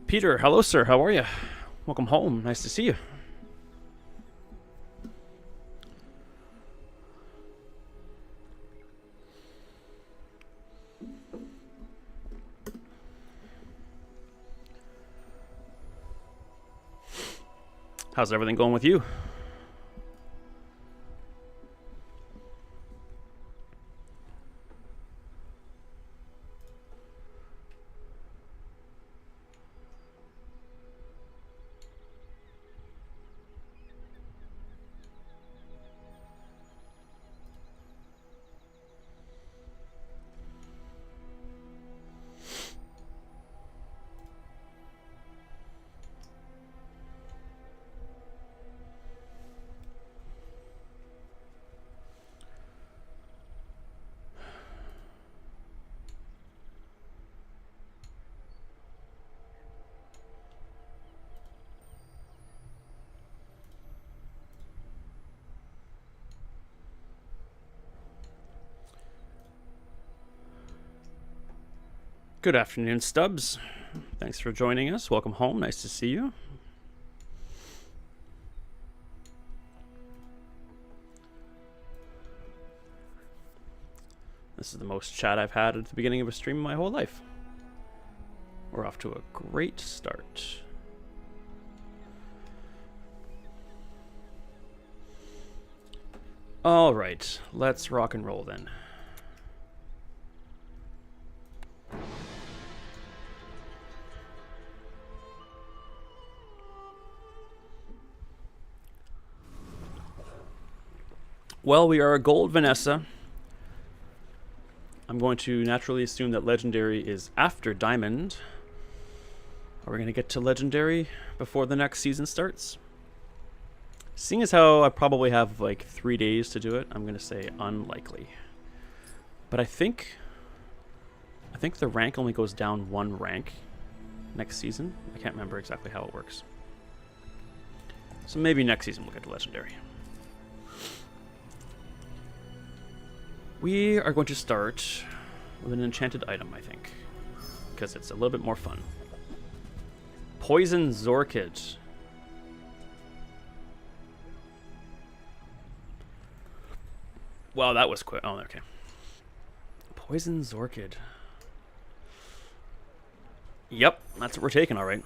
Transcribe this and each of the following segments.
Peter, hello, sir. How are you? Welcome home. Nice to see you. How's everything going with you? Good afternoon, Stubbs. Thanks for joining us. Welcome home. Nice to see you. This is the most chat I've had at the beginning of a stream in my whole life. We're off to a great start. All right, let's rock and roll then. Well, we are a gold Vanessa. I'm going to naturally assume that legendary is after diamond. Are we going to get to legendary before the next season starts? Seeing as how I probably have like 3 days to do it, I'm going to say unlikely. But I think the rank only goes down 1 rank next season. I can't remember exactly how it works. So maybe next season we'll get to legendary. We are going to start with an enchanted item, I think, because it's a little bit more fun. Poison Zorkid. Wow, that was quick. Oh, okay. Poison Zorkid. Yep, that's what we're taking, all right.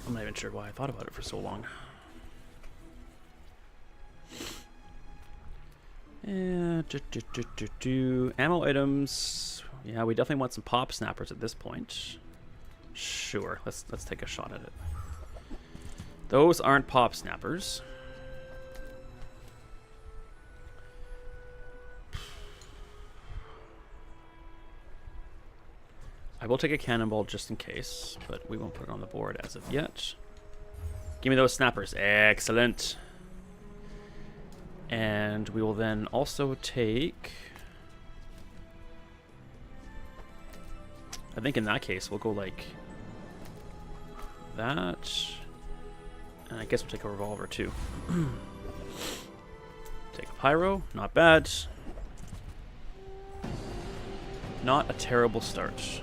I'm not even sure why I thought about it for so long. Ammo items. Yeah, we definitely want some pop snappers at this point. Sure, let's take a shot at it. Those aren't pop snappers. I will take a cannonball just in case, but we won't put it on the board as of yet. Give me those snappers. Excellent. And we will then also take... I think in that case, we'll go like that. And I guess we'll take a revolver too. Take a pyro. Not bad. Not a terrible start.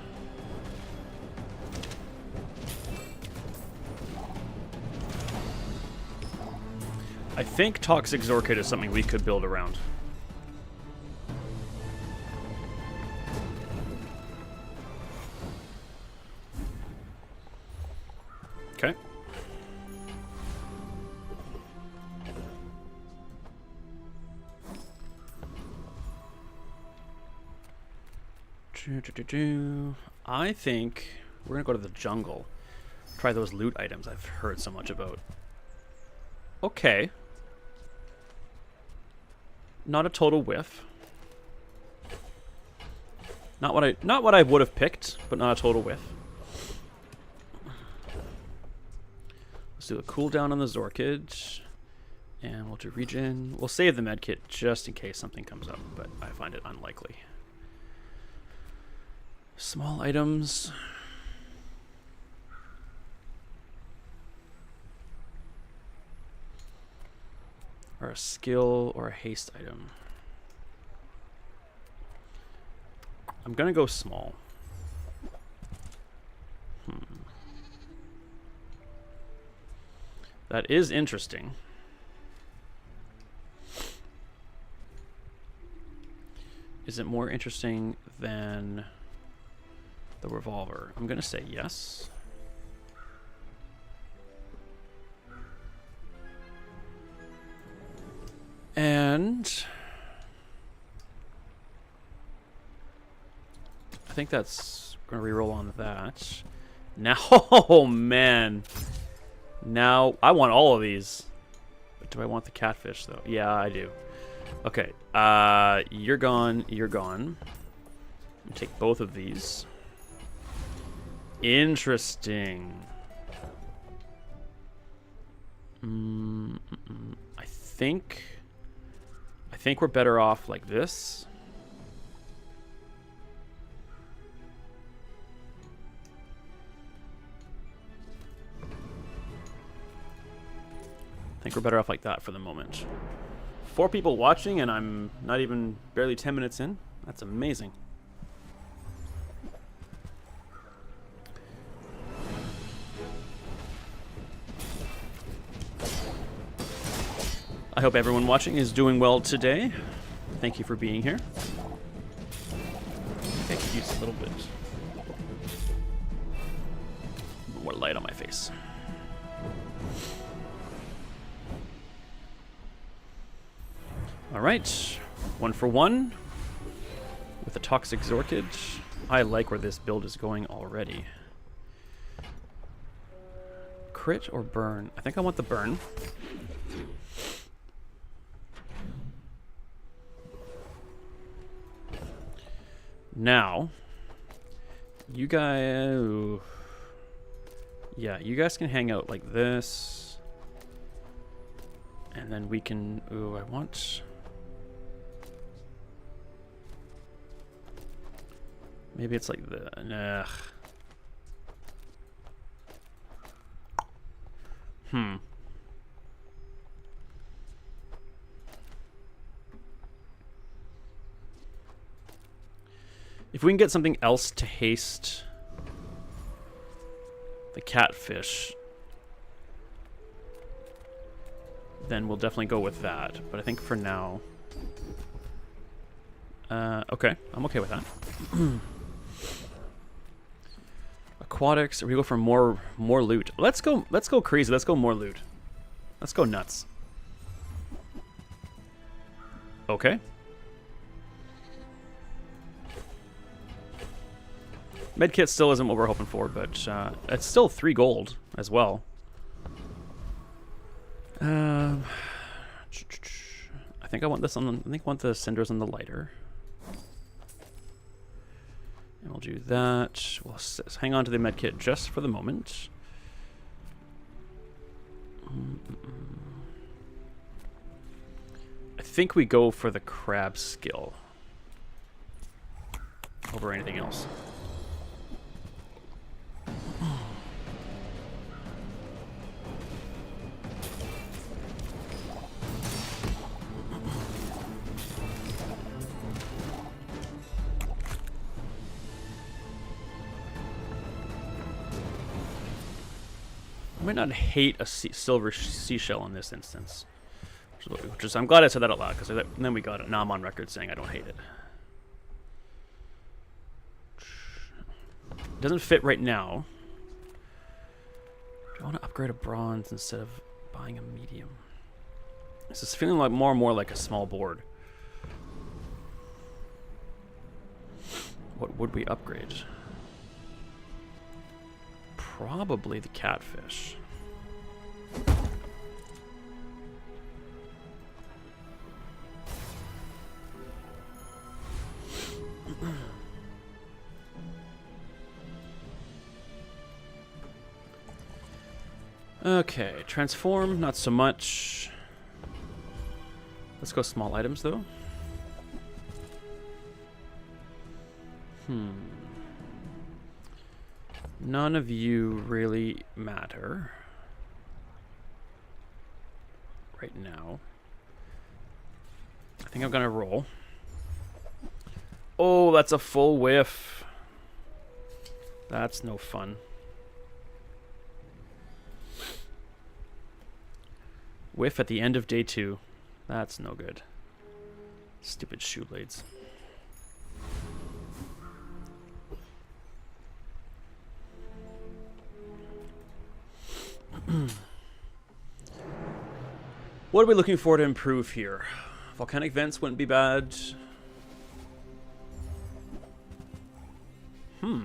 I think Toxic Zorkid is something we could build around. Okay. I think we're gonna go to the jungle. Try those loot items I've heard so much about. Okay. Not a total whiff. Not what I would have picked, but not a total whiff. Let's do a cooldown on the Zorkid. And we'll do regen. We'll save the medkit just in case something comes up, but I find it unlikely. Small items. Or a skill or a haste item. I'm gonna go small. That is interesting. Is it more interesting than the revolver? I'm going to say yes. And I think that's going to reroll on that. Now, oh man. Now, I want all of these. But do I want the catfish, though? Yeah, I do. Okay. You're gone. You're gone. Take both of these. Interesting. I think we're better off like this. I think we're better off like that for the moment. 4 people watching, and I'm not even barely 10 minutes in. That's amazing. I hope everyone watching is doing well today. Thank you for being here. I could use a little bit more light on my face. All right, 1 for 1 with a Toxic Zorkid. I like where this build is going already. Crit or burn? I think I want the burn. Now, you guys... Yeah, you guys can hang out like this. And then we can... Ooh, I want... Maybe it's like the... Ugh. If we can get something else to haste the catfish, then we'll definitely go with that. But I think for now... okay, I'm okay with that. Aquatics, or we go for more loot. Let's go crazy. Let's go more loot. Let's go nuts. Okay. Medkit still isn't what we're hoping for, but it's still 3 gold as well. I think I want this on. I think I want the cinders on the lighter. And we'll do that. We'll hang on to the medkit just for the moment. I think we go for the crab skill over anything else. I might not hate a silver seashell in this instance, which is I'm glad I said that out loud, because then we got it. Now I'm on record saying I don't hate it. It doesn't fit right now. Do I want to upgrade a bronze instead of buying a medium? This is feeling like more and more like a small board. What would we upgrade? Probably the catfish. Okay, transform, not so much. Let's go small items though. None of you really matter right now. I think I'm gonna roll. Oh, that's a full whiff. That's no fun. Whiff at the end of day 2. That's no good. Stupid shoe blades. What are we looking for to improve here? Volcanic vents wouldn't be bad. I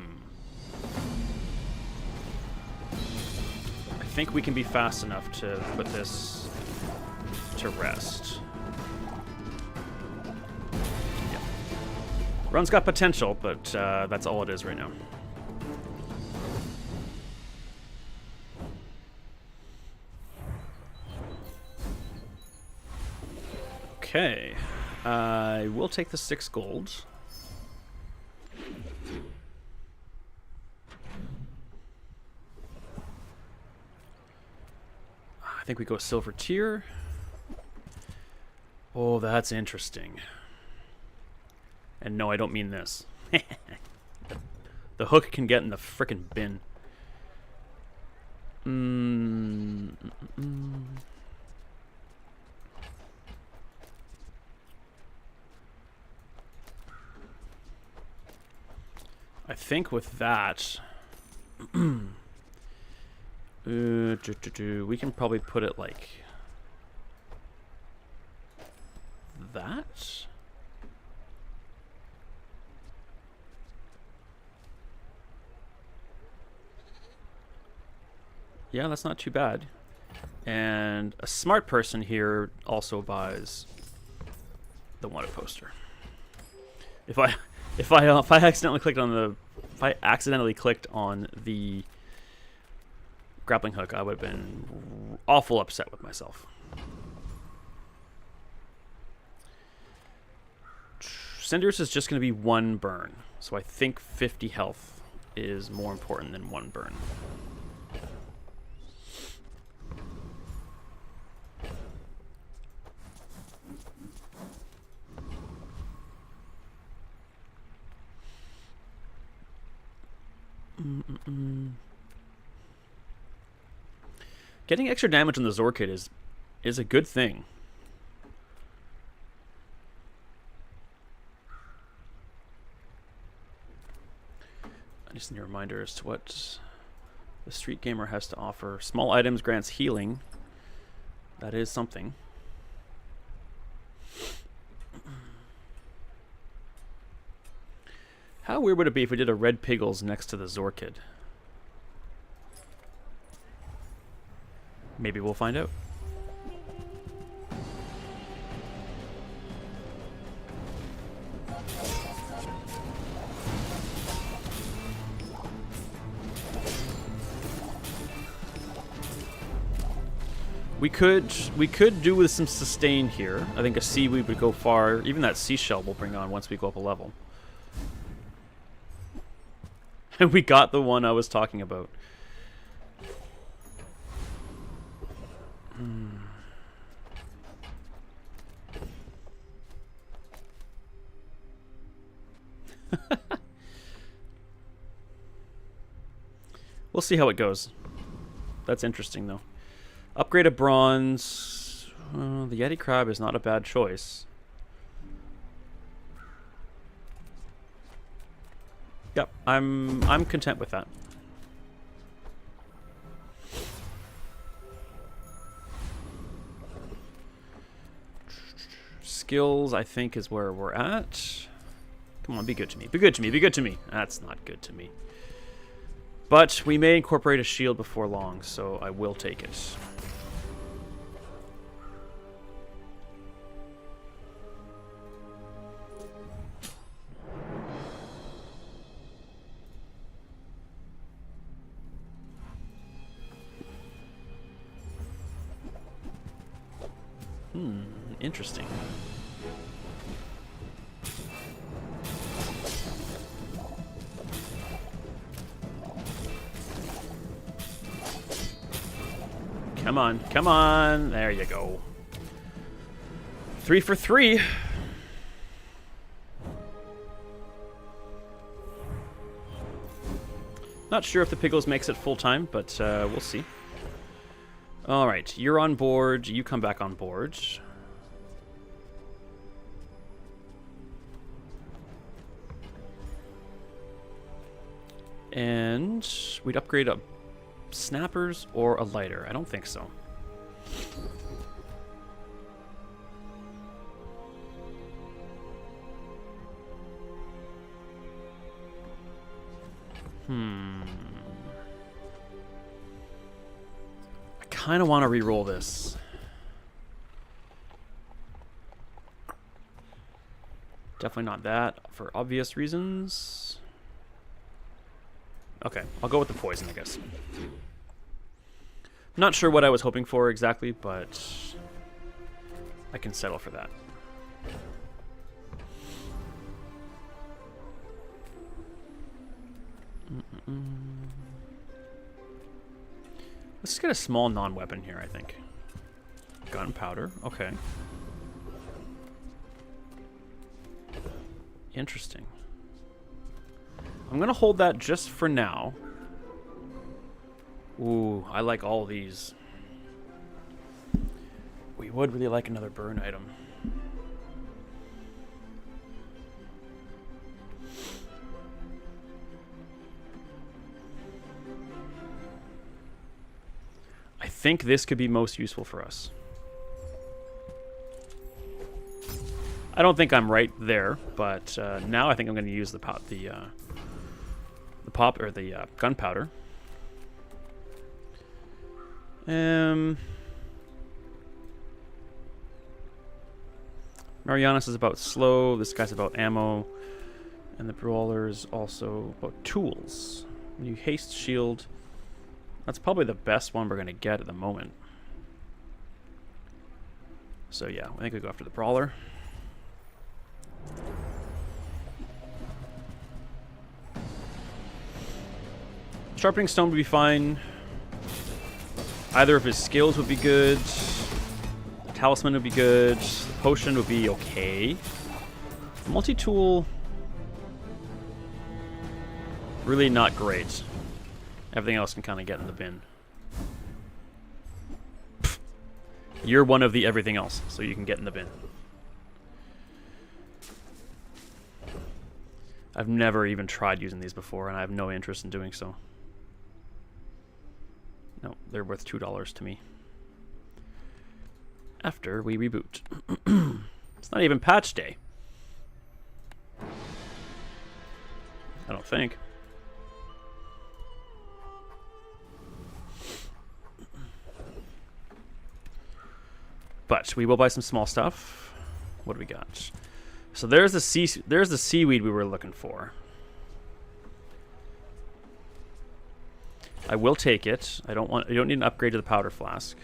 think we can be fast enough to put this to rest. Yep. Run's got potential, but that's all it is right now. Okay. I will take the 6 gold. I think we go silver tier. Oh, that's interesting. And no, I don't mean this. The hook can get in the frickin' bin. I think with that, we can probably put it like that. Yeah, that's not too bad. And a smart person here also buys the wanted poster. If I accidentally clicked on the grappling hook, I would have been awful upset with myself. Cinders is just going to be 1 burn, so I think 50 health is more important than 1 burn. Getting extra damage on the Zorkid is a good thing. I just need a reminder as to what the Street Gamer has to offer. Small items grants healing. That is something. How weird would it be if we did a red Piggles next to the Zorkid? Maybe we'll find out. We could do with some sustain here. I think a seaweed would go far. Even that seashell will bring on once we go up a level. And we got the one I was talking about. We'll see how it goes. That's interesting, though. Upgrade a bronze. The Yeti Crab is not a bad choice. Yep, I'm content with that. Skills, I think, is where we're at. Come on, be good to me. Be good to me. Be good to me. That's not good to me. But we may incorporate a shield before long, so I will take it. Interesting. Come on, come on. There you go. 3 for 3. Not sure if the Piggles makes it full time, but we'll see. Alright, you're on board. You come back on board. And we'd upgrade a snappers or a lighter. I don't think so. I kind of want to re-roll this. Definitely not that for obvious reasons. Okay, I'll go with the poison, I guess. Not sure what I was hoping for exactly, but I can settle for that. Let's just get a small non-weapon here, I think. Gunpowder, okay. Interesting. I'm gonna hold that just for now. Ooh, I like all these. We would really like another burn item. I think this could be most useful for us. I don't think I'm right there, but now I think I'm going to use the gunpowder. Marianas is about slow. This guy's about ammo, and the brawler is also about tools. New haste shield. That's probably the best one we're going to get at the moment. So yeah, I think we go after the brawler. Sharpening stone would be fine. Either of his skills would be good. The talisman would be good. The potion would be okay. The multi-tool, really not great. Everything else can kind of get in the bin. Pfft. You're one of the everything else, so you can get in the bin. I've never even tried using these before, and I have no interest in doing so. No, they're worth $2 to me. After we reboot. It's not even patch day. I don't think. But we will buy some small stuff. What do we got? So there's the seaweed we were looking for. I will take it. I don't need an upgrade to the powder flask.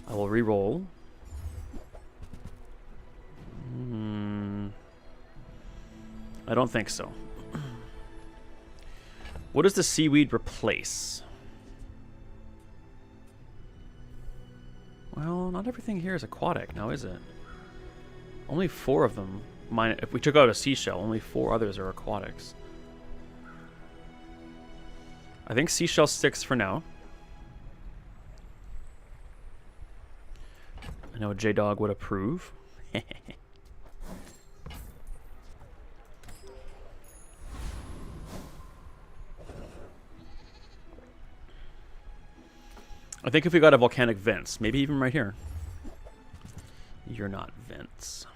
I will re-roll. I don't think so. What does the seaweed replace? Well, not everything here is aquatic now, is it? Only 4 of them. If we took out a seashell, only 4 others are aquatics. I think seashell sticks for now. I know J-Dog would approve. I think if we got a volcanic vents, maybe even right here. You're not vents.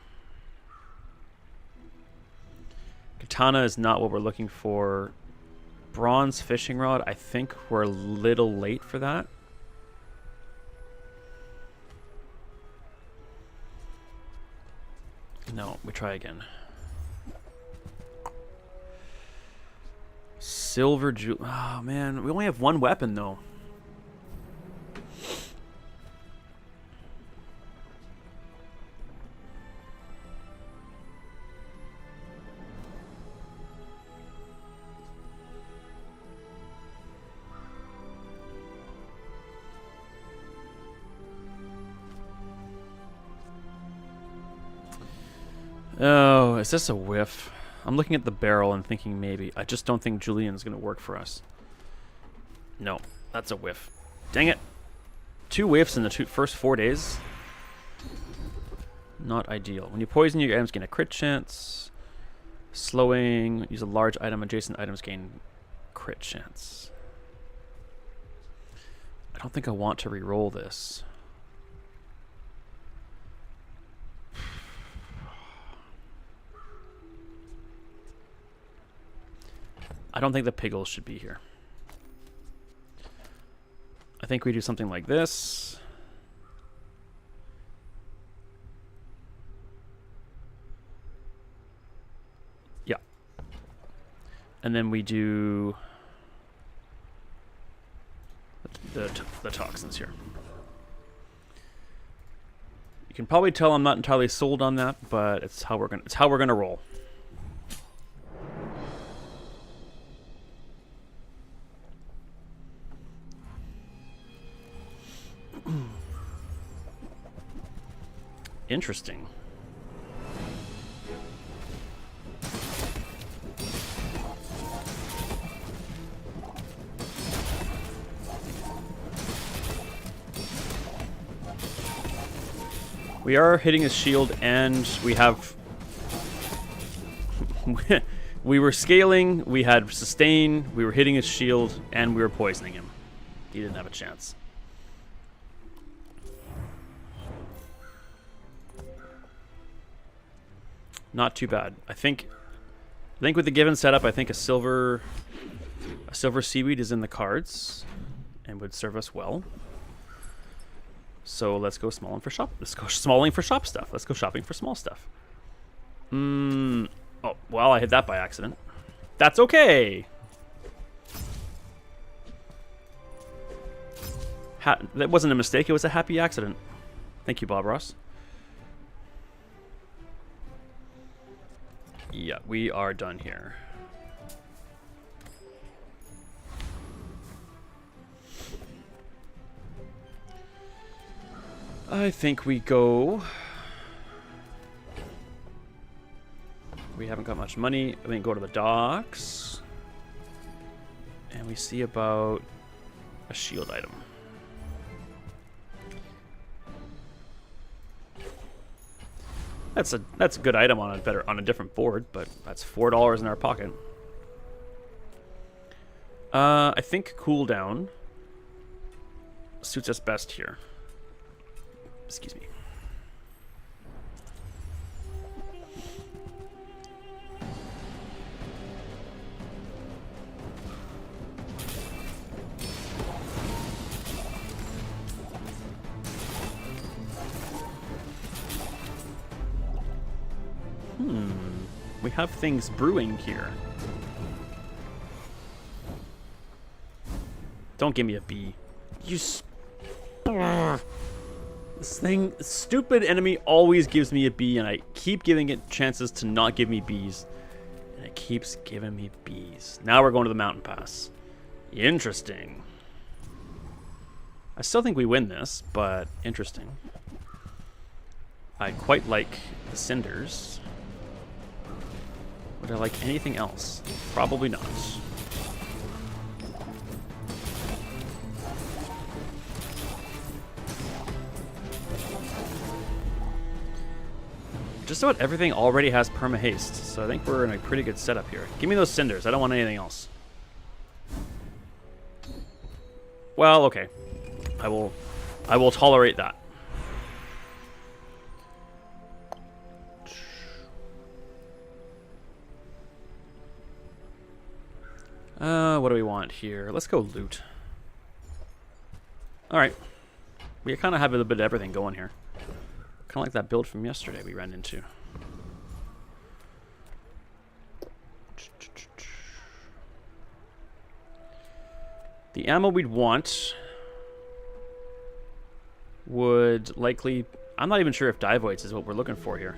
Katana is not what we're looking for. Bronze fishing rod, I think we're a little late for that. No, we try again. Silver jewel. Oh man, we only have 1 weapon though. Oh, is this a whiff? I'm looking at the barrel and thinking maybe. I just don't think Julian's going to work for us. No, that's a whiff. Dang it. 2 whiffs in the first 4 days. Not ideal. When you poison, your items gain a crit chance. Slowing. Use a large item. Adjacent items gain crit chance. I don't think I want to re-roll this. I don't think the Piggles should be here. I think we do something like this. Yeah. And then we do the toxins here. You can probably tell I'm not entirely sold on that, but it's how we're gonna roll. Interesting. We are hitting his shield, and we have... we were scaling, we had sustain, we were hitting his shield, and we were poisoning him. He didn't have a chance. Not too bad. I think with the given setup, I think a silver seaweed is in the cards and would serve us well. So let's go smalling for shop. Let's go smalling for shop stuff. Let's go shopping for small stuff. Oh, well, I hit that by accident. That's okay. That wasn't a mistake. It was a happy accident. Thank you, Bob Ross. Yeah, we are done here. I think we go... We haven't got much money. We can go to the docks. And we see about a shield item. That's a good item on a different board, but that's $4 in our pocket. I think cooldown suits us best here. Excuse me. We have things brewing here. Don't give me a B. This thing, stupid enemy always gives me a B, and I keep giving it chances to not give me Bs. And it keeps giving me Bs. Now we're going to the mountain pass. Interesting. I still think we win this, but interesting. I quite like the cinders. Would I like anything else? Probably not. Just about everything already has perma-haste, so I think we're in a pretty good setup here. Give me those cinders. I don't want anything else. Well, okay. I will tolerate that. What do we want here? Let's go loot. Alright. We kind of have a little bit of everything going here. Kind of like that build from yesterday we ran into. The ammo we'd want would likely... I'm not even sure if Divoids is what we're looking for here.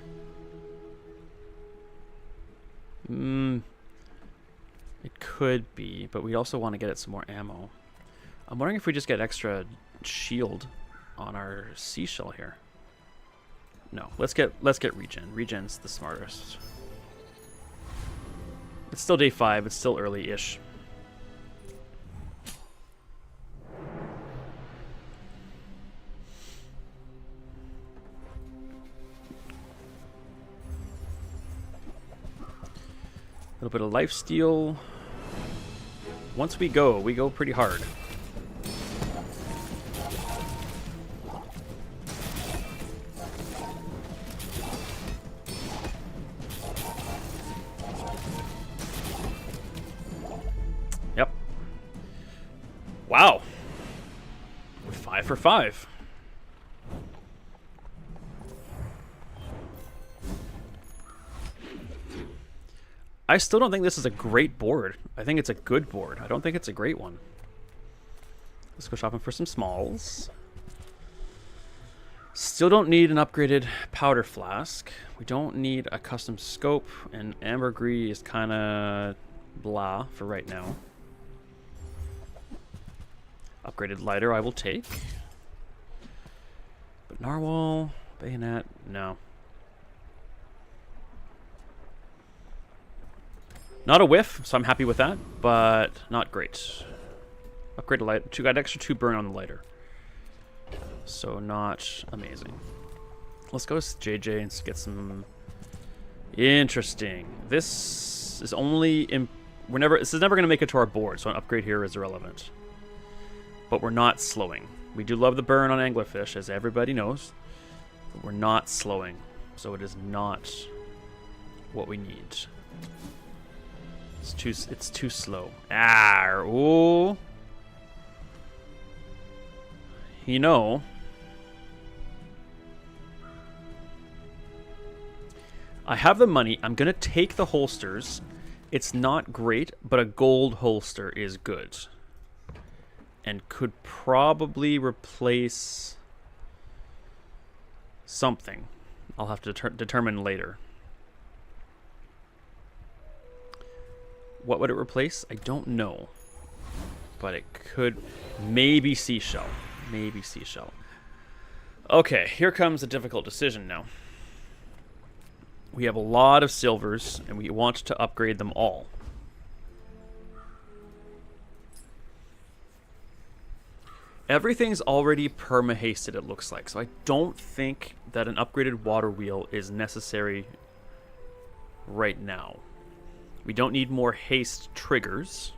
It could be, but we also want to get it some more ammo. I'm wondering if we just get extra shield on our seashell here. No, let's get regen. Regen's the smartest. It's still day 5. It's still little bit of lifesteal. Once we go pretty hard. Yep. Wow. 5 for 5. I still don't think this is a great board. I think it's a good board. I don't think it's a great one. Let's go shopping for some smalls. Still don't need an upgraded powder flask. We don't need a custom scope, and ambergris is kind of blah for right now. Upgraded lighter I will take. But narwhal, bayonet, no. Not a whiff, so I'm happy with that, but not great. Upgrade light. Got extra 2 burn on the lighter, so not amazing. Let's go with JJ and get some interesting. This is only this is never going to make it to our board, so an upgrade here is irrelevant. But we're not slowing. We do love the burn on anglerfish, as everybody knows, but we're not slowing, so it is not what we need. It's too slow. Ah, ooh. You know, I have the money. I'm gonna take the holsters. It's not great, but a gold holster is good, and could probably replace something. I'll have to determine later. What would it replace? I don't know. But it could... Maybe seashell. Maybe seashell. Okay, here comes a difficult decision now. We have a lot of silvers, and we want to upgrade them all. Everything's already perma-hasted, it looks like. So I don't think that an upgraded water wheel is necessary right now. We don't need more haste triggers.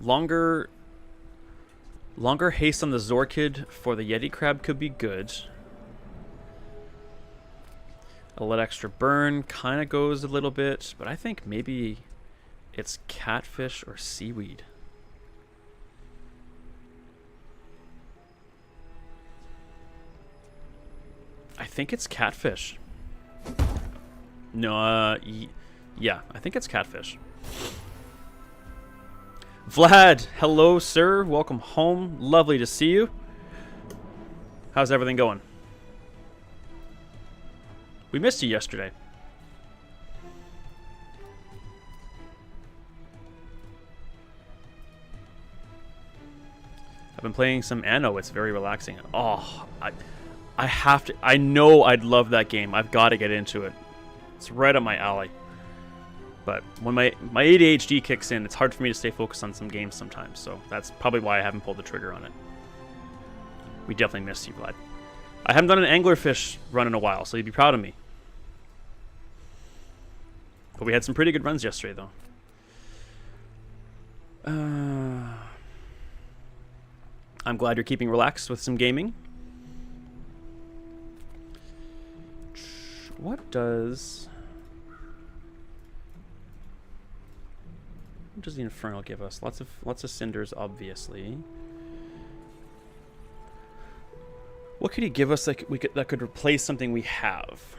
Longer haste on the Zorkid for the Yeti Crab could be good. A little extra burn kind of goes a little bit, but I think maybe it's catfish or seaweed. I think it's catfish. No, yeah, I think it's catfish. Vlad, hello, sir. Welcome home. Lovely to see you. How's everything going? We missed you yesterday. I've been playing some Anno. It's very relaxing. Oh, I have to. I know I'd love that game. I've got to get into it. It's right up my alley. But when my ADHD kicks in, it's hard for me to stay focused on some games sometimes. So that's probably why I haven't pulled the trigger on it. We definitely missed you, Vlad. I haven't done an anglerfish run in a while, so you'd be proud of me. But we had some pretty good runs yesterday, though. I'm glad you're keeping relaxed with some gaming. What does the Infernal give us? Lots of cinders, obviously. What could he give us that could replace something we have?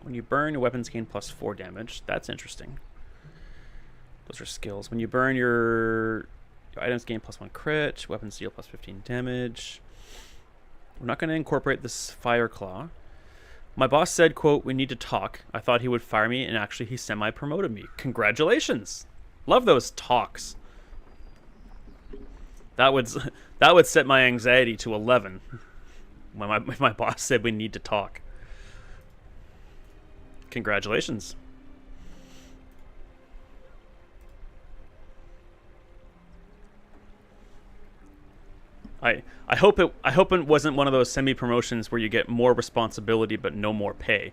When you burn, your weapons gain +4 damage. That's interesting. Those are skills. When you burn, your items gain +1 crit. Weapons deal +15 damage. We're not going to incorporate this Fire Claw. My boss said, quote, "We need to talk." I thought he would fire me, and actually he semi-promoted me. Congratulations. Love those talks. That would set my anxiety to 11 when my boss said we need to talk. Congratulations. I hope it wasn't one of those semi-promotions where you get more responsibility but no more pay.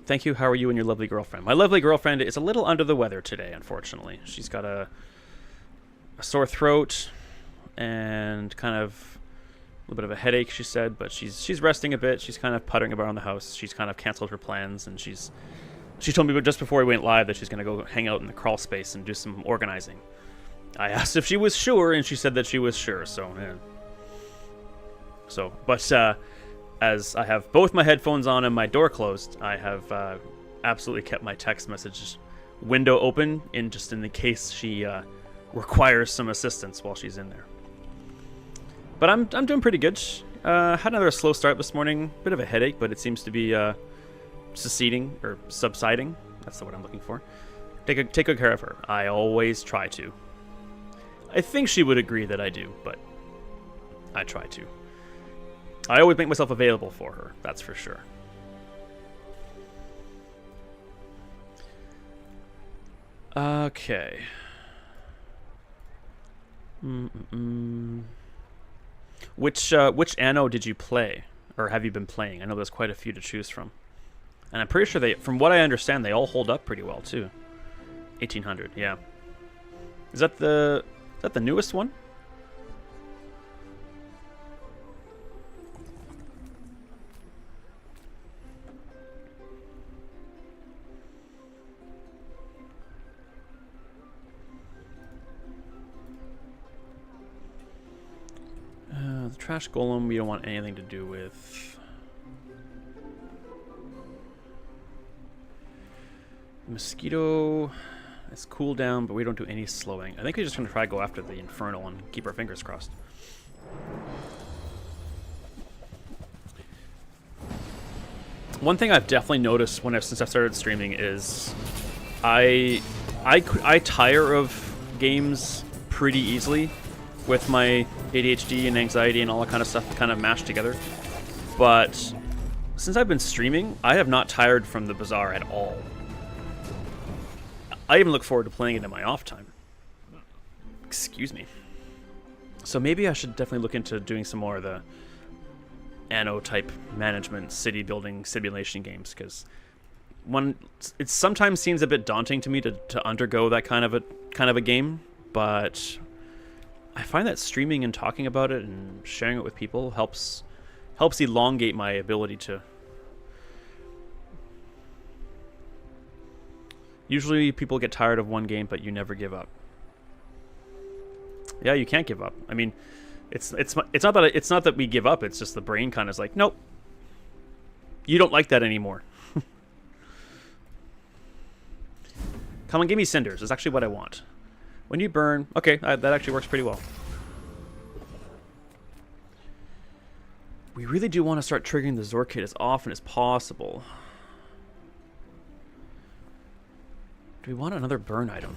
Thank you. How are you and your lovely girlfriend? My lovely girlfriend is a little under the weather today, unfortunately. She's got a sore throat and kind of a little bit of a headache, she said, but she's resting a bit. She's kind of puttering about around the house. She's kind of canceled her plans, and she told me just before we went live that she's going to go hang out in the crawl space and do some organizing. I asked if she was sure, and she said that she was sure, so, yeah. But as I have both my headphones on and my door closed, I have absolutely kept my text message window open in the case she requires some assistance while she's in there. But I'm doing pretty good. Had another slow start this morning, bit of a headache, but it seems to be subsiding. That's the word I'm looking for. Take good care of her. I always try to. I think she would agree that I do, but I try to. I always make myself available for her, that's for sure. Okay. Which anno did you play, or have you been playing? I know there's quite a few to choose from, and I'm pretty sure from what I understand, they all hold up pretty well too. 1800, yeah. Is that the newest one? The trash golem we don't want anything to do with. Mosquito, it's cool down, but we don't do any slowing. I think we're just going to try to go after the infernal and keep our fingers crossed. One thing I've definitely noticed since I've started streaming is I tire of games pretty easily with my ADHD and anxiety and all that kind of stuff kind of mashed together. But since I've been streaming, I have not tired from the Bazaar at all. I even look forward to playing it in my off time. Excuse me. So maybe I should definitely look into doing some more of the anno type management city building simulation games, because it sometimes seems a bit daunting to me to undergo that kind of a game, but I find that streaming and talking about it and sharing it with people helps elongate my ability to. Usually people get tired of one game, but you never give up. Yeah, you can't give up. I mean, it's not that we give up. It's just the brain kind of is like, nope, you don't like that anymore. Come on, give me cinders. That's actually what I want. When you burn, okay, that actually works pretty well. We really do want to start triggering the Zorkit as often as possible. Do we want another burn item?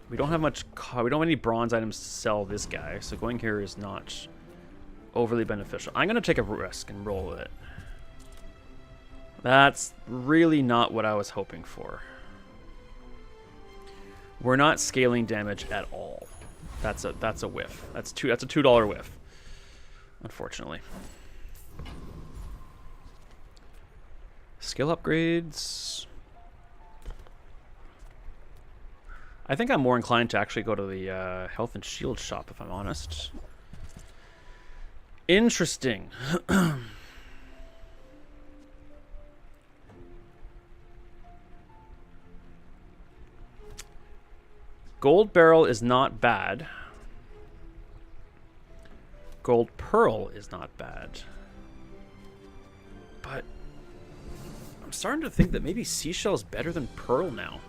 We don't have much. We don't have any bronze items to sell this guy, so going here is not overly beneficial. I'm gonna take a risk and roll with it. That's really not what I was hoping for. We're not scaling damage at all. That's a whiff. That's a $2 whiff, unfortunately. Skill upgrades. I think I'm more inclined to actually go to the health and shield shop, if I'm honest. Interesting. Gold barrel is not bad. Gold pearl is not bad. But I'm starting to think that maybe seashell's better than pearl now.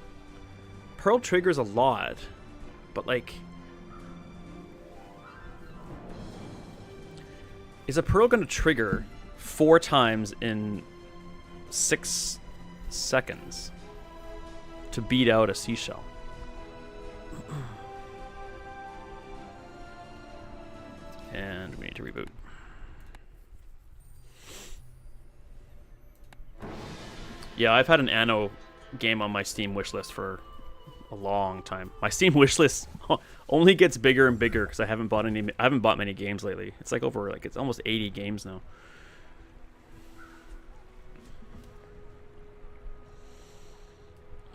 Pearl triggers a lot, but like, is a pearl going to trigger 4 times in 6 seconds to beat out a seashell? And we need to reboot. Yeah, I've had an anno game on my Steam wishlist for a long time. My Steam wishlist only gets bigger and bigger because I haven't bought many games lately. It's almost 80 games now.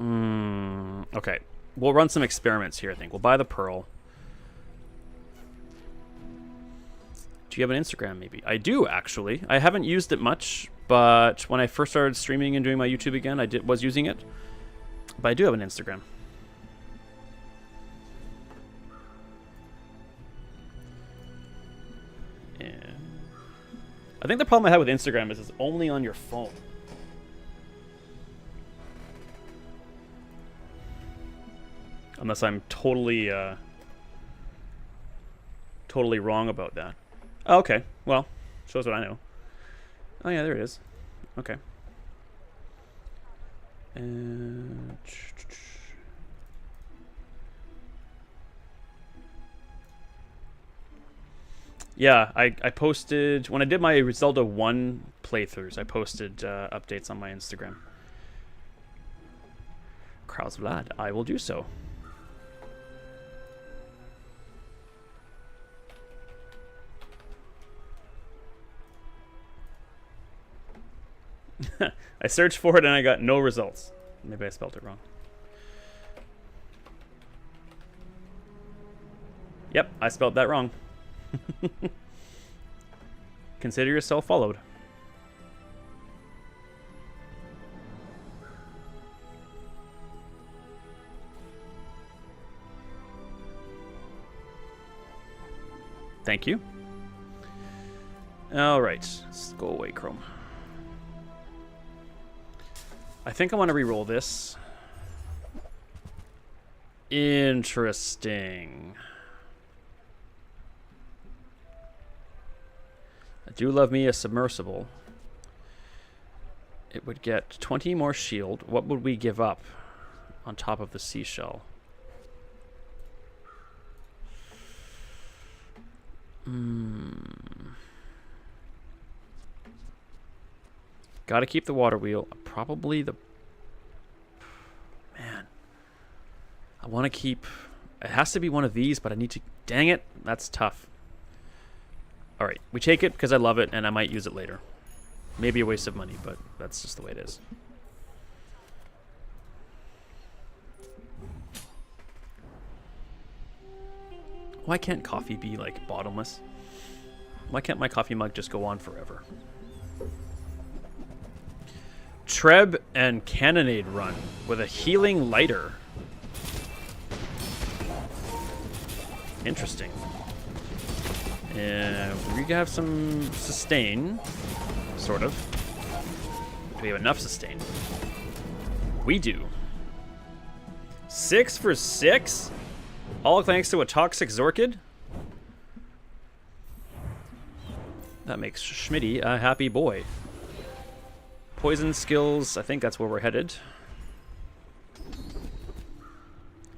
Okay. We'll run some experiments here, I think. We'll buy the pearl. Do you have an Instagram, maybe? I do, actually. I haven't used it much, but when I first started streaming and doing my YouTube again, I was using it. But I do have an Instagram. And I think the problem I have with Instagram is it's only on your phone. Unless I'm totally wrong about that. Oh, okay, well, shows what I know. Oh yeah, there it is. Okay. And yeah, I posted when I did my Zelda 1 playthroughs. I posted updates on my Instagram. Kraus Vlad, I will do so. I searched for it and I got no results. Maybe I spelled it wrong. Yep, I spelled that wrong. Consider yourself followed. Thank you. All right, let's go away, Chrome. I think I want to re-roll this. Interesting. I do love me a submersible. It would get 20 more shield. What would we give up on top of the seashell? Gotta keep the water wheel. Probably the... Man. I want to keep... It has to be one of these, but I need to... Dang it. That's tough. Alright. We take it because I love it, and I might use it later. Maybe a waste of money, but that's just the way it is. Why can't coffee be, like, bottomless? Why can't my coffee mug just go on forever? Treb and Cannonade run with a healing lighter. Interesting. We have some sustain, sort of. Do we have enough sustain? We do. 6 for 6? All thanks to a toxic Zorkid? That makes Schmitty a happy boy. Poison skills, I think that's where we're headed.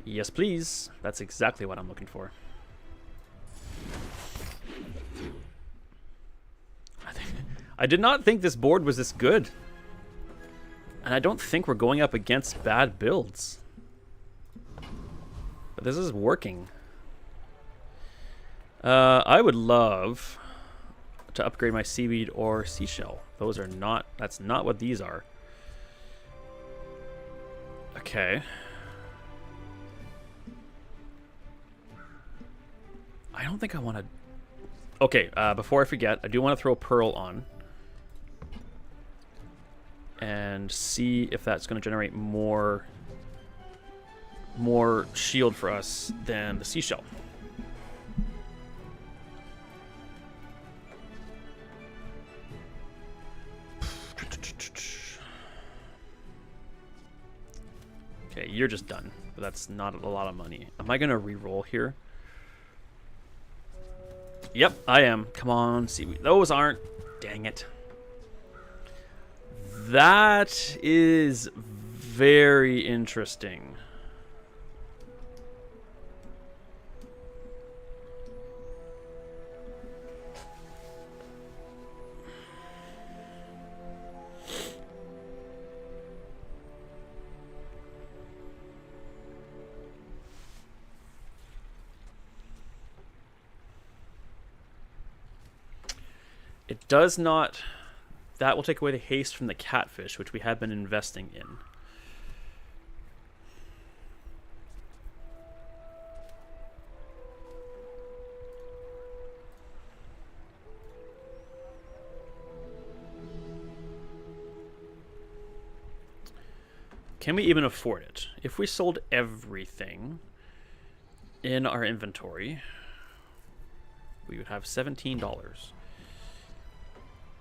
Yes, please. That's exactly what I'm looking for. I did not think this board was this good. And I don't think we're going up against bad builds. But this is working. I would love to upgrade my seaweed or seashell. Those are not... That's not what these are. Okay. I don't think I want to... Okay, before I forget, I do want to throw Pearl on. And see if that's going to generate more shield for us than the seashell. Okay, you're just done. But that's not a lot of money. Am I going to re-roll here? Yep, I am. Come on, seaweed. Those aren't... Dang it. That is very interesting. It does not... That will take away the haste from the catfish, which we have been investing in. can we even afford it? If we sold everything in our inventory, we would have $17.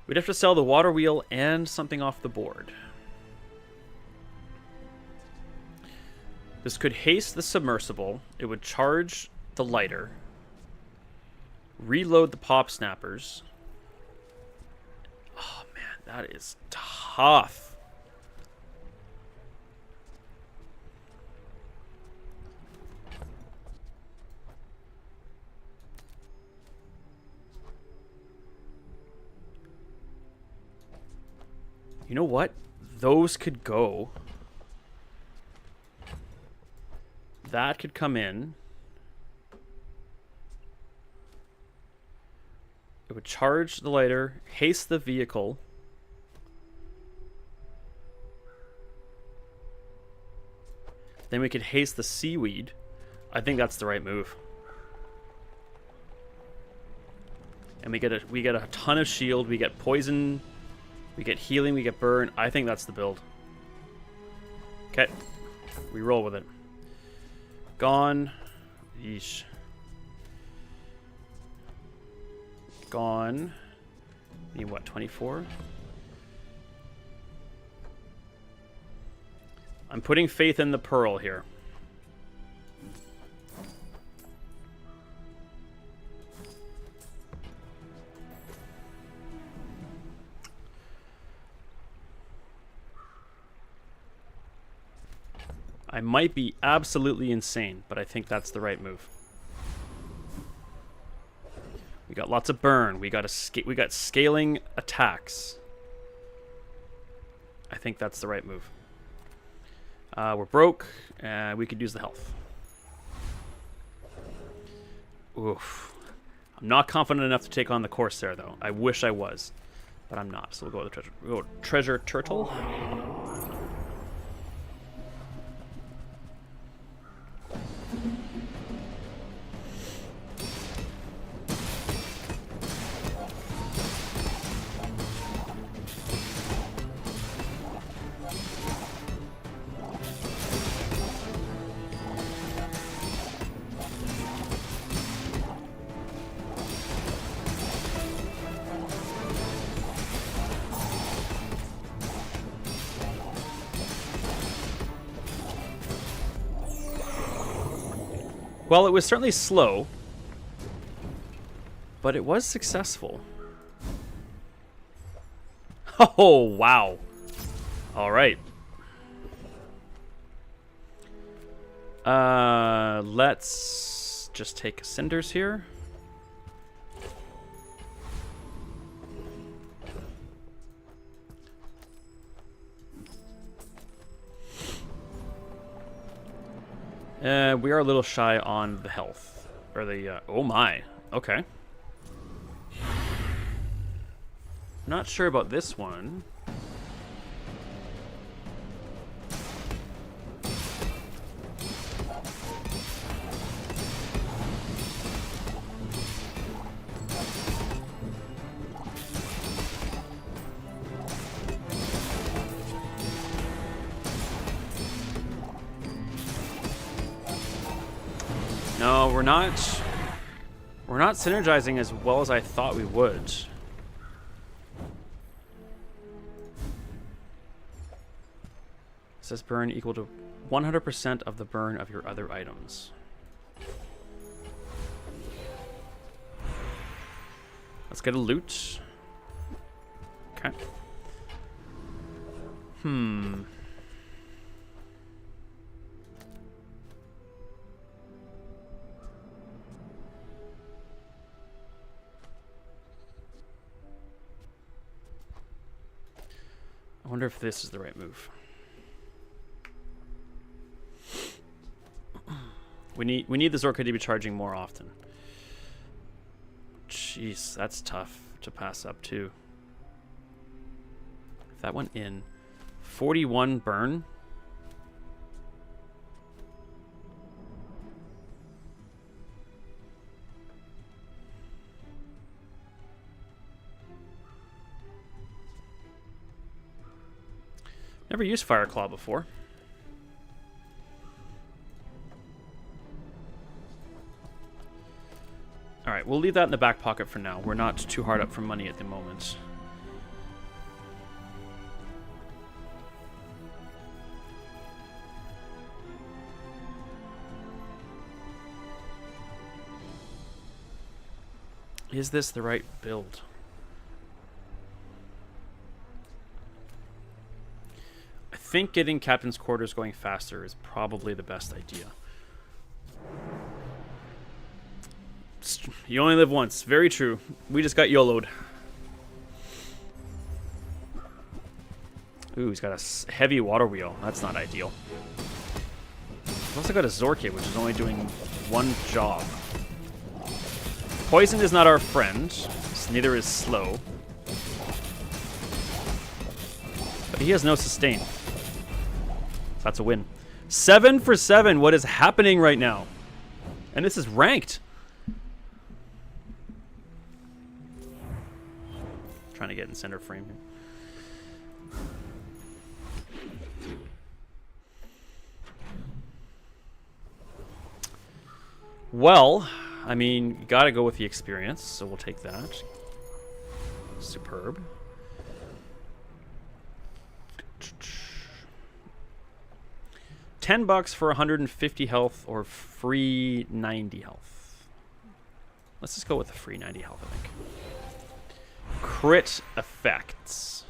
We'd have to sell the water wheel and something off the board. This could haste the submersible. It would charge the lighter. Reload the pop snappers. Oh man, that is tough. You know what? Those could go. That could come in. It would charge the lighter, haste the vehicle. Then we could haste the seaweed. I think that's the right move. And we get a ton of shield, we get poison, we get healing, we get burn. I think that's the build. Okay. We roll with it. Gone. Yeesh. Gone. Need what, 24? I'm putting faith in the pearl here. I might be absolutely insane, but I think that's the right move. We got lots of burn. We got scaling attacks. I think that's the right move. We're broke. We could use the health. Oof. I'm not confident enough to take on the Corsair, though. I wish I was, but I'm not. So we'll go with the treasure. We'll go treasure turtle. Well, it was certainly slow, but it was successful. Oh, wow. All right. Let's just take cinders here. We are a little shy on the health. Or the, oh my. Okay. Not sure about this one. No, we're not synergizing as well as I thought we would. It says burn equal to 100% of the burn of your other items. Let's get a loot. Okay. I wonder if this is the right move. We need the Zorka to be charging more often. Jeez, that's tough to pass up too. If that went in, 41 burn. Never used Fire Claw before. Alright, we'll leave that in the back pocket for now. We're not too hard up for money at the moment. Is this the right build? I think getting Captain's Quarters going faster is probably the best idea. You only live once. Very true. We just got YOLO'd. Ooh, he's got a heavy water wheel. That's not ideal. He's also got a Zorkid, which is only doing one job. Poison is not our friend. So neither is slow. But he has no sustain. That's a win. 7 for 7. What is happening right now? And this is ranked. Trying to get in center frame here. Well, I mean, you gotta go with the experience, so we'll take that. Superb. $10 for 150 health or free 90 health. Let's just go with the free 90 health, I think. Crit effects.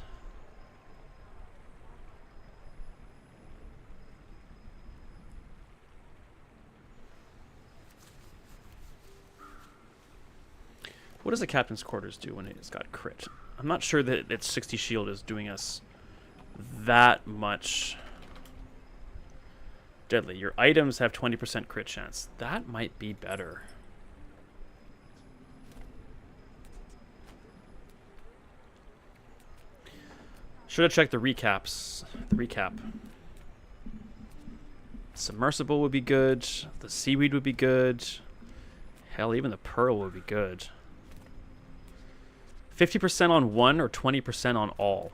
What does the Captain's Quarters do when it's got crit? I'm not sure that its 60 shield is doing us that much deadly. Your items have 20% crit chance. That might be better. Should have checked the recaps. The recap. Submersible would be good. The seaweed would be good. Hell, even the pearl would be good. 50% on one or 20% on all.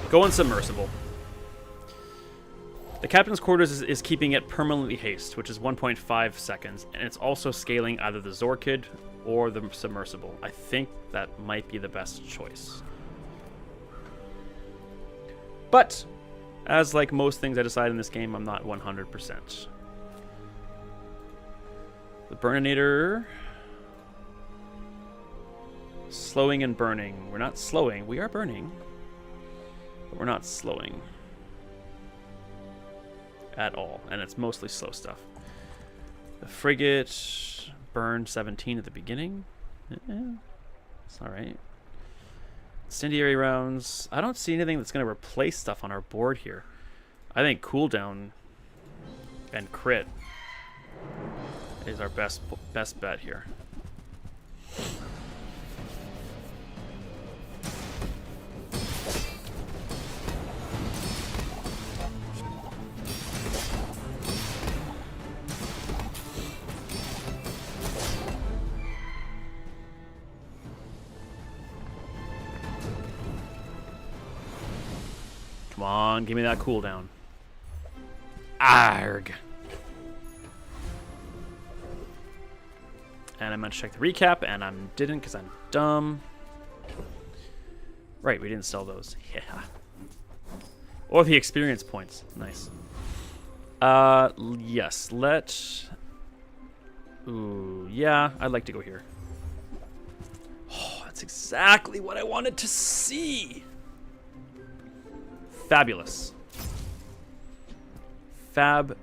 Go on submersible. The Captain's Quarters is keeping it permanently haste, which is 1.5 seconds, and it's also scaling either the Zorkid or the submersible. I think that might be the best choice. But, as like most things I decide in this game, I'm not 100%. The Burninator. Slowing and burning. We're not slowing, we are burning. But we're not slowing. At all, and it's mostly slow stuff. The frigate burned 17 at the beginning. It's alright. Incendiary rounds. I don't see anything that's going to replace stuff on our board here. I think cooldown and crit is our best bet here. Come on, give me that cooldown. Arg. And I'm going to check the recap, and I didn't because I'm dumb. Right, we didn't sell those. Yeah. Or the experience points. Nice. Yes, Ooh, yeah, I'd like to go here. Oh, that's exactly what I wanted to see. Fabulous. Fabulous.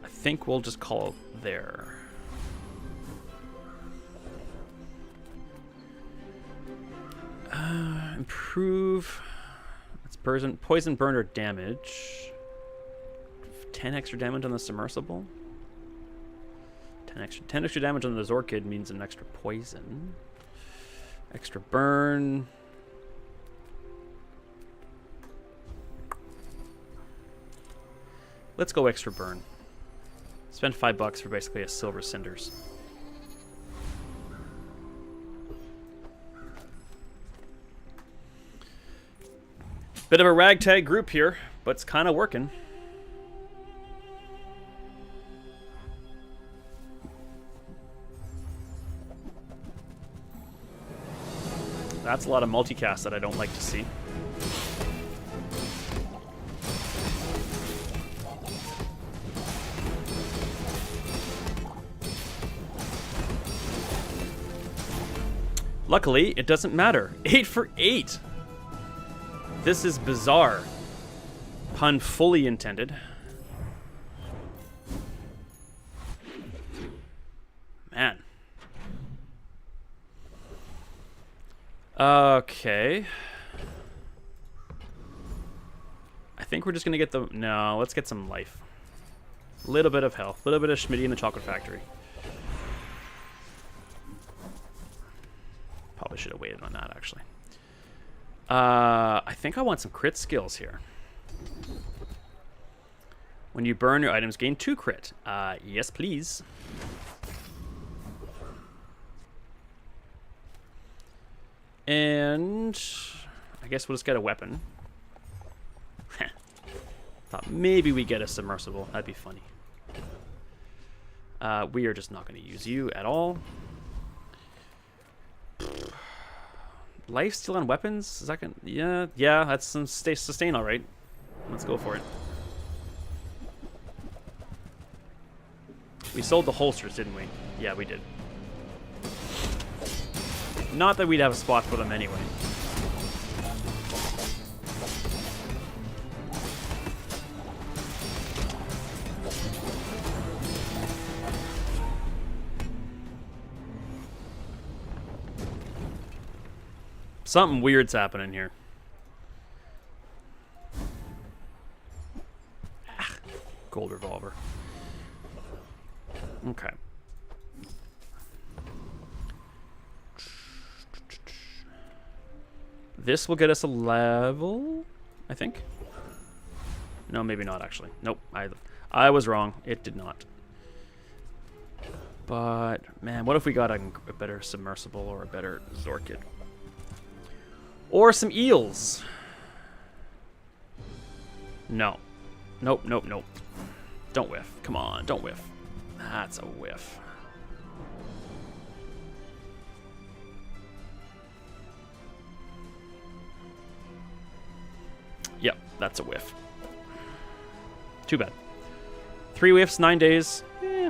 I think we'll just call it there. Improve. It's poison burner damage. 10 extra damage on the submersible. 10 extra damage on the Zorkid means an extra poison. Extra burn. Let's go extra burn. Spend $5 for basically a silver cinders. Bit of a ragtag group here, but it's kind of working. That's a lot of multicast that I don't like to see. Luckily, it doesn't matter. 8 for 8. This is bizarre. Pun fully intended. Man. Okay. I think we're just gonna get the... No, let's get some life. A little bit of health. A little bit of Schmitty in the chocolate factory. Probably should have waited on that, actually. I think I want some crit skills here. When you burn, your items gain 2 crit. Yes, please. And I guess we'll just get a weapon. Thought maybe we get a submersible. That'd be funny. We are just not going to use you at all. Life steal on weapons? Is that gonna... Yeah, that's some sustain, all right. Let's go for it. We sold the holsters, didn't we? Yeah, we did. Not that we'd have a spot for them anyway. Something weird's happening here. Gold revolver. Okay. This will get us a level, I think. No, maybe not, actually. Nope, I was wrong. It did not. But, man, what if we got a better submersible or a better Zorkid? Or some eels. No. Nope, nope, nope. Don't whiff. Come on, don't whiff. That's a whiff. Yep, that's a whiff. Too bad. 3 whiffs, 9 days. Eh.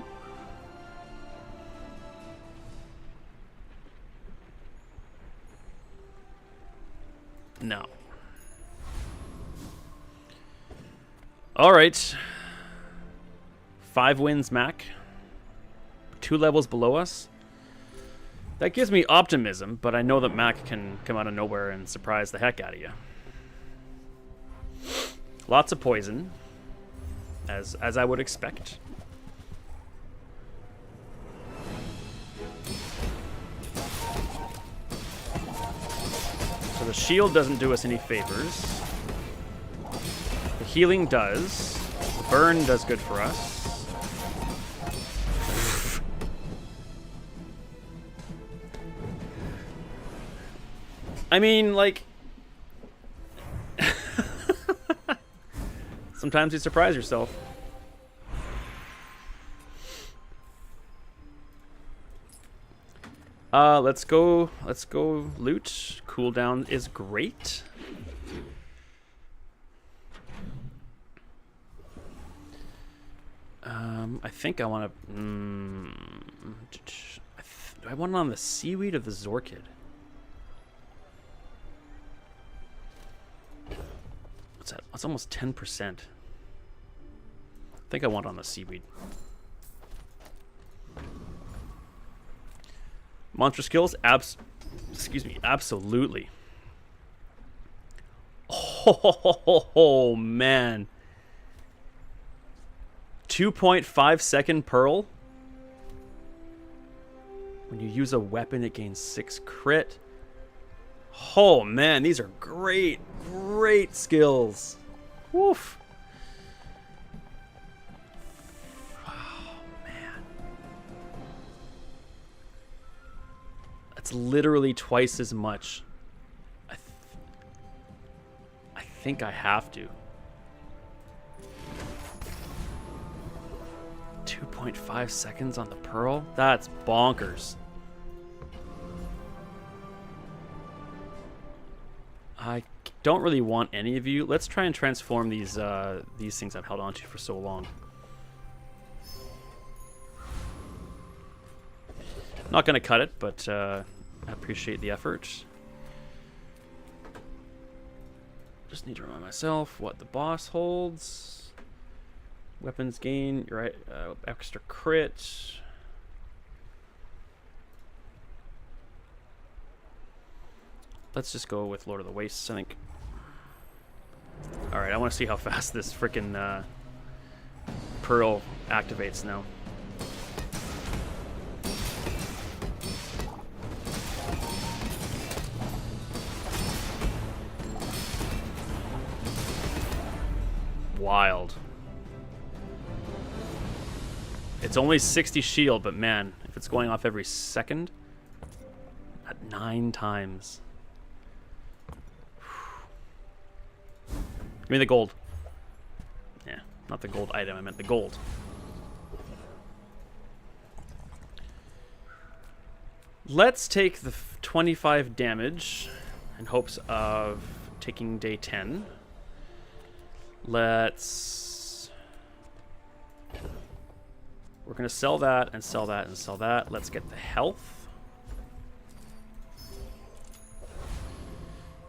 No. All right. 5 wins, Mac. 2 levels below us. That gives me optimism, but I know that Mac can come out of nowhere and surprise the heck out of you. Lots of poison, as I would expect. So the shield doesn't do us any favors. The healing does. The burn does good for us. I mean, like... Sometimes you surprise yourself. Let's go loot. Cooldown is great. I think I want to... do I want it on the seaweed or the Zorkid? What's that? It's almost 10%. I think I want it on the seaweed. Monster skills? Excuse me, absolutely. Oh, man. 2.5 second Pearl. When you use a weapon, it gains 6 crit. Oh, man, these are great, great skills. Woof. That's literally twice as much. I think I have to. 2.5 seconds on the pearl? That's bonkers. I don't really want any of you. Let's try and transform these things I've held on to for so long. Not gonna cut it, but I appreciate the effort. Just need to remind myself what the boss holds. Weapons gain, you're right, extra crit. Let's just go with Lord of the Wastes, I think. Alright, I want to see how fast this frickin' pearl activates now. Wild. It's only 60 shield, but man, if it's going off every second, at 9 times. Give me the gold. Yeah, not the gold item, I meant the gold. Let's take the 25 damage in hopes of taking day 10. Let's... We're going to sell that and sell that and sell that. Let's get the health.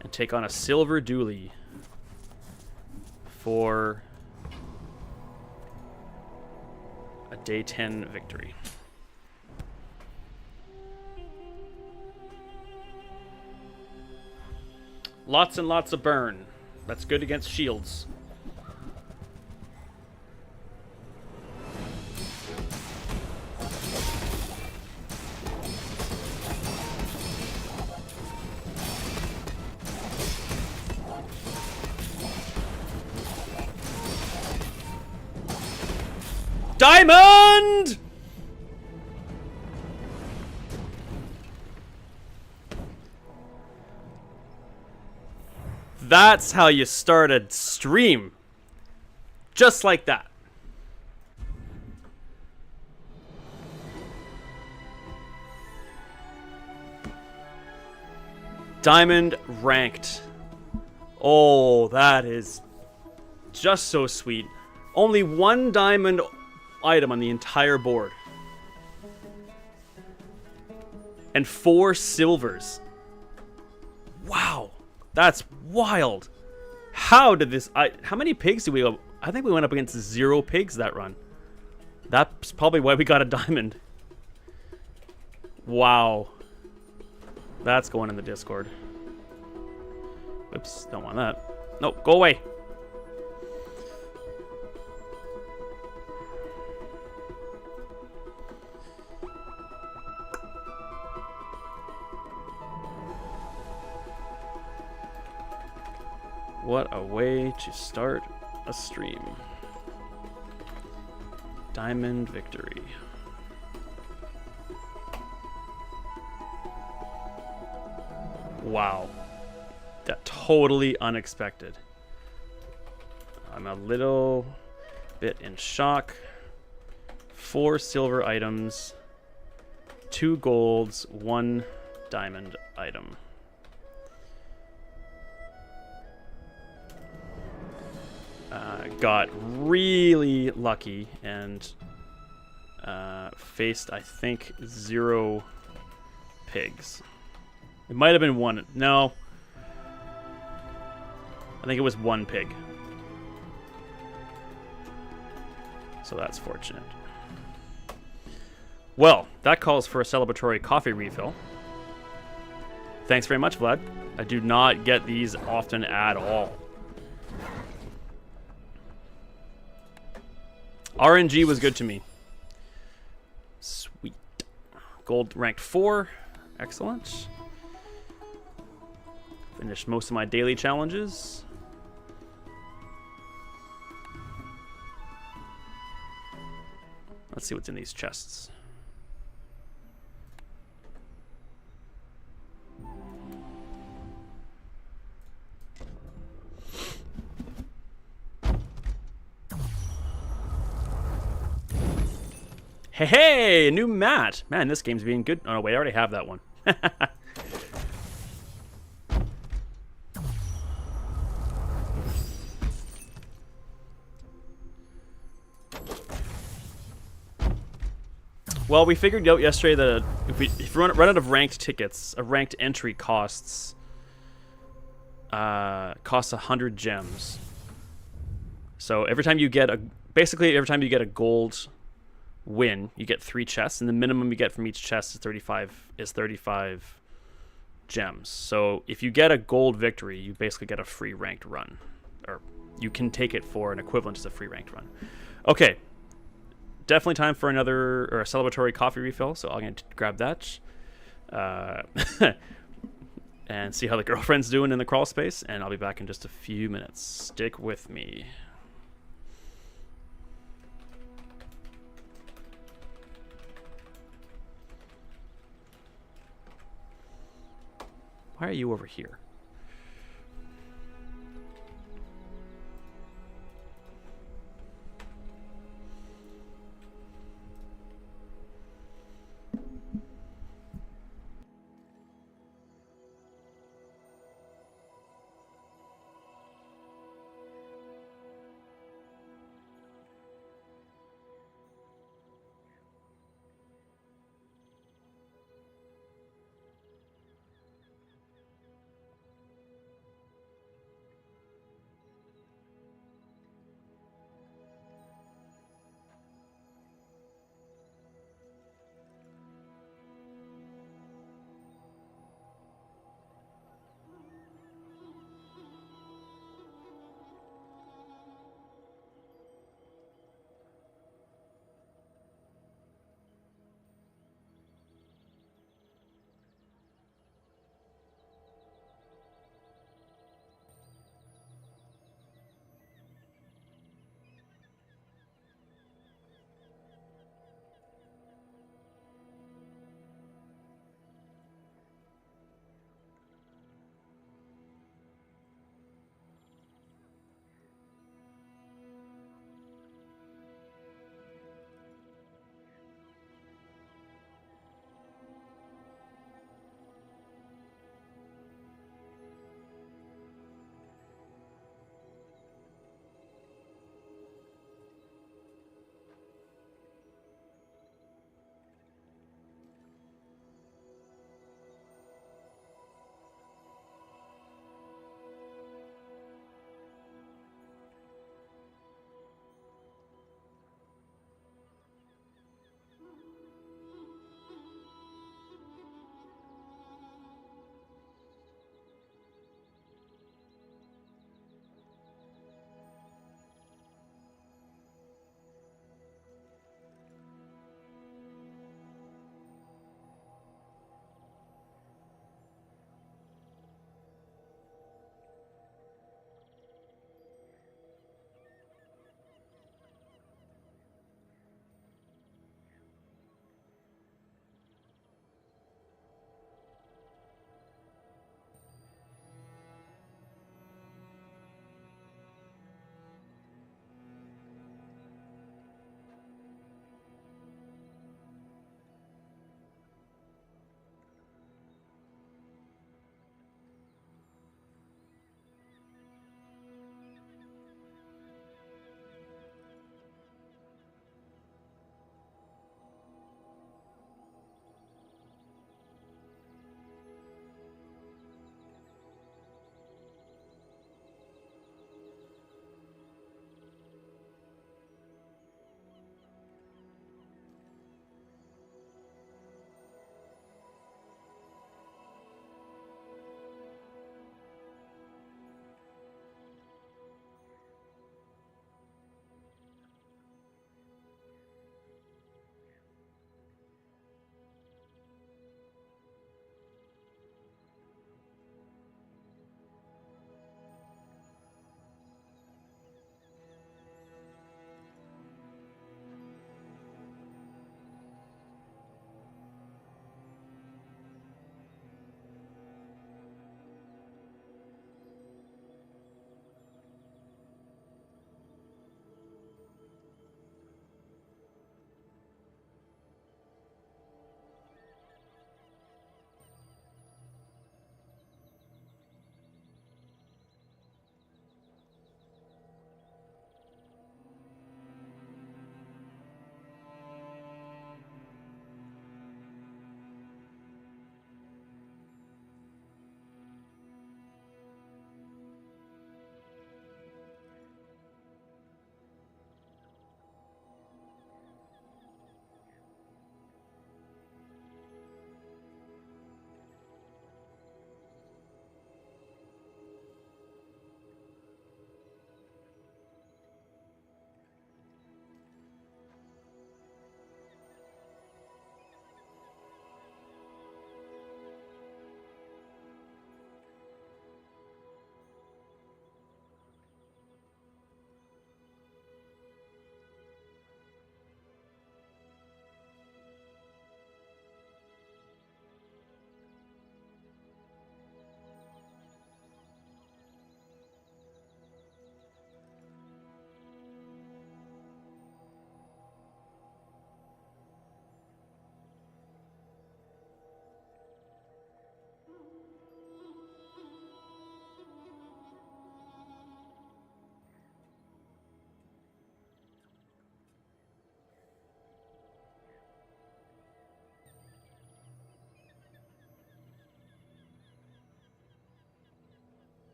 And take on a silver dually for a day 10 victory. Lots and lots of burn. That's good against shields. Diamond! That's how you start a stream. Just like that. Diamond ranked. Oh, that is just so sweet. Only 1 diamond item on the entire board. And 4 silvers. Wow. That's wild. How did this... how many pigs did we go? I think we went up against 0 pigs that run. That's probably why we got a diamond. Wow. That's going in the Discord. Oops, don't want that. No, go away. What a way to start a stream. Diamond victory. Wow. That totally unexpected. I'm a little bit in shock. 4 silver items, 2 golds, 1 diamond item. Got really lucky and faced, I think, 0 pigs. It might have been 1. No. I think it was 1 pig. So that's fortunate. Well, that calls for a celebratory coffee refill. Thanks very much, Vlad. I do not get these often at all. RNG was good to me. Sweet. Gold ranked 4. Excellent. Finished most of my daily challenges. Let's see what's in these chests. Hey, a new mat. Man, this game's being good. Oh, no, wait, I already have that one. Well, we figured out yesterday that if we run out of ranked tickets, a ranked entry costs 100 gems. So every time you get every time you get a gold win, you get 3 chests, and the minimum you get from each chest is 35 gems. So if you get a gold victory, you basically get a free ranked run, or you can take it for an equivalent as a free ranked run. Okay, definitely time for a celebratory coffee refill. So I'm gonna grab that, and see how the girlfriend's doing in the crawl space. And I'll be back in just a few minutes. Stick with me. Why are you over here?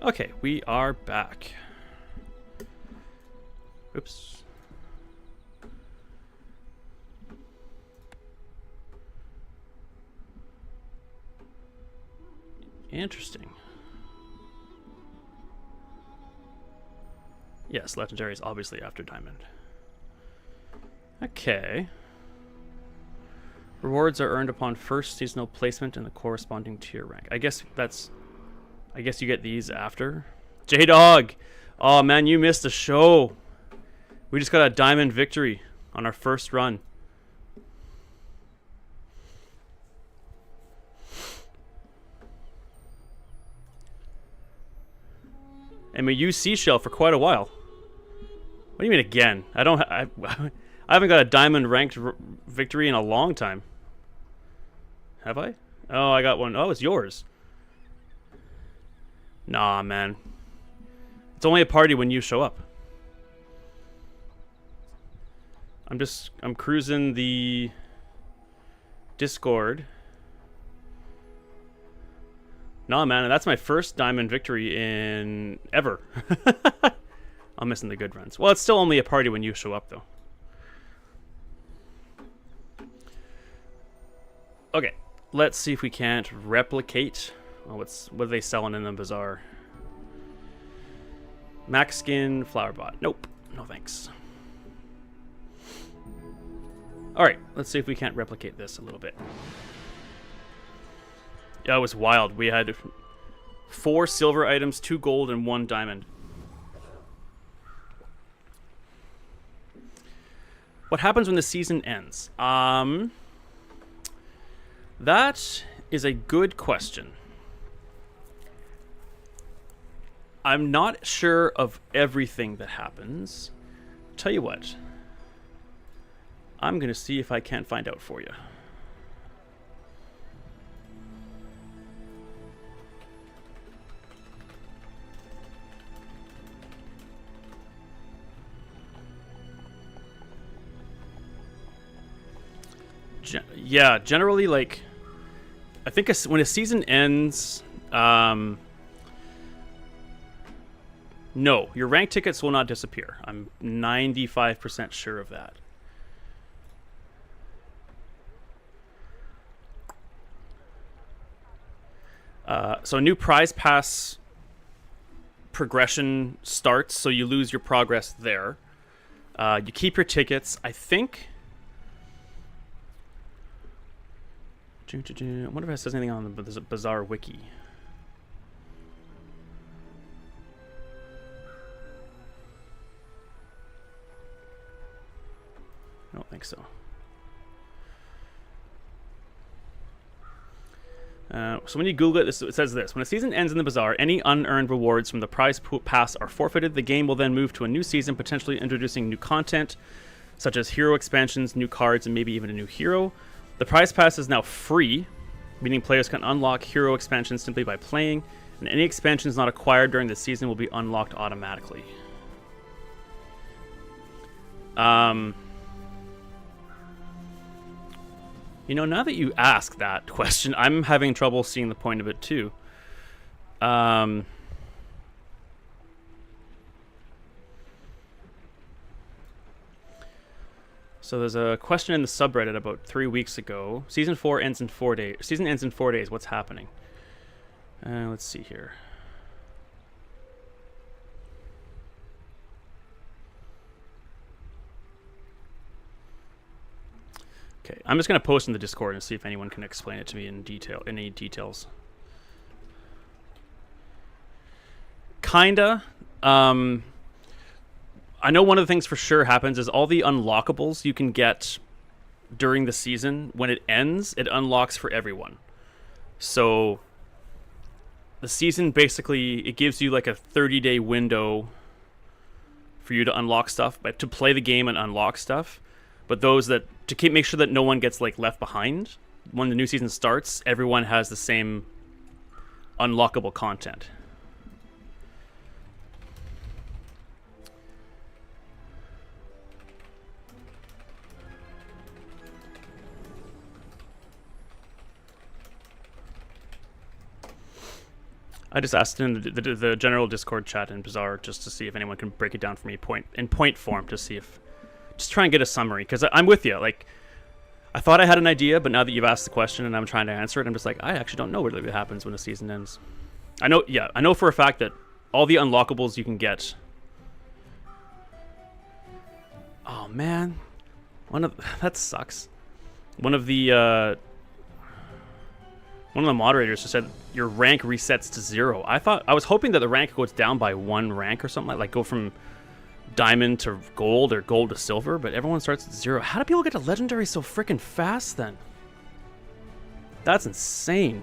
Okay, we are back. Oops. Interesting. Yes, legendary is obviously after diamond. Okay. Rewards are earned upon first seasonal placement in the corresponding tier rank. I guess you get these after. J-Dog! Oh man, you missed the show. We just got a diamond victory on our first run. And we used seashell for quite a while. What do you mean again? I haven't got a diamond ranked victory in a long time. Have I? Oh, I got one. Oh, it's yours. Nah, man. It's only a party when you show up. I'm cruising the Discord. Nah, man, that's my first diamond victory in ever. I'm missing the good runs. Well, it's still only a party when you show up, though. Okay, let's see if we can't replicate. Oh, what are they selling in the bazaar? Max skin, flower bot. Nope, no thanks. All right, let's see if we can't replicate this a little bit. Yeah, it was wild. We had 4 silver items, 2 gold, and 1 diamond. What happens when the season ends? That is a good question. I'm not sure of everything that happens. Tell you what. I'm going to see if I can't find out for you. Yeah, generally, like, I think when a season ends, no, your rank tickets will not disappear. I'm 95% sure of that. So a new prize pass progression starts, so you lose your progress there. You keep your tickets, I think. I wonder if it says anything on the Bazaar wiki. I don't think so. So when you Google it, it says this. When a season ends in the Bazaar, any unearned rewards from the prize pass are forfeited. The game will then move to a new season, potentially introducing new content, such as hero expansions, new cards, and maybe even a new hero. The prize pass is now free, meaning players can unlock hero expansions simply by playing, and any expansions not acquired during the season will be unlocked automatically. You know, now that you ask that question, I'm having trouble seeing the point of it too. So there's a question in the subreddit about 3 weeks ago. Season 4 ends in 4 days. Season ends in 4 days. What's happening? Let's see here. Okay, I'm just going to post in the Discord and see if anyone can explain it to me in detail. Any details? Kinda. I know one of the things for sure happens is all the unlockables you can get during the season, when it ends, it unlocks for everyone. So the season basically, it gives you like a 30-day window for you to unlock stuff, but to play the game and unlock stuff. But those that, to make sure that no one gets like left behind, when the new season starts, everyone has the same unlockable content. I just asked in the general Discord chat in Bazaar just to see if anyone can break it down for me in point form to see if... Just try and get a summary, because I'm with you. Like, I thought I had an idea, but now that you've asked the question and I'm trying to answer it, I'm just like, I actually don't know what really happens when the season ends. I know for a fact that all the unlockables you can get... Oh, man. That sucks. One of the moderators just said your rank resets to 0. I was hoping that the rank goes down by 1 rank or something, like go from diamond to gold or gold to silver, but everyone starts at 0. How do people get to legendary so freaking fast then? That's insane.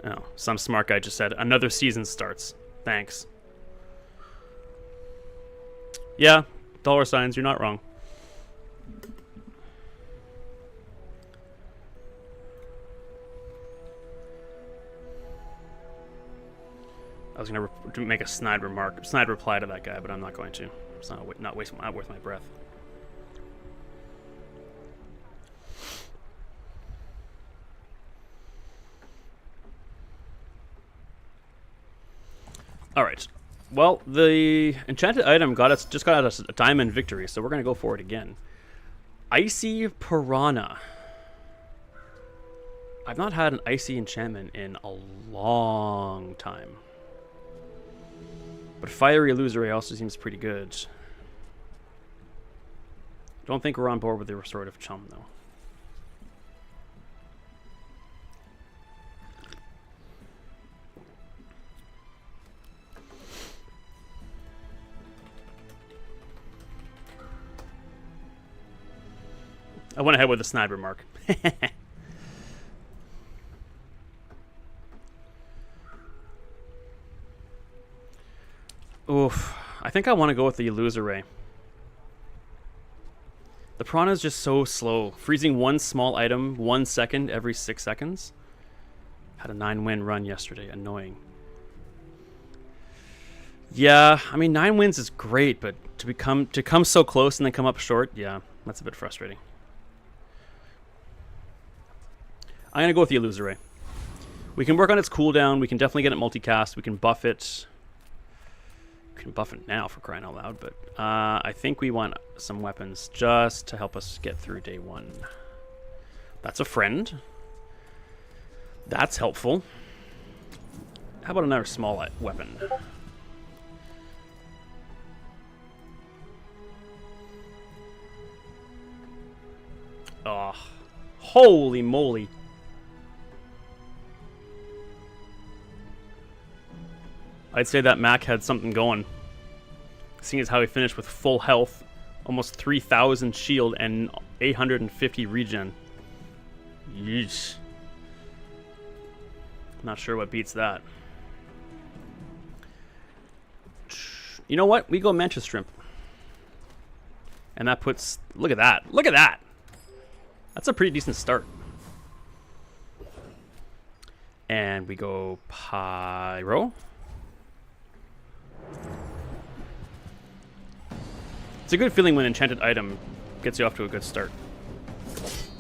Oh, some smart guy just said another season starts. Thanks. Yeah, $signs, you're not wrong. I was going to make a snide reply to that guy, but I'm not going to. It's not worth my breath. All right. Well, the enchanted item just got us a diamond victory, so we're going to go for it again. Icy Piranha. I've not had an icy enchantment in a long time. But Fiery Illusory also seems pretty good. Don't think we're on board with the Restorative Chum, though. I went ahead with a snide remark. Oof. I think I want to go with the Illusory. The Piranha is just so slow. Freezing one small item 1 second every 6 seconds. Had a 9-win run yesterday. Annoying. Yeah, I mean 9 wins is great, but to come so close and then come up short, yeah, that's a bit frustrating. I'm going to go with the Illusory. We can work on its cooldown. We can definitely get it multicast. We can buff it. We can buff it now, for crying out loud. But I think we want some weapons just to help us get through day 1. That's a friend. That's helpful. How about another small weapon? Oh, holy moly. I'd say that Mac had something going. Seeing as how he finished with full health, almost 3,000 shield and 850 regen. Yeesh. Not sure what beats that. You know what? We go Mancha Shrimp. And that puts... Look at that. Look at that! That's a pretty decent start. And we go Pyro. It's a good feeling when enchanted item gets you off to a good start.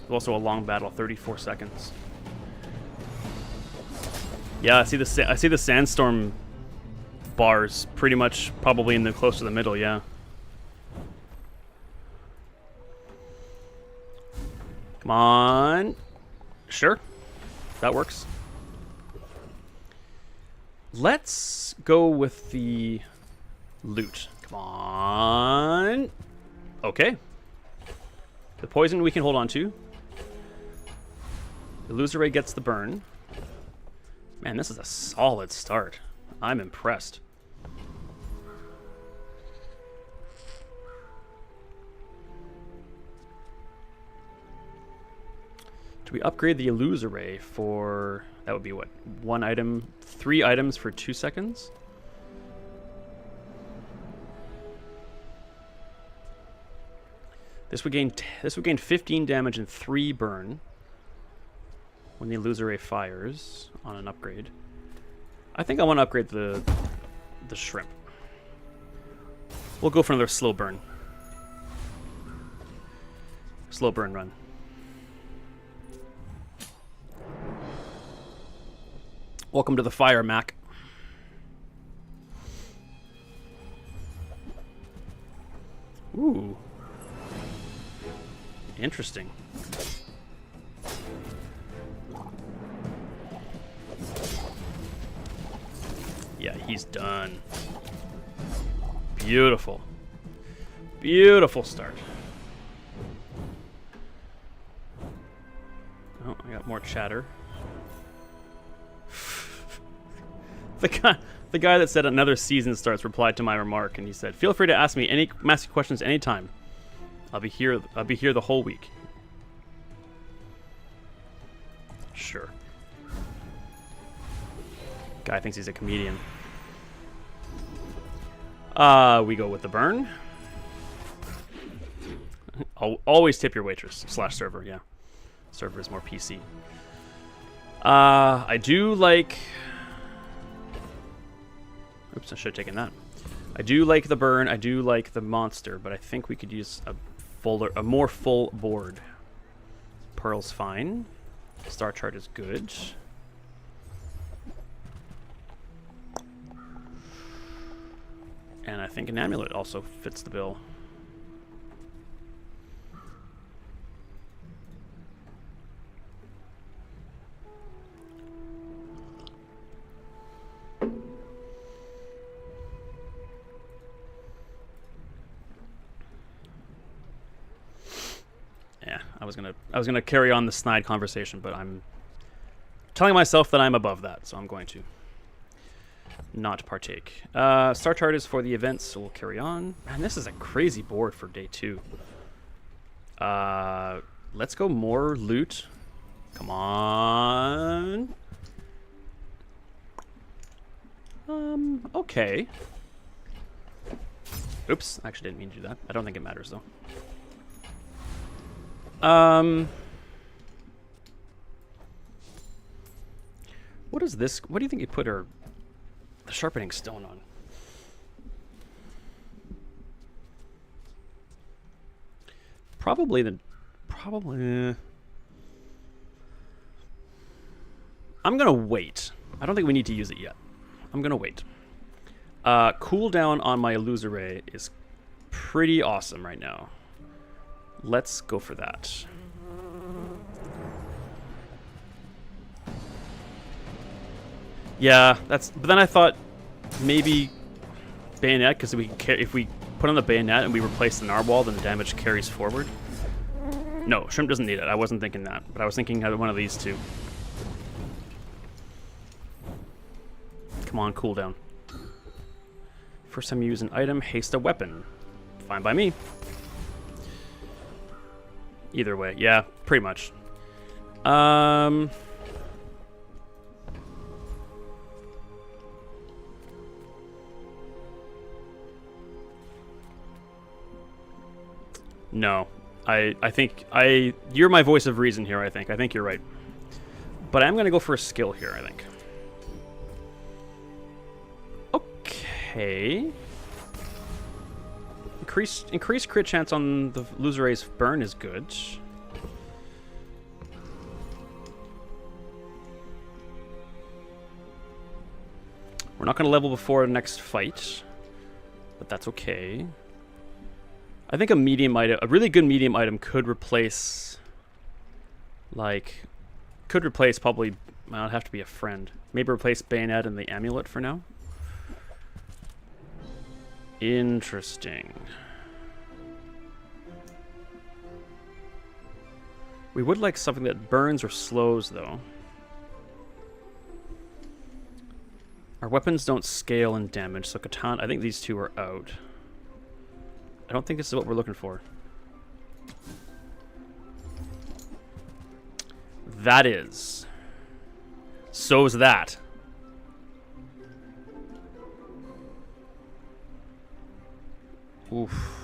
Also a long battle, 34 seconds. Yeah, I see the sandstorm bars pretty much probably in the close to the middle, yeah. Come on. Sure. That works. Let's go with the loot. Come on. Okay. The poison we can hold on to. Illusory gets the burn. Man, this is a solid start. I'm impressed. Do we upgrade the Illusory for... That would be what? 1 item, 3 items for 2 seconds? This would gain 15 damage and 3 burn when the Illusory fires on an upgrade. I think I want to upgrade the shrimp. We'll go for another slow burn. Slow burn run. Welcome to the fire, Mac. Ooh. Interesting. Yeah, he's done. Beautiful. Beautiful start. Oh, I got more chatter. The guy that said another season starts replied to my remark, and he said, "Feel free to ask me questions anytime. I'll be here the whole week." Sure. Guy thinks he's a comedian. We go with the burn. Always tip your waitress / server, yeah. Server is more PC. I do like... Oops, I should have taken that. I do like the burn. I do like the monster, but I think we could use a more full board. Pearl's fine. Star chart is good. And I think an amulet also fits the bill. Yeah, I was gonna carry on the snide conversation, but I'm telling myself that I'm above that, so I'm going to not partake. Star chart is for the events, so we'll carry on. Man, this is a crazy board for day 2. Let's go more loot. Come on. Okay. Oops, I actually didn't mean to do that. I don't think it matters, though. What is this? What do you think you put the sharpening stone on? Probably. I'm gonna wait. I don't think we need to use it yet. I'm gonna wait. Cooldown on my illusory is pretty awesome right now. Let's go for that. Yeah, but then I thought maybe bayonet, because if we put on the bayonet and we replace the narwhal, then the damage carries forward. No, shrimp doesn't need it. I wasn't thinking that, but I was thinking one of these two. Come on, cooldown. First time you use an item, haste a weapon. Fine by me. Either way, yeah, pretty much. No. I think you're my voice of reason here, I think. I think you're right. But I'm gonna go for a skill here, I think. Okay. Increased crit chance on the Luzerae's burn is good. We're not going to level before the next fight, but that's okay. I think a really good medium item could replace, probably, well, it'd have to be a friend. Maybe replace Bayonet and the Amulet for now. Interesting. We would like something that burns or slows, though. Our weapons don't scale in damage, so katana, I think these two are out. I don't think this is what we're looking for. That is. So is that. Oof.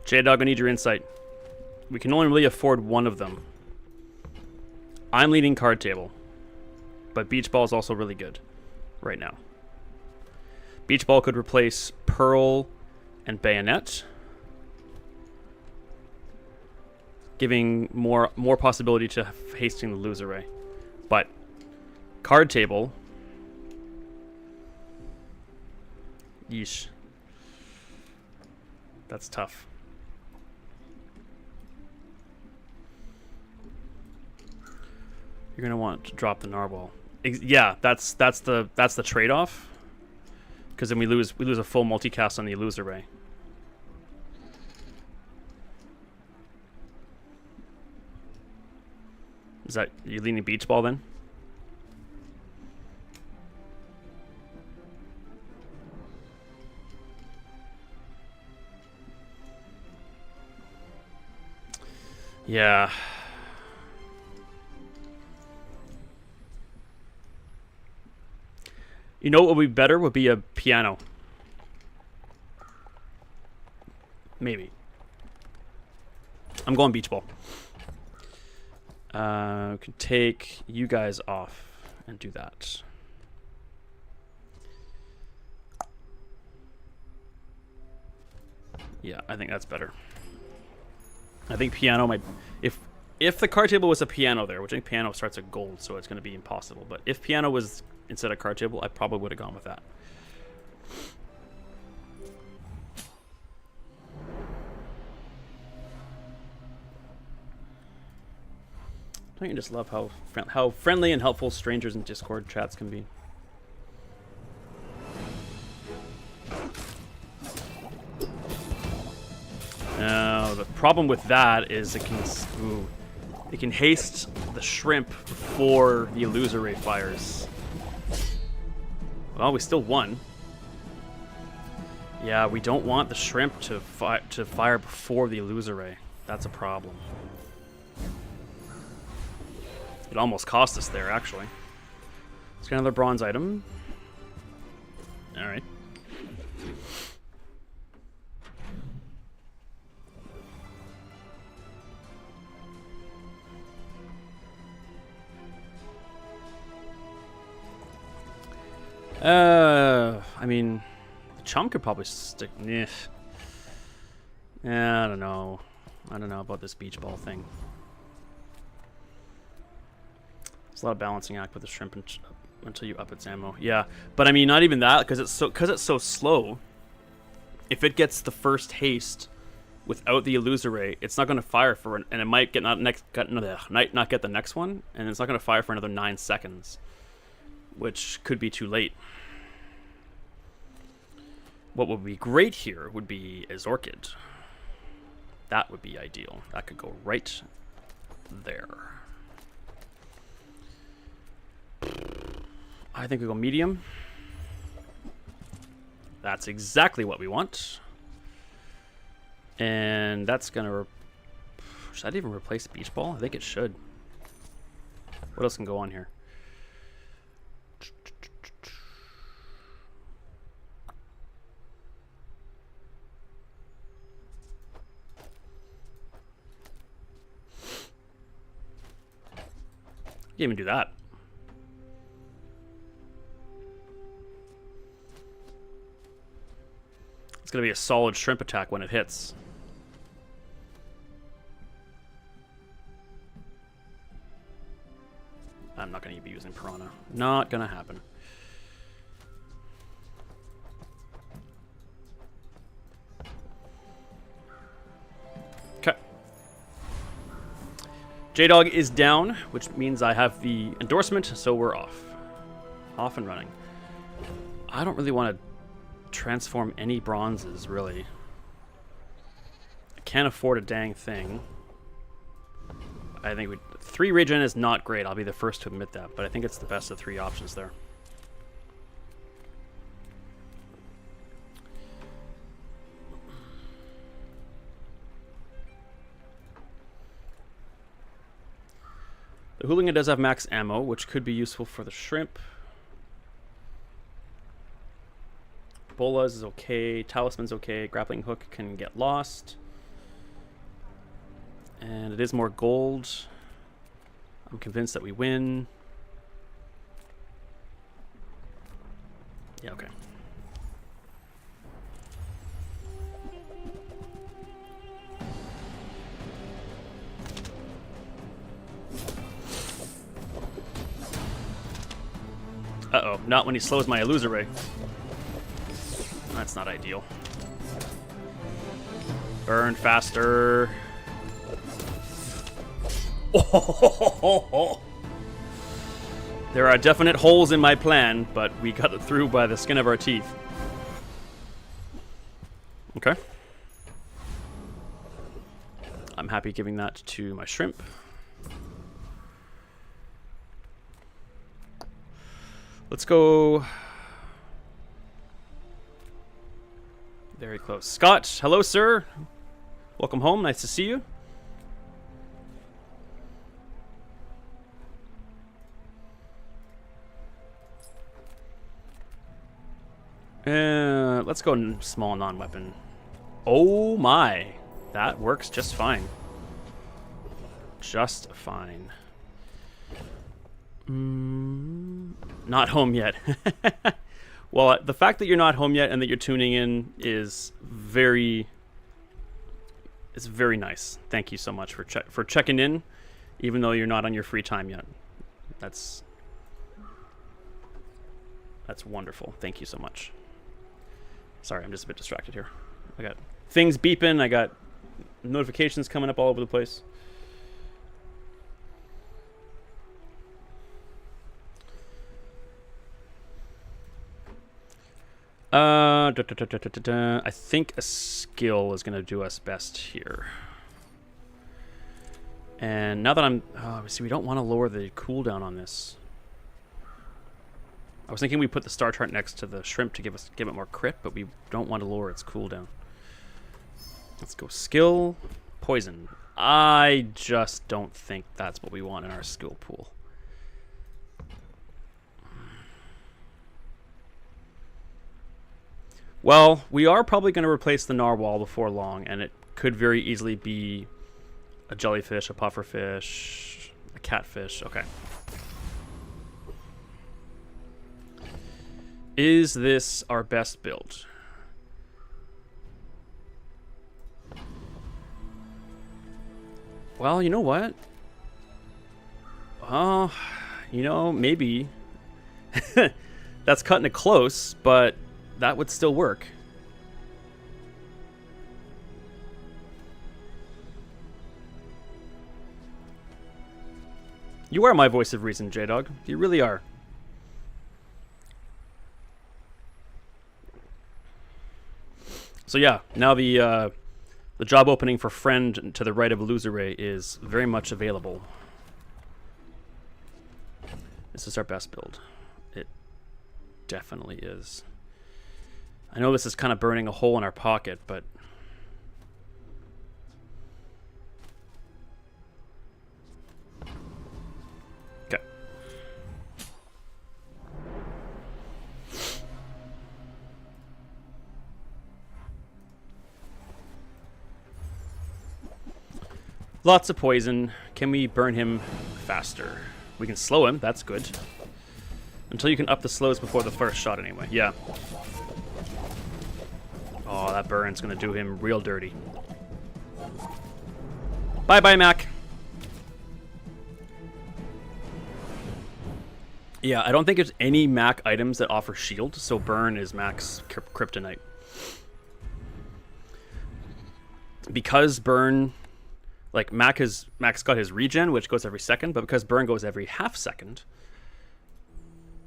J-Dog, I need your insight. We can only really afford one of them. I'm leading card table. But Beach Ball is also really good right now. Beach Ball could replace Pearl and Bayonet, giving more possibility to hasting the loser ray. But card table, yeesh, that's tough. You're gonna want to drop the narwhal. Yeah, that's the trade-off. Because then we lose a full multicast on the loser ray. Is that you leaning Beach Ball then? Yeah. You know what would be better would be a piano. Maybe. I'm going Beach Ball. Can take you guys off and do that. Yeah, I think that's better. I think piano might... If the card table was a piano there, which I think piano starts at gold, so it's going to be impossible. But if piano was instead of card table, I probably would have gone with that. Don't you just love how friendly and helpful strangers in Discord chats can be? Now the problem with that is it can haste the shrimp before the illusory fires. Well, we still won. Yeah, we don't want the shrimp to fire before the illusory. That's a problem. It almost cost us there, actually. Let's get another bronze item. All right. I mean, the chum could probably stick. Yeah, I don't know. I don't know about this beach ball thing. There's a lot of balancing act with the shrimp until you up its ammo. Yeah, but I mean, not even that, because it's so slow. If it gets the first haste without the illusory, it's not going to fire for and it might get not get the next one, and it's not going to fire for another 9 seconds, which could be too late. What would be great here would be a Zorkid. That would be ideal. That could go right there. I think we go medium. That's exactly what we want. And that's gonna... should that even replace beach ball? I think it should. What else can go on here? You can't even do that. It's going to be a solid shrimp attack when it hits. I'm not going to be using Piranha. Not going to happen. Okay. J-Dog is down, which means I have the endorsement, so we're off. Off and running. I don't really want to transform any bronzes, really. I can't afford a dang thing. I think 3 regen is not great. I'll be the first to admit that, but I think it's the best of 3 options there. The Hooligan does have max ammo, which could be useful for the shrimp. Bolas is okay. Talisman's okay. Grappling hook can get lost. And it is more gold. I'm convinced that we win. Yeah, okay. Uh-oh, not when he slows my illusory. That's not ideal. Burn faster. Oh, there are definite holes in my plan, but we got it through by the skin of our teeth. Okay. I'm happy giving that to my shrimp. Let's go. Very close. Scott, hello, sir. Welcome home. Nice to see you. Let's go small non-weapon. Oh my. That works just fine. Just fine. Not home yet. Well, the fact that you're not home yet and that you're tuning in is very nice. Thank you so much for checking in, even though you're not on your free time yet. That's wonderful. Thank you so much. Sorry, I'm just a bit distracted here. I got things beeping. I got notifications coming up all over the place. I think a skill is going to do us best here. And now that I'm... see, we don't want to lower the cooldown on this. I was thinking we put the star chart next to the shrimp to give it more crit, but we don't want to lower its cooldown. Let's go skill, poison. I just don't think that's what we want in our skill pool. Well, we are probably going to replace the narwhal before long, and it could very easily be a jellyfish, a pufferfish, a catfish. Okay. Is this our best build? Well, you know what? You know, maybe. That's cutting it close, but that would still work. You are my voice of reason, J-Dog. You really are. So yeah, now the job opening for friend to the right of Illusoray is very much available. This is our best build. It definitely is. I know this is kind of burning a hole in our pocket, but okay. Lots of poison. Can we burn him faster? We can slow him. That's good. Until you can up the slows before the first shot anyway. Yeah. Oh, that burn's going to do him real dirty. Bye-bye, Mac. Yeah, I don't think there's any Mac items that offer shield, so burn is Mac's kryptonite. Because burn... Like, Mac's got his regen, which goes every second, but because burn goes every half second,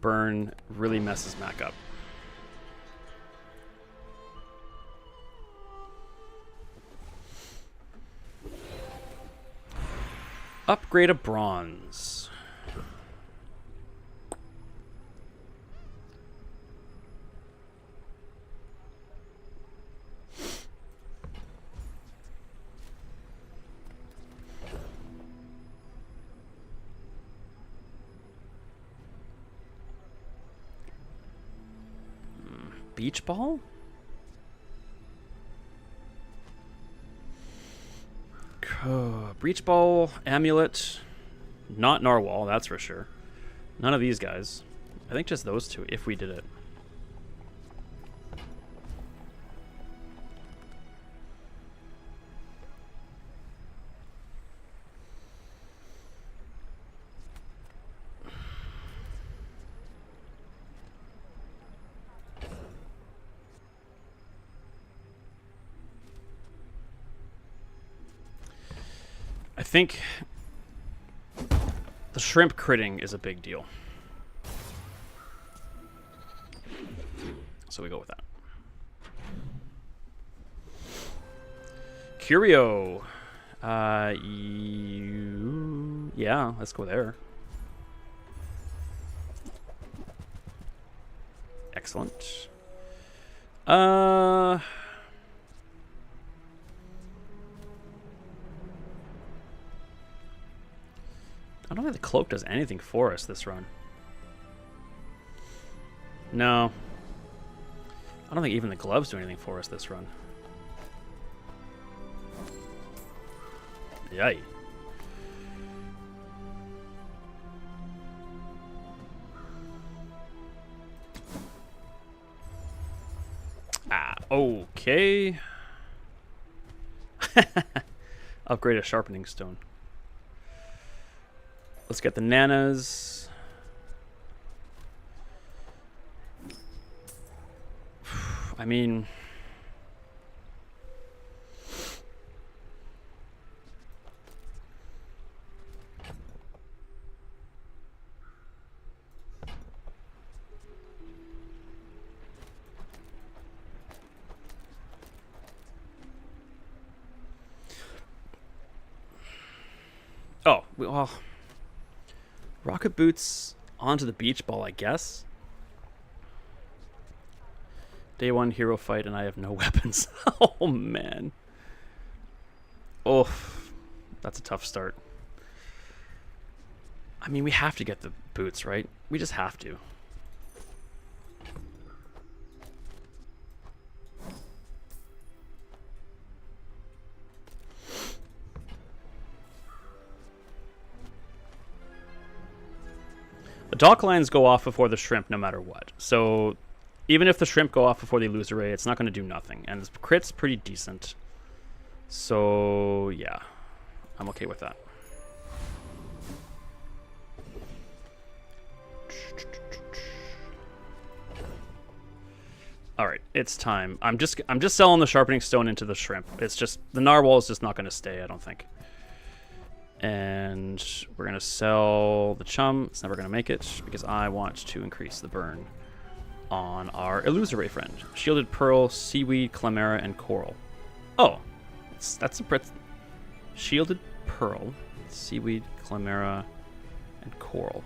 burn really messes Mac up. Upgrade a bronze. Beach ball? Breach ball, amulet, not narwhal, that's for sure. None of these guys. I think just those two, if we did it. I think the shrimp critting is a big deal. So we go with that. Curio. Yeah, let's go there. Excellent. I don't think the cloak does anything for us this run. No. I don't think even the gloves do anything for us this run. Yay. Okay. Upgrade a sharpening stone. Let's get the nanas. I mean, oh, well, rocket boots onto the beach ball, I guess. Day 1 hero fight and I have no weapons. Oh, man. Oh, that's a tough start. I mean, we have to get the boots, right? We just have to. The dock lines go off before the shrimp no matter what. So even if the shrimp go off before the illusory, it's not going to do nothing. And the crit's pretty decent. So yeah, I'm okay with that. All right, it's time. I'm just selling the sharpening stone into the shrimp. It's just the narwhal is just not going to stay, I don't think. And we're going to sell the chum. It's never going to make it because I want to increase the burn on our illusory friend. Shielded pearl, seaweed, chimera, and coral. Oh, that's a shielded pearl, seaweed, chimera, and coral.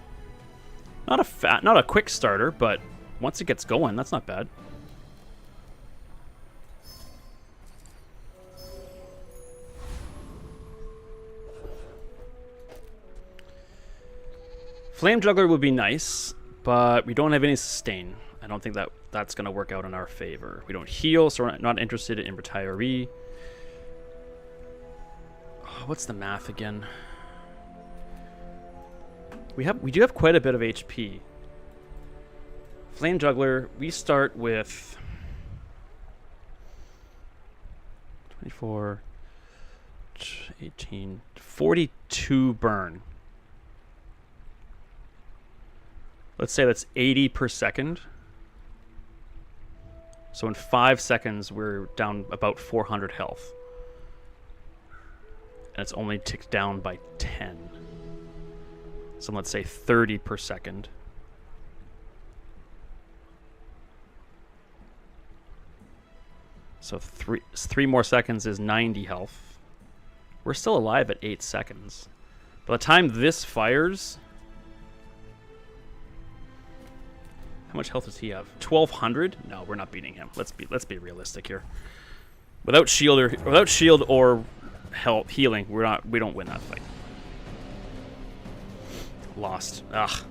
Not a quick starter, but once it gets going, that's not bad. Flame Juggler would be nice, but we don't have any sustain. I don't think that's going to work out in our favor. We don't heal, so we're not interested in retiree. Oh, what's the math again? We do have quite a bit of HP. Flame Juggler, we start with 24, 18, 42 burn. Let's say that's 80 per second. So in 5 seconds, we're down about 400 health. And it's only ticked down by 10. So let's say 30 per second. So three more seconds is 90 health. We're still alive at 8 seconds. By the time this fires... How much health does he have? 1,200? No, we're not beating him. Let's be realistic here. Without shield or health healing, we don't win that fight. Lost. Ugh.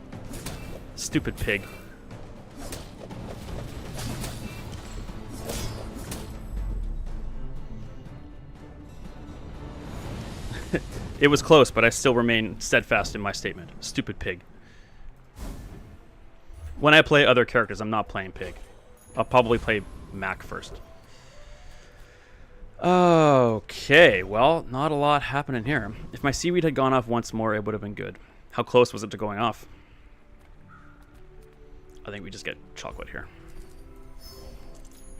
Stupid pig. It was close, but I still remain steadfast in my statement. Stupid pig. When I play other characters, I'm not playing Pig. I'll probably play Mac first. Okay, well, not a lot happening here. If my seaweed had gone off once more, it would have been good. How close was it to going off? I think we just get chocolate here.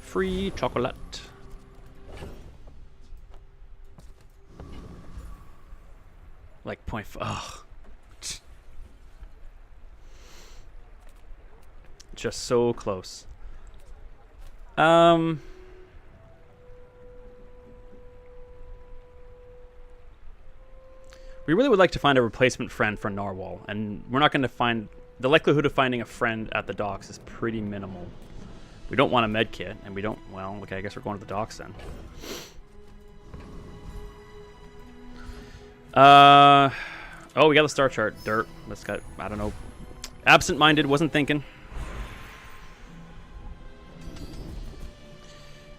Free chocolate. Like 0.5. Ugh. Just so close. We really would like to find a replacement friend for Narwhal, and we're not going to find... The likelihood of finding a friend at the docks is pretty minimal. We don't want a med kit, and we don't... Well, okay, I guess we're going to the docks then. Oh, we got the star chart. Dirt. Let's got... I don't know. Absent-minded, wasn't thinking.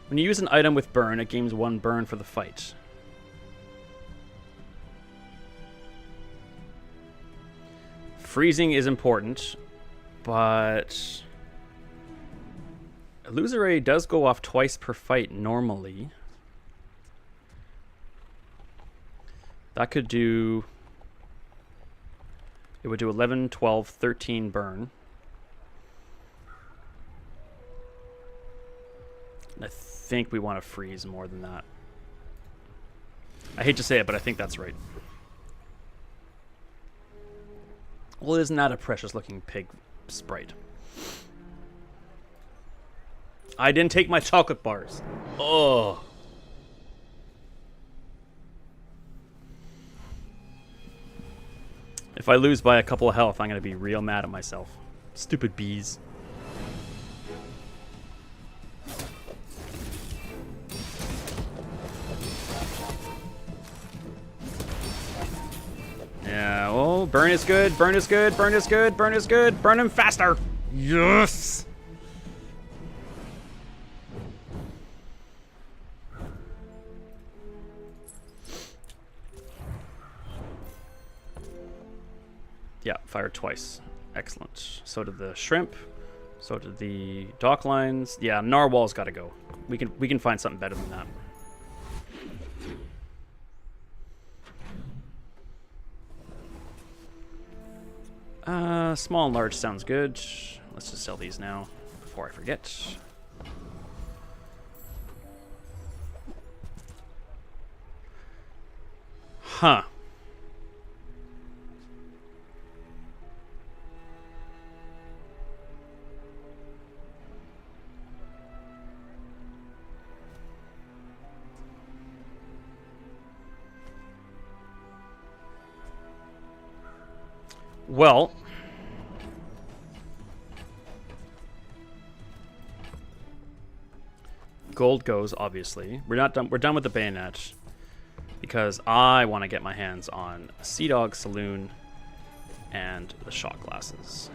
When you use an item with burn, it gains 1 burn for the fight. Freezing is important, but Illusory does go off twice per fight normally. That could do... It would do 11, 12, 13 burn. And I think we want to freeze more than that. I hate to say it, but I think that's right. Well, isn't that a precious-looking pig sprite? I didn't take my chocolate bars. Oh. If I lose by a couple of health, I'm going to be real mad at myself. Stupid bees. Yeah, well, burn is good, burn is good, burn is good, burn is good, burn him faster! Yes! Yeah, fired twice. Excellent. So did the shrimp. So did the dock lines. Yeah, Narwhal's gotta go. We can find something better than that. Small and large sounds good. Let's just sell these now before I forget. Huh. Well, gold goes, obviously. We're not done. We're done with the bayonet because I want to get my hands on a Sea Dog Saloon and the shot glasses.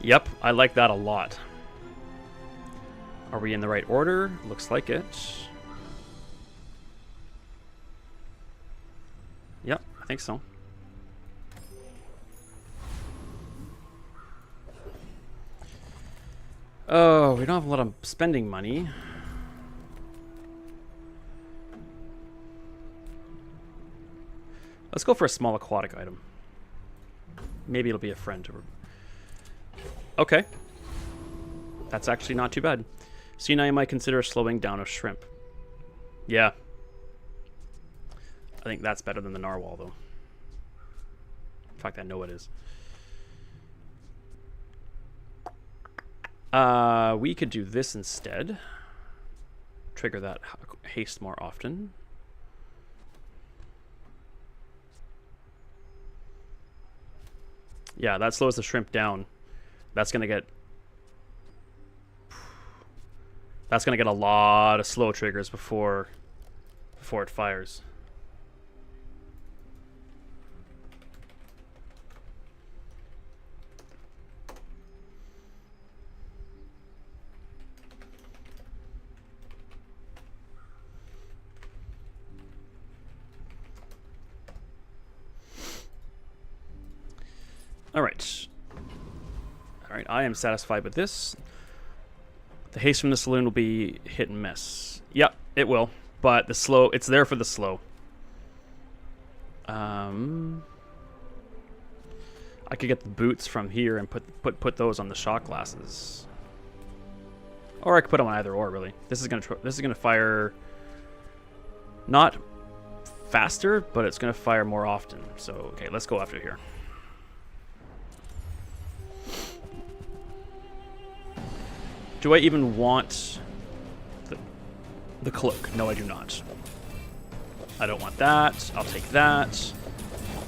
Yep, I like that a lot. Are we in the right order? Looks like it. Yep, I think so. Oh, we don't have a lot of spending money. Let's go for a small aquatic item. Maybe it'll be a friend to her. Okay. That's actually not too bad. So now you might consider slowing down a shrimp. Yeah. I think that's better than the narwhal, though. In fact, I know it is. We could do this instead. Trigger that haste more often. Yeah, that slows the shrimp down. That's gonna get a lot of slow triggers before it fires. All right. All right, I am satisfied with this. The haste from the saloon will be hit and miss. Yep, it will. But the slow, it's there for the slow. I I could get the boots from here and put those on the shot glasses. Or I could put them on either or, really. This is gonna fire not faster, but it's gonna fire more often. So okay, let's go after here. Do I even want the cloak? No, I do not. I don't want that. I'll take that.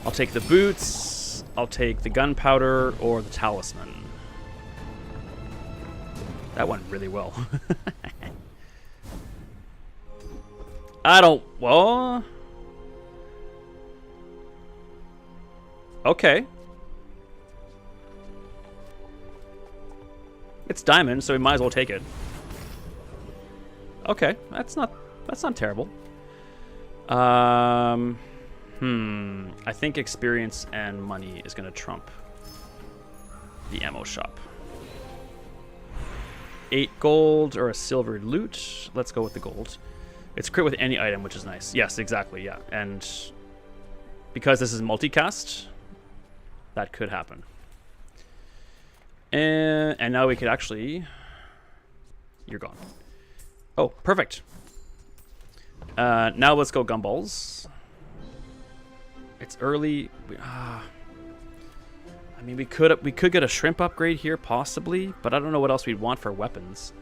I'll take the boots. I'll take the gunpowder or the talisman. That went really well. I don't... Well... Okay. It's diamond, so we might as well take it. Okay, that's not terrible. I think experience and money is gonna trump the ammo shop. 8 gold or a silver loot. Let's go with the gold. It's crit with any item, which is nice. Yes, exactly, yeah. And because this is multicast, that could happen. And now we could actually... You're gone. Oh, perfect. Now let's go gumballs. It's early. I mean, we could get a shrimp upgrade here, possibly, but I don't know what else we'd want for weapons.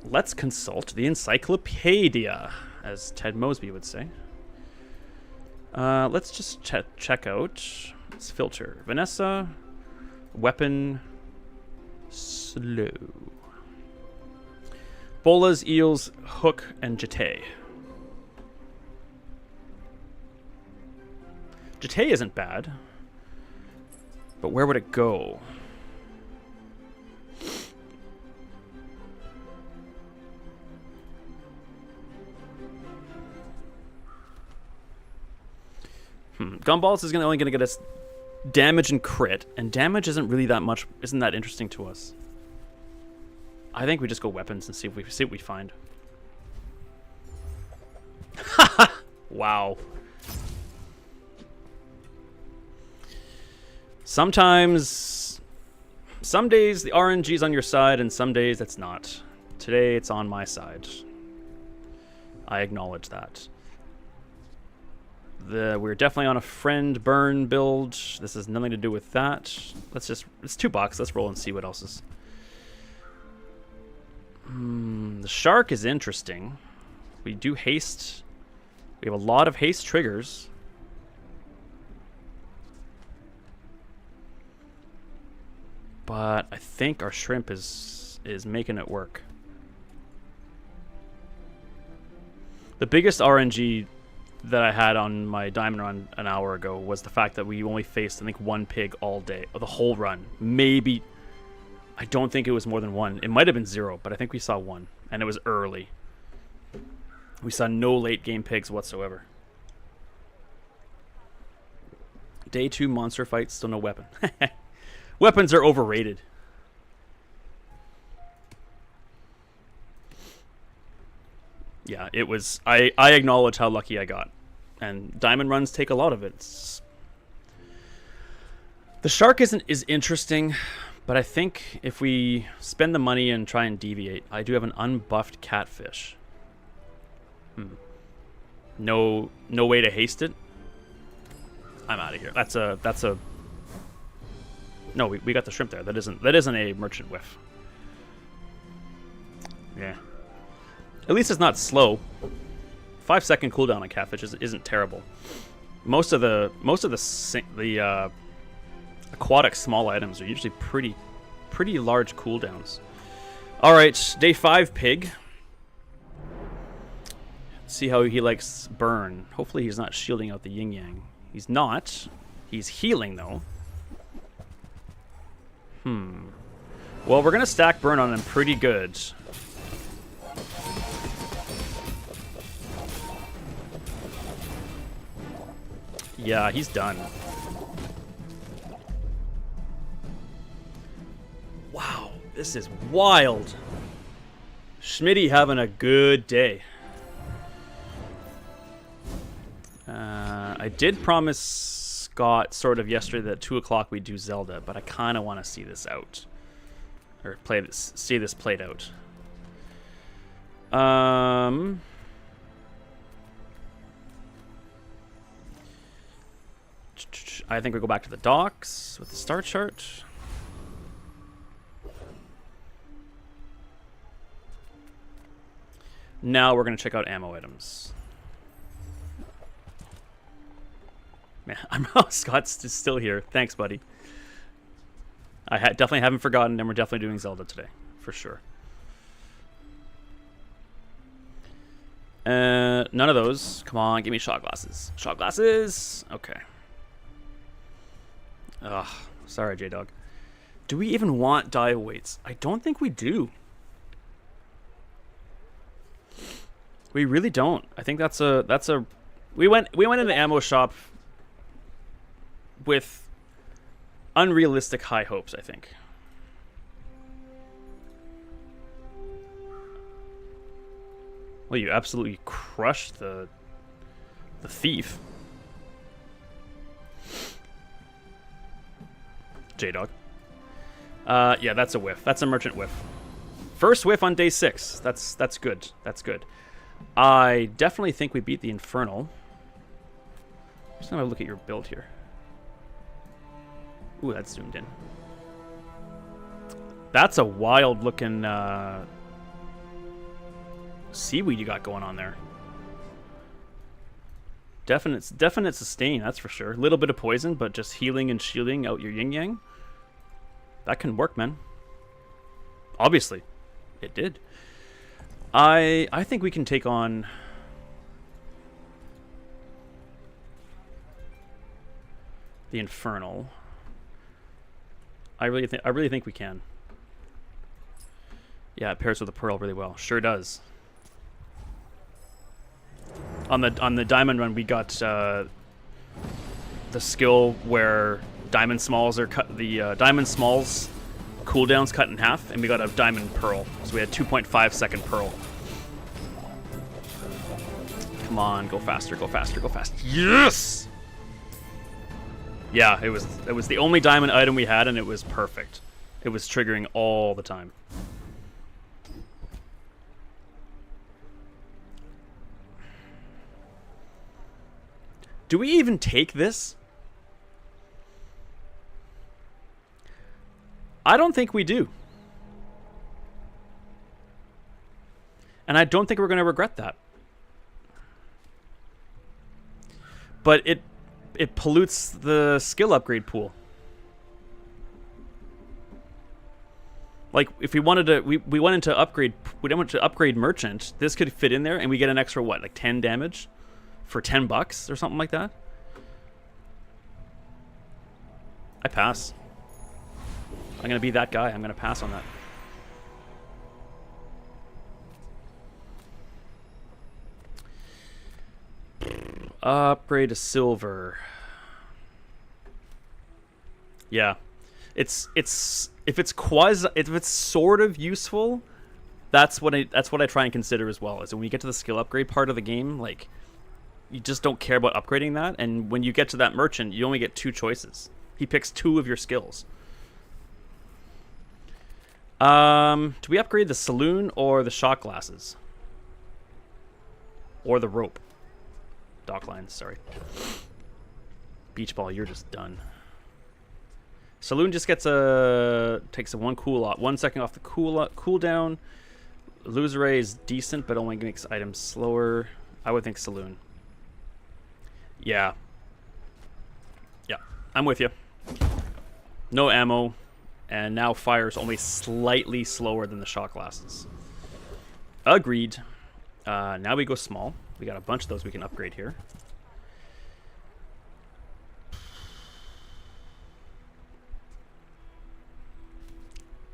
Let's consult the encyclopedia, as Ted Mosby would say. Let's just check out. Let's filter. Vanessa, weapon, slow. Bolas, eels, hook, and jetay. Jetay isn't bad, but where would it go? Gumballs is only going to get us damage and crit, and damage isn't really that much. Isn't that interesting to us? I think we just go weapons and see what we find. Wow. Sometimes, some days the RNG's on your side, and some days it's not. Today it's on my side. I acknowledge that. We're definitely on a friend burn build. This has nothing to do with that. It's $2. Let's roll and see what else is. The shark is interesting. We do haste. We have a lot of haste triggers. But I think our shrimp is making it work. The biggest RNG that I had on my diamond run an hour ago was the fact that we only faced, I think, 1 pig all day, or the whole run. Maybe, I don't think it was more than 1. It might have been 0, but I think we saw 1, and it was early. We saw no late game pigs whatsoever. Day 2 monster fight, still no weapon. Weapons are overrated. Yeah, it was... I acknowledge how lucky I got. And diamond runs take a lot of it. The shark is interesting, but I think if we spend the money and try and deviate... I do have an unbuffed catfish. No way to haste it? I'm out of here. That's a... No, we got the shrimp there. That isn't a merchant whiff. Yeah. At least it's not slow. 5-second cooldown on catfish isn't terrible. Most of the aquatic small items are usually pretty large cooldowns. All right, day 5 pig. Let's see how he likes burn. Hopefully he's not shielding out the yin yang. He's not. He's healing though. Well, we're gonna stack burn on him pretty good. Yeah, he's done. Wow, this is wild. Schmitty having a good day. I did promise forgot sort of yesterday that at 2 o'clock we do Zelda, but I kind of want to see this out. Or see this played out. I think we go back to the docks with the star chart. Now we're going to check out ammo items. Man, Scott's still here. Thanks, buddy. I definitely haven't forgotten, and we're definitely doing Zelda today, for sure. None of those. Come on, give me shot glasses. Shot glasses! Okay. Ugh, sorry, J-Dog. Do we even want dive weights? I don't think we do. We really don't. I think that's a. We went in the ammo shop with unrealistic high hopes, I think. Well, you absolutely crushed the thief. J-Dog. Yeah, that's a whiff. That's a merchant whiff. First whiff on day 6. That's good. That's good. I definitely think we beat the Infernal. Just gonna look at your build here. Ooh, that's zoomed in. That's a wild looking seaweed you got going on there. Definite sustain, that's for sure. A little bit of poison, but just healing and shielding out your yin-yang. That can work, man. Obviously. It did. I think we can take on the Infernal. I really think we can. Yeah, it pairs with the Pearl really well. Sure does. On the Diamond run, we got the skill where Diamond Smalls are cut. The Diamond Smalls cooldown's cut in half, and we got a Diamond Pearl. So we had 2.5 second Pearl. Come on, go faster, go faster, go faster. Yes! Yeah, it was the only diamond item we had, and it was perfect. It was triggering all the time. Do we even take this? I don't think we do. And I don't think we're going to regret that. But it pollutes the skill upgrade pool. Like, if we wanted to, we wanted to upgrade, we wanted to upgrade Merchant, this could fit in there, and we get an extra, what, like 10 damage? For $10 or something like that? I pass. I'm going to be that guy. I'm going to pass on that. Upgrade to silver. Yeah. It's if it's sort of useful, that's what I try and consider as well. Is when we get to the skill upgrade part of the game, like, you just don't care about upgrading that, and when you get to that merchant, you only get 2 choices. He picks 2 of your skills. Do we upgrade the saloon or the shot glasses? Or the rope? Dock lines, sorry. Beach ball, you're just done. Saloon just gets takes a 1 second off the cooldown. Loser Ray is decent, but only makes items slower. I would think saloon. Yeah. Yeah, I'm with you. No ammo, and now fire's only slightly slower than the shot glasses. Agreed. Now we go small. We got a bunch of those we can upgrade here.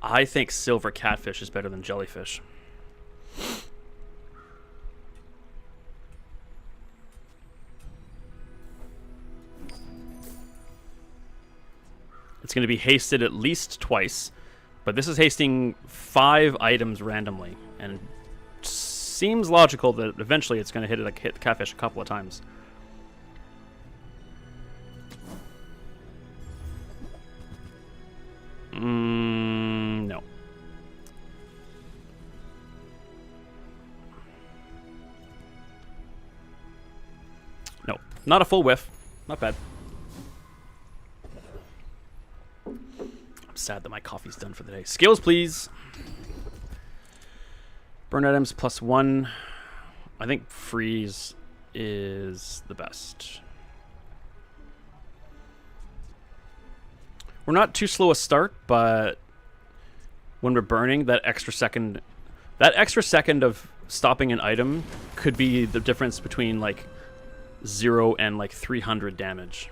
I think silver catfish is better than jellyfish. It's going to be hasted at least twice, but this is hasting 5 items randomly, and it seems logical that eventually it's going to hit the catfish a couple of times. Not a full whiff. Not bad. I'm sad that my coffee's done for the day. Skills, please. Burn items +1. I think freeze is the best. We're not too slow a start, but when we're burning, that extra second of stopping an item could be the difference between like 0 and like 300 damage.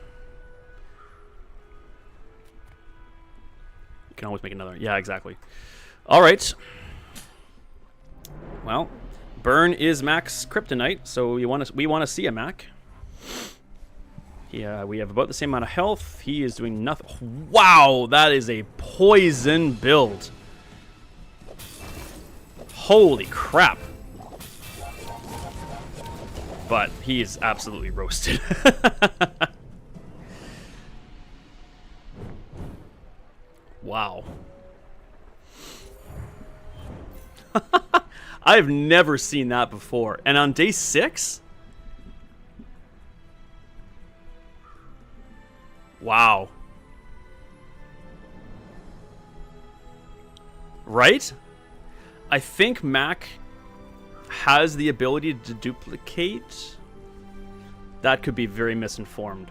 You can always make another. Yeah, exactly. All right. Well, burn is max kryptonite, so we want to see a Mac. Yeah, we have about the same amount of health. He is doing nothing. Wow, that is a poison build. Holy crap. But he is absolutely roasted. Wow. I've never seen that before. And on day 6? Wow. Right? I think Mac has the ability to duplicate. That could be very misinformed.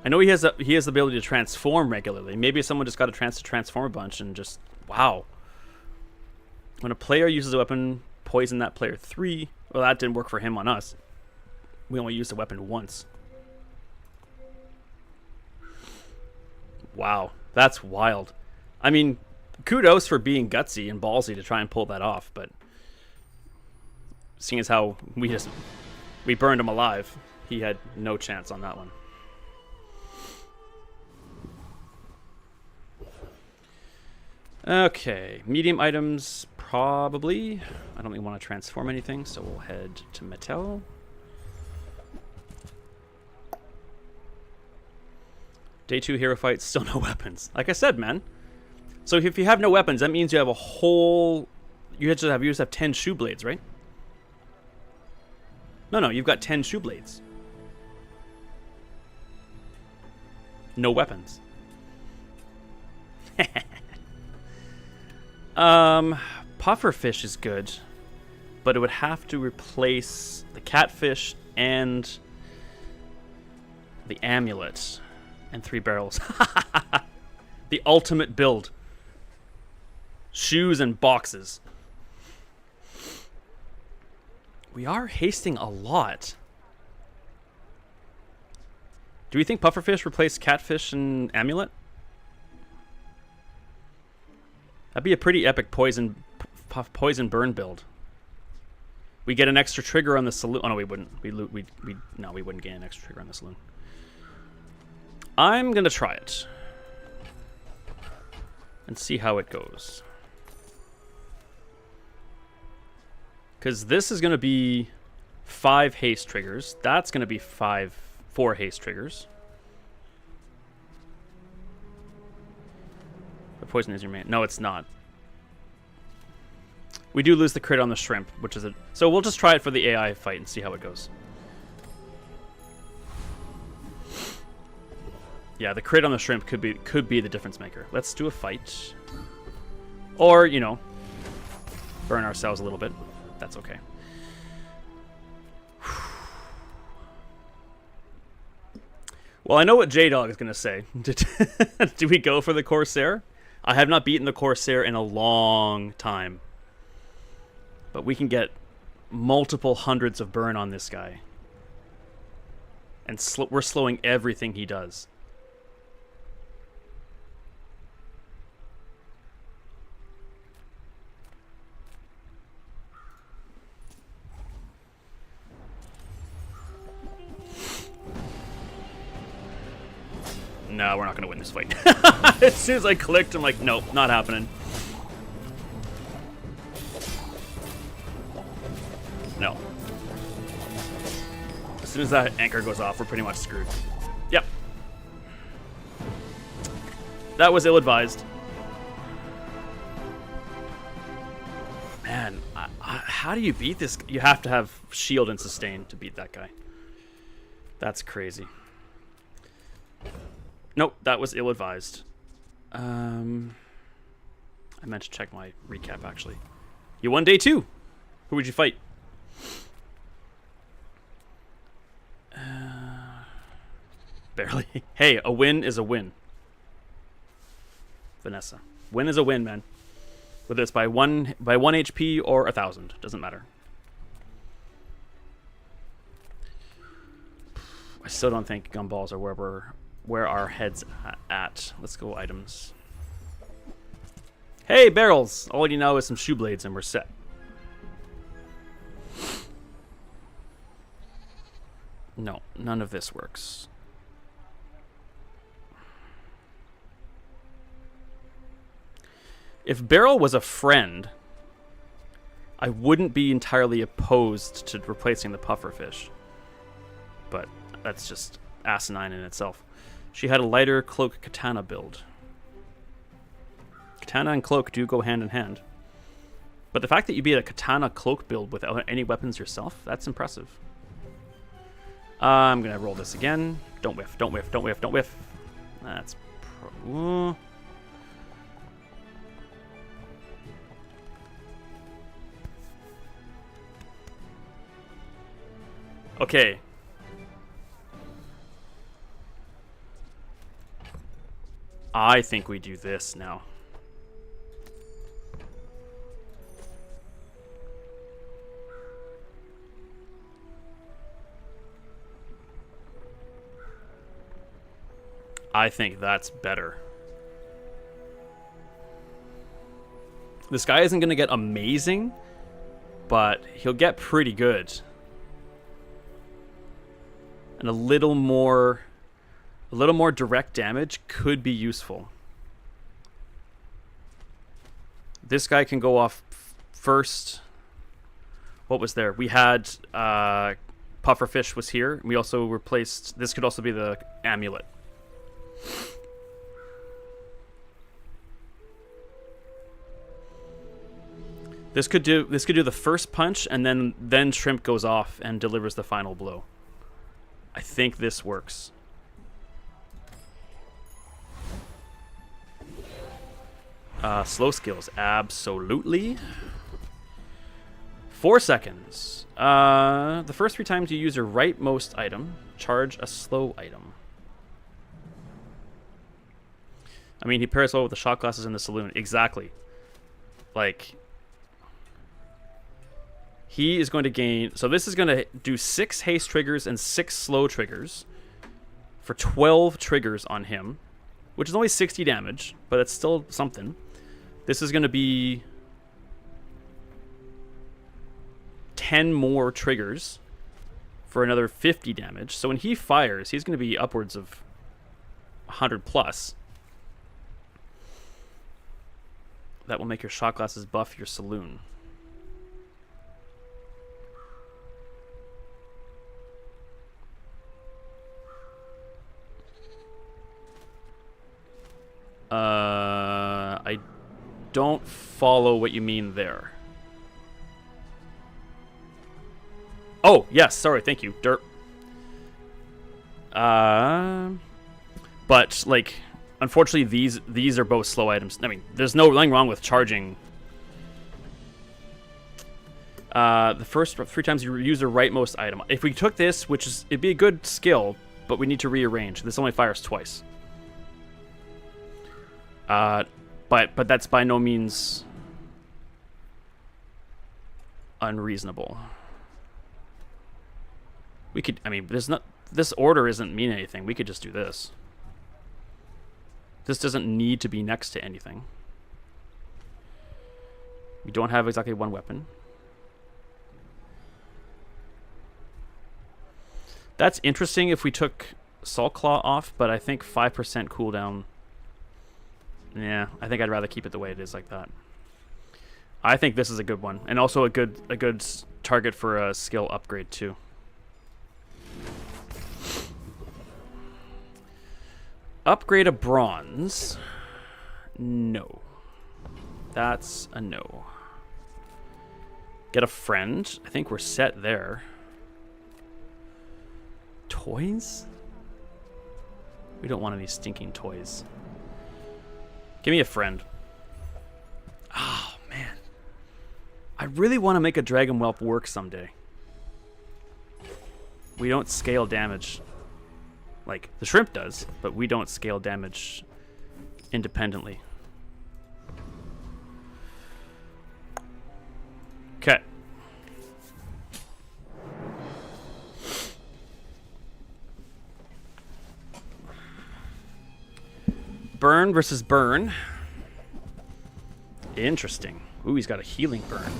I know he has the ability to transform regularly. Maybe someone just got a chance to transform a bunch and just wow. When a player uses a weapon, poison that player 3. Well, that didn't work for him on us. We only used the weapon once. Wow, that's wild. I mean, kudos for being gutsy and ballsy to try and pull that off, but seeing as how we burned him alive, he had no chance on that one. Okay, medium items, probably. I don't really want to transform anything, so we'll head to Mattel. Day 2 hero fight, still no weapons. Like I said, man. So if you have no weapons, that means you have a whole... You just have 10 shoe blades, right? No, you've got 10 shoe blades. No weapons. Pufferfish is good, but it would have to replace the catfish and the amulet and 3 barrels. The ultimate build. Shoes and boxes. We are hasting a lot. Do we think pufferfish replace catfish and amulet? That'd be a pretty epic poison burn build. We get an extra trigger on the saloon. Oh no, we wouldn't. We wouldn't get an extra trigger on the saloon. I'm gonna try it and see how it goes. Because this is gonna be 5 haste triggers. That's gonna be 4 haste triggers. The poison is your main. No, it's not. We do lose the crit on the shrimp, which is a... So we'll just try it for the AI fight and see how it goes. Yeah, the crit on the shrimp could be the difference maker. Let's do a fight. Or, you know, burn ourselves a little bit. That's okay. Well, I know what J-Dog is going to say. Do we go for the Corsair? I have not beaten the Corsair in a long time. But we can get multiple hundreds of burn on this guy. And we're slowing everything he does. No, we're not going to win this fight. As soon as I clicked, I'm like, nope, not happening. No. As soon as that anchor goes off, we're pretty much screwed. Yep. That was ill-advised. Man, How do you beat this? You have to have shield and sustain to beat that guy. That's crazy. Nope, that was ill-advised. I meant to check my recap, actually. You won day 2. Who would you fight? Barely. Hey, a win is a win. Vanessa. Win is a win, man. Whether it's by one HP or 1,000. Doesn't matter. I still don't think gumballs are where our head's at. Let's go items. Hey, barrels! All you know is some shoe blades and we're set. No, none of this works. If Barrel was a friend, I wouldn't be entirely opposed to replacing the pufferfish. But that's just asinine in itself. She had a lighter cloak katana build. Katana and cloak do go hand in hand. But the fact that you beat a katana cloak build without any weapons yourself, that's impressive. I'm going to roll this again. Don't whiff, don't whiff, don't whiff, don't whiff. That's okay. I think we do this now. I think that's better. This guy isn't going to get amazing, but he'll get pretty good. And a little more direct damage could be useful. This guy can go off first. What was there? We had pufferfish was here. We also replaced. This could also be the amulet. This could do the first punch, and then Shrimp goes off and delivers the final blow. I think this works. Slow skills, absolutely. 4 seconds. The first 3 times you use your rightmost item, charge a slow item. I mean, he pairs well with the shot glasses in the saloon. Exactly. Like, he is going to gain... So this is going to do 6 haste triggers and 6 slow triggers for 12 triggers on him, which is only 60 damage, but it's still something. This is going to be 10 more triggers for another 50 damage. So when he fires, he's going to be upwards of 100 plus. That will make your shot glasses buff your saloon. I don't follow what you mean there. Oh, yes, sorry, thank you. Derp. But, like, unfortunately, these are both slow items. I mean, there's nothing wrong with charging. The first 3 times you use the rightmost item. If we took this, it'd be a good skill, but we need to rearrange. This only fires twice. But that's by no means unreasonable. We could, I mean, this order isn't mean anything. We could just do this. This doesn't need to be next to anything. We don't have exactly one weapon. That's interesting if we took Salt Claw off, but I think 5% cooldown. Yeah, I think I'd rather keep it the way it is like that. I think this is a good one, and also a good target for a skill upgrade too. Upgrade a bronze. No. That's a no. Get a friend. I think we're set there. Toys? We don't want any stinking toys. Give me a friend. Oh, man. I really want to make a Dragon Whelp work someday. We don't scale damage. Like, the shrimp does, but we don't scale damage independently. Okay. Burn versus burn. Interesting. Ooh, he's got a healing burn.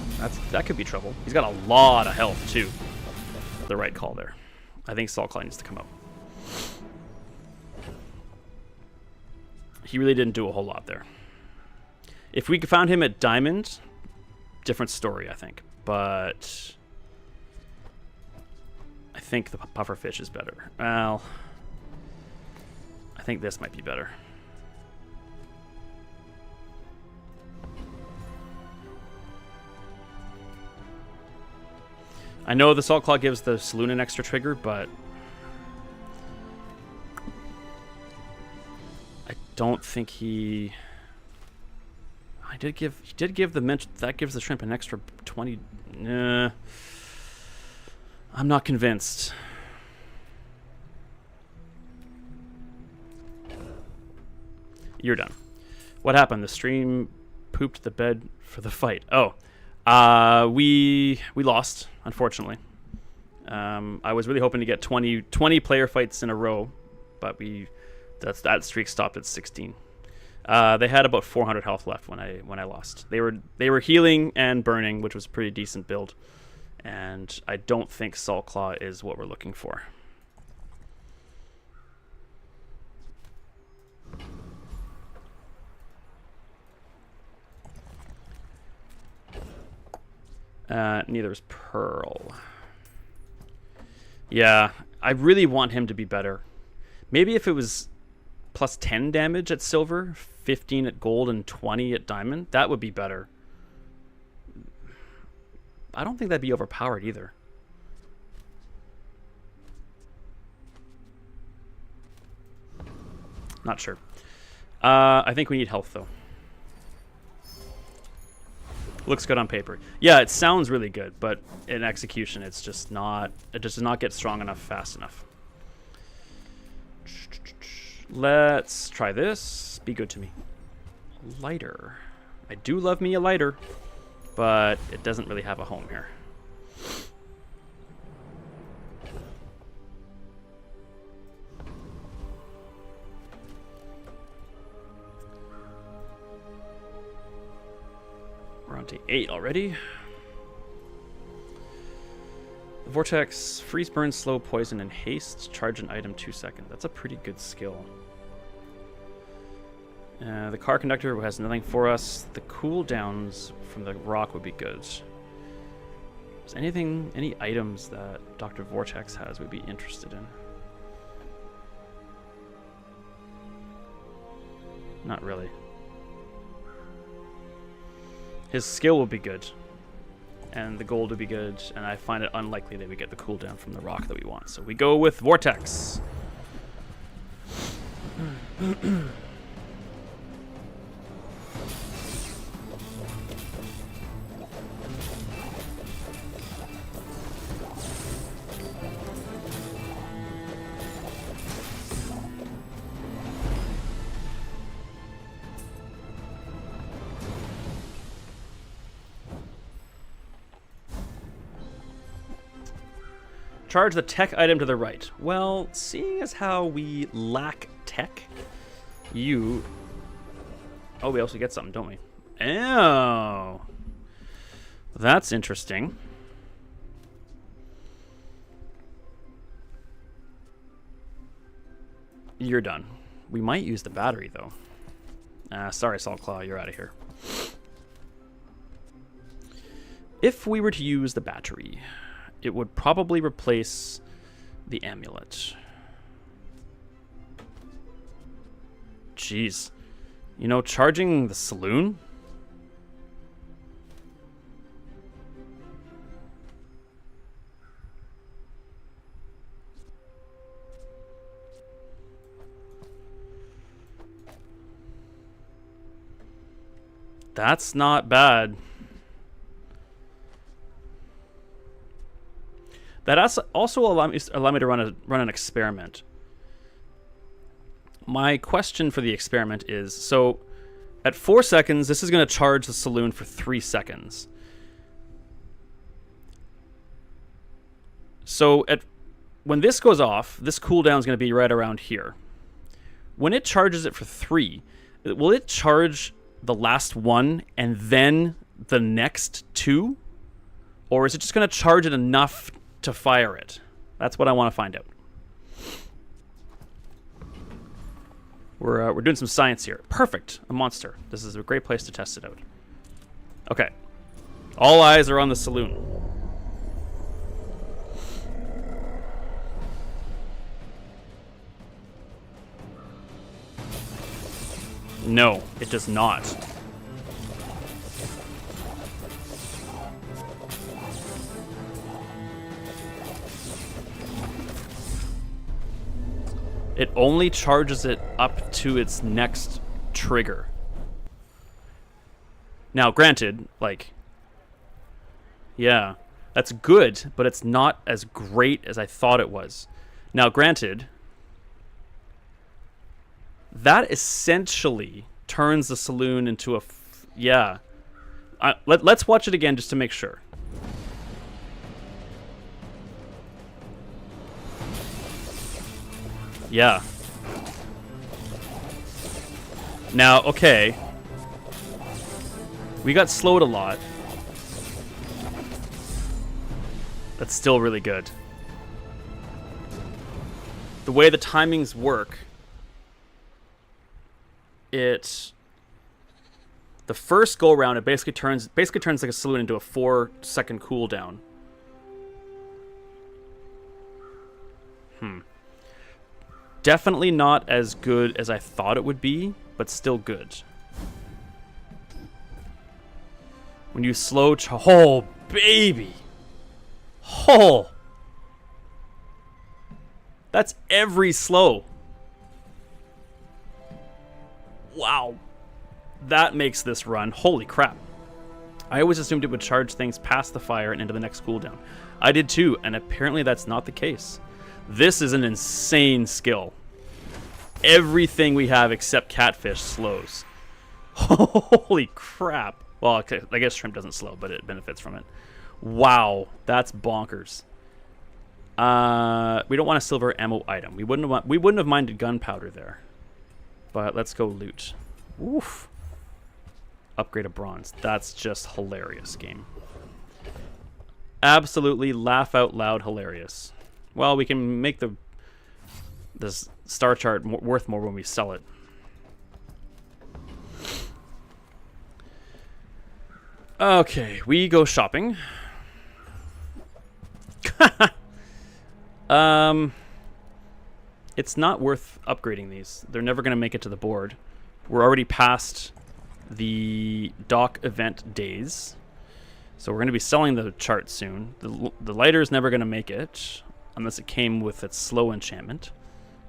That could be trouble. He's got a lot of health, too. The right call there. I think Salt Claw needs to come out. He really didn't do a whole lot there. If we found him at Diamond, different story, I think. But I think the pufferfish is better. Well, I think this might be better. I know the Salt Claw gives the Saloon an extra trigger, but I don't think he did give the mint that gives the shrimp an extra 20. Nah, I'm not convinced. You're done. What happened? The stream pooped the bed for the fight. Oh. We lost, unfortunately. I was really hoping to get 20 player fights in a row, but that streak stopped at 16. They had about 400 health left when I lost. They were healing and burning, which was a pretty decent build, and I don't think Salt Claw is what we're looking for. Neither is Pearl. Yeah, I really want him to be better. Maybe if it was plus 10 damage at silver, 15 at gold, and 20 at diamond, that would be better. I don't think that'd be overpowered either. Not sure. I think we need health, though. Looks good on paper. Yeah, it sounds really good, but in execution, it's just not. It does not get strong enough fast enough. Let's try this. Be good to me. Lighter. I do love me a lighter, but it doesn't really have a home here. We're on to 8 already. Vortex, freeze, burn, slow, poison, and haste. Charge an item 2 seconds. That's a pretty good skill. The car conductor has nothing for us. The cooldowns from the rock would be good. Is any items that Dr. Vortex has we'd be interested in? Not really. His skill will be good, and the gold will be good, and I find it unlikely that we get the cooldown from the rock that we want. So we go with Vortex. Charge the tech item to the right. Well, seeing as how we lack tech, oh, we also get something, don't we? Oh, that's interesting. You're done. We might use the battery, though. Sorry, Salt Claw, you're out of here. If we were to use the battery, it would probably replace the amulet. Jeez. You know, charging the saloon? That's not bad. That also allow me to run an experiment. My question for the experiment is, so at 4 seconds, this is going to charge the saloon for 3 seconds. So when this goes off, this cooldown is going to be right around here. When it charges it for 3, will it charge the last one and then the next 2? Or is it just going to charge it enough to fire it? That's what I want to find out. We're doing some science here. Perfect. A monster. This is a great place to test it out. Okay. All eyes are on the saloon. No, it does not. It only charges it up to its next trigger. Now, granted, like, yeah, that's good, but it's not as great as I thought it was. Now, granted, that essentially turns the saloon into a... yeah. Let's watch it again just to make sure. Yeah. Now, okay. We got slowed a lot. That's still really good. The way the timings work, the first go around, it basically turns like a saloon into a 4-second cooldown. Definitely not as good as I thought it would be, but still good. When you slow... oh, baby! Oh! That's every slow. Wow. That makes this run. Holy crap. I always assumed it would charge things past the fire and into the next cooldown. I did too, and apparently that's not the case. This is an insane skill. Everything we have except catfish slows. Holy crap. Well, I guess shrimp doesn't slow, but it benefits from it. Wow, that's bonkers. We don't want a silver ammo item. We wouldn't have minded gunpowder there. But let's go loot. Oof. Upgrade a bronze. That's just hilarious, game. Absolutely laugh out loud hilarious. Well, we can make this star chart worth more when we sell it. Okay, we go shopping. It's not worth upgrading these. They're never going to make it to the board. We're already past the dock event days. So we're going to be selling the chart soon. The lighter is never going to make it unless it came with its slow enchantment.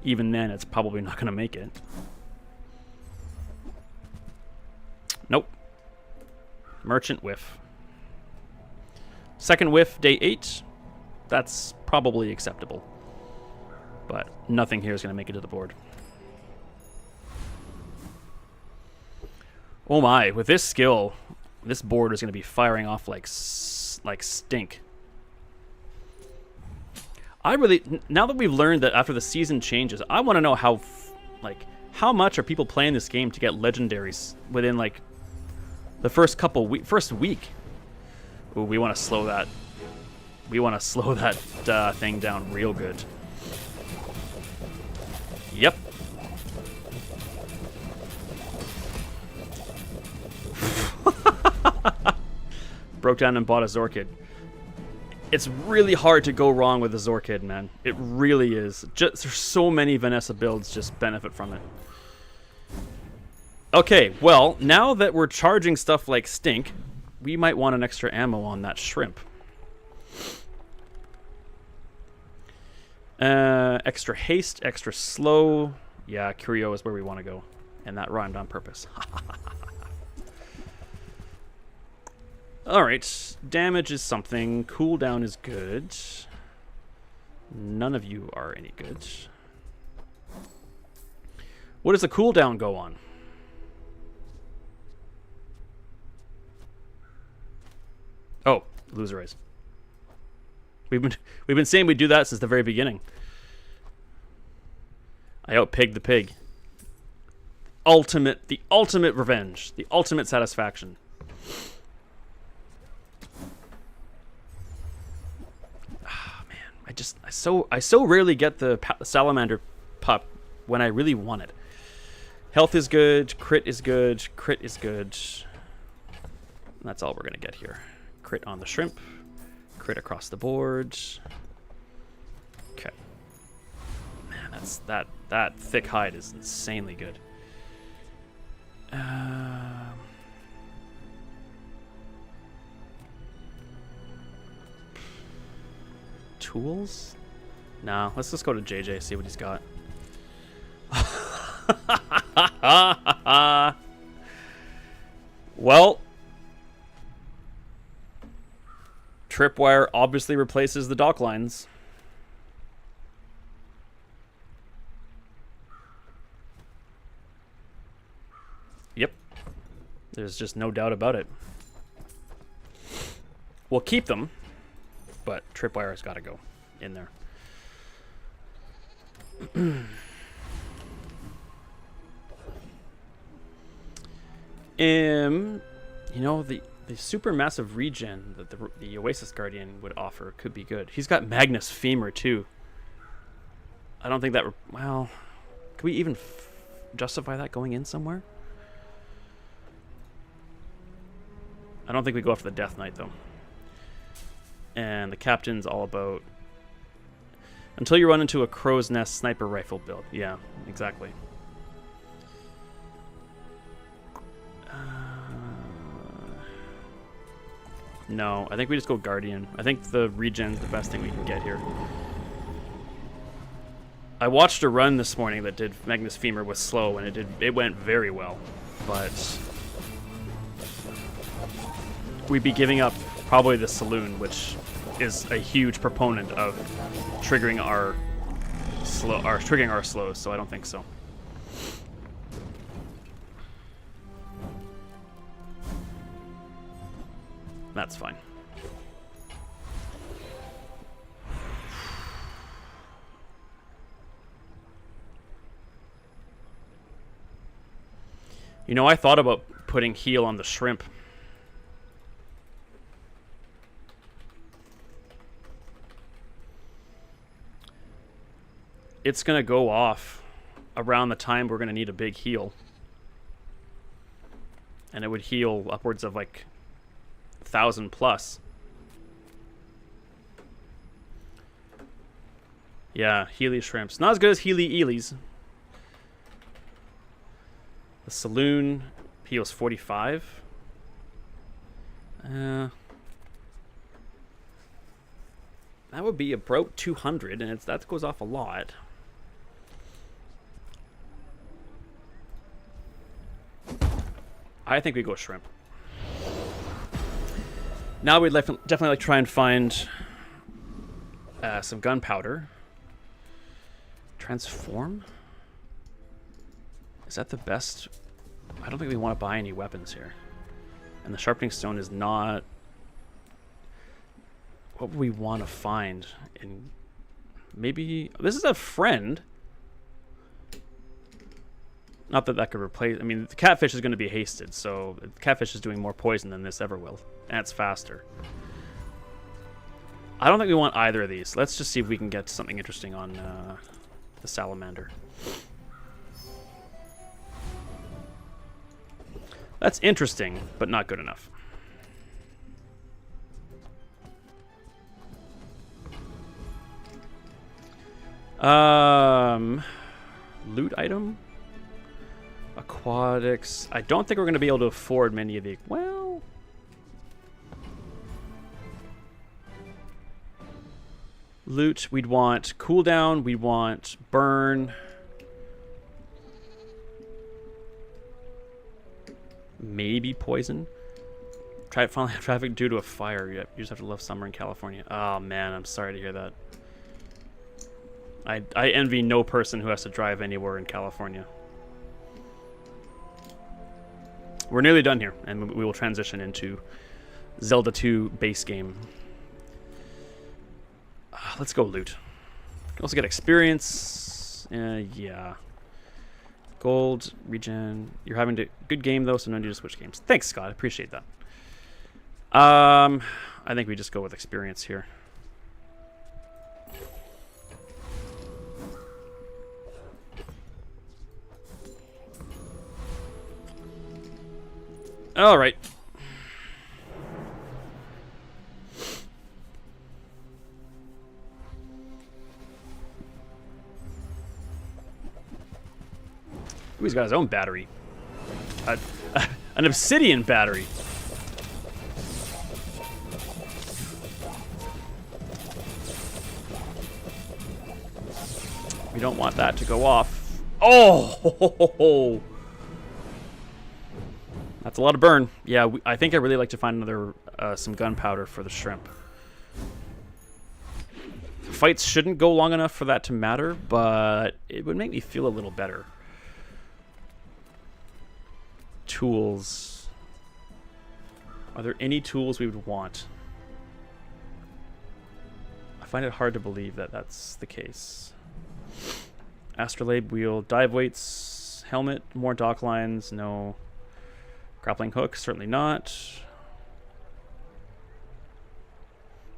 Even then, it's probably not going to make it. Nope. Merchant whiff. Second whiff, day 8. That's probably acceptable. But nothing here is going to make it to the board. Oh my, with this skill, this board is going to be firing off like stink. Now that we've learned that after the season changes, I want to know how much are people playing this game to get legendaries within like the first week. Ooh, we want to slow that. We want to slow that thing down real good. Yep. Broke down and bought a Zorkid. It's really hard to go wrong with a Zorkid, man. It really is. There's so many Vanessa builds just benefit from it. Okay, well, now that we're charging stuff like stink, we might want an extra ammo on that shrimp. Extra haste, extra slow. Yeah, Curio is where we want to go. And that rhymed on purpose. Alright, damage is something. Cooldown is good. None of you are any good. What does the cooldown go on? Oh, loserize. We've been saying we'd do that since the very beginning. I outpigged the pig. The ultimate revenge. The ultimate satisfaction. Ah, man, I so rarely get the salamander pup when I really want it. Health is good, crit is good, crit is good. And that's all we're gonna get here. Crit on the shrimp, crit across the board. Okay. Man, that thick hide is insanely good. Tools? No, let's just go to JJ, see what he's got. Well, tripwire obviously replaces the dock lines. Yep. There's just no doubt about it. We'll keep them, but tripwire's got to go in there. You know, the super massive regen that the Oasis Guardian would offer could be good. He's got Magnus Femur too. I don't think that. Well, can we even justify that going in somewhere? I don't think we go after the Death Knight though. And the captain's all about until you run into a crow's nest sniper rifle build. Yeah, exactly. No, I think we just go Guardian. I think the regen's the best thing we can get here. I watched a run this morning that did Magnus Femur was slow, and it went very well, but we'd be giving up probably the Saloon, which is a huge proponent of triggering our slows, so I don't think so. That's fine. You know, I thought about putting heal on the shrimp. It's going to go off around the time we're going to need a big heal. And it would heal upwards of like 1,000 plus. Yeah, Healy shrimps. Not as good as Healy Eelies. The Saloon heals 45. That would be about 200, and that goes off a lot. I think we go shrimp. Now we'd definitely like try and find some gunpowder. Transform? Is that the best? I don't think we want to buy any weapons here. And the sharpening stone is not what we want to find. And maybe this is a friend. Not that that could replace. I mean, the catfish is going to be hasted, so the catfish is doing more poison than this ever will, and it's faster. I don't think we want either of these. Let's just see if we can get something interesting on the salamander. That's interesting, but not good enough. Loot item? Aquatics. I don't think we're going to be able to afford many of the... Well... Loot, we'd want cooldown, we'd want burn. Maybe poison. Finally have traffic due to a fire. Yep, you just have to love summer in California. Oh man, I'm sorry to hear that. I envy no person who has to drive anywhere in California. We're nearly done here, and we will transition into Zelda 2 base game. Let's go loot. Also get experience. Yeah. Gold, regen. You're having a good game though, so no need to switch games. Thanks, Scott. I appreciate that. I think we just go with experience here. All right. Ooh, he's got his own battery. An obsidian battery. We don't want that to go off. Oh! That's a lot of burn. Yeah, I think I really like to find another some gunpowder for the shrimp. Fights shouldn't go long enough for that to matter, but it would make me feel a little better. Tools. Are there any tools we would want? I find it hard to believe that that's the case. Astrolabe wheel, dive weights, helmet, more dock lines, no. Grappling hook, certainly not.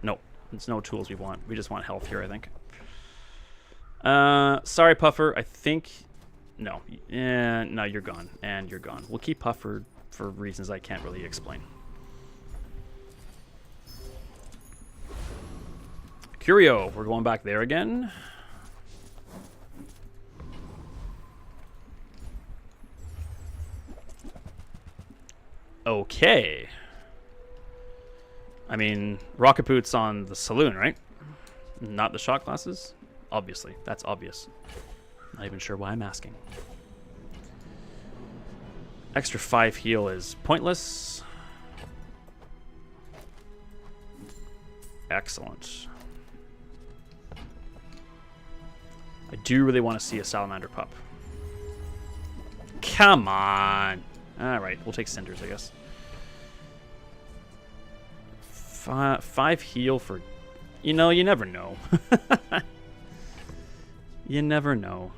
No, there's no tools we want. We just want health here, I think. Sorry, Puffer. I think... No. No, you're gone. And you're gone. We'll keep Puffer for reasons I can't really explain. Curio. We're going back there again. Okay. I mean, rocket boots on the saloon, right? Not the shot glasses? Obviously. That's obvious. Not even sure why I'm asking. Extra 5 heal is pointless. Excellent. I do really want to see a salamander pup. Come on. Alright, we'll take cinders, I guess. 5 heal for... You know, you never know. You never know.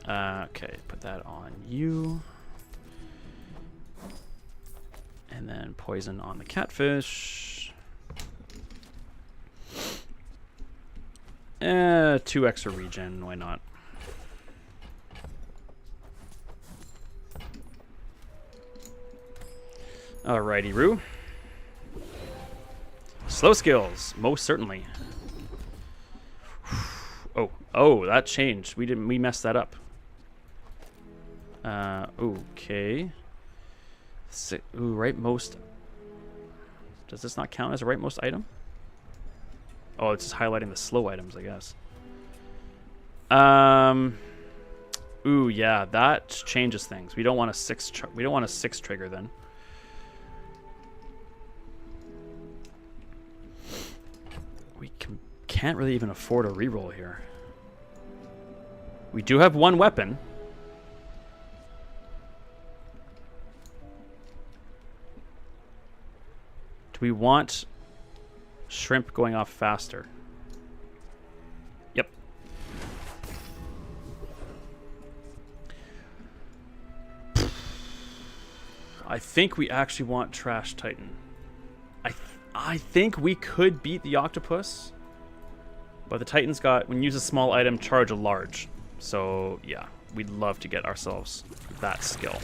Okay, put that on you. And then poison on the catfish. 2 extra regen, why not? Alrighty, Roo. Slow skills, most certainly. Oh, that changed. We messed that up. Okay. Ooh, right most. Does this not count as a right most item? Oh, it's just highlighting the slow items, I guess. Ooh, yeah, that changes things. We don't want a 6. We don't want a 6 trigger then. We can't really even afford a reroll here. We do have 1 weapon. Do we want shrimp going off faster? Yep. I think we actually want Trash Titan. I think we could beat the octopus, but the Titan's got, when you use a small item, charge a large. So yeah, we'd love to get ourselves that skill.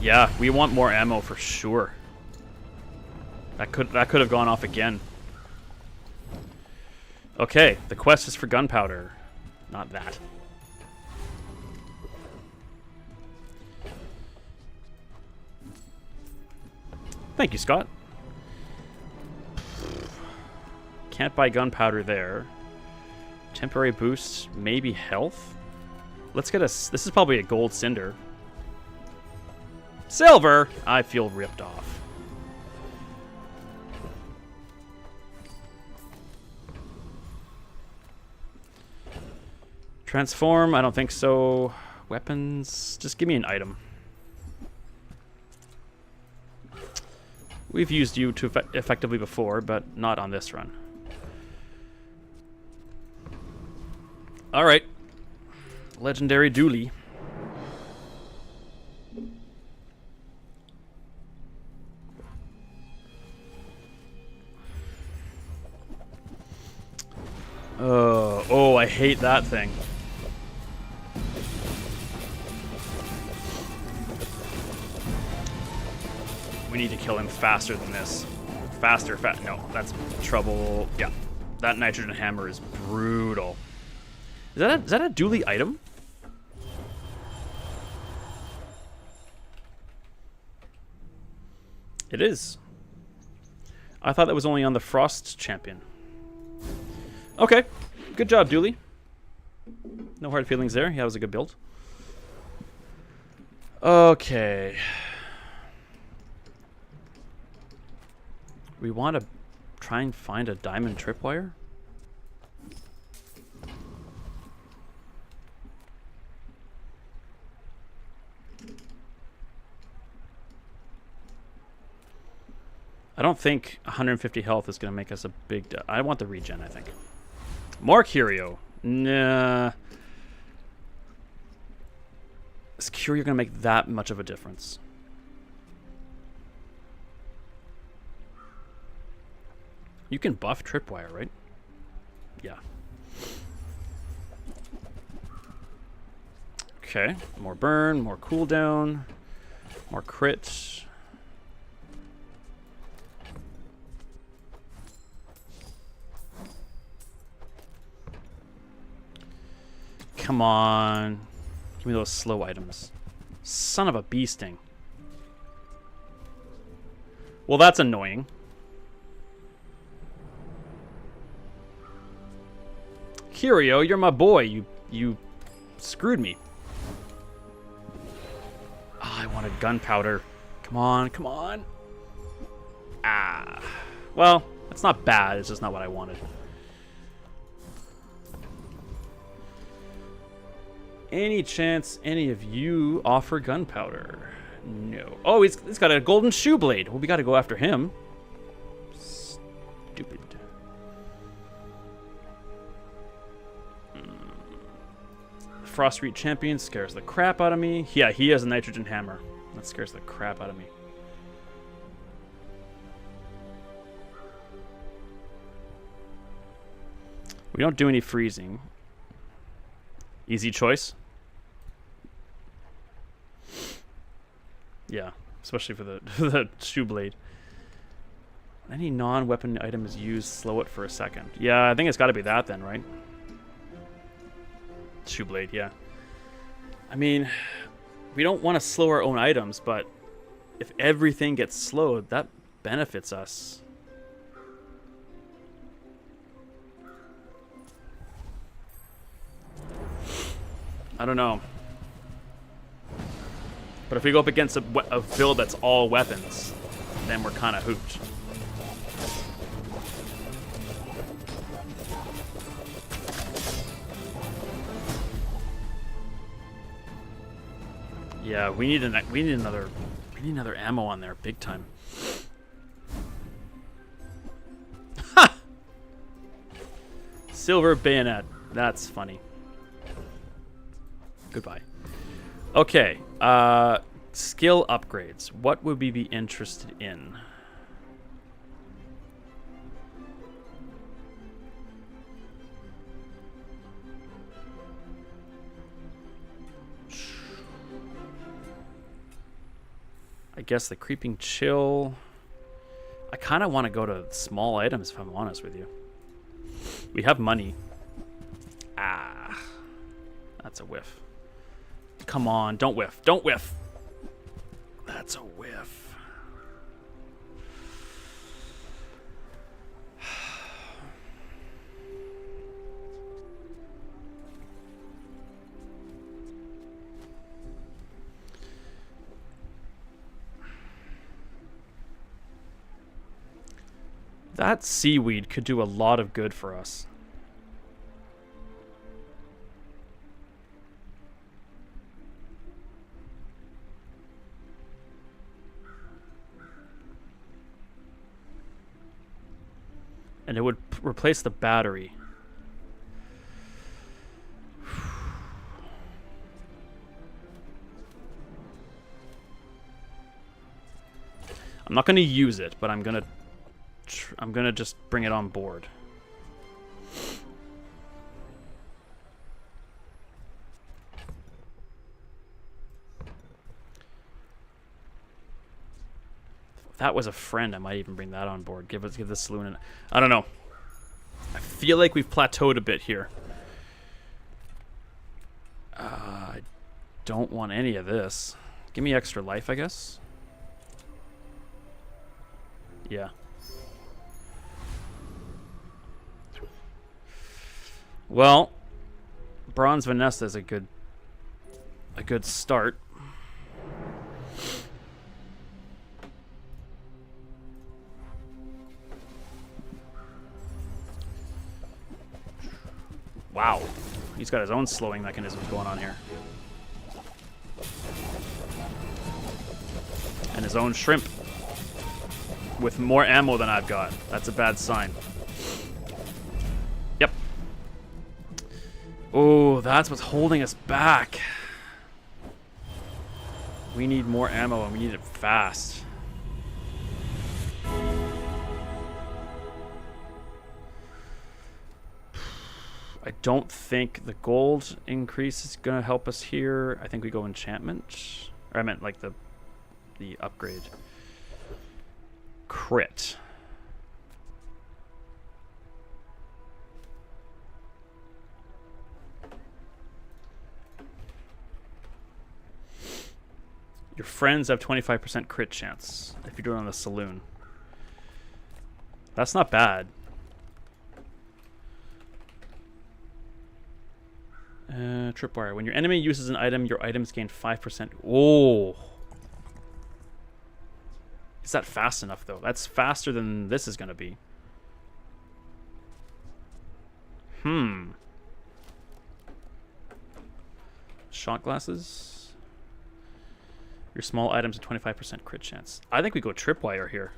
Yeah, we want more ammo for sure. That could have gone off again. Okay, the quest is for gunpowder. Not that. Thank you, Scott. Can't buy gunpowder there. Temporary boost, maybe health? Let's get a... This is probably a gold cinder. Silver! I feel ripped off. Transform, I don't think so. Weapons, just give me an item. We've used you to effectively before, but not on this run. Alright. Legendary Dooley. Oh, I hate that thing. We need to kill him faster than this. Faster, no, that's trouble. Yeah, that nitrogen hammer is brutal. Is that a Dooley item? It is. I thought that was only on the Frost champion. Okay, good job, Dooley. No hard feelings there. Yeah, it was a good build. Okay. We want to try and find a diamond tripwire. I don't think 150 health is going to make us a big... I want the regen, I think. More Curio. Nah. Is Curio going to make that much of a difference? You can buff tripwire, right? Yeah. Okay. More burn, more cooldown, more crit. Come on. Give me those slow items. Son of a bee sting. Well, that's annoying. Curio, you're my boy. You screwed me. Oh, I wanted gunpowder. Come on, come on. Ah. Well, it's not bad. It's just not what I wanted. Any chance any of you offer gunpowder? No. Oh, he's got a golden shoe blade. Well, we got to go after him. Stupid. Frost Reach champion scares the crap out of me. Yeah, he has a nitrogen hammer. That scares the crap out of me. We don't do any freezing. Easy choice. Yeah, especially for the the shoe blade. Any non-weapon item is used, slow it for a second. Yeah, I think it's got to be that then, right? Shoe blade, yeah. I mean, we don't want to slow our own items, but if everything gets slowed, that benefits us. I don't know. But if we go up against a build that's all weapons, then we're kind of hooped. Yeah, we need another ammo on there, big time. Ha! Silver bayonet. That's funny. Goodbye. Okay. Skill upgrades. What would we be interested in? I guess the creeping chill. I kind of want to go to small items, if I'm honest with you. We have money. Ah. That's a whiff. Come on, don't whiff. Don't whiff. That's a whiff. That seaweed could do a lot of good for us. And it would replace the battery. I'm not going to use it, but I'm going to just bring it on board. If that was a friend, I might even bring that on board. Give the saloon an... I don't know. I feel like we've plateaued a bit here. I don't want any of this. Give me extra life, I guess. Yeah. Well, Bronze Vanessa is a good start. Wow. He's got his own slowing mechanisms going on here. And his own shrimp. With more ammo than I've got. That's a bad sign. Yep. Oh, that's what's holding us back. We need more ammo and we need it fast. I don't think the gold increase is going to help us here. I think we go enchantment. Or I meant like the upgrade. Crit. Your friends have 25% crit chance if you do it on the saloon. That's not bad. Tripwire. When your enemy uses an item, your items gain 5%. Oh. Is that fast enough, though? That's faster than this is going to be. Shot glasses. Your small items have 25% crit chance. I think we go tripwire here.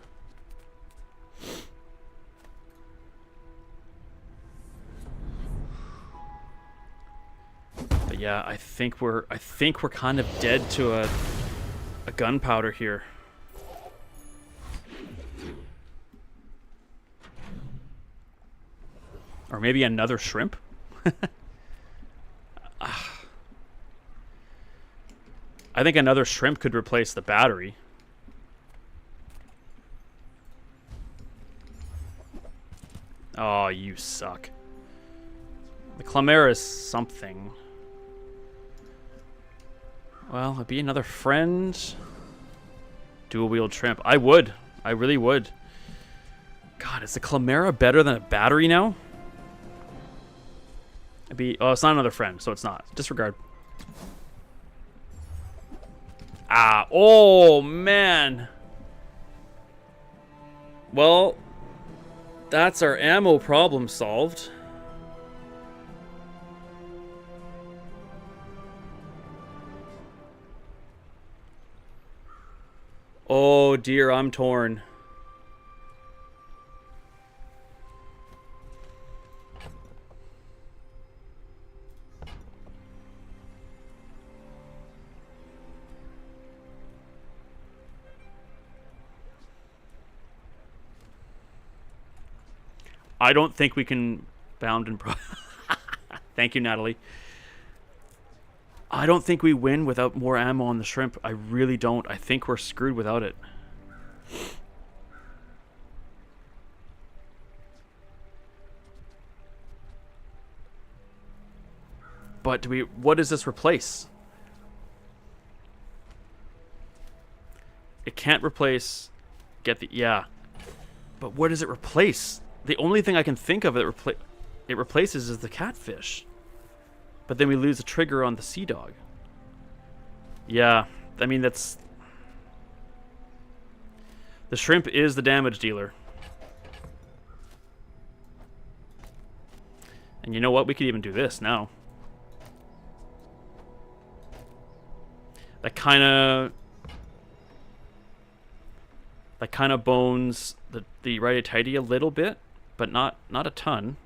But yeah, I think we're kind of dead to a gunpowder here. Or maybe another shrimp? I think another shrimp could replace the battery. Oh, you suck. The Chimera is something. Well, it'd be another friend. Dual wield shrimp. I would. I really would. God, is the Chimera better than a battery now? It'd be... Oh, it's not another friend, so it's not. Disregard. Ah, oh, man. Well, that's our ammo problem solved. Oh, dear, I'm torn. I don't think we can bound and Thank you, Natalie. I don't think we win without more ammo on the shrimp. I really don't. I think we're screwed without it. But do we... What does this replace? It can't replace... Get the... Yeah. But what does it replace? The only thing I can think of it replaces is the catfish. But then we lose the trigger on the sea dog. Yeah, I mean, that's... The shrimp is the damage dealer. And you know what? We could even do this now. That kind of bones the righty-tighty a little bit, but not a ton.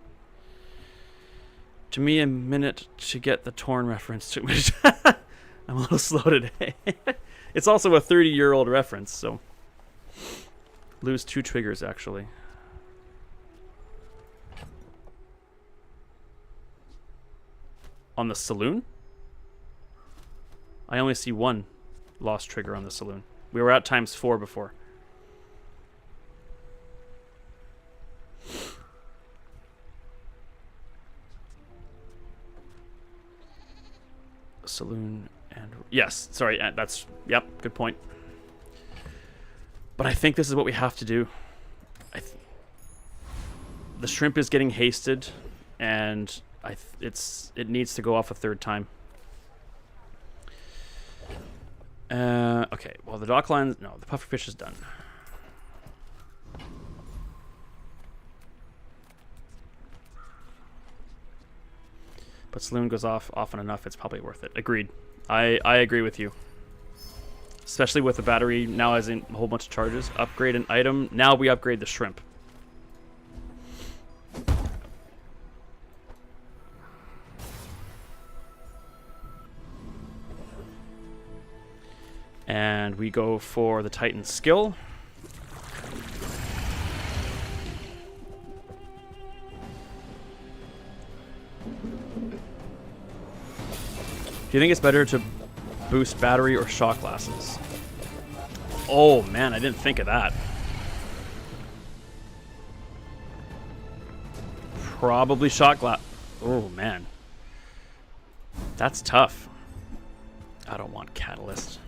To me, a minute to get the torn reference to me. I'm a little slow today. It's also a 30-year-old reference, so lose 2 triggers actually. On the saloon? I only see 1 lost trigger on the saloon. We were at ×4 before. Saloon and... Yes, sorry, that's... Yep, good point. But I think this is what we have to do. The shrimp is getting hasted, and it needs to go off a 3rd time. Okay, well, the dock line... No, the pufferfish is done. But saloon goes off often enough, it's probably worth it. Agreed. I agree with you. Especially with the battery now has a whole bunch of charges. Upgrade an item. Now we upgrade the shrimp. And we go for the Titan skill. Do you think it's better to boost battery or shot glasses? Oh man, I didn't think of that. Probably shot glass. Oh man. That's tough. I don't want catalyst.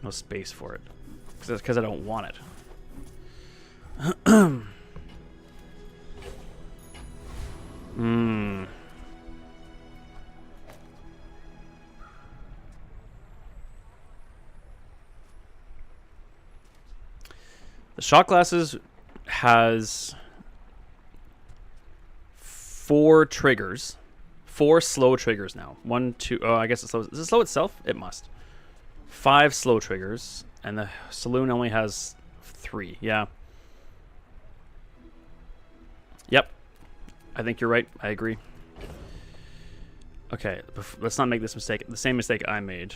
No space for it. Because I don't want it. The shot glasses has 4 triggers. 4 slow triggers now. 1, 2... Oh, I guess it's slow. Is it slow itself? It must. 5 slow triggers. And the saloon only has 3. Yeah. Yep. I think you're right. I agree. Okay. Let's not make this mistake. The same mistake I made.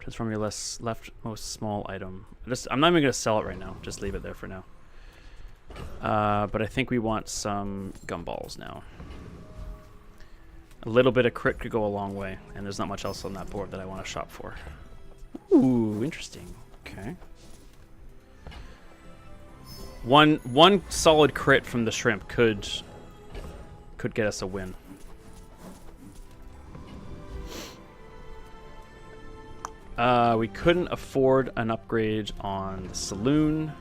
Transform your leftmost small item. I'm not even going to sell it right now. Just leave it there for now. But I think we want some gumballs now. A little bit of crit could go a long way. And there's not much else on that board that I want to shop for. Ooh, interesting. Okay. One solid crit from the shrimp could get us a win. We couldn't afford an upgrade on the saloon.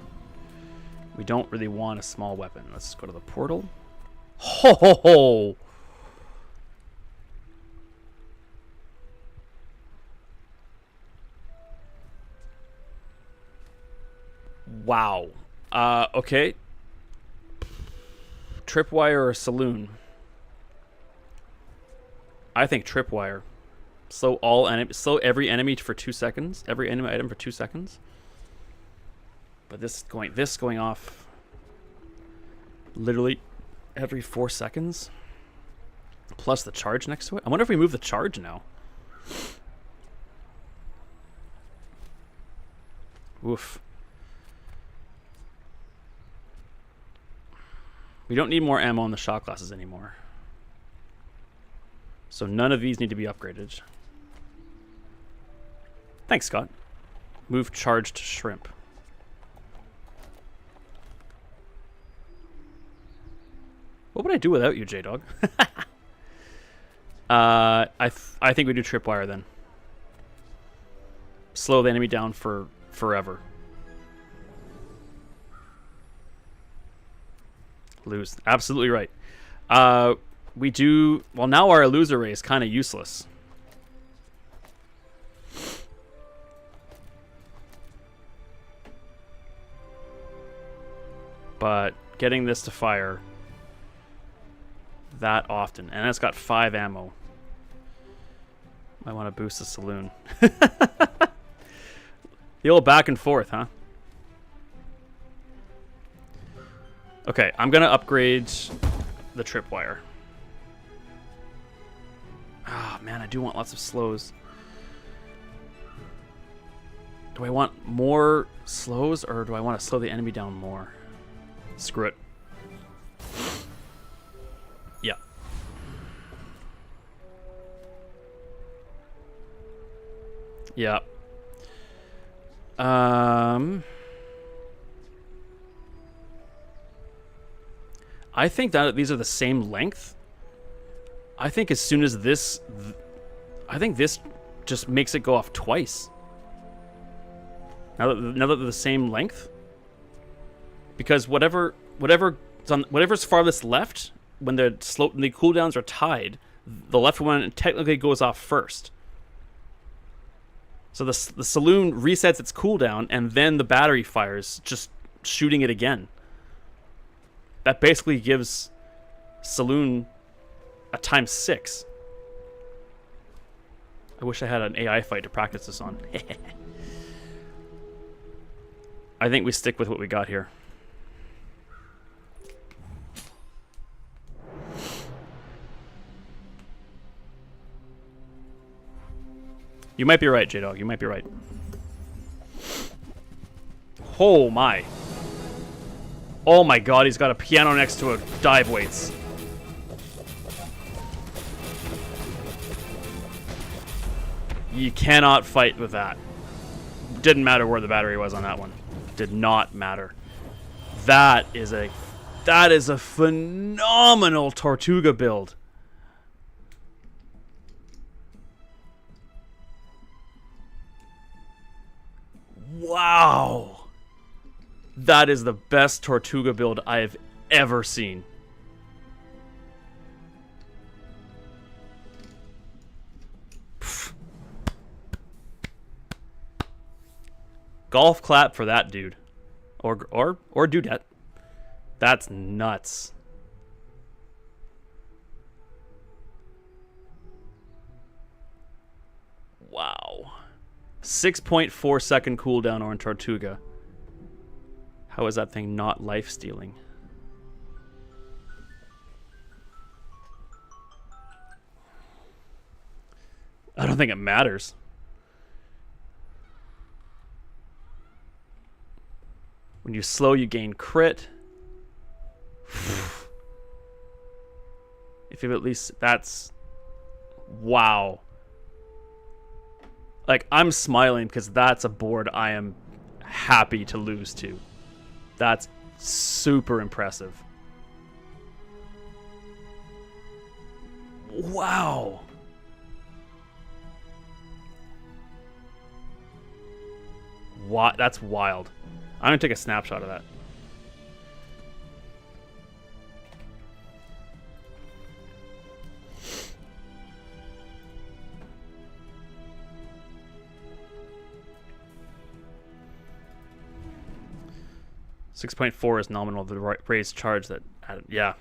We don't really want a small weapon. Let's go to the portal. Ho ho ho! Wow. Okay. Tripwire or saloon? I think tripwire. Slow every enemy for 2 seconds. Every enemy item for 2 seconds. But this going off literally every 4 seconds. Plus the charge next to it. I wonder if we move the charge now. Oof. We don't need more ammo on the shot glasses anymore. So none of these need to be upgraded. Thanks, Scott. Move charged shrimp. What would I do without you, J-Dog? I think we do tripwire then. Slow the enemy down for forever. Lose. Absolutely right. We do... Well, now our loser ray is kind of useless. But getting this to fire that often. And it's got 5 ammo. Might want to boost the saloon. The old back and forth, huh? Okay, I'm going to upgrade the tripwire. Ah, man, I do want lots of slows. Do I want more slows, or do I want to slow the enemy down more? Screw it. Yeah. Yeah. I think that these are the same length. I think as soon as this... I think this just makes it go off twice. Now that they're the same length. Because whatever's farthest left, when the cooldowns are tied, the left one technically goes off first. So the saloon resets its cooldown, and then the battery fires, just shooting it again. That basically gives saloon a ×6. I wish I had an AI fight to practice this on. I think we stick with what we got here. You might be right, J-Dog. You might be right. Oh my. Oh my god, he's got a piano next to a dive weights. You cannot fight with that. Didn't matter where the battery was on that one. Did not matter. That is a phenomenal Tortuga build. Wow. That is the best Tortuga build I have ever seen. Pfft. Golf clap for that dude. Or dudette. That's nuts. Wow. 6.4 second cooldown on Tortuga. How is that thing not life stealing? I don't think it matters. When you slow, you gain crit. If you have at least... That's... Wow. Like, I'm smiling because that's a board I am happy to lose to. That's super impressive. Wow. What? That's wild. I'm going to take a snapshot of that. .4 is nominal. The raised charge that, yeah.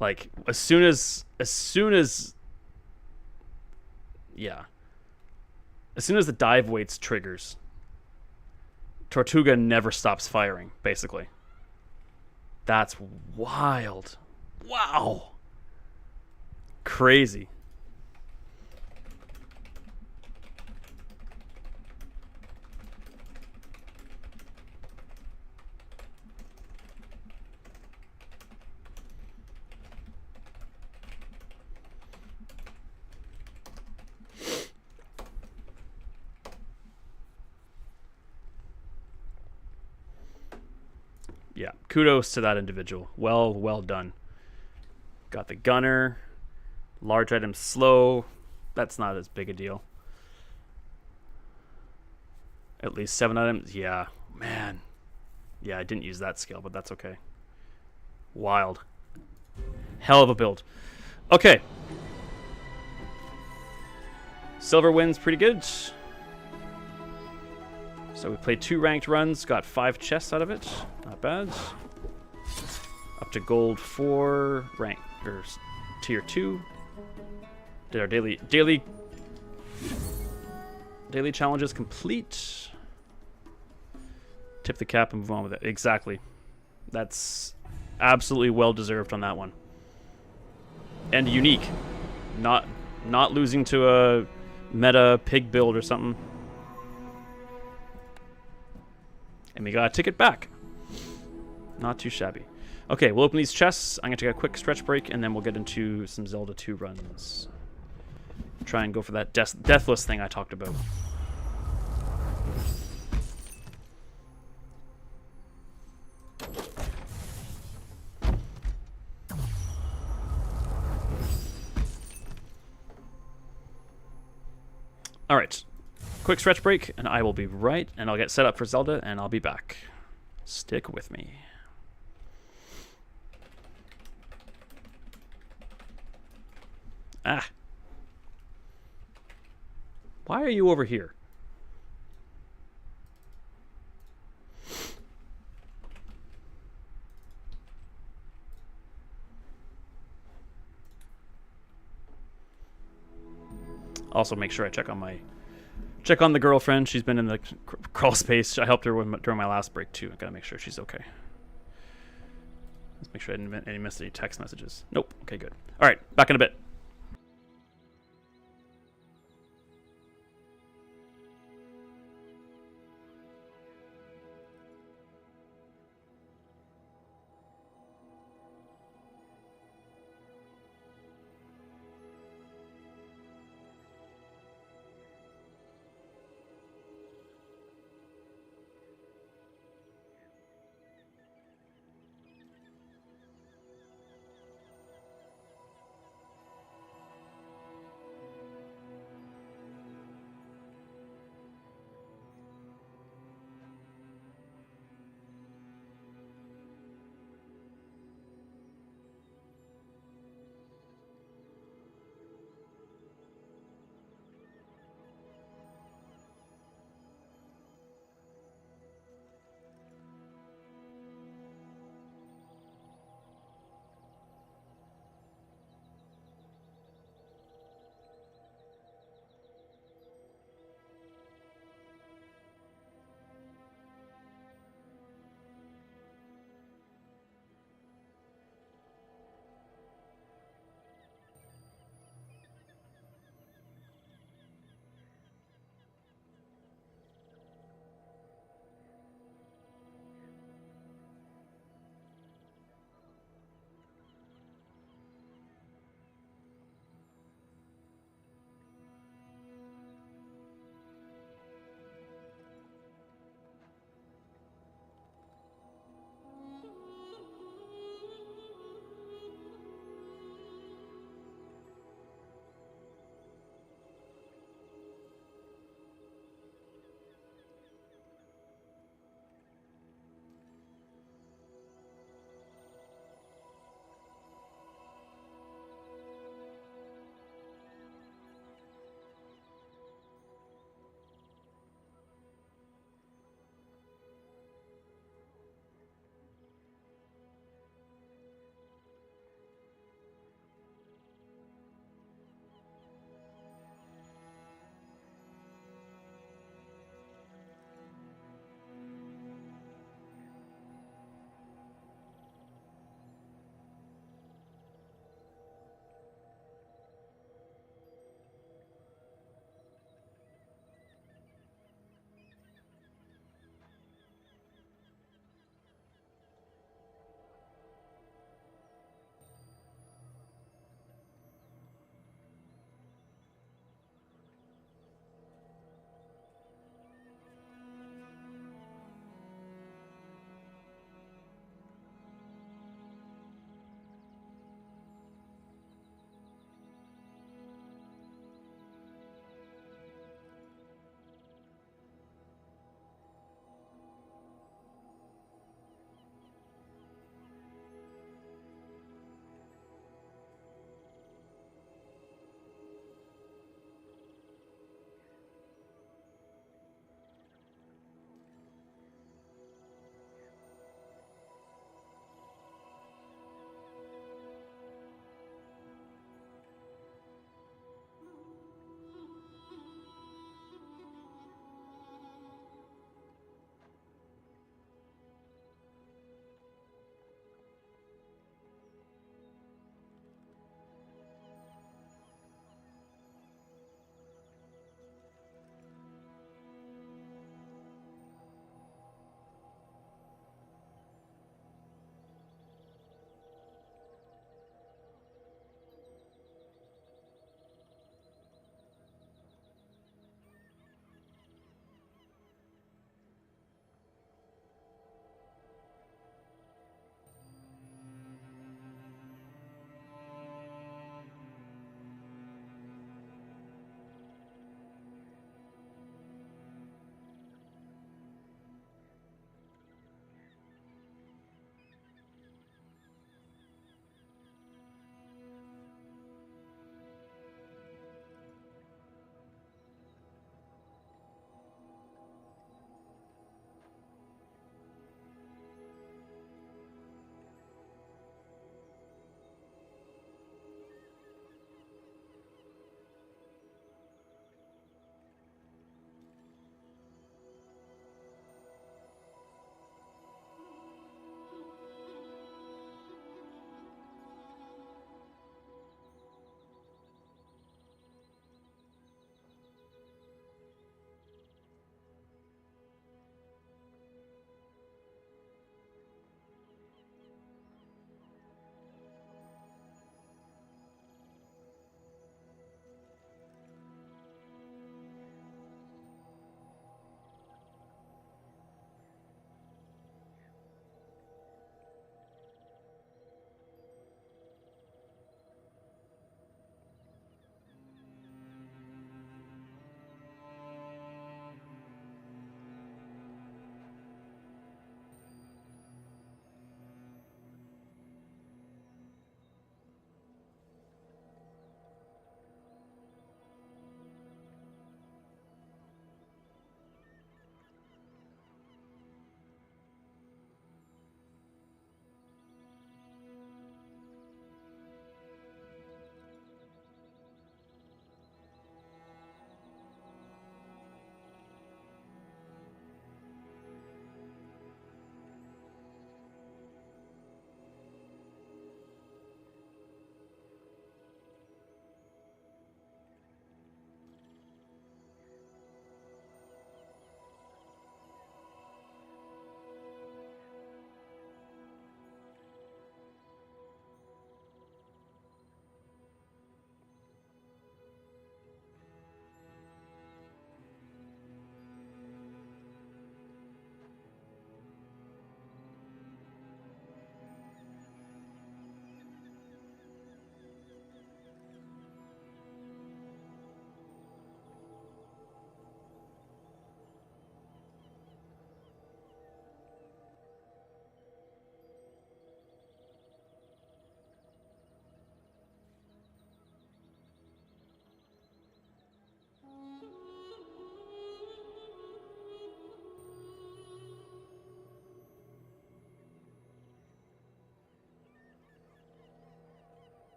Like as soon as the dive weights triggers, Tortuga never stops firing. Basically, that's wild. Wow, crazy. Yeah, kudos to that individual. Well done. Got the gunner. Large items slow. That's not as big a deal. At least 7 items. Yeah, man. Yeah, I didn't use that skill, but that's okay. Wild. Hell of a build. Okay. Silver wins pretty good. So we played 2 ranked runs, got 5 chests out of it. Not bad. Up to gold 4, rank or tier 2. Did our daily challenges complete? Tip the cap and move on with it. Exactly. That's absolutely well deserved on that one. And unique. Not losing to a meta pig build or something. And we got a ticket back. Not too shabby. Okay, we'll open these chests. I'm going to take a quick stretch break, and then we'll get into some Zelda 2 runs. Try and go for that deathless thing I talked about. All right. Quick stretch break, and I will be right, and I'll get set up for Zelda, and I'll be back. Stick with me. Ah. Why are you over here? Also, make sure I check on the girlfriend. She's been in the crawl space. I helped her during my last break too. I gotta make sure she's okay. Let's make sure I didn't miss any text messages. Nope. Okay, good. All right, back in a bit.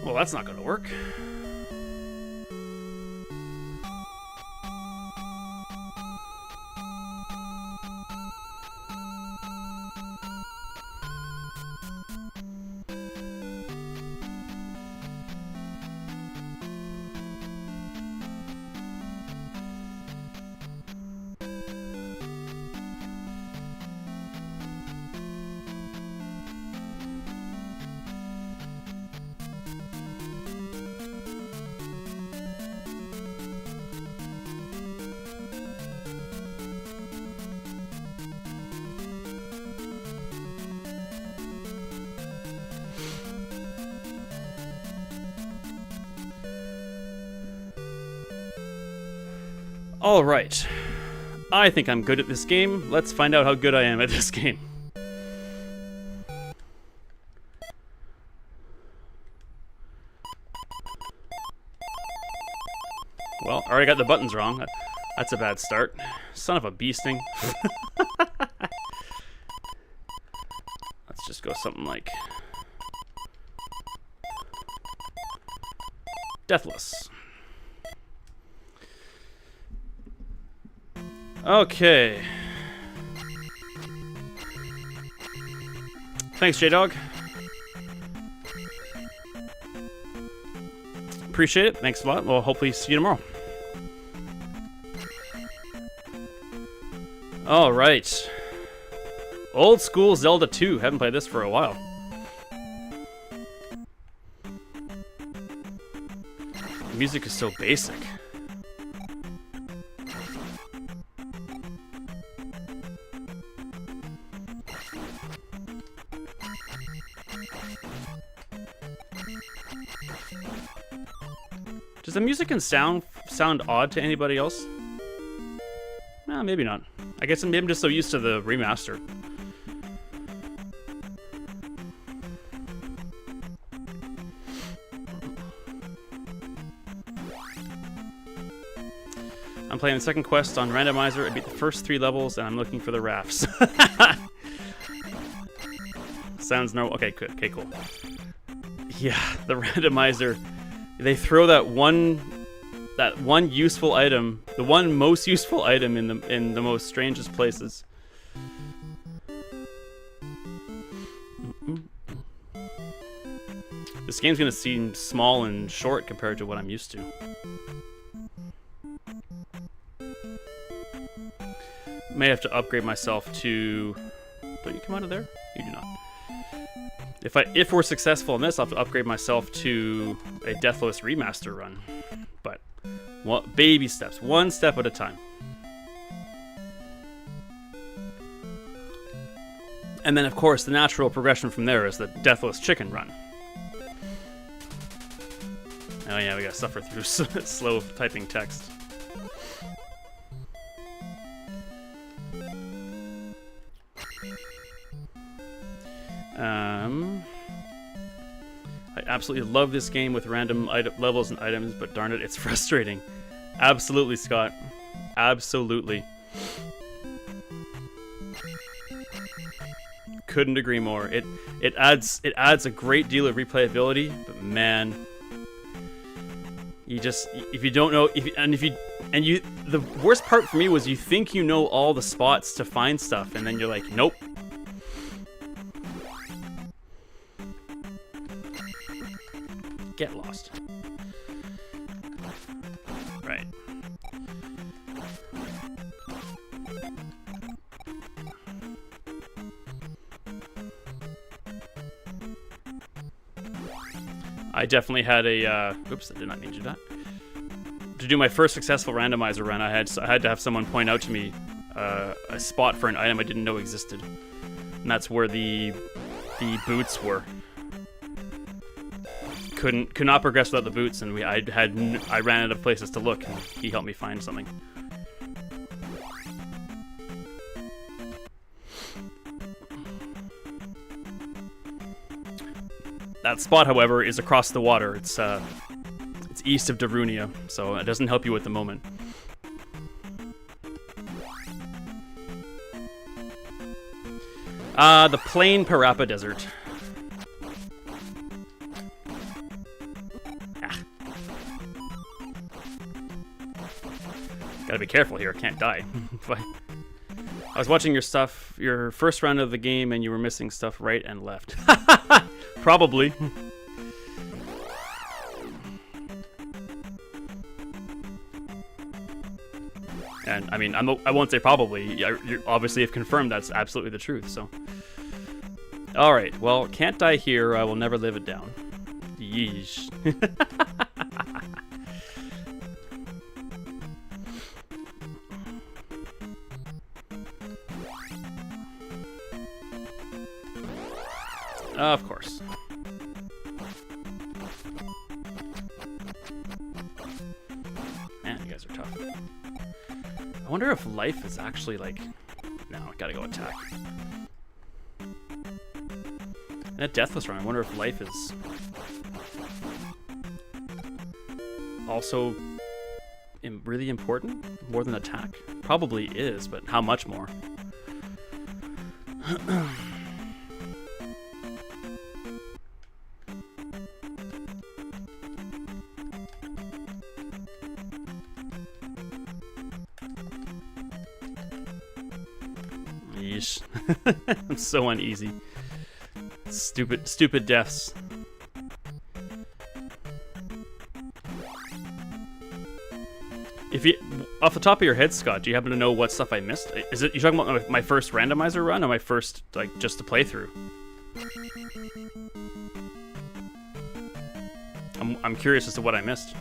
Well, that's not gonna work. All right. I think I'm good at this game. Let's find out how good I am at this game. Well, I already got the buttons wrong. That's a bad start. Son of a bee sting. Let's just go something like deathless. Okay. Thanks, J-Dog. Appreciate it. Thanks a lot. We'll hopefully see you tomorrow. All right. Old school Zelda 2. Haven't played this for a while. The music is so basic. Does the music and sound odd to anybody else? No, maybe not. I guess maybe I'm just so used to the remaster. I'm playing the second quest on randomizer. I beat the first 3 levels, and I'm looking for the rafts. Sounds normal. Okay, good. Okay, cool. Yeah, the randomizer. They throw that one useful item, the one most useful item in the most strangest places. This game's gonna seem small and short compared to what I'm used to. May have to upgrade myself to... Don't you come out of there? You do not. If we're successful in this, I'll have to upgrade myself to a deathless remaster run. But baby steps, one step at a time. And then, of course, the natural progression from there is the deathless chicken run. Oh yeah, we gotta suffer through slow typing text. I absolutely love this game with random levels and items, but darn it, it's frustrating. Absolutely, Scott. Absolutely. Couldn't agree more. It adds a great deal of replayability, but man, you just, if you don't know, the worst part for me was you think you know all the spots to find stuff, and then you're like, nope. Get lost. Right. I definitely had a, oops, I did not mean to do that. To do my first successful randomizer run, I had to have someone point out to me a spot for an item I didn't know existed. And that's where the boots were. Could not progress without the boots, and I ran out of places to look, and he helped me find something. That spot, however, is across the water. It's east of Darunia, so it doesn't help you at the moment. The Plain Parappa Desert. Gotta be careful here, I can't die. I was watching your stuff, your first round of the game, and you were missing stuff right and left. Probably. And, I mean, I won't say probably. You obviously have confirmed that's absolutely the truth, so. Alright, well, can't die here, I will never live it down. Yeesh. Of course. Man, you guys are tough. I wonder if life is actually like... No, I gotta go attack. In a deathless run, I wonder if life is... also really important? More than attack? Probably is, but how much more? Yeesh. I'm so uneasy. Stupid deaths. If you, off the top of your head, Scott, do you happen to know what stuff I missed? Is it you talking about my first randomizer run or my first like just a playthrough? I'm curious as to what I missed.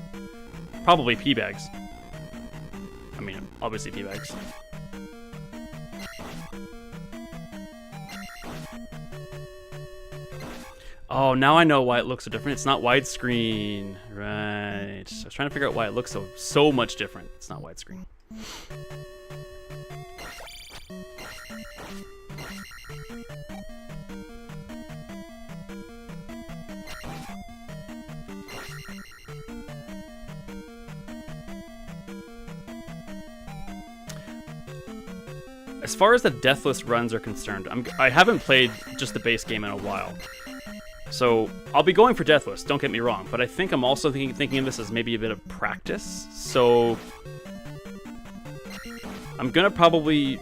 Probably pea bags. I mean, obviously pea bags. Oh, now I know why it looks so different. It's not widescreen. Right. I was trying to figure out why it looks so much different. It's not widescreen. As far as the deathless runs are concerned, I haven't played just the base game in a while. So, I'll be going for deathless, don't get me wrong, but I think I'm also thinking of this as maybe a bit of practice. So, I'm gonna probably...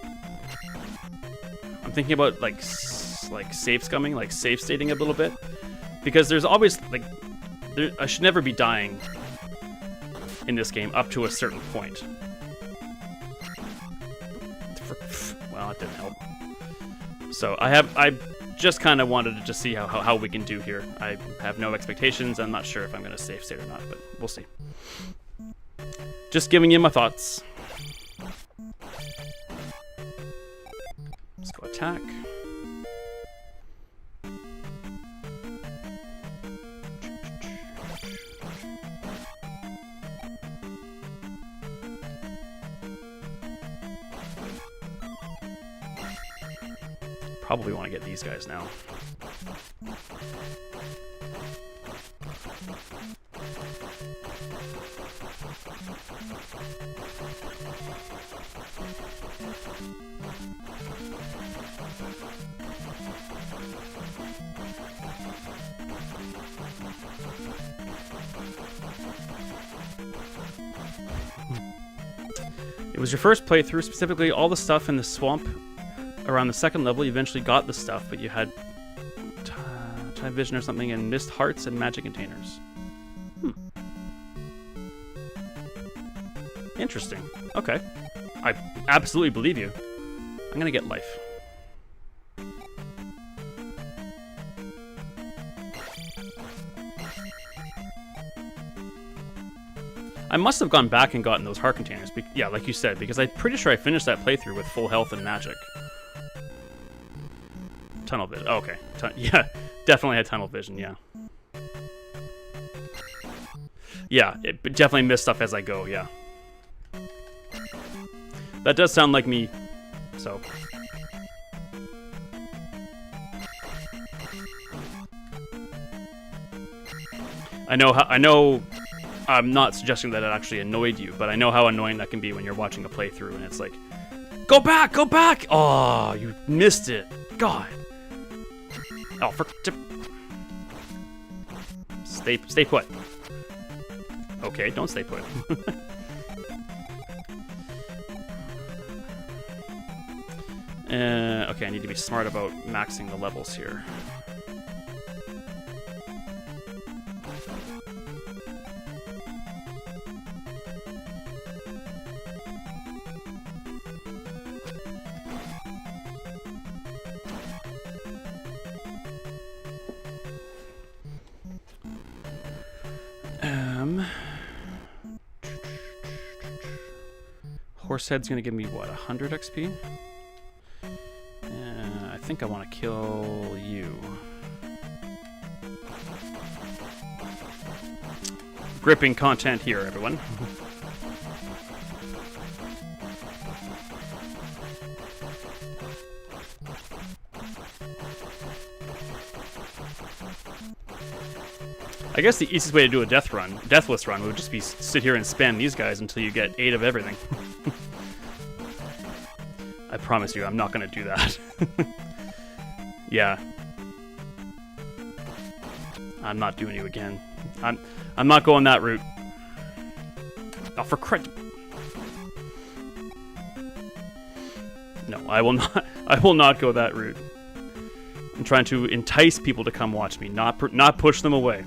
I'm thinking about, like save scumming, like save stating a little bit. Because there's always, like... I should never be dying in this game up to a certain point. Well, it didn't help. So, I just kind of wanted to just see how we can do here. I have no expectations. I'm not sure if I'm going to save state or not, but we'll see. Just giving you my thoughts. Let's go attack. Probably want to get these guys now. It was your first playthrough, specifically all the stuff in the swamp. Around the second level, you eventually got the stuff, but you had time vision or something and missed hearts and magic containers. Interesting. Okay. I absolutely believe you. I'm gonna get life. I must have gone back and gotten those heart containers. Yeah, like you said, because I'm pretty sure I finished that playthrough with full health and magic. Tunnel vision. Oh, okay. Yeah, definitely had tunnel vision, yeah. Yeah, it definitely missed stuff as I go, yeah. That does sound like me, so. I know I'm not suggesting that it actually annoyed you, but I know how annoying that can be when you're watching a playthrough and it's like, go back, go back! Oh, you missed it. God. Oh, stay put. Okay, don't stay put. Okay, I need to be smart about maxing the levels here. Horsehead's gonna give me what, 100 XP? I think I want to kill you. Gripping content here, everyone. I guess the easiest way to do a deathless run, would just be sit here and spam these guys until you get 8 of everything. I promise you, I'm not gonna do that. Yeah. I'm not doing you again. I'm not going that route. Oh, for credit. No, I will not. I will not go that route. I'm trying to entice people to come watch me, not push them away.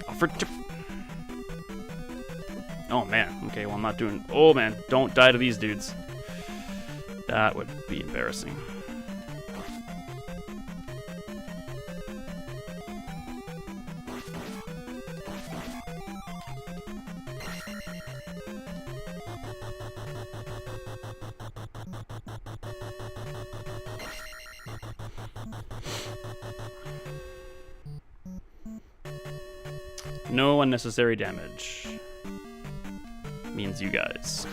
Oh, for. Oh man. Okay, well I'm not doing. Oh man, don't die to these dudes. That would be embarrassing. No unnecessary damage. Means you guys.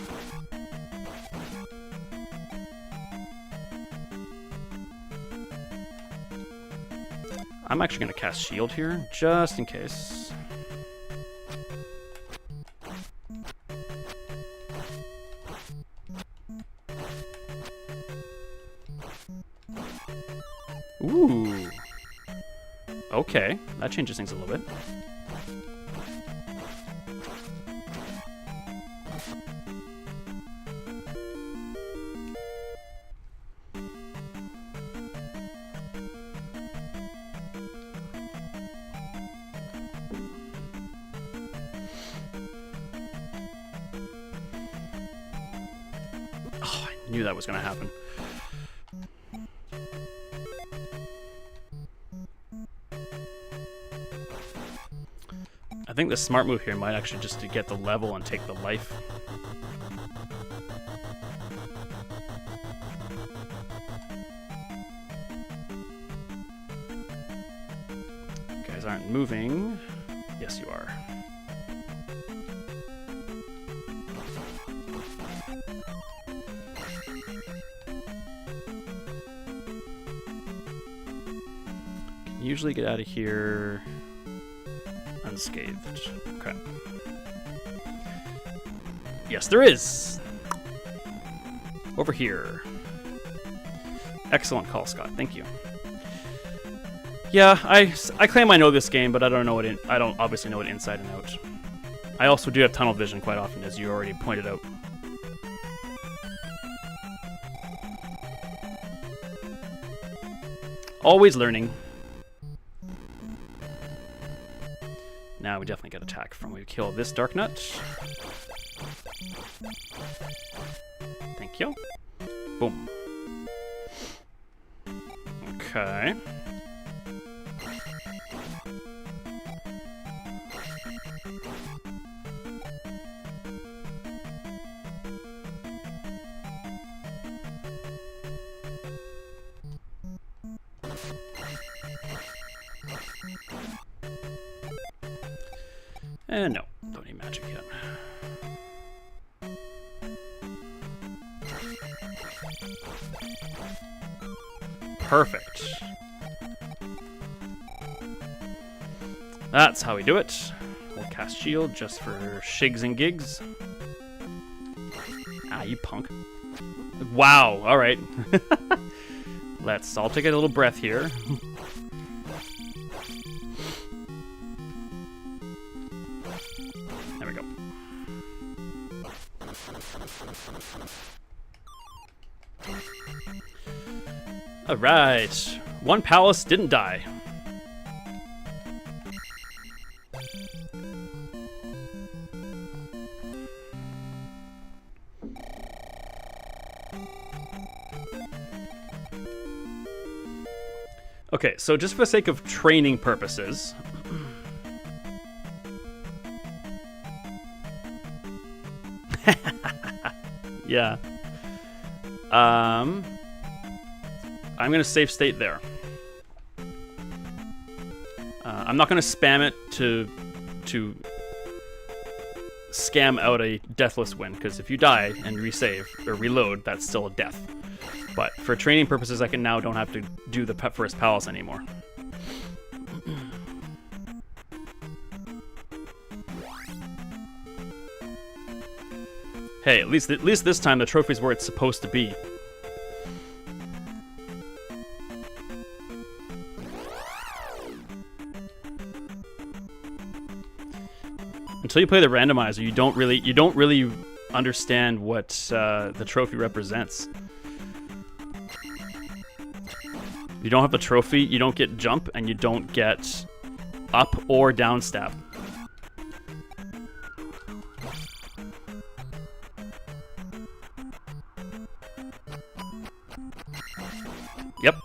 I'm actually going to cast shield here, just in case. Ooh. Okay, that changes things a little bit. Oh, I knew that was going to happen. I think the smart move here might actually just to get the level and take the life. You guys aren't moving. Yes, you are. Can usually get out of here unscathed. Okay. Yes, there is! Over here. Excellent call, Scott. Thank you. Yeah, I claim I know this game, but I don't know it. I don't obviously know it inside and out. I also do have tunnel vision quite often, as you already pointed out. Always learning. Now we definitely get attack from we kill this Dark Nut. Thank you. Boom. Okay. And no, don't need magic yet. Perfect. That's how we do it. We'll cast shield just for shigs and gigs. Ah, you punk. Wow, alright. I'll take a little breath here. There we go. Alright. One palace didn't die. Okay, so just for the sake of training purposes, yeah, I'm gonna save state there. I'm not gonna spam it to scam out a deathless win, because if you die and resave or reload, that's still a death. But for training purposes, I can now don't have to do the first palace anymore. Hey, at least this time the trophy's where it's supposed to be. Until you play the randomizer, you don't really understand what the trophy represents. If you don't have the trophy, you don't get jump, and you don't get up or down stab. Yep.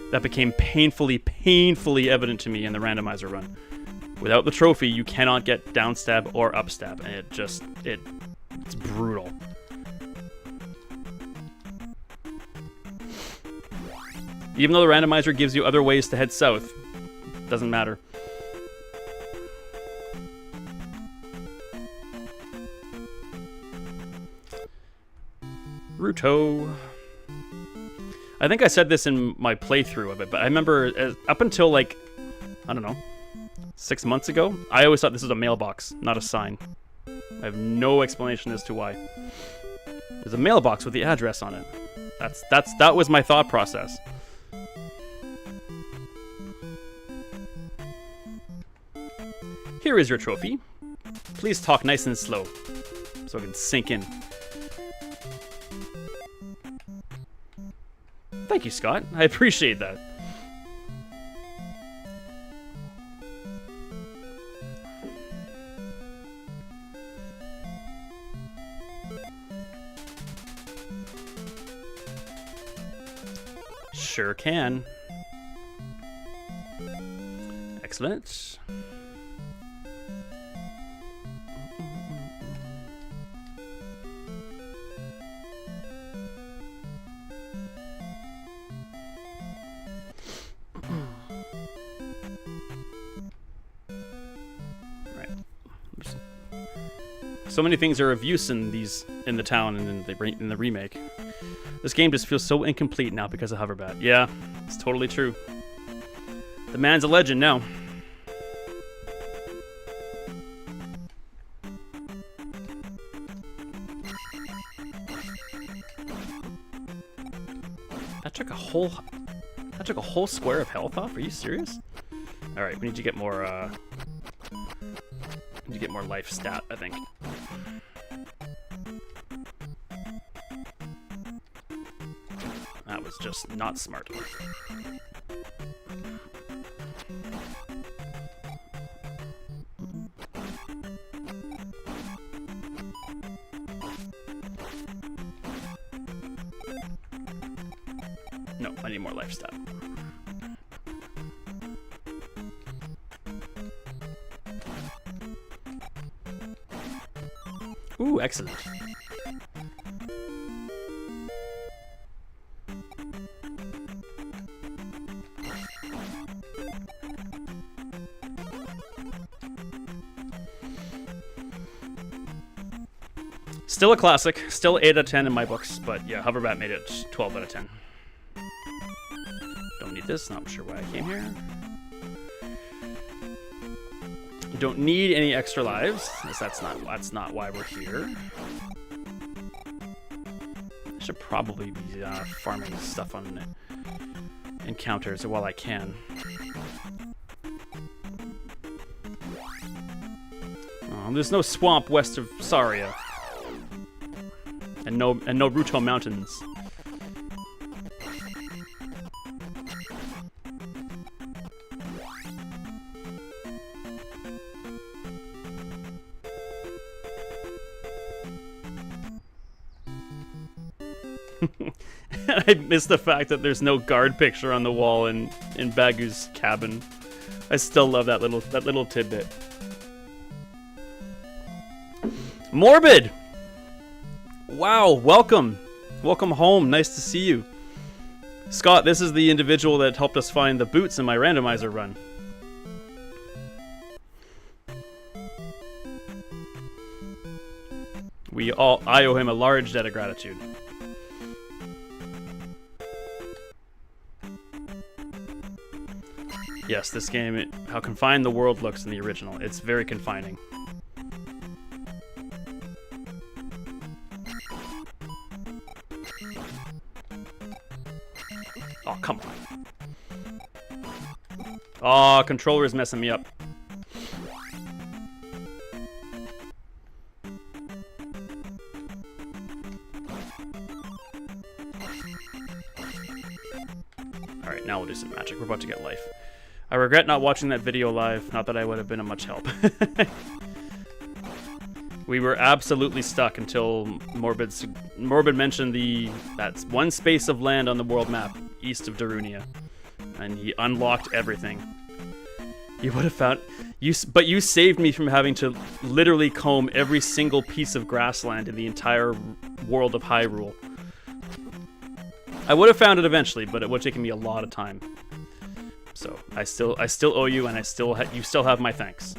That became painfully evident to me in the randomizer run. Without the trophy, you cannot get down stab or up stab, and it's brutal. Even though the randomizer gives you other ways to head south, doesn't matter. Ruto. I think I said this in my playthrough of it, but I remember up until like, I don't know, 6 months ago, I always thought this was a mailbox, not a sign. I have no explanation as to why. There's a mailbox with the address on it. That was my thought process. Here is your trophy. Please talk nice and slow so I can sink in. Thank you, Scott. I appreciate that. Sure can. Excellent. So many things are of use in the town and in the remake. This game just feels so incomplete now because of Hoverbat. Yeah, it's totally true. The man's a legend now. That took a whole square of health off. Are you serious? All right, we need to get more. Need to get more life stat, I think. That was just not smart. No, I need more life stat. Ooh, excellent. Still a classic. Still 8 out of 10 in my books. But yeah, Hoverbat made it 12 out of 10. Don't need this. Not sure why I came here. You don't need any extra lives. That's not why we're here. I should probably be farming stuff on encounters while I can. Oh, there's no swamp west of Saria. And no Ruto Mountains. I miss the fact that there's no guard picture on the wall in Bagu's cabin. I still love that little tidbit. Morbid! Wow, welcome. Welcome home. Nice to see you. Scott, this is the individual that helped us find the boots in my randomizer run. I owe him a large debt of gratitude. Yes, this game, how confined the world looks in the original. It's very confining. Oh, come on. Oh, controller is messing me up. Alright, now we'll do some magic. We're about to get life. I regret not watching that video live, not that I would have been of much help. We were absolutely stuck until Morbid mentioned that's one space of land on the world map east of Darunia, and he unlocked everything. You would have found but you saved me from having to literally comb every single piece of grassland in the entire world of Hyrule. I would have found it eventually, but it would have taken me a lot of time. So I still owe you, and you still have my thanks.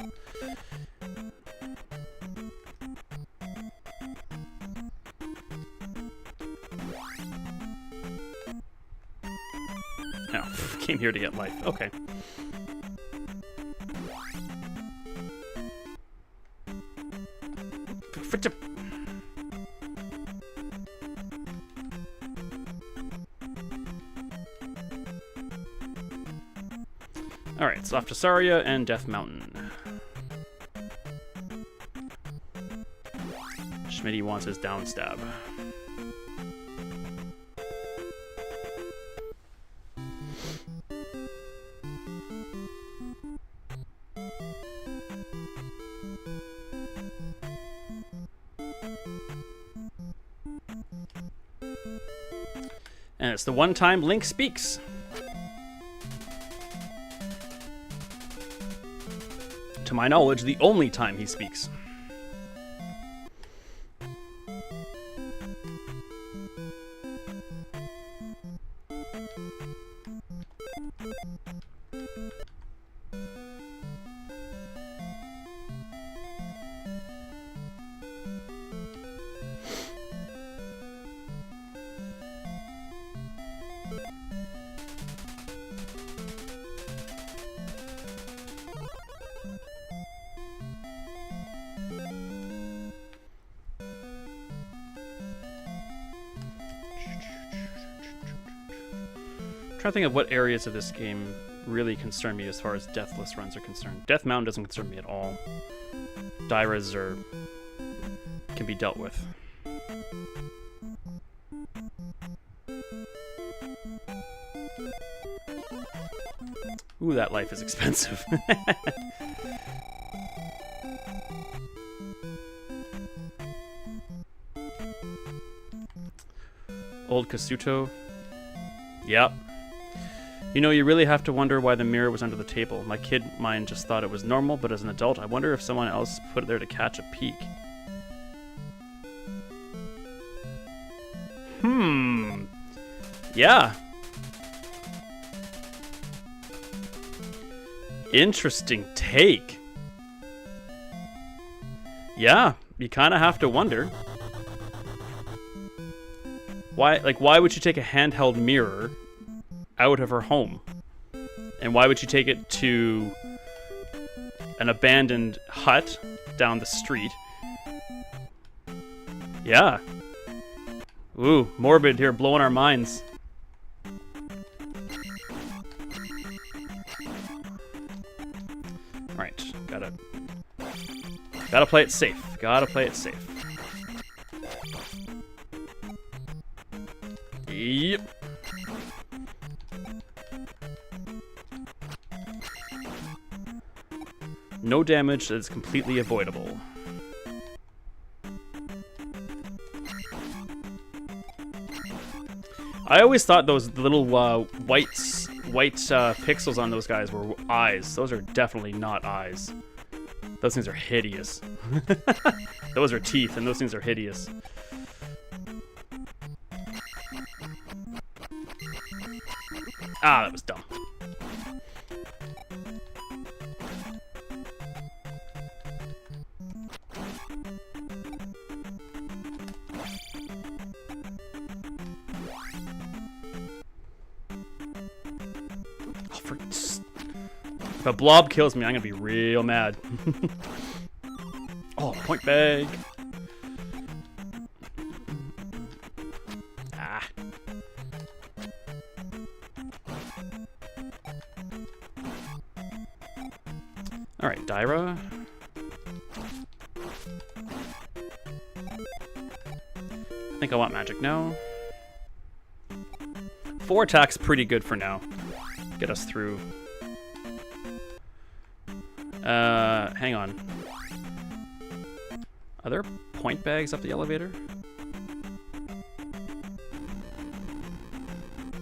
No, came here to get life. Okay. Alright, so off to Saria and Death Mountain. Schmitty wants his down stab. And it's the one time Link speaks. To my knowledge, the only time he speaks. I'm trying to think of what areas of this game really concern me as far as deathless runs are concerned. Death Mountain doesn't concern me at all. Dairas can be dealt with. Ooh, that life is expensive. Old Kasuto. Yep. You know, you really have to wonder why the mirror was under the table. My kid mind just thought it was normal, but as an adult, I wonder if someone else put it there to catch a peek. Yeah. Interesting take. Yeah, you kind of have to wonder. Why would you take a handheld mirror out of her home? And why would you take it to an abandoned hut down the street? Yeah. Ooh, morbid here, blowing our minds. Alright, gotta play it safe. Gotta play it safe. Yep. No damage that is completely avoidable. I always thought those little white pixels on those guys were eyes. Those are definitely not eyes. Those things are hideous. Those are teeth, and those things are hideous. Ah, that was dumb. If a blob kills me, I'm gonna be real mad. Oh, point bag. Ah. Alright, Dyra. I think I want magic now. 4 attacks pretty good for now. Get us through. Hang on. Are there point bags up the elevator?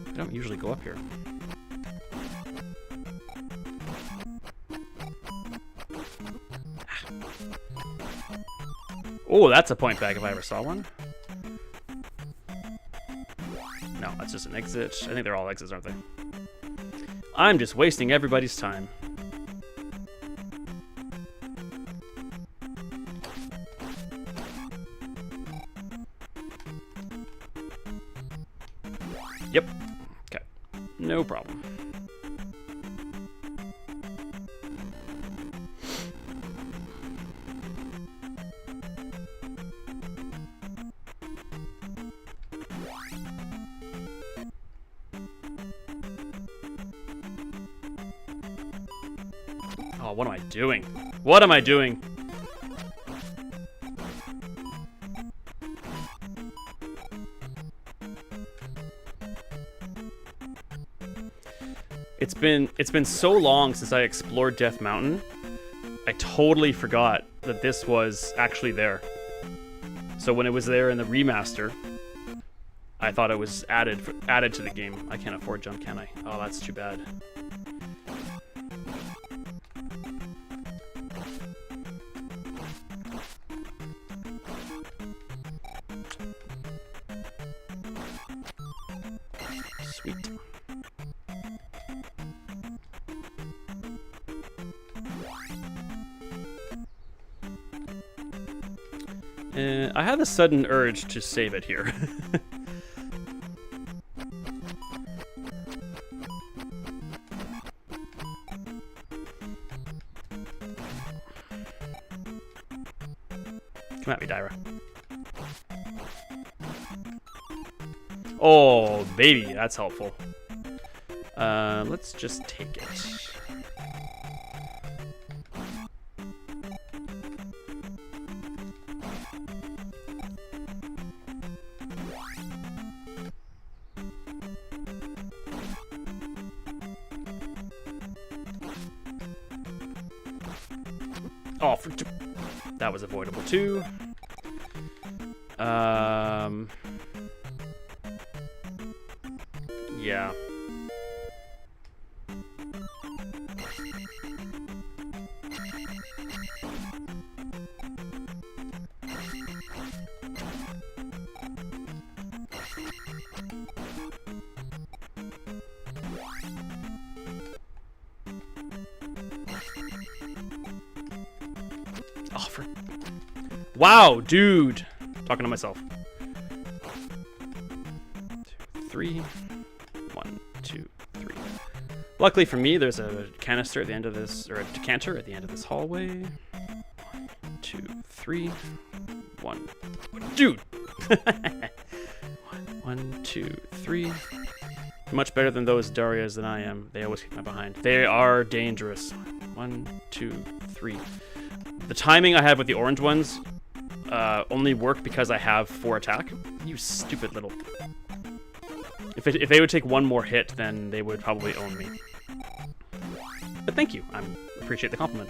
I don't usually go up here. Oh, that's a point bag if I ever saw one. No, that's just an exit. I think they're all exits, aren't they? I'm just wasting everybody's time. Yep. Okay. No problem. Oh, what am I doing? What am I doing? It's been so long since I explored Death Mountain. I totally forgot that this was actually there. So when it was there in the remaster, I thought it was added to the game. I can't afford jump, can I? Oh, that's too bad. Sweet. I had a sudden urge to save it here. Come at me, Dyra. Oh, baby, that's helpful. Let's just take it. Oh, that was avoidable too. Yeah. Oh, wow, dude. Talking to myself. 3. 1, 2, 3. Luckily for me, there's a canister at the end of this, or a decanter at the end of this hallway. 1, 2, 3. 1. Dude! 1, 2, 3. Much better than those Darias than I am. They always kick my behind. They are dangerous. 1, 2, 3. The timing I have with the orange ones only work because I have 4 attack. You stupid little... If they would take one more hit, then they would probably own me. But thank you. I appreciate the compliment.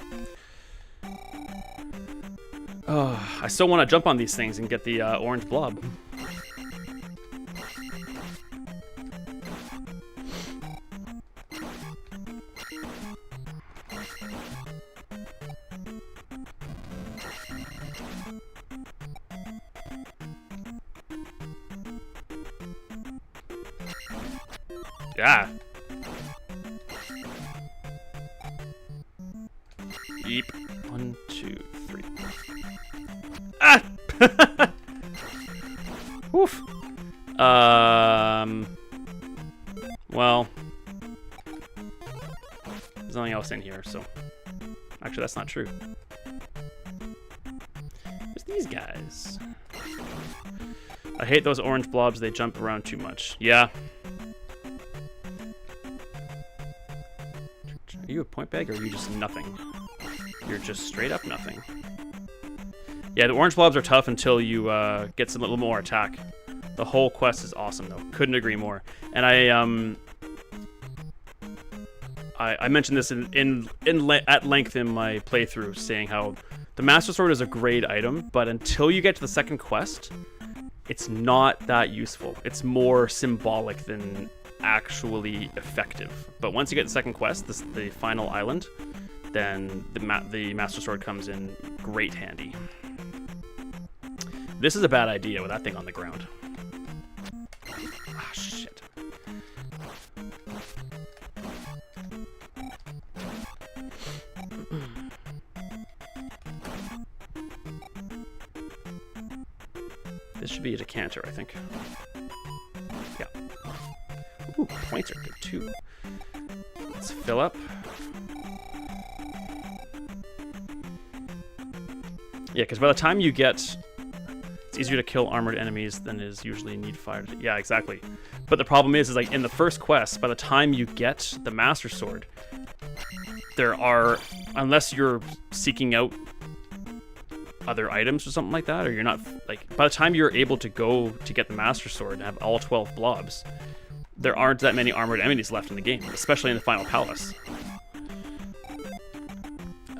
I still want to jump on these things and get the orange blob. Yeah. Yeep. 1, 2, 3. Ah! Woof. Well, there's nothing else in here, so actually that's not true. There's these guys. I hate those orange blobs. They jump around too much. Yeah. Are you a point bag or are you just nothing? You're just straight up nothing. Yeah, the orange blobs are tough until you get some little more attack. The whole quest is awesome though. Couldn't agree more. And I mentioned this at length in my playthrough, saying how the Master Sword is a great item, but until you get to the second quest, it's not that useful. It's more symbolic than actually effective. But once you get the second quest, the final island, then the Master Sword comes in great handy. This is a bad idea with that thing on the ground. Ah, shit. This should be a decanter, I think. Yeah. Ooh, points are good too. Let's fill up. Yeah, because by the time you get... It's easier to kill armored enemies than is usually need fire. Yeah, exactly. But the problem is like in the first quest, by the time you get the Master Sword, there are... Unless you're seeking out other items or something like that, or you're not... Like, by the time you're able to go to get the Master Sword and have all 12 blobs, there aren't that many armored enemies left in the game, especially in the final palace.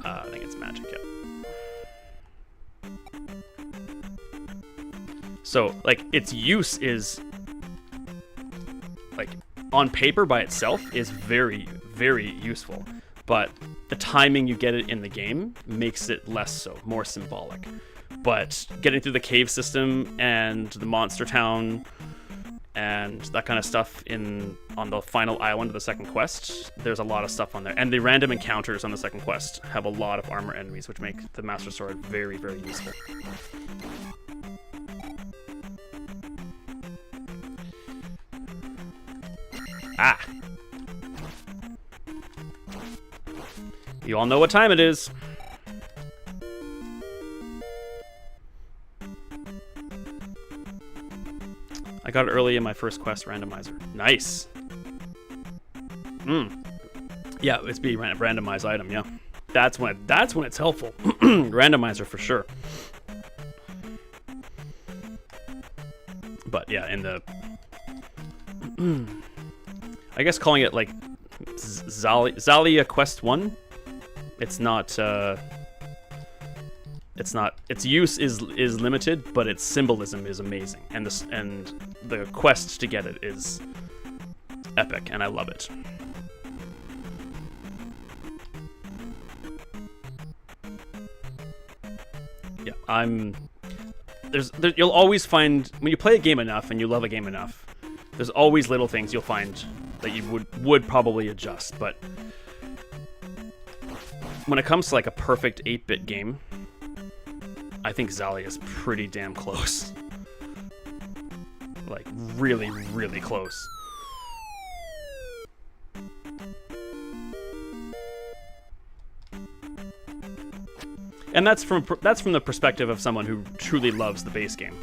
I think it's magic, yeah. So, like, its use is, like, on paper by itself is very, very useful. But the timing you get it in the game makes it less so, more symbolic. But getting through the cave system and the monster town and that kind of stuff on the final island of the second quest, there's a lot of stuff on there. And the random encounters on the second quest have a lot of armor enemies, which make the Master Sword very, very useful. Ah! You all know what time it is. I got it early in my first quest randomizer. Nice. Yeah, it's be randomized item, yeah. That's when it's helpful. Randomizer for sure. But yeah, in the I guess calling it like Zalia Quest 1, it's not its use is limited, but its symbolism is amazing, and the quest to get it is epic, and I love it. Yeah, you'll always find, when you play a game enough and you love a game enough, there's always little things you'll find that you would probably adjust, but when it comes to like a perfect 8-bit game, I think Zalia is pretty damn close. Like, really, really close. And that's from the perspective of someone who truly loves the base game.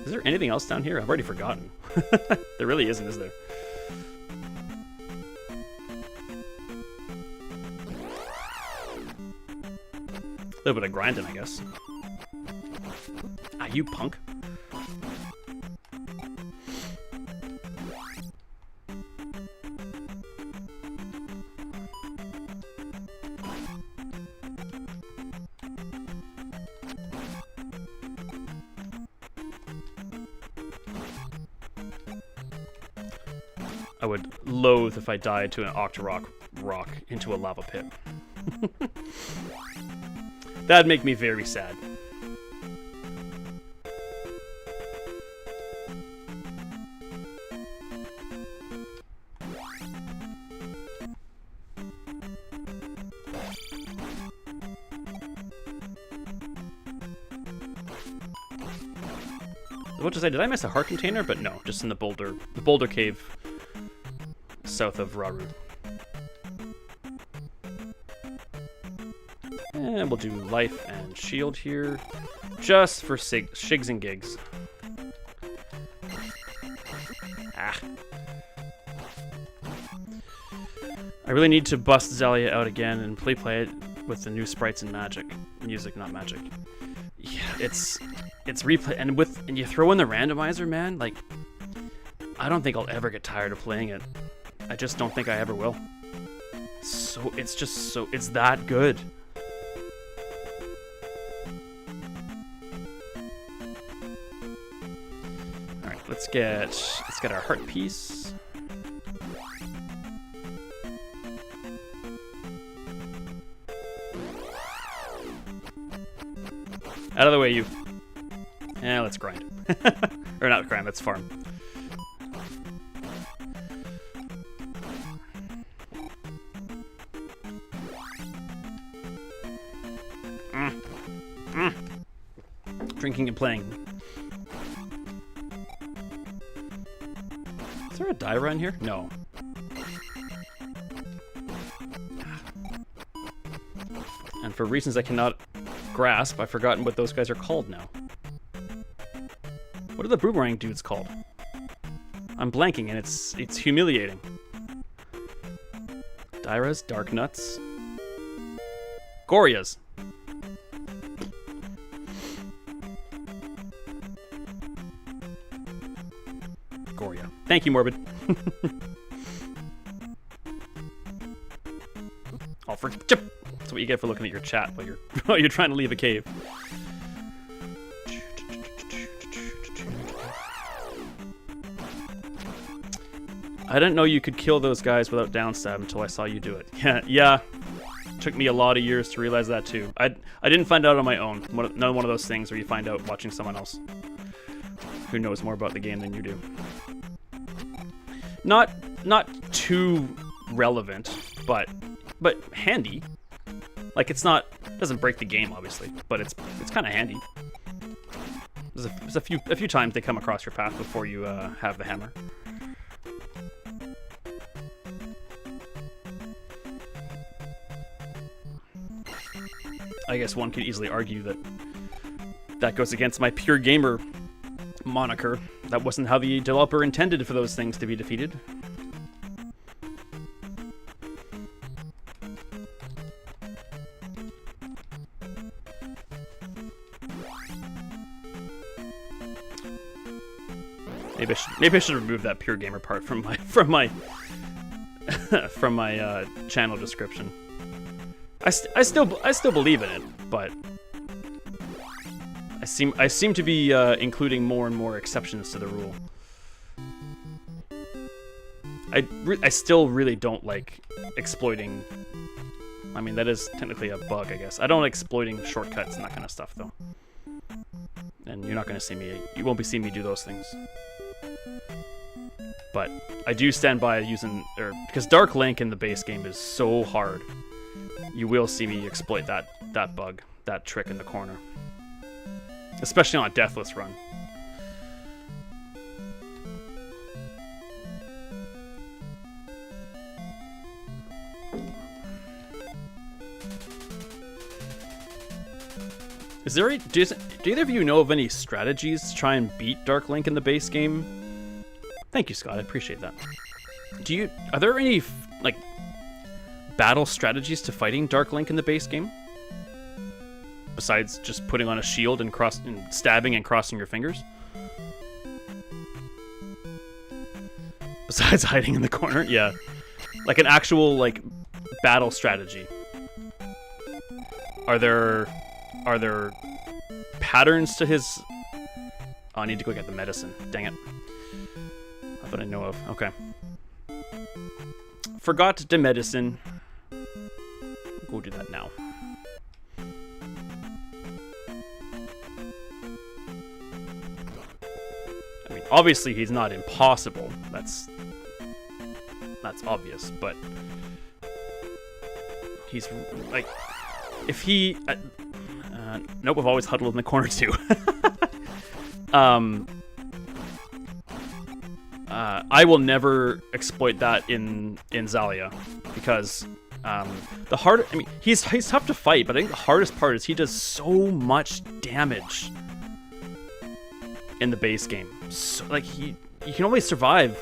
Is there anything else down here? I've already forgotten. There really isn't, is there? A little bit of grinding, I guess. Ah, you punk. I would loathe if I died to an Octorok rock into a lava pit. That'd make me very sad. What did I say? Did I miss a heart container? But no, just in the boulder cave south of Raru. And we'll do life and shield here, just for shigs and gigs. Ah. I really need to bust Zelia out again and play it with the new sprites and music, not magic. Yeah, it's replay, and you throw in the randomizer, man. Like, I don't think I'll ever get tired of playing it. I just don't think I ever will. So it's that good. All right, let's get our heart piece. Out of the way, you. Yeah, let's grind. Or not grind, let's farm. Drinking and playing. Is there a Daira in here? No. And for reasons I cannot grasp, I've forgotten what those guys are called now. What are the boomerang dudes called? I'm blanking, and it's humiliating. Dairas, Dark Nuts, Gorias. Goria. Thank you, Morbid. All for chip. That's what you get for looking at your chat while you're trying to leave a cave. I didn't know you could kill those guys without downstab until I saw you do it. Yeah. Took me a lot of years to realize that too. I didn't find out on my own. None one of those things where you find out watching someone else who knows more about the game than you do. Not too relevant, but handy. Like, it doesn't break the game obviously, but it's kind of handy. There's a few times they come across your path before you have the hammer. I guess one could easily argue that goes against my pure gamer moniker. That wasn't how the developer intended for those things to be defeated. Maybe I should remove that pure gamer part from my channel description. I still believe in it, but I seem to be including more and more exceptions to the rule. I still really don't like exploiting. I mean, that is technically a bug, I guess. I don't like exploiting shortcuts and that kind of stuff, though. And you're not going to see me. You won't be seeing me do those things. But I do stand by using, because Dark Link in the base game is so hard. You will see me exploit that bug, that trick in the corner. Especially on a deathless run. Is there do either of you know of any strategies to try and beat Dark Link in the base game? Thank you, Scott. I appreciate that. Are there any like battle strategies to fighting Dark Link in the base game? Besides just putting on a shield and stabbing and crossing your fingers? Besides hiding in the corner? Yeah. Like an actual like battle strategy. Are there patterns to his... Oh, I need to go get the medicine. Dang it. Not that I know of. Okay. Forgot the medicine. Go do that now. I mean, obviously he's not impossible. That's obvious, but he's like, if he nope, I've always huddled in the corner too. I will never exploit that in Zalia because he's tough to fight, but I think the hardest part is he does so much damage in the base game. So, like you can only survive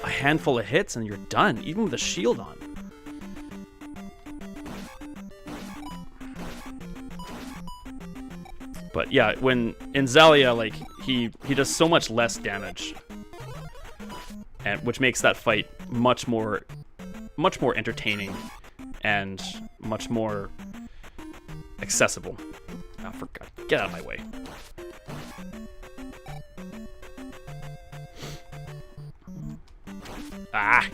a handful of hits and you're done, even with a shield on. But yeah, when in Zalia, like he does so much less damage, and which makes that fight much more entertaining and much more accessible. Oh, for God, get out of my way. Ah.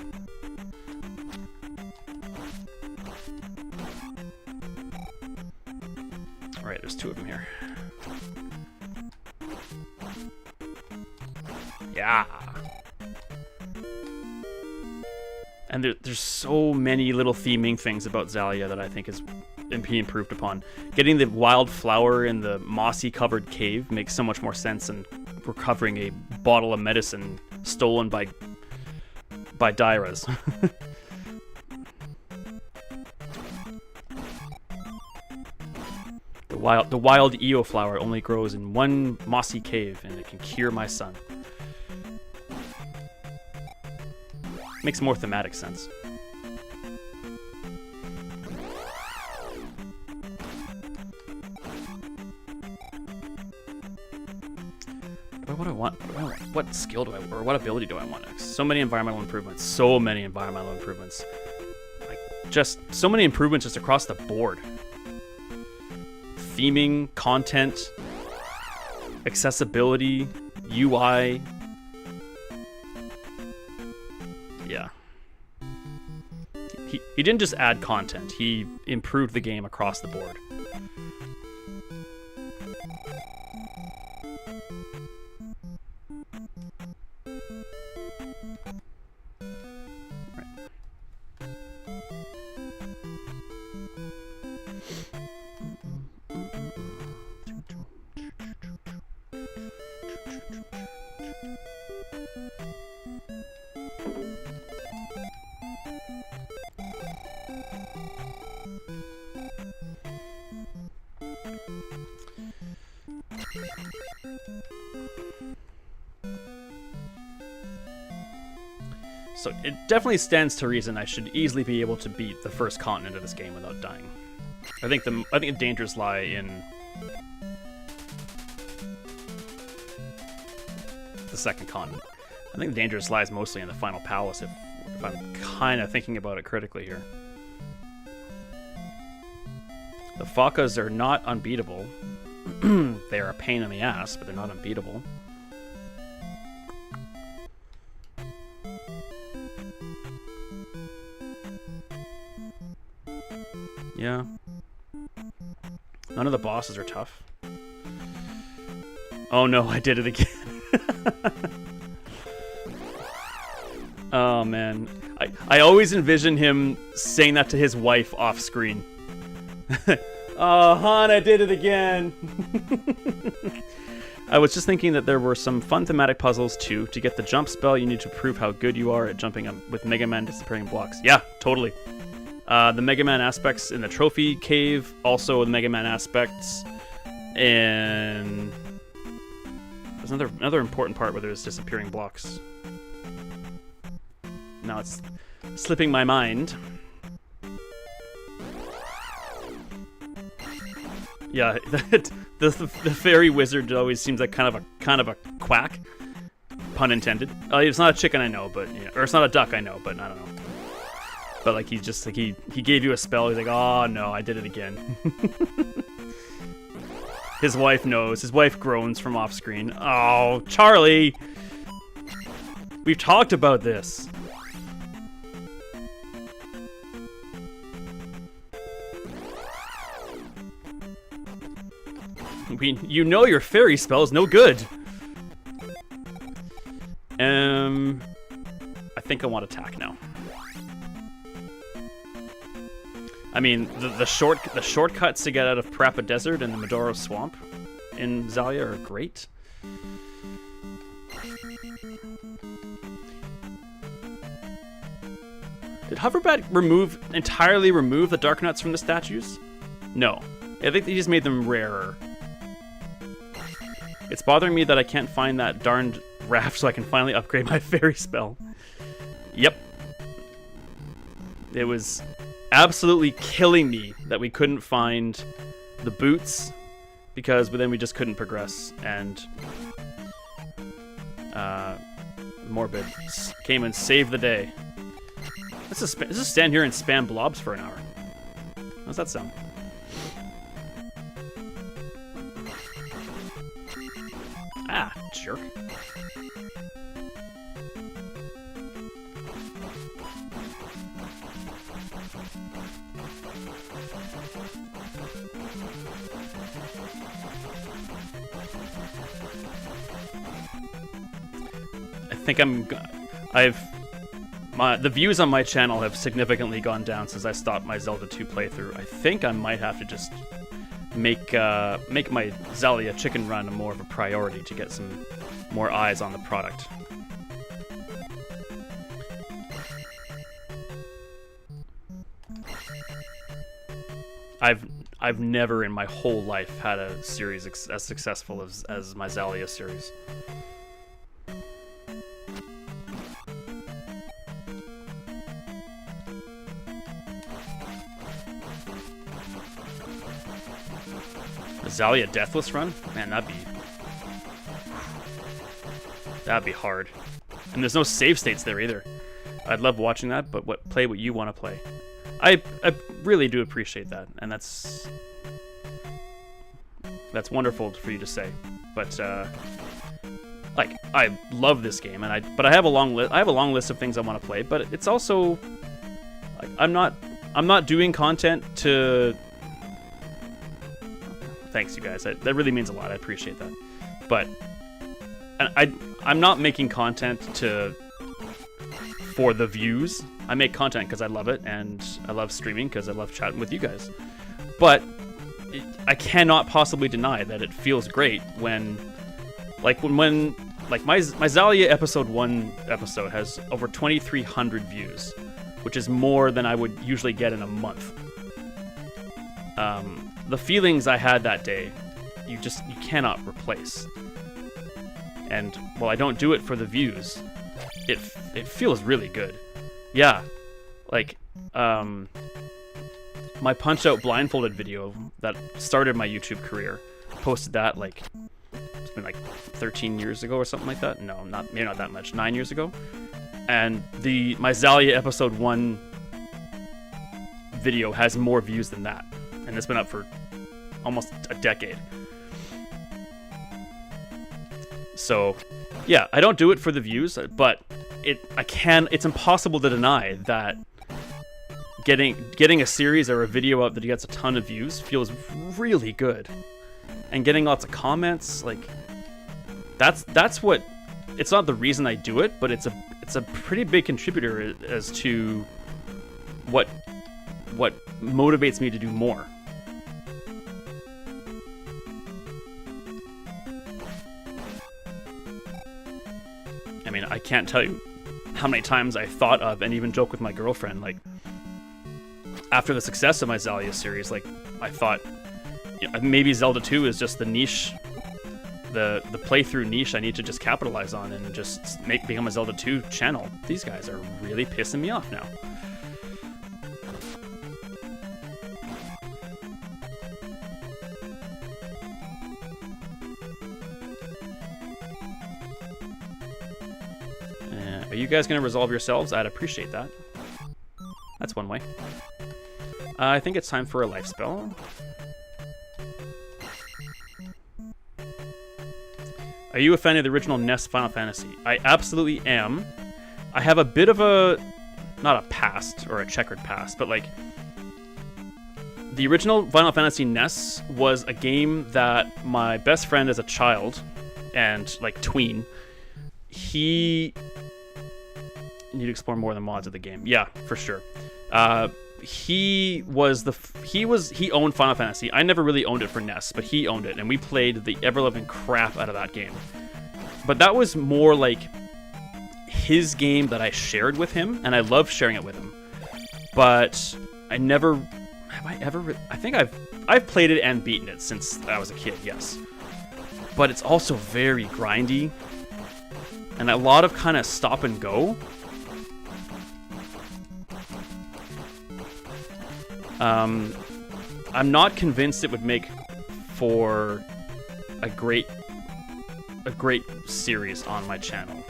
All right, there's two of them here. Yeah. And there's so many little theming things about Zalia that I think is being improved upon. Getting the wild flower in the mossy covered cave makes so much more sense than recovering a bottle of medicine stolen by Dairas. The wild Eo flower only grows in one mossy cave, and it can cure my son. Makes more thematic sense. What do I want? What skill do I, or what ability do I want next? So many environmental improvements. So many environmental improvements. Like, just so many improvements just across the board. Theming, content, accessibility, UI. Yeah. He didn't just add content, he improved the game across the board. So it definitely stands to reason I should easily be able to beat the first continent of this game without dying. I think the dangers lie in the second continent. I think the dangers lies mostly in the final palace if I'm kind of thinking about it critically here. The Fakas are not unbeatable. They are a pain in the ass, but they're not unbeatable. Yeah. None of the bosses are tough. Oh no, I did it again. Oh man. I always envision him saying that to his wife off screen. Oh, hon, I did it again. I was just thinking that there were some fun thematic puzzles too. To get the jump spell, you need to prove how good you are at jumping with Mega Man disappearing blocks. Yeah, totally. The Mega Man aspects in the trophy cave, also the Mega Man aspects And there's another important part where there's disappearing blocks. Now it's slipping my mind. Yeah, the fairy wizard always seems like kind of a quack, pun intended. It's not a chicken, I know, but or it's not a duck, I know, but I don't know. But like he's just like he gave you a spell. He's like, oh no, I did it again. His wife knows. His wife groans from off screen. Oh, Charlie, we've talked about this. You know your fairy spell is no good. I think I want attack now. I mean, the shortcuts to get out of Parappa Desert and the Medoro Swamp in Xalia are great. Did Hoverbat entirely remove the Dark Nuts from the statues? No. I think they just made them rarer. It's bothering me that I can't find that darned raft so I can finally upgrade my fairy spell. Yep. It was absolutely killing me that we couldn't find the boots, because then we just couldn't progress, and Morbid came and saved the day. Let's just stand here and spam blobs for an hour. How's that sound? Ah, jerk. I think the views on my channel have significantly gone down since I stopped my Zelda 2 playthrough. I think I might have to just make my Xalia chicken run more of a priority to get some more eyes on the product. I've never in my whole life had a series as successful as my Xalia series. Xalia Deathless run? Man, that'd be hard. And there's no save states there either. I'd love watching that, but play what you want to play. I really do appreciate that, and that's wonderful for you to say. But like, I love this game, but I have a long list of things I want to play. But it's also like I'm not doing content to. Thanks, you guys. That really means a lot. I appreciate that. But I'm not making content for the views. I make content because I love it, and I love streaming because I love chatting with you guys. But I cannot possibly deny that it feels great when my Xalia episode 1 episode has over 2,300 views, which is more than I would usually get in a month. The feelings I had that day, you cannot replace. And while I don't do it for the views, it feels really good. Yeah, like my Punch-Out blindfolded video that started my YouTube career, posted that like it's been like 13 years ago or something like that. No, maybe not that much. 9 years ago. And my Xalia episode 1 video has more views than that. And it's been up for almost a decade. So, yeah, I don't do it for the views, but it's impossible to deny that getting a series or a video out that gets a ton of views feels really good. And getting lots of comments, like that's what, it's not the reason I do it, but it's a pretty big contributor as to what motivates me to do more. I mean, I can't tell you how many times I thought of and even joke with my girlfriend, like, after the success of my Xalia series, like, I thought, maybe Zelda 2 is just the niche, the playthrough niche I need to just capitalize on and just become a Zelda 2 channel. These guys are really pissing me off now. Are you guys going to resolve yourselves? I'd appreciate that. That's one way. I think it's time for a life spell. Are you a fan of the original NES Final Fantasy? I absolutely am. I have a bit of a, not a past or a checkered past, but like the original Final Fantasy NES was a game that my best friend as a child and like tween, he need to explore more of the mods of the game. Yeah, for sure. He owned Final Fantasy. I never really owned it for NES, but he owned it, and we played the ever-loving crap out of that game. But that was more like his game that I shared with him, and I love sharing it with him. But I never, have I ever? I think I've played it and beaten it since I was a kid. Yes, but it's also very grindy, and a lot of kind of stop and go. I'm not convinced it would make for a great series on my channel.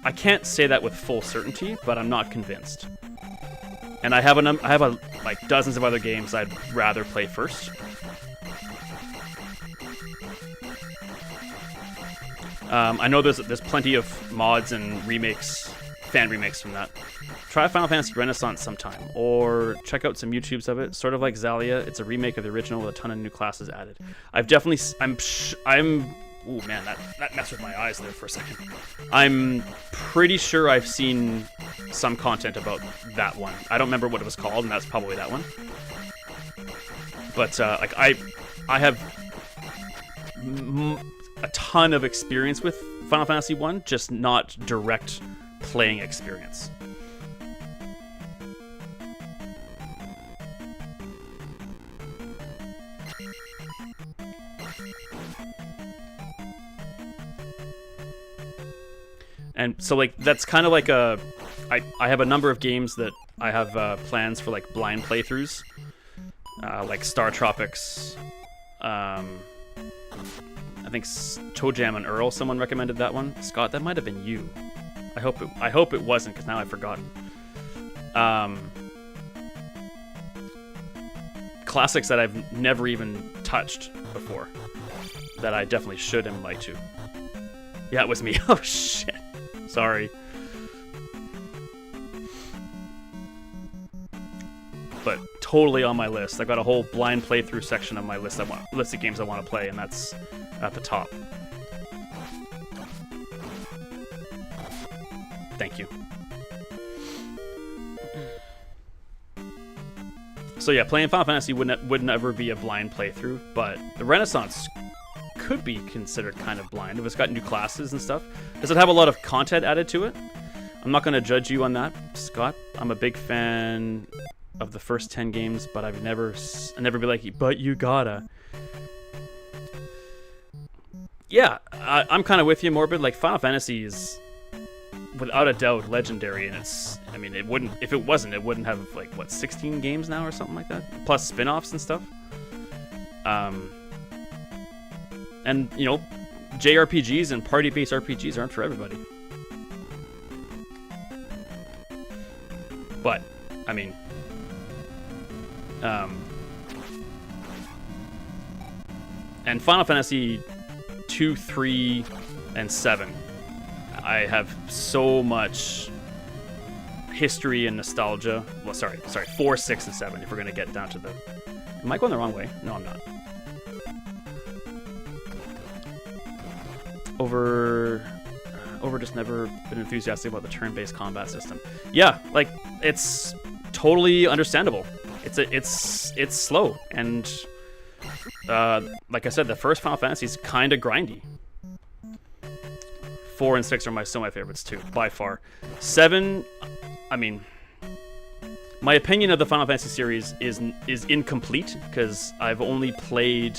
I can't say that with full certainty, but I'm not convinced. And I have like dozens of other games I'd rather play first. I know there's plenty of mods and remakes, fan remakes from that. Try Final Fantasy Renaissance sometime, or check out some YouTubes of it. Sort of like Xalia, it's a remake of the original with a ton of new classes added. Ooh man, that messed with my eyes there for a second. I'm pretty sure I've seen some content about that one. I don't remember what it was called, and that's probably that one. But like I have a ton of experience with Final Fantasy 1, just not direct playing experience. And so, like, that's kind of like I have a number of games that I have plans for, like, blind playthroughs. Like Star Tropics. I think Toe Jam and Earl, someone recommended that one. Scott, that might have been you. I hope it wasn't, because now I've forgotten. Classics that I've never even touched before. That I definitely should and like to. Yeah, it was me. Oh, shit. Sorry. But totally on my list. I've got a whole blind playthrough section of my list of games I want to play, and that's at the top. Thank you. So yeah, playing Final Fantasy would never be a blind playthrough, but the Renaissance could be considered kind of blind if it's got new classes and stuff. Does it have a lot of content added to it? I'm not going to judge you on that, Scott. I'm a big fan of the first 10 games, but I never be like, but you gotta. Yeah, I'm kind of with you, Morbid. Like, Final Fantasy is without a doubt legendary, and I mean, it wouldn't, if it wasn't, it wouldn't have, like, what, 16 games now or something like that? Plus spin-offs and stuff. And, you know, JRPGs and party-based RPGs aren't for everybody. But, I mean, and Final Fantasy 2, 3, and 7, I have so much history and nostalgia. Well, sorry, 4, 6, and 7, if we're going to get down to the... Am I going the wrong way? No, I'm not. Over just never been enthusiastic about the turn-based combat system. Yeah, like, it's totally understandable. It's slow, and like I said, the first Final Fantasy is kind of grindy. 4 and 6 are still my favorites too, by far. 7, I mean, My opinion of the Final Fantasy series is incomplete because I've only played.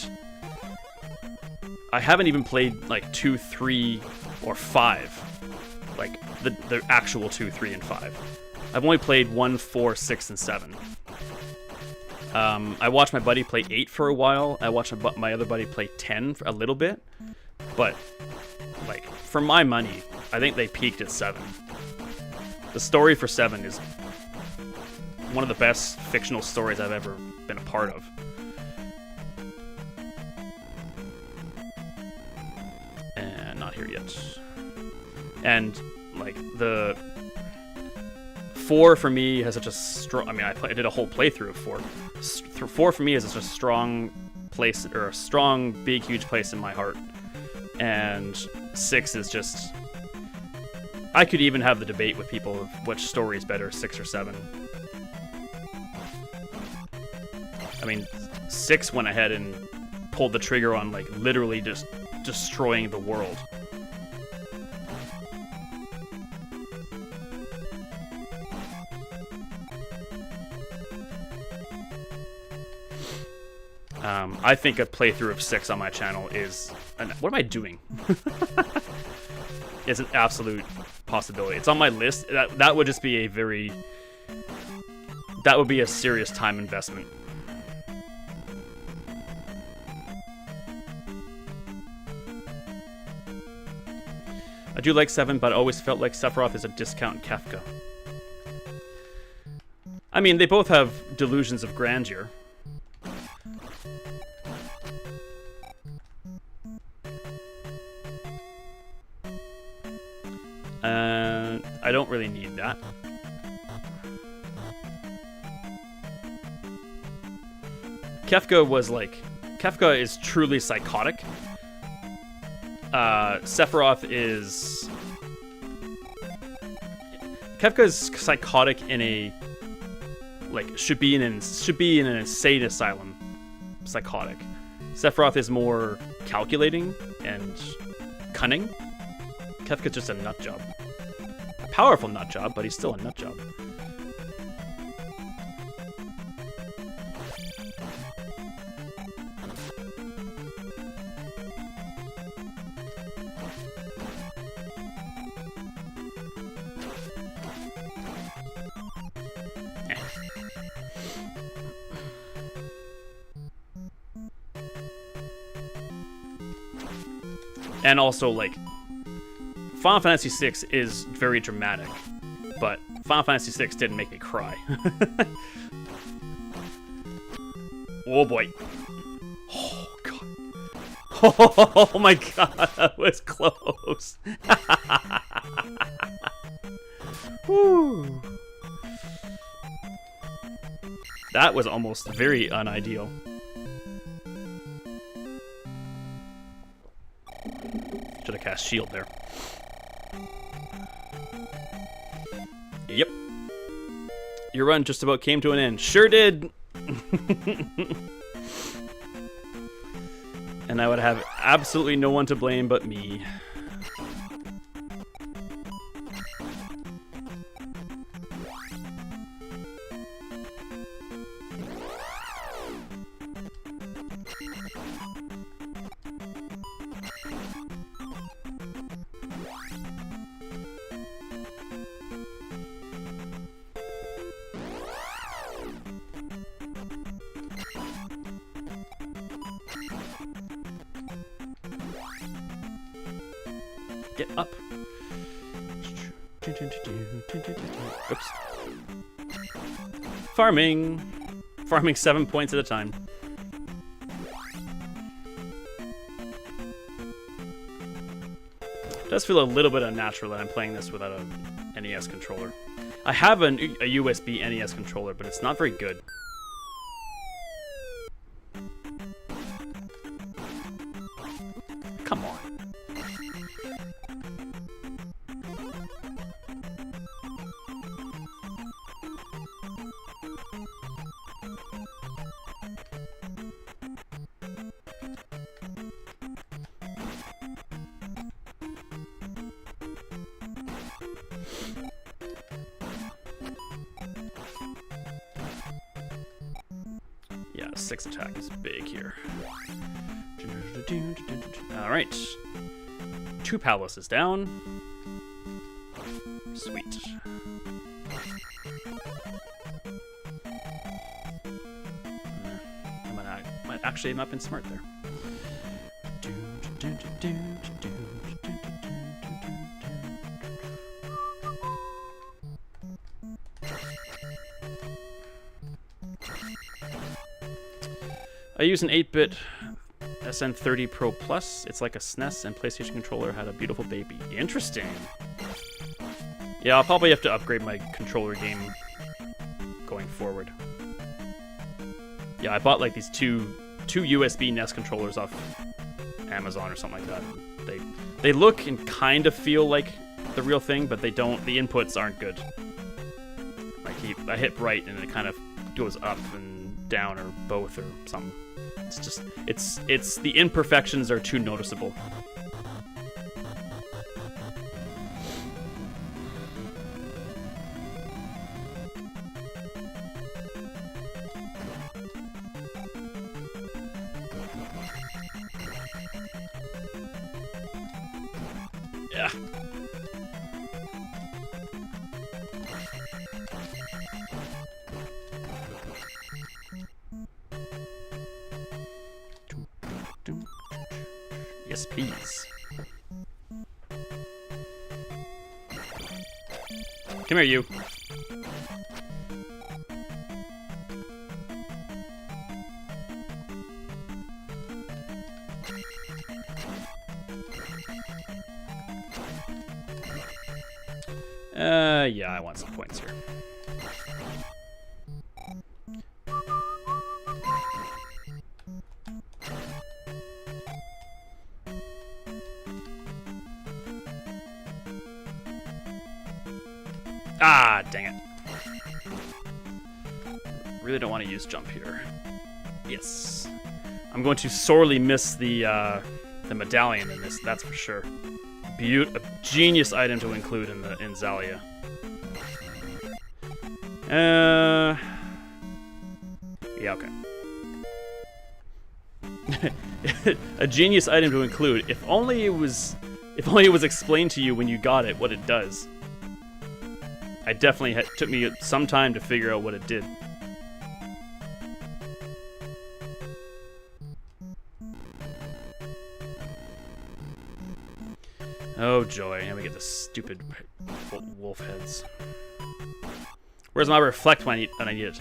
I haven't even played like 2, 3, or 5, like the actual 2, 3, and 5. I've only played 1, 4, 6, and 7. I watched my buddy play 8 for a while. I watched my other buddy play 10 for a little bit, but like for my money, I think they peaked at 7. The story for 7 is one of the best fictional stories I've ever been a part of. And not here yet. And like the 4 for me has such a strong. I mean, I did a whole playthrough of 4. 4 for me is such a strong place, or a strong, big, huge place in my heart. And 6 is just. I could even have the debate with people of which story is better, 6 or 7. I mean, 6 went ahead and pulled the trigger on like literally just destroying the world. I think a playthrough of 6 on my channel is... What am I doing? It's an absolute possibility. It's on my list. That would just be a very... That would be a serious time investment. I do like 7, but I always felt like Sephiroth is a discount Kefka. I mean, they both have delusions of grandeur. I don't really need that. Kefka is truly psychotic. Sephiroth is... Kefka is psychotic in a... Like, should be in an insane asylum. Psychotic. Sephiroth is more calculating and cunning. Kefka's just a nut job. A powerful nut job, but he's still a nut job. And also, like, Final Fantasy VI is very dramatic, but Final Fantasy VI didn't make me cry. Oh boy. Oh god. Oh my god, that was close. Whew. That was almost very unideal. Should have cast shield there. Yep. Your run just about came to an end. Sure did. And I would have absolutely no one to blame but me. Get up. Oops. Farming. Farming 7 points at a time. It does feel a little bit unnatural that I'm playing this without a NES controller. I have a USB NES controller, but it's not very good. Come on. +6 attack is big here. Alright. 2 palaces down. Sweet. I might actually have not been smart there. I use an 8-bit SN30 Pro Plus. It's like a SNES and PlayStation controller had a beautiful baby. Interesting. Yeah, I'll probably have to upgrade my controller game going forward. Yeah, I bought like these two USB NES controllers off Amazon or something like that. They look and kind of feel like the real thing, but they don't. The inputs aren't good. I hit right and it kind of goes up and down or both or something. It's just it's the imperfections are too noticeable. Yeah. Yes, please. Come here, you. Yeah, I want some points here. Ah, dang it. Really don't want to use jump here. Yes. I'm going to sorely miss the medallion in this, that's for sure. A genius item to include in Zalia. Yeah, okay. A genius item to include. If only it was explained to you when you got it what it does. I definitely took me some time to figure out what it did. Oh joy, and we get the stupid wolf heads. Where's my reflect when I need it?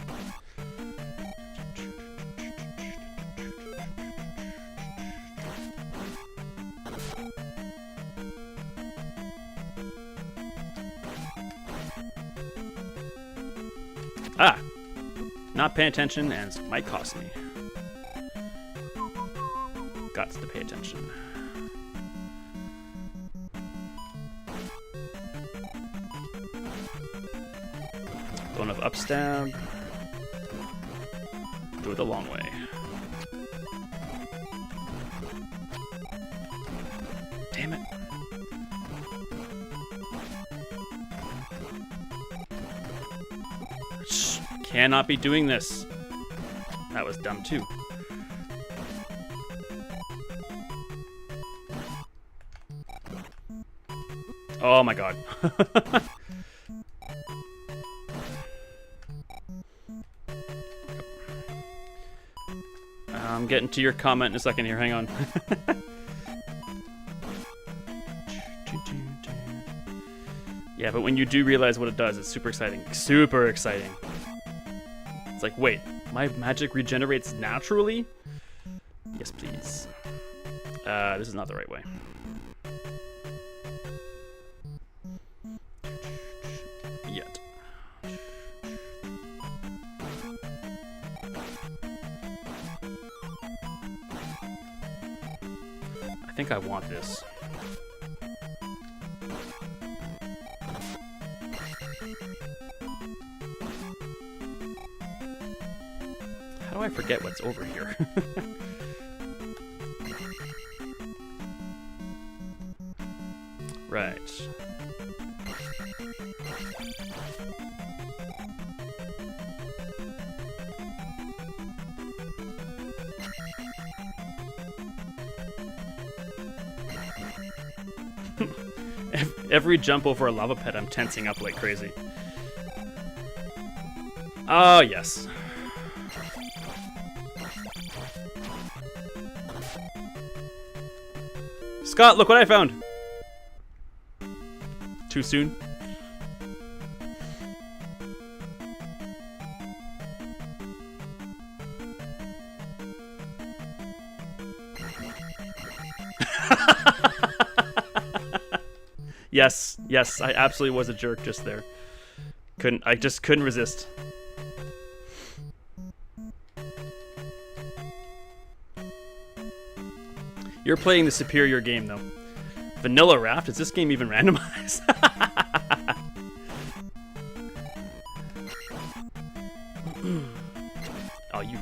Ah! Not paying attention and it might cost me. Got to pay attention. Don't have upstab. Do it the long way. Damn it. Shh, cannot be doing this. That was dumb too. Oh my god. I'm getting to your comment in a second here, hang on. Yeah, but when you do realize what it does, it's super exciting. Super exciting. It's like, wait, my magic regenerates naturally? Yes, please. This is not the right way. Yet. I think I want this. How do I forget what's over here? Right. Every jump over a lava pit, I'm tensing up like crazy. Oh, yes. Scott, look what I found! Too soon? Yes, yes, I absolutely was a jerk just there. I just couldn't resist. You're playing the superior game, though. Vanilla Raft? Is this game even randomized? Oh, you...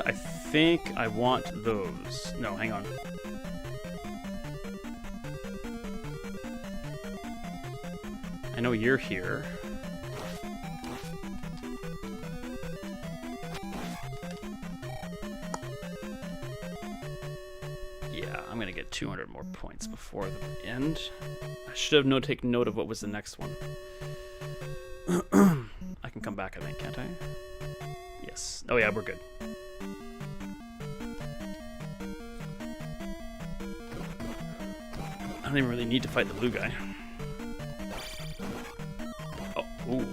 I think I want those. No, hang on. I know you're here. Yeah, I'm gonna get 200 more points before the end. I should have taken note of what was the next one. I can come back, I think, can't I? Yes. Oh yeah, we're good. I don't even really need to fight the blue guy. Oh, ooh.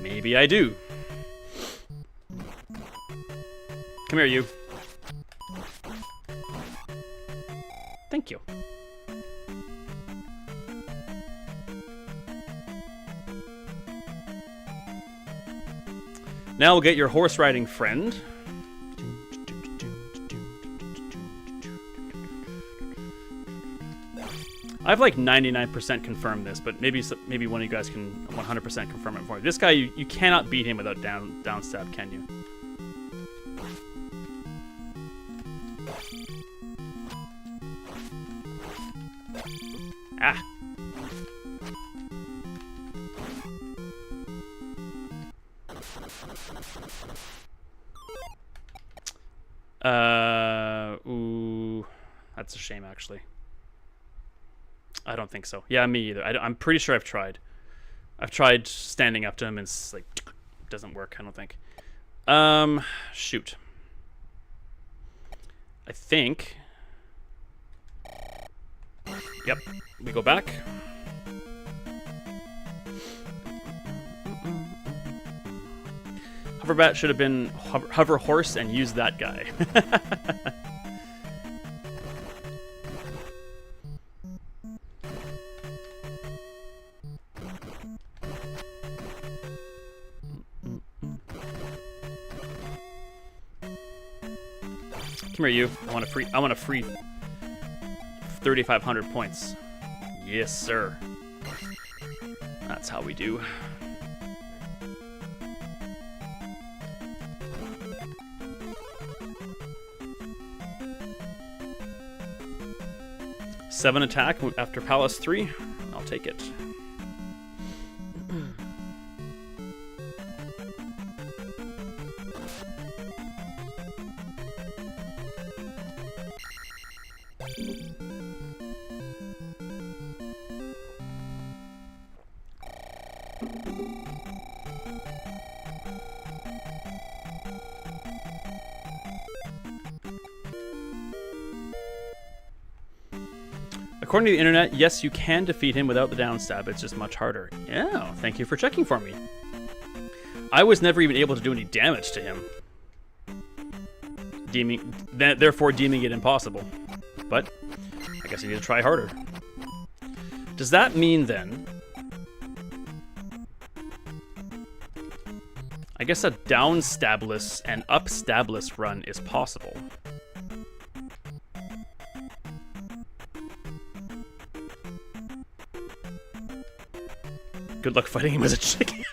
Maybe I do. Come here, you. Thank you. Now we'll get your horse riding friend. I've like 99% confirmed this, but maybe one of you guys can 100% confirm it for me. This guy, you cannot beat him without down stab, can you? Ah. Ooh, that's a shame, actually. I don't think so. Yeah, me either. I'm pretty sure I've tried. I've tried standing up to him and it's like, it doesn't work, I don't think. Shoot. I think. Yep, we go back. Hoverbat should have been hover horse and use that guy. Come here, you. I want a free 3,500 points. Yes, sir. That's how we do. Seven attack after Palace 3. I'll take it. According to the internet, yes, you can defeat him without the downstab. It's just much harder. Yeah, thank you for checking for me. I was never even able to do any damage to him, therefore deeming it impossible. But I guess I need to try harder. Does that mean then? I guess a down stabless and up stabless run is possible. Good luck fighting him as a chicken.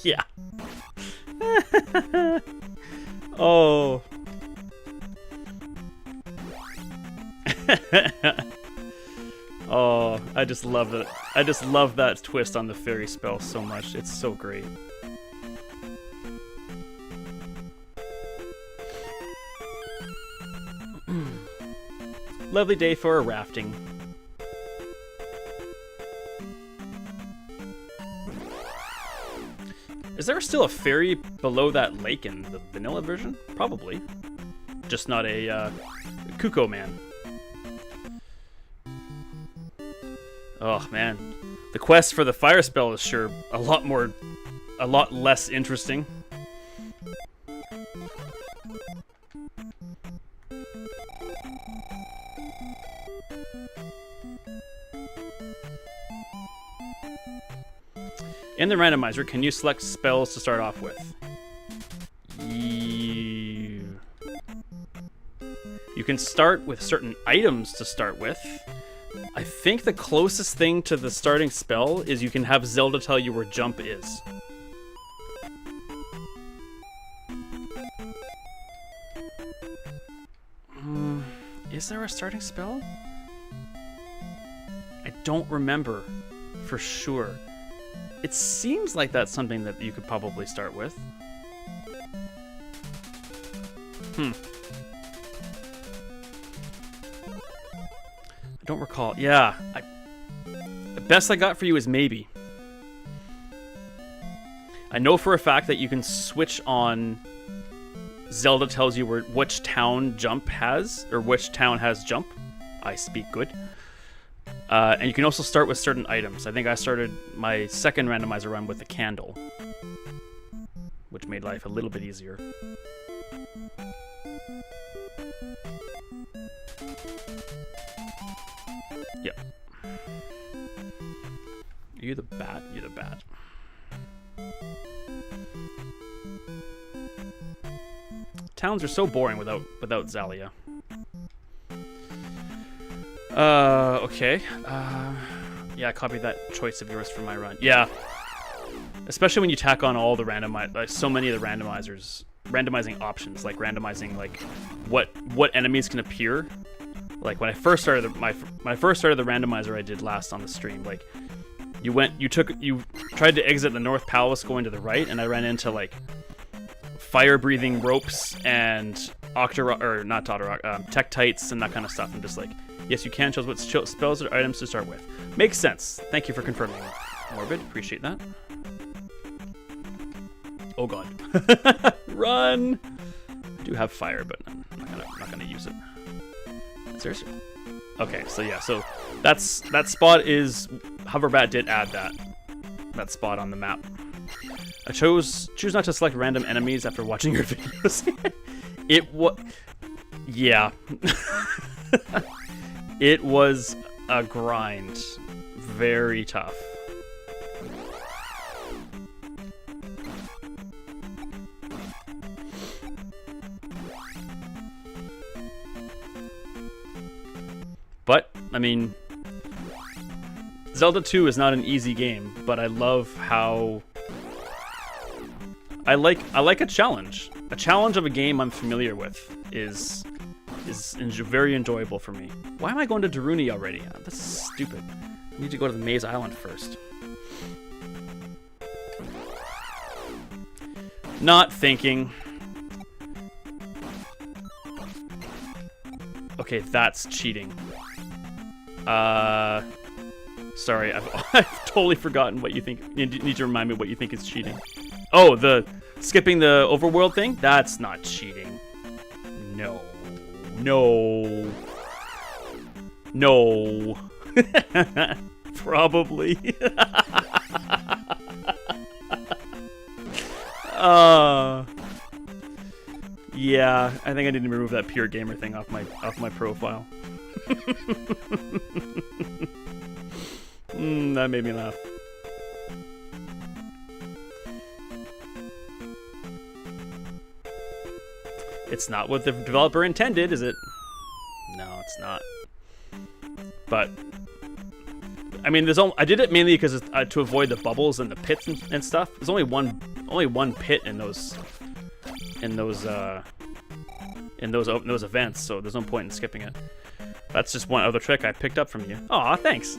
Yeah. Oh. Oh, I just love it. I just love that twist on the fairy spell so much. It's so great. Lovely day for a rafting. Is there still a fairy below that lake in the vanilla version? Probably. Just not a Kuko man. Oh man, the quest for the fire spell is sure a lot less interesting. In the randomizer, can you select spells to start off with? You can start with certain items to start with. I think the closest thing to the starting spell is you can have Zelda tell you where jump is. Is there a starting spell? I don't remember for sure. It seems like that's something that you could probably start with. I don't recall. Yeah, the best I got for you is maybe. I know for a fact that you can switch on Zelda tells you which town jump has, or which town has jump. I speak good. And you can also start with certain items. I think I started my second randomizer run with a candle, which made life a little bit easier. Yep. Are you the bat? You're the bat. Towns are so boring without Zalia. Okay. Yeah, I copied that choice of yours from my run. Yeah. Especially when you tack on all the so many of the randomizing options, like randomizing like what enemies can appear. Like when I first started the randomizer I did last on the stream, like you tried to exit the North Palace going to the right, and I ran into like fire breathing ropes and Tektites and that kind of stuff. I'm just like, yes, you can choose what spells or items to start with. Makes sense. Thank you for confirming, Morbid. Appreciate that. Oh god. Run! I do have fire, but I'm not gonna use it. Seriously? Okay, so yeah, so that spot is Hoverbat did add that spot on the map. I choose not to select random enemies after watching your videos. Yeah. It was a grind. Very tough. But, I mean, Zelda 2 is not an easy game, but I love how I like a challenge. A challenge of a game I'm familiar with is very enjoyable for me. Why am I going to Daruni already? That's stupid. I need to go to the Maze Island first. Not thinking. Okay, that's cheating. Sorry, I've totally forgotten what you think. You need to remind me what you think is cheating. Oh, the skipping the overworld thing? That's not cheating. No. No. No. Probably. Yeah, I think I need to remove that pure gamer thing off my profile. That made me laugh. It's not what the developer intended, is it? No, it's not. But I mean, I did it mainly because to avoid the bubbles and the pits and stuff. There's only one only one pit in those events, so there's no point in skipping it. That's just one other trick I picked up from you. Aw, thanks.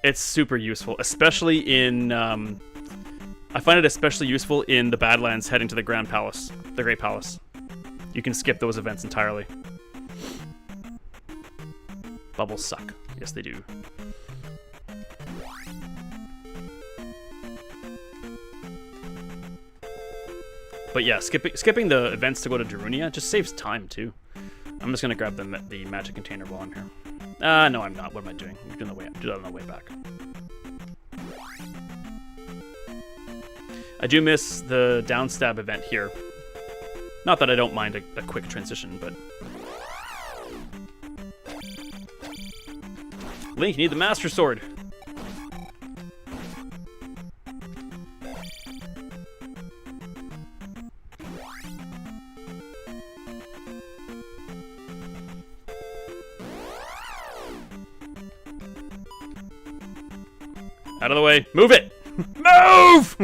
It's super useful, especially in I find it especially useful in the Badlands heading to the Grand Palace, the Great Palace. You can skip those events entirely. Bubbles suck. Yes, they do. But yeah, skipping the events to go to Darunia just saves time too. I'm just gonna grab the magic container while I'm here. No, I'm not. What am I doing? I'm doing do that on the way back. I do miss the downstab event here. Not that I don't mind a quick transition, but... Link, you need the Master Sword! Out of the way. Move it! Move!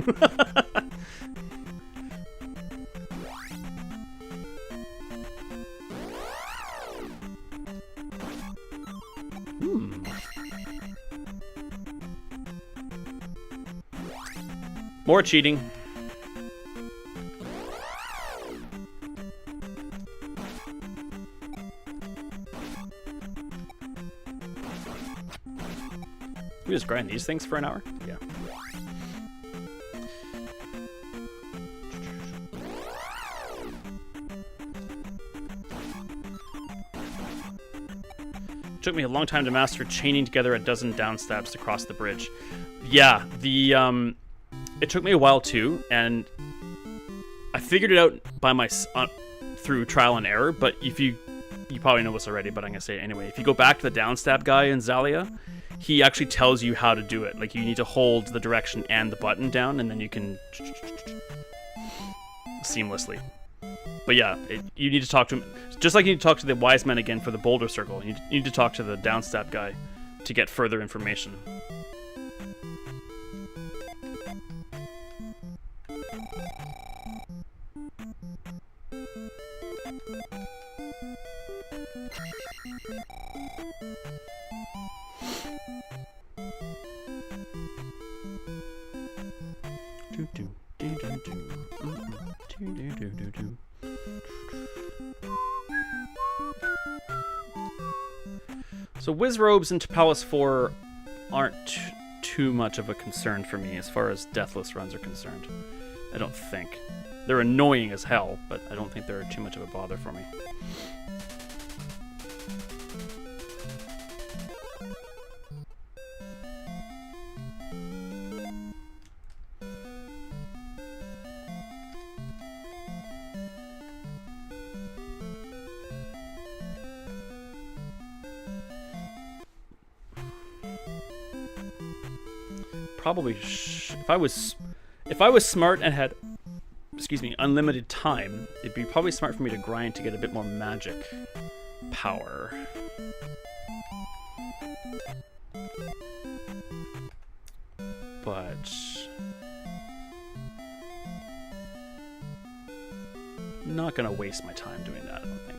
More cheating. We just grind these things for an hour? Yeah. Took me a long time to master chaining together a dozen downstabs to cross the bridge. Yeah, it took me a while too, and I figured it out by through trial and error. But if you probably know this already, but I'm gonna say it anyway. If you go back to the downstab guy in Zalia, he actually tells you how to do it. Like, you need to hold the direction and the button down, and then you can seamlessly. But yeah, you need to talk to him. Just like you need to talk to the wise men again for the boulder circle. You need to talk to the downstab guy to get further information. So Wiz Robes into Palace 4 aren't too much of a concern for me as far as deathless runs are concerned. I don't think. They're annoying as hell, but I don't think they're too much of a bother for me. Probably if I was smart and had, excuse me, unlimited time, it'd be probably smart for me to grind to get a bit more magic power. But not gonna waste my time doing that, I don't think.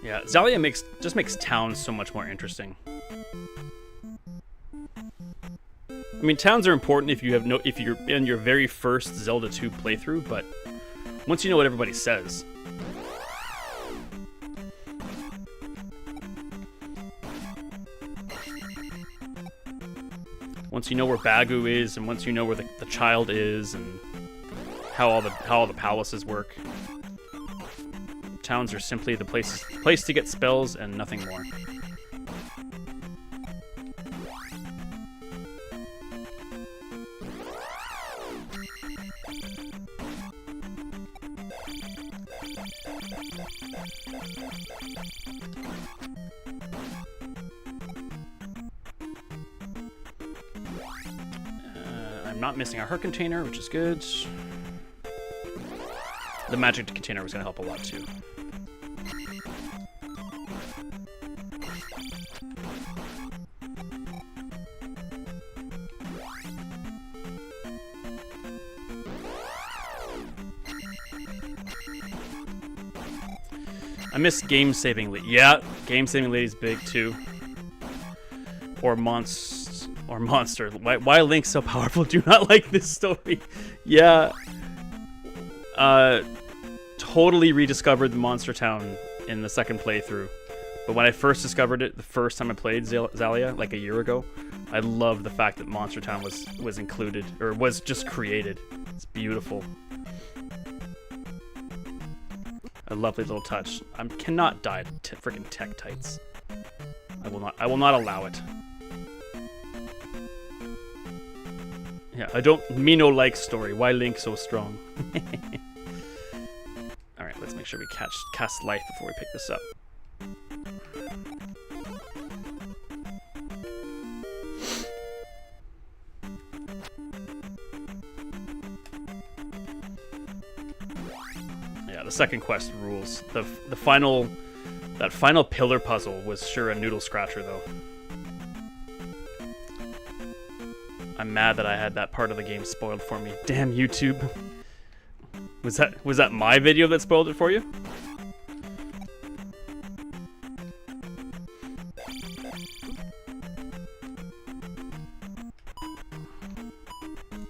Yeah, Zalia just makes towns so much more interesting. I mean, towns are important if you're in your very first Zelda 2 playthrough, but once you know what everybody says. Once you know where Bagu is, and once you know where the child is, and how all the palaces work. Towns are simply the place to get spells and nothing more. I'm not missing a heart container, which is good. The magic container was going to help a lot too. I miss game saving lady. Yeah, game saving lady's big too. Or monster. Why Link's so powerful? Do not like this story. Yeah. Totally rediscovered the Monster Town in the second playthrough. But when I first discovered it, the first time I played Zalia, like a year ago, I loved the fact that Monster Town was included, or was just created. It's beautiful. A lovely little touch. I cannot die to freaking tech tights. I will not allow it. Yeah, I don't me no like story. Why Link so strong? Alright, let's make sure we cast life before we pick this up. Yeah, the second quest rules. That final pillar puzzle was sure a noodle scratcher though. I'm mad that I had that part of the game spoiled for me. Damn YouTube. Was that my video that spoiled it for you?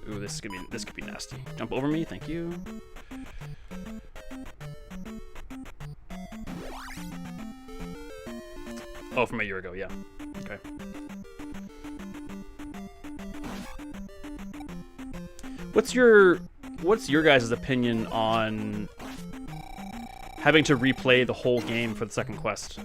Ooh, this could be nasty. Jump over me, thank you. Oh, from a year ago, yeah. Okay. What's your guys' opinion on having to replay the whole game for the second quest?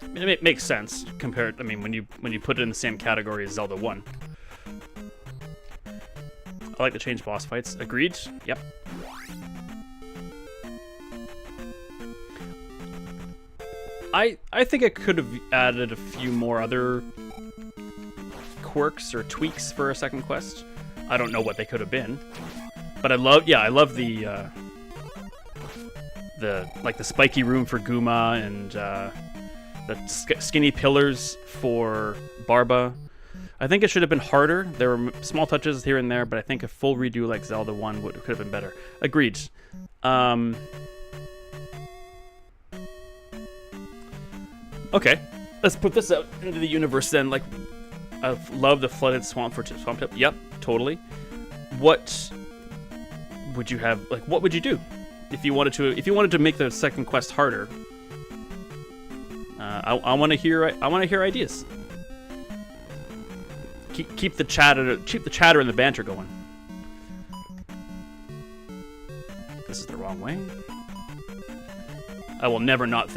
I mean, it makes sense compared. I mean, when you put it in the same category as Zelda 1. I like to change boss fights. Agreed? Yep. I think I could have added a few more other quirks or tweaks for a second quest. I don't know what they could have been, but I love the like the spiky room for Guma and the skinny pillars for Barba. I think it should have been harder. There were small touches here and there, but I think a full redo like Zelda 1 could have been better. Agreed. Okay, let's put this out into the universe then. Like, I love the flooded swamp for Swamp Tip. Yep, totally. What would you have? Like, what would you do if you wanted to make the second quest harder? I want to hear ideas. Keep the chatter and the banter going. This is the wrong way. I will never not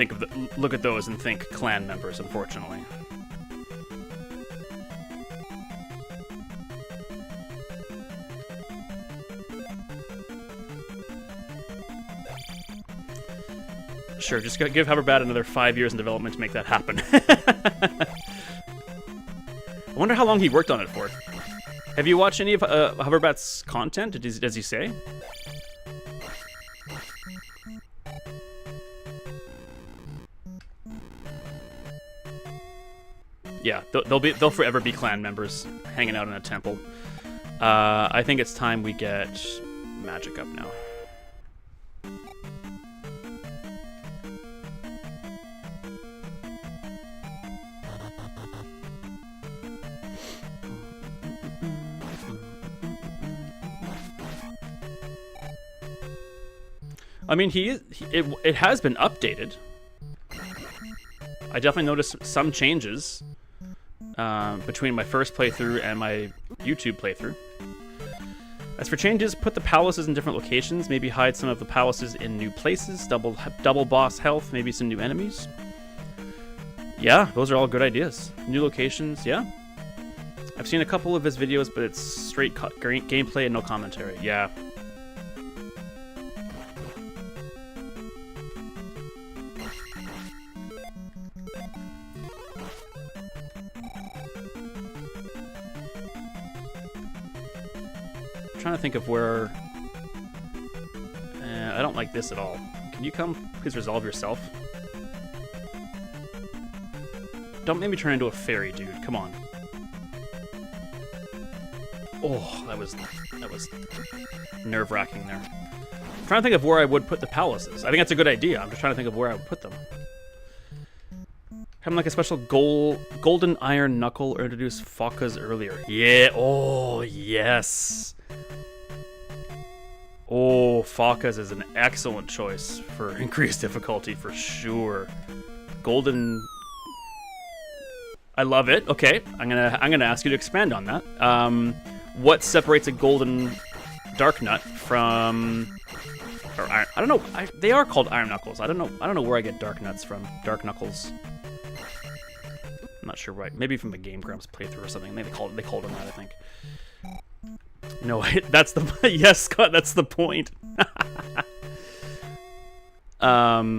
look at those and think clan members, unfortunately. Sure, just give Hoverbad another 5 years in development to make that happen. I wonder how long he worked on it for. Have you watched any of Hoverbad's content? Does he say? Yeah, they'll forever be clan members hanging out in a temple. I think it's time we get magic up now. I mean, it has been updated. I definitely noticed some changes between my first playthrough and my YouTube playthrough. As for changes, put the palaces in different locations. Maybe hide some of the palaces in new places. Double boss health. Maybe some new enemies. Yeah, those are all good ideas. New locations, yeah. I've seen a couple of his videos, but it's straight gameplay and no commentary. Yeah. I'm trying to think of where... I don't like this at all. Can you come please resolve yourself? Don't make me turn into a fairy, dude. Come on. Oh, that was nerve-wracking there. I'm trying to think of where I would put the palaces. I think that's a good idea. I'm just trying to think of where I would put them. Have like a special golden iron knuckle or introduce Focas earlier. Yeah. Oh, yes. Oh, Focas is an excellent choice for increased difficulty for sure. Golden... I love it. Okay, I'm gonna ask you to expand on that. What separates a golden dark nut from, or iron, I don't know. They are called iron knuckles. I don't know where I get dark nuts from. Dark knuckles. I'm not sure why. Maybe from a Game Grumps playthrough or something. Maybe they called them that. I think. No, that's the yes, Scott. That's the point. Yeah.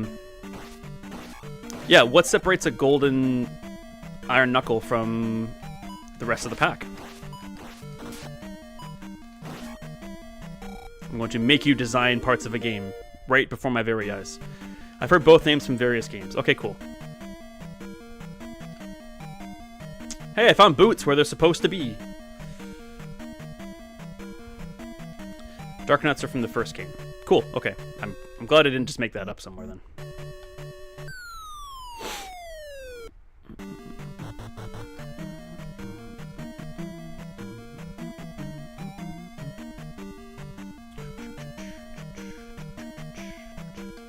What separates a golden iron knuckle from the rest of the pack? I'm going to make you design parts of a game right before my very eyes. I've heard both names from various games. Okay, cool. Hey, I found boots where they're supposed to be. Dark nuts are from the first game. Cool, okay. I'm glad I didn't just make that up somewhere then.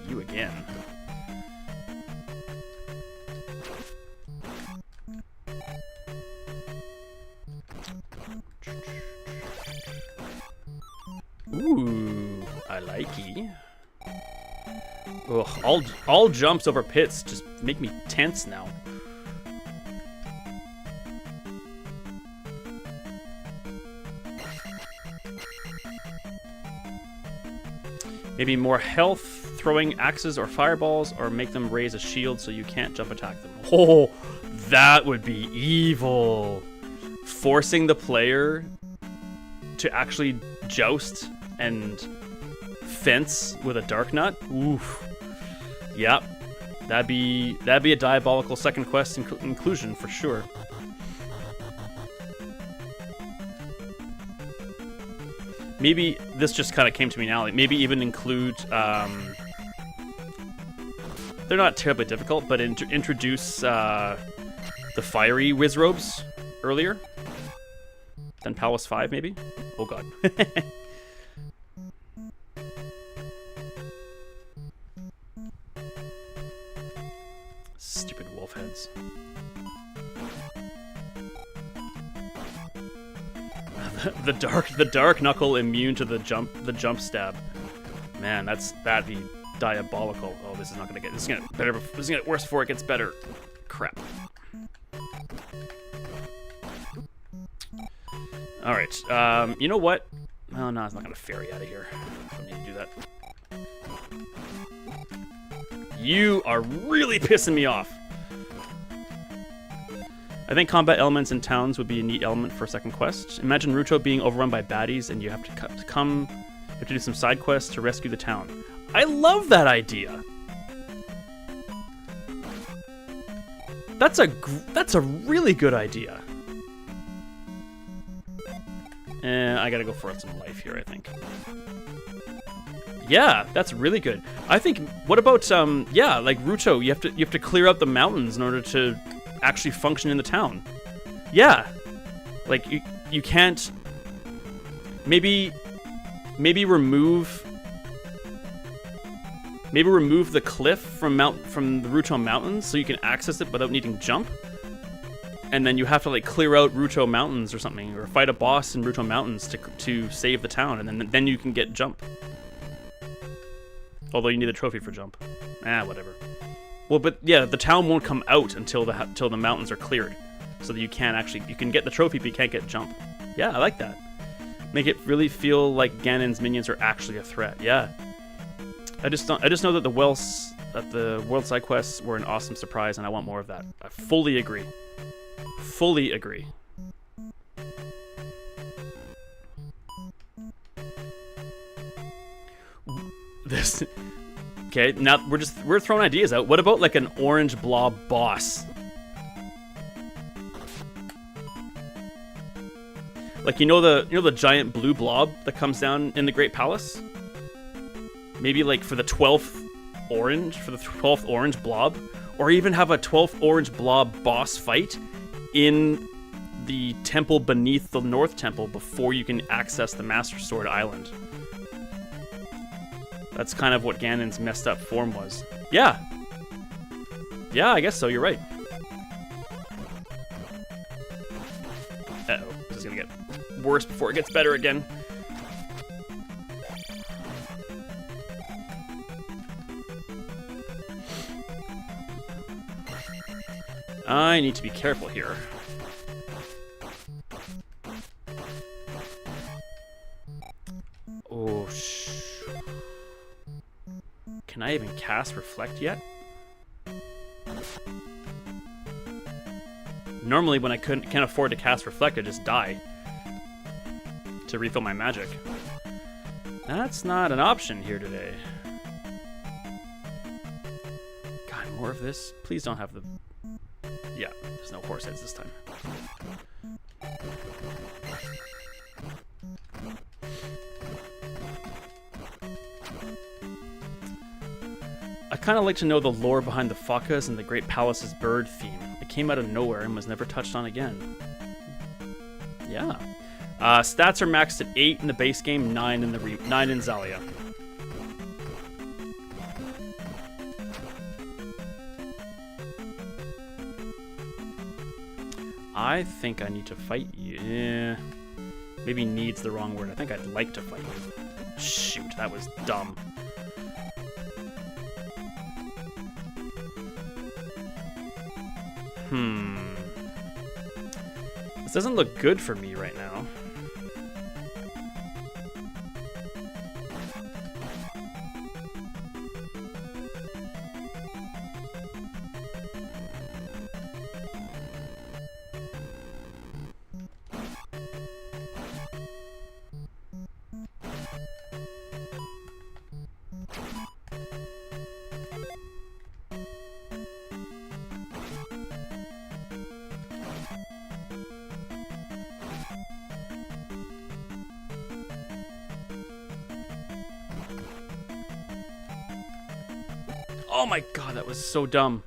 You again. Ooh, I likey. Ugh, all jumps over pits just make me tense now. Maybe more health, throwing axes or fireballs, or make them raise a shield so you can't jump attack them. Oh, that would be evil. Forcing the player to actually joust and fence with a dark nut. Oof. Yep. That'd be a diabolical second quest inclusion for sure. Maybe this just kind of came to me now. Like maybe even include. They're not terribly difficult, but introduce the fiery Wizrobes earlier. Then Palace 5, maybe? Oh god. Stupid wolf heads. the dark knuckle immune to the jump stab. Man, that'd be diabolical. Oh, this is not gonna get. This is gonna better. This is gonna get worse before it gets better. Crap. All right. You know what? Oh no, it's not gonna ferry out of here. I don't need to do that. You are really pissing me off. I think combat elements in towns would be a neat element for a second quest. Imagine Ruto being overrun by baddies and you have to you have to do some side quests to rescue the town. I love that idea. That's a really good idea. I gotta go for some life here, I think. Yeah, that's really good. I think. What about yeah, like Ruto? You have to clear out the mountains in order to actually function in the town. Yeah, like you can't. Maybe remove the cliff from the Ruto Mountains so you can access it without needing jump. and then you have to like clear out Ruto Mountains or something, or fight a boss in Ruto Mountains to save the town, and then you can get jump. Although you need a trophy for jump. Whatever. Well, but yeah, the town won't come out until the mountains are cleared, so that you can get the trophy, but you can't get jump. Yeah, I like that. Make it really feel like Ganon's minions are actually a threat. Yeah. I just know that the world side quests were an awesome surprise, and I want more of that. I fully agree. Fully agree. This. Okay, now we're throwing ideas out. What about like an orange blob boss? Like you know the giant blue blob that comes down in the Great Palace? Maybe like for the 12th orange blob, or even have a 12th orange blob boss fight in the temple beneath the North Temple before you can access the Master Sword Island. That's kind of what Ganon's messed up form was. Yeah. Yeah, I guess so, you're right. Uh-oh, this is gonna get worse before it gets better again. I need to be careful here. Oh, can I even cast Reflect yet? Normally when I can't afford to cast Reflect, I just die to refill my magic. That's not an option here today. God, more of this? Please don't have the... Yeah, there's no horse heads this time. I kind of like to know the lore behind the Fakas and the Great Palace's bird theme. It came out of nowhere and was never touched on again. Yeah. Stats are maxed at 8 in the base game, 9 in 9 in Zalia. I think I need to fight you. Yeah. Maybe needs the wrong word. I think I'd like to fight you. Shoot, that was dumb. This doesn't look good for me right now. Oh my god, that was so dumb.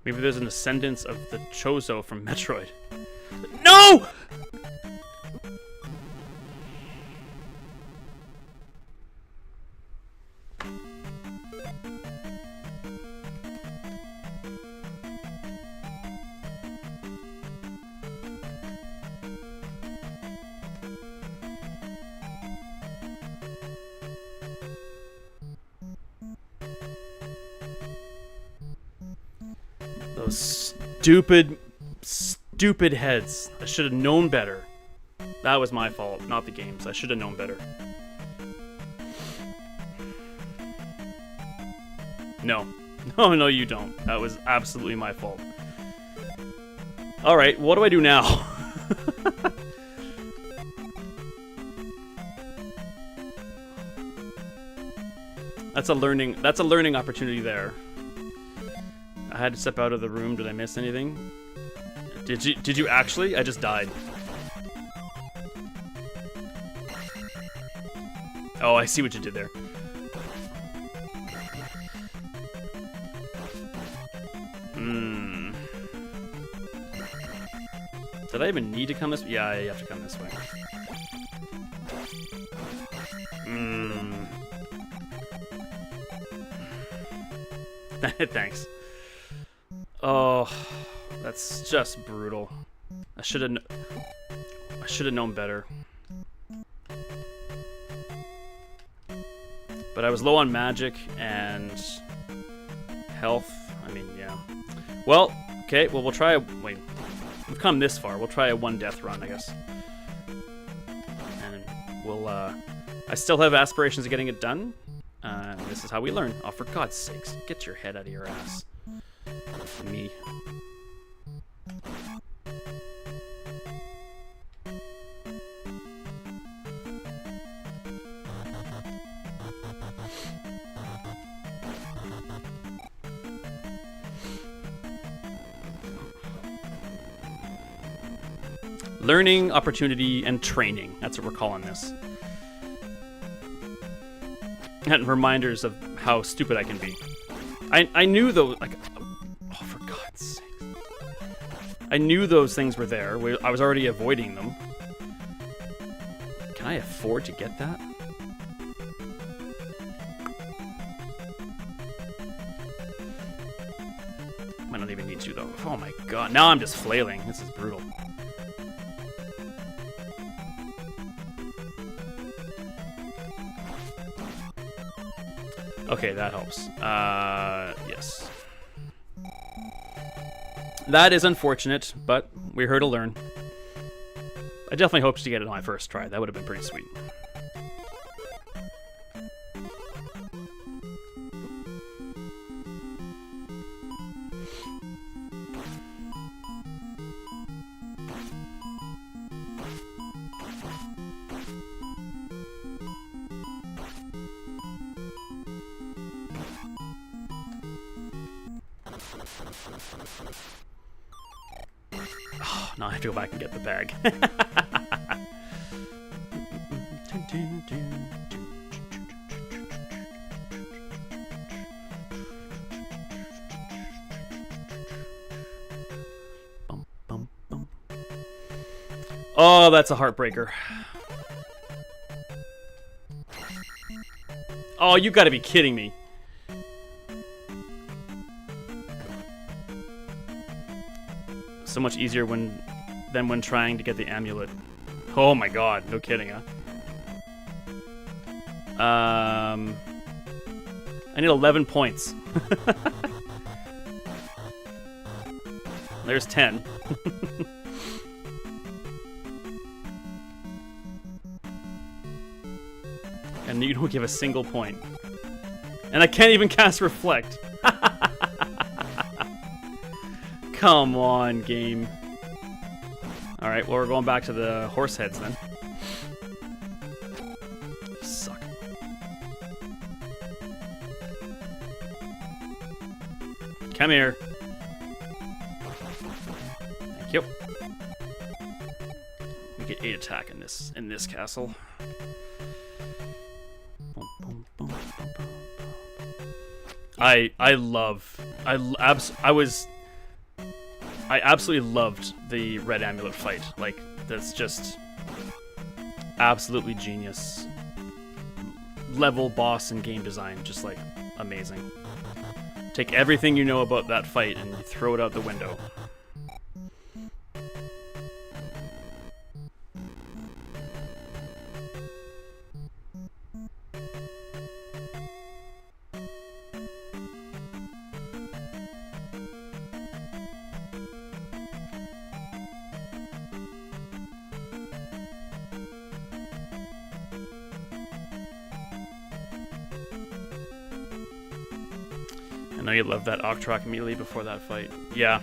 Maybe there's an ascendance of the Chozo from Metroid. No! Those stupid heads. I should have known better. That was my fault, not the games. I should have known better. No. No, you don't. That was absolutely my fault. Alright, what do I do now? That's a learning opportunity there. I had to step out of the room. Did I miss anything? Did you actually? I just died. Oh, I see what you did there. Did I even need to come this way? Yeah, you have to come this way. Thanks. Oh, that's just brutal. I should have known better. But I was low on magic and health. I mean, yeah. Well, okay. Well, we'll try. Wait, we've come this far. We'll try a 1 death run, I guess. And we'll. I still have aspirations of getting it done. This is how we learn. Oh, for God's sakes, get your head out of your ass. Me. Learning, opportunity, and training. That's what we're calling this. And reminders of how stupid I can be. I knew those, like, oh, for God's sake. I knew those things were there. I was already avoiding them. Can I afford to get that? I don't even need to, though. Oh my God, now I'm just flailing. This is brutal. Okay, that helps. Yes. That is unfortunate, but we're here to learn. I definitely hoped to get it on my first try. That would have been pretty sweet. Oh, now I have to go back and get the bag. Oh, that's a heartbreaker. Oh, you gotta be kidding me. So much easier than when trying to get the amulet. Oh my God, no kidding, huh? I need 11 points. There's 10. And you don't give a single point. And I can't even cast Reflect. Come on, game. Alright, well, we're going back to the horse heads then. You suck. Come here. Thank you. We get 8 attack in this castle. I absolutely loved the red amulet fight. Like, that's just absolutely genius. Level boss and game design, just like amazing. Take everything you know about that fight and you throw it out the window. I know you loved that Octrock melee before that fight. Yeah.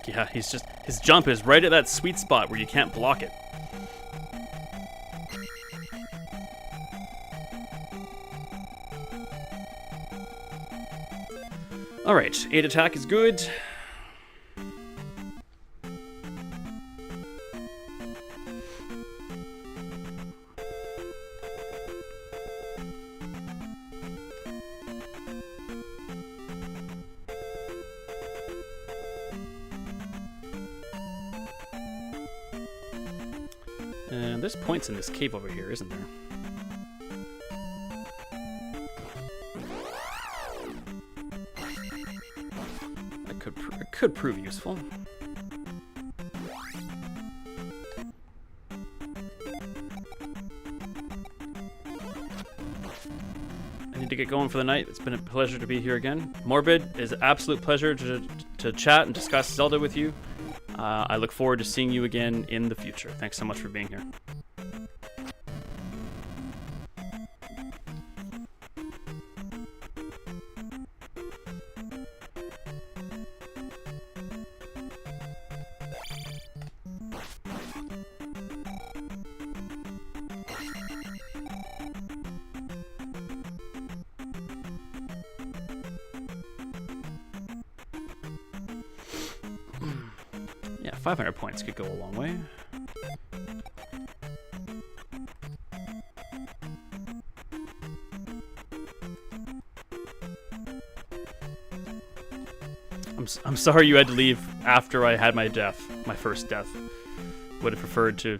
Yeah, his jump is right at that sweet spot where you can't block it. Alright, 8 attack is good. And there's points in this cave over here, isn't there? It could prove useful. I need to get going for the night. It's been a pleasure to be here again. Morbid, it is an absolute pleasure to chat and discuss Zelda with you. I look forward to seeing you again in the future. Thanks so much for being here. Yeah, 500 points could go a long way. I'm sorry you had to leave after I had my first death. Would have preferred to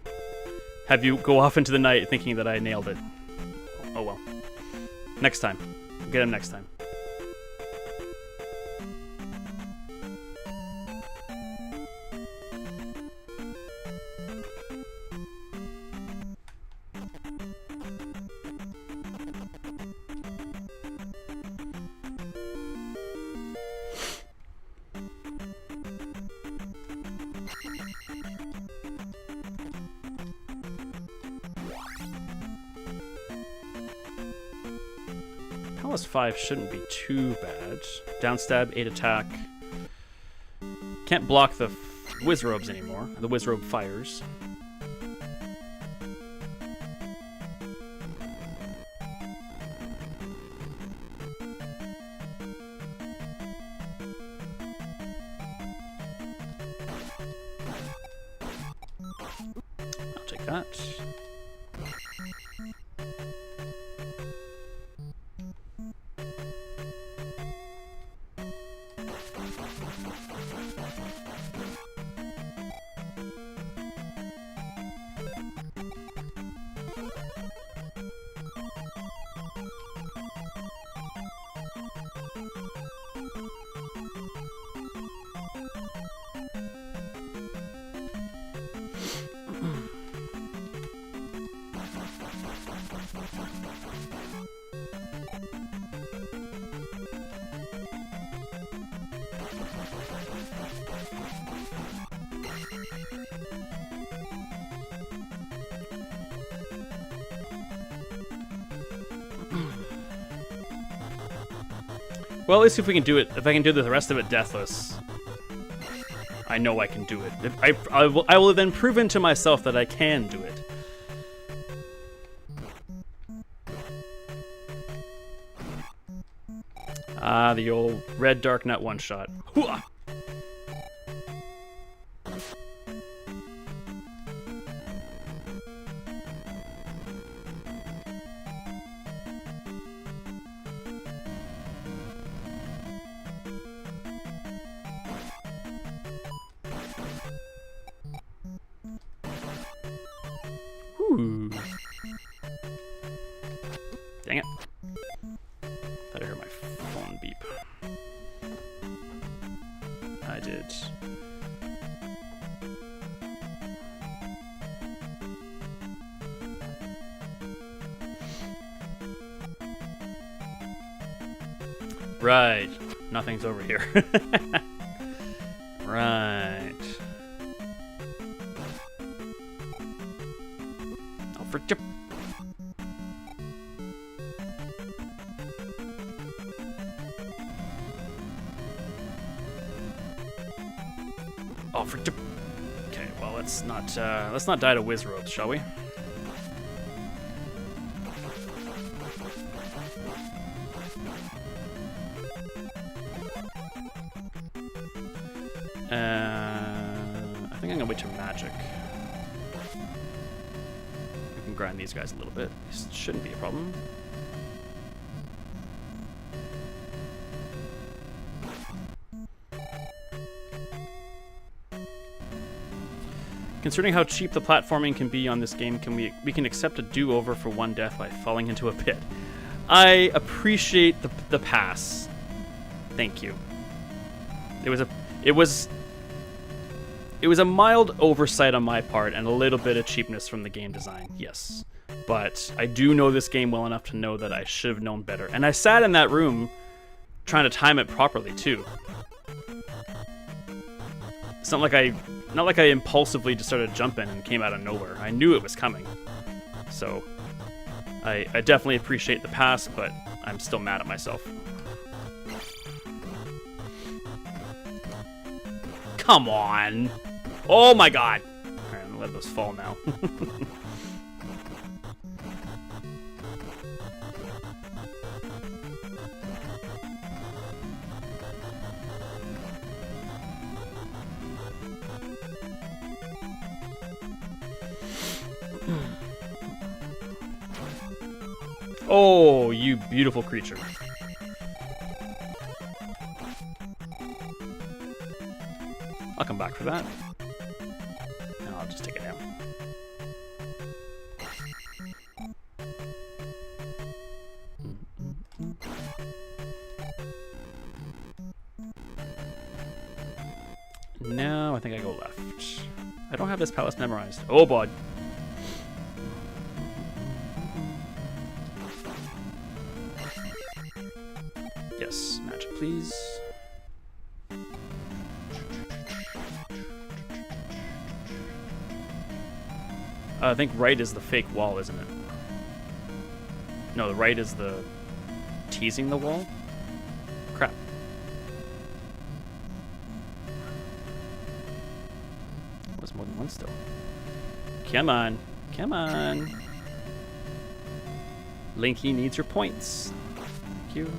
have you go off into the night thinking that I nailed it. Oh well. Next time. Get him next time. Palace 5 shouldn't be too bad. Downstab, 8 attack. Can't block the Wizrobes anymore. The Wizrobe fires. I'll take that. Well, at least if we can do it, if I can do the rest of it deathless, I know I can do it. I will have then proven to myself that I can do it. Ah, the old red dark nut one shot. Hooah! Dang it. Thought I heard my phone beep. I did. Right. Nothing's over here. Right. Oh, for chip. Oh, for chip. Okay, well, let's not die to Wizrobes, shall we? I think I'm gonna wait to magic. We can grind these guys a little bit. This shouldn't be a problem. Considering how cheap the platforming can be on this game, we can accept a do-over for one death by falling into a pit. I appreciate the pass. Thank you. It was a mild oversight on my part and a little bit of cheapness from the game design. Yes. But I do know this game well enough to know that I should have known better. And I sat in that room trying to time it properly too. It's not like I impulsively just started jumping and came out of nowhere. I knew it was coming. So I definitely appreciate the pass, but I'm still mad at myself. Come on. Oh my god. Alright, I'm gonna let those fall now. Oh, you beautiful creature. I'll come back for that. And I'll just take it down. Now I think I go left. I don't have this palace memorized. Oh, boy. Yes, magic, please. I think right is the fake wall, isn't it? No, the right is the teasing the wall? Crap. Was more than one still. Come on. Come on. Linky needs your points. Thank you.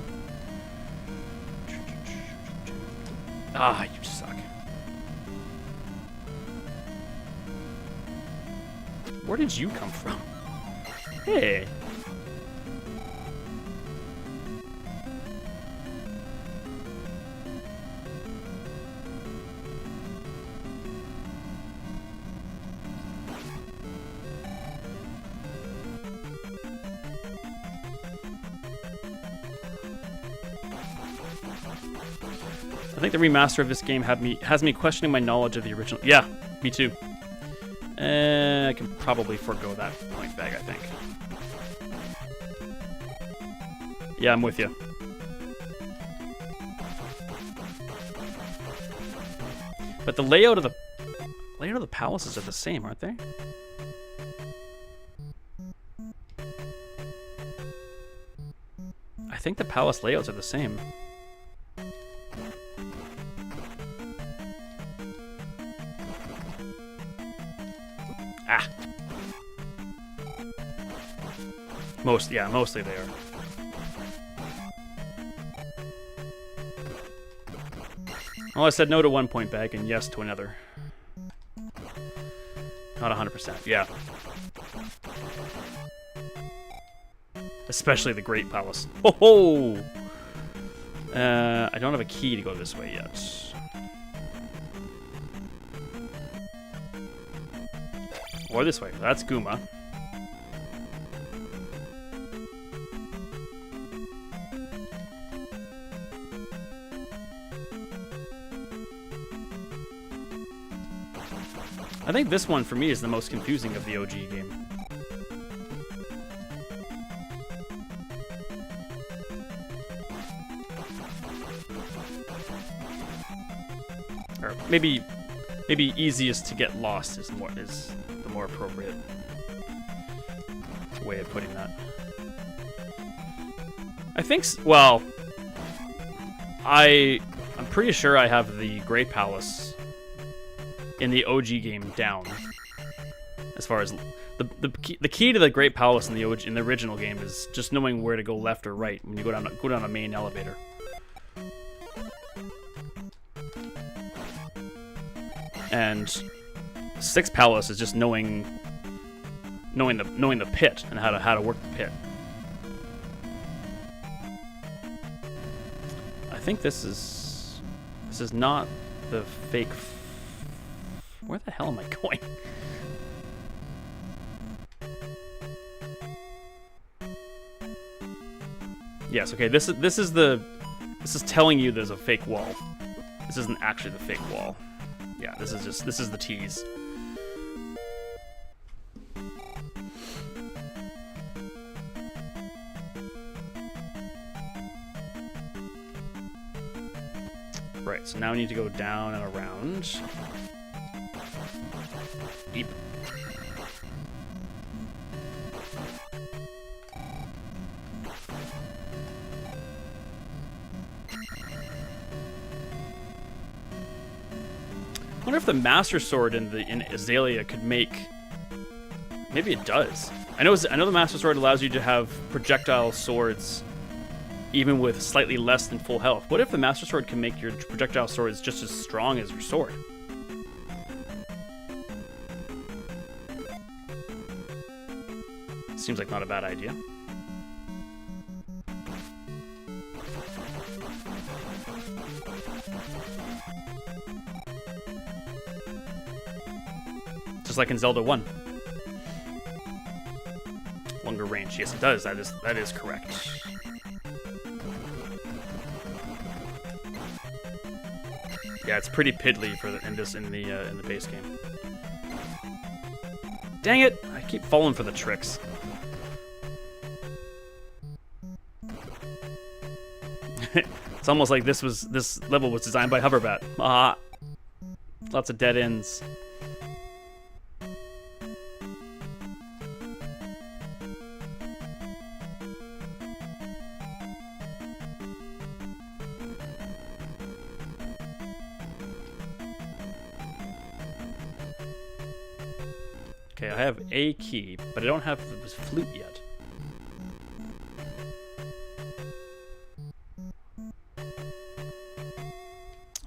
Ah, you suck. Where did you come from? Hey. I think the remaster of this game has me questioning my knowledge of the original. Yeah, me too. I can probably forego that point bag, I think. Yeah, I'm with you. But the layout of the palaces are the same, aren't they? I think the palace layouts are the same. Ah. Mostly they are. Well, I said no to one point bag and yes to another. Not 100%, yeah. Especially the Great Palace. Ho ho! I don't have a key to go this way yet. Or this way. That's Guma. I think this one for me is the most confusing of the OG game. Or maybe easiest to get lost is the more appropriate way of putting that. I think well, I'm pretty sure I have the Great Palace in the OG game down. As far as the key to the Great Palace in the original game is just knowing where to go left or right when you go down a main elevator. And Sixth Palace is just knowing the pit and how to work the pit. I think this is not the fake Where the hell am I going? Yes, okay, this is telling you there's a fake wall. This isn't actually the fake wall. Yeah, this is the tease. Right, so now we need to go down and around. Beep. I wonder if the Master Sword in Azalea could make... Maybe it does. I know the Master Sword allows you to have projectile swords even with slightly less than full health. What if the Master Sword can make your projectile swords just as strong as your sword? Seems like not a bad idea. Just like in Zelda 1. Longer range. Yes, it does. That is correct. Yeah, it's pretty piddly in the base game. Dang it! I keep falling for the tricks. It's almost like this level was designed by Hoverbat. Ah, lots of dead ends. Okay, I have a key, but I don't have the flute yet.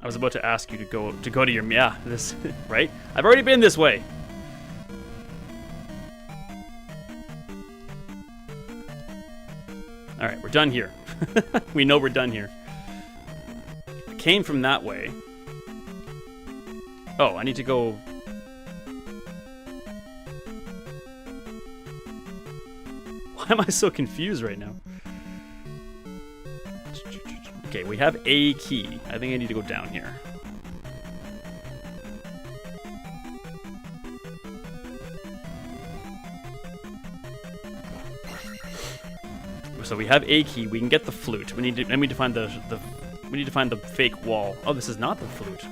I was about to ask you to go to your this right? I've already been this way. All right, we're done here. We know we're done here. I came from that way. Oh, I need to go. Why am I so confused right now? Okay, we have a key. I think I need to go down here. So we have a key. We can get the flute. We need to find we need to find the fake wall. Oh, this is not the flute.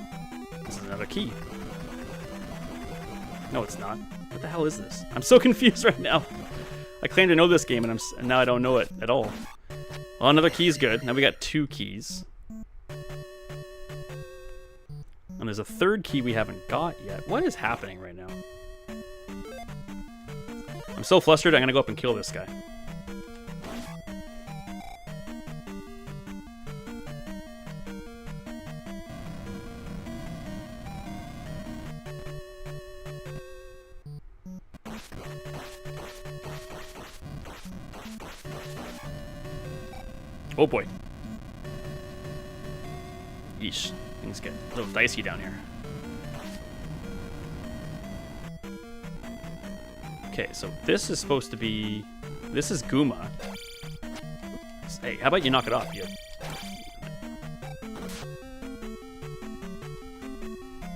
This is another key. No, it's not. What the hell is this? I'm so confused right now. I claim to know this game, and now I don't know it at all. Well, another key's good. Now we got 2 keys. And there's a 3rd key we haven't got yet. What is happening right now? I'm so flustered, I'm gonna go up and kill this guy. Oh boy. Yeesh. Things get a little dicey down here. Okay, so this is supposed to be... This is Guma. Hey, how about you knock it off, you?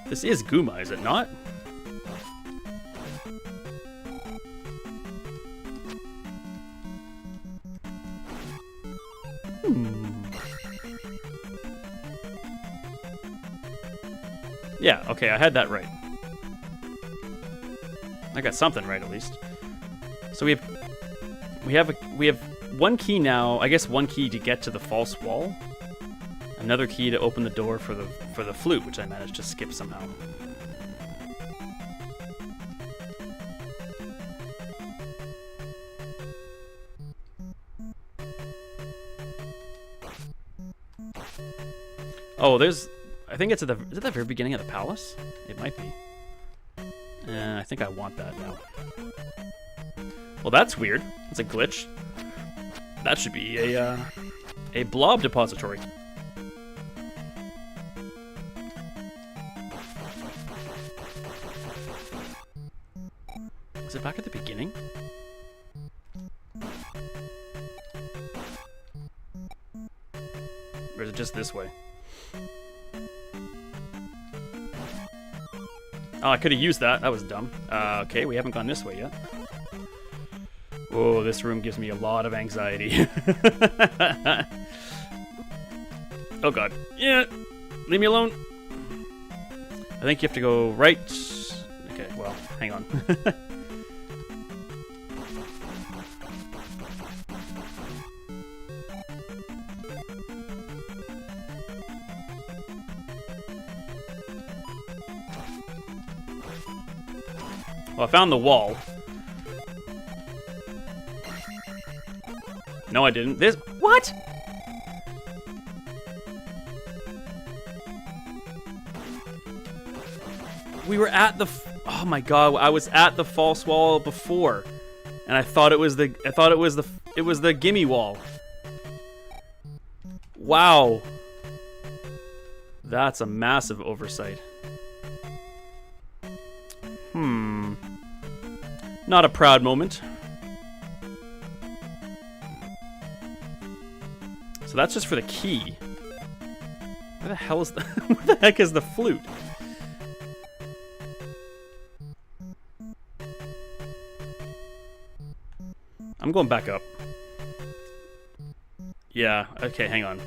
This is Guma, is it not? Yeah, okay, I had that right. I got something right at least. So we have 1 key now. I guess 1 key to get to the false wall. Another key to open the door for the flute, which I managed to skip somehow. Oh, I think it's is it the very beginning of the palace? It might be. I think I want that now. Well, that's weird. It's a glitch. That should be a blob depository. Is it back at the beginning? Or is it just this way? Oh, I could have used that. That was dumb. Okay, we haven't gone this way yet. Oh, this room gives me a lot of anxiety. Oh god. Yeah! Leave me alone! I think you have to go right. Okay, well, hang on. Well, I found the wall. No, I didn't. This. What? We were at the. Oh my god! I was at the false wall before, and I thought it was the. It was the gimme wall. Wow. That's a massive oversight. Not a proud moment. So that's just for the key. Where the hell is the where the heck is the flute? I'm going back up. Yeah, okay, hang on.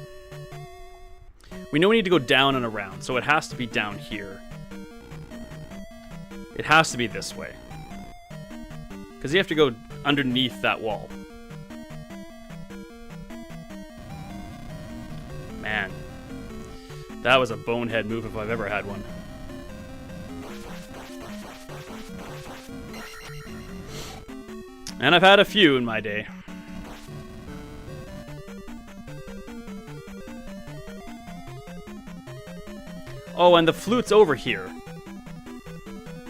We know we need to go down and around, so it has to be down here. It has to be this way. Because you have to go underneath that wall. Man. That was a bonehead move if I've ever had one. And I've had a few in my day. Oh, and the flute's over here.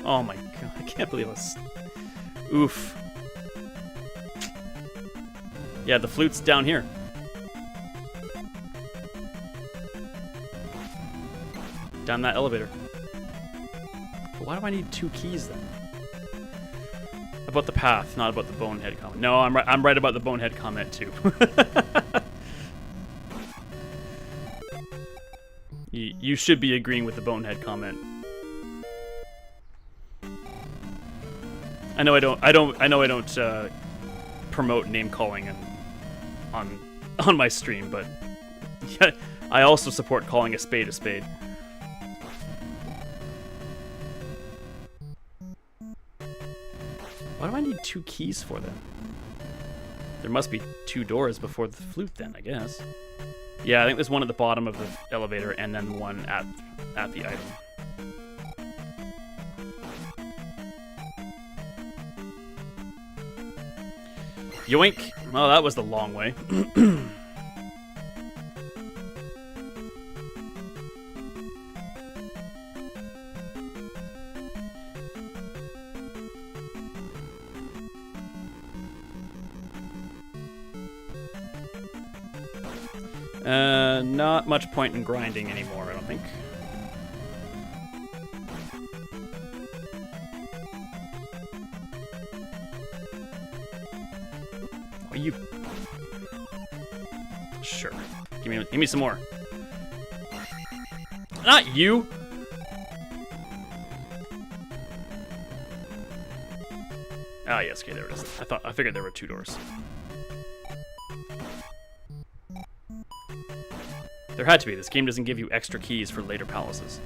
Oh my god, I can't believe this. Oof. Yeah, the flute's down here. Down that elevator. But why do I need 2 keys then? About the path, not about the bonehead comment. No, I'm right about the bonehead comment too. You should be agreeing with the bonehead comment. I know I don't promote name calling on my stream, but yeah, I also support calling a spade a spade. What do I need 2 keys for then? There must be 2 doors before the flute then, I guess. Yeah, I think there's one at the bottom of the elevator and then one at the item. Yoink! Well, that was the long way. Not much point in grinding anymore, I don't think. Oh, you... Sure. Give me some more. Not you! Ah, yes, okay, there it is. I figured there were 2 doors. There had to be. This game doesn't give you extra keys for later palaces.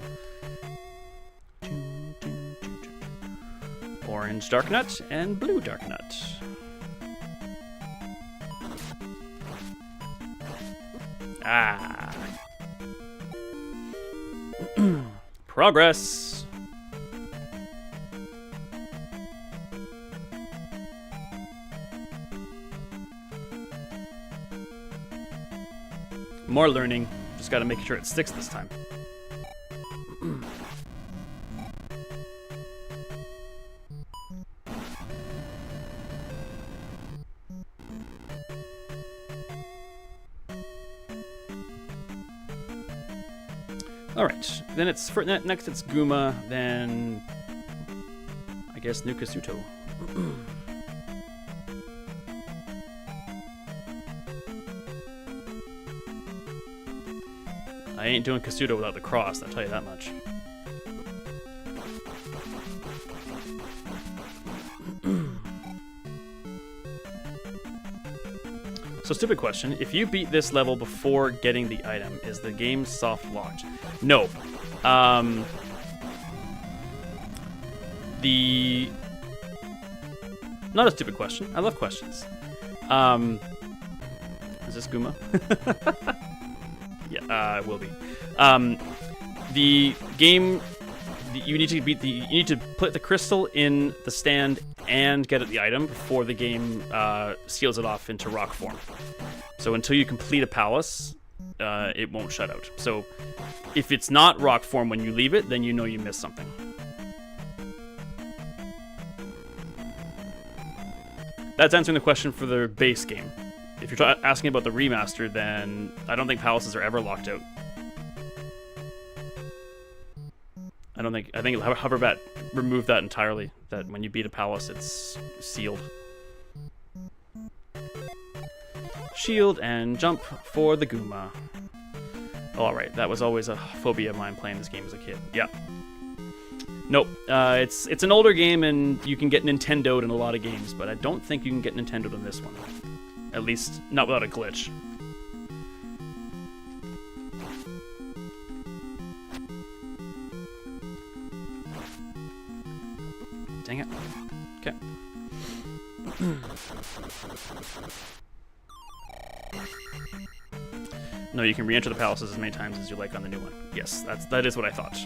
Orange dark nut and blue dark nut. Ah. Progress. More learning. Just gotta make sure it sticks this time. Alright, then next it's Guma, then I guess Nukasuto. I ain't doing Kasuto without the cross, I'll tell you that much. So, stupid question. If you beat this level before getting the item, is the game soft locked? No. Not a stupid question. I love questions. Is this Guma? Yeah, it will be. The game, you need to put the crystal in the stand and get the item before the game seals it off into rock form. So until you complete a palace, it won't shut out. So if it's not rock form when you leave it, then you know you missed something. That's answering the question for the base game. If you're asking about the remaster, then I don't think palaces are ever locked out. I think Hoverbat removed that entirely. That when you beat a palace, it's sealed. Shield and jump for the Guma. All right, that was always a phobia of mine playing this game as a kid. Yeah. Nope. It's an older game, and you can get Nintendo'd in a lot of games, but I don't think you can get Nintendo'd in this one. At least, not without a glitch. Dang it. Okay. No, you can re-enter the palaces as many times as you like on the new one. Yes, that is what I thought.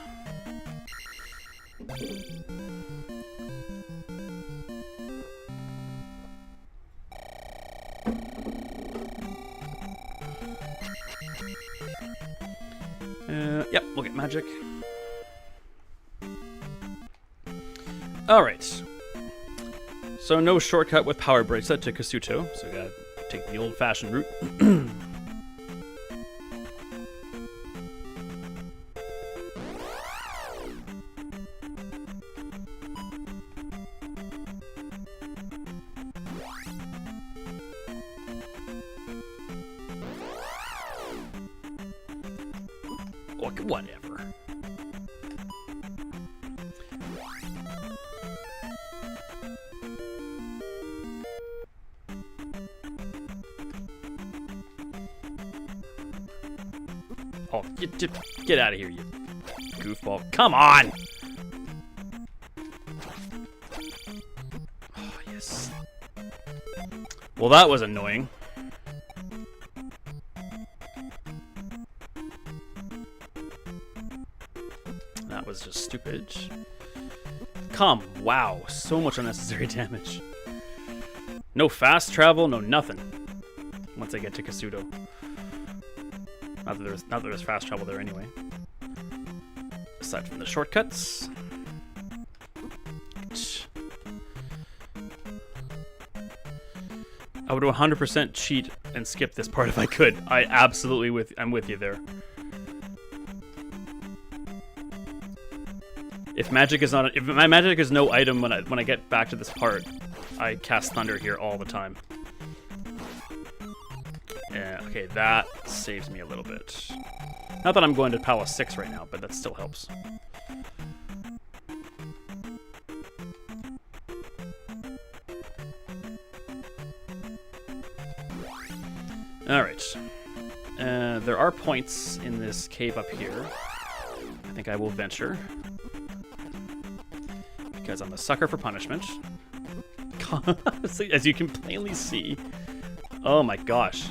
Yep, we'll get magic. Alright. So no shortcut with power bracelet to Kasuto, so we gotta take the old-fashioned route. Whatever. Oh, get out of here, you goofball. Come on! Oh, yes. Well, that was annoying. That was just stupid. Come, wow, so much unnecessary damage. No fast travel, no nothing. Once I get to Kasuto. Not that there's fast travel there anyway. Aside from the shortcuts. I would 100% cheat and skip this part if I could. I'm with you there. If my magic is no item when I get back to this part, I cast Thunder here all the time. Yeah, okay, that saves me a little bit. Not that I'm going to Palace 6 right now, but that still helps. Alright. There are points in this cave up here. I think I will venture. Because I'm a sucker for punishment. As you can plainly see. Oh my gosh.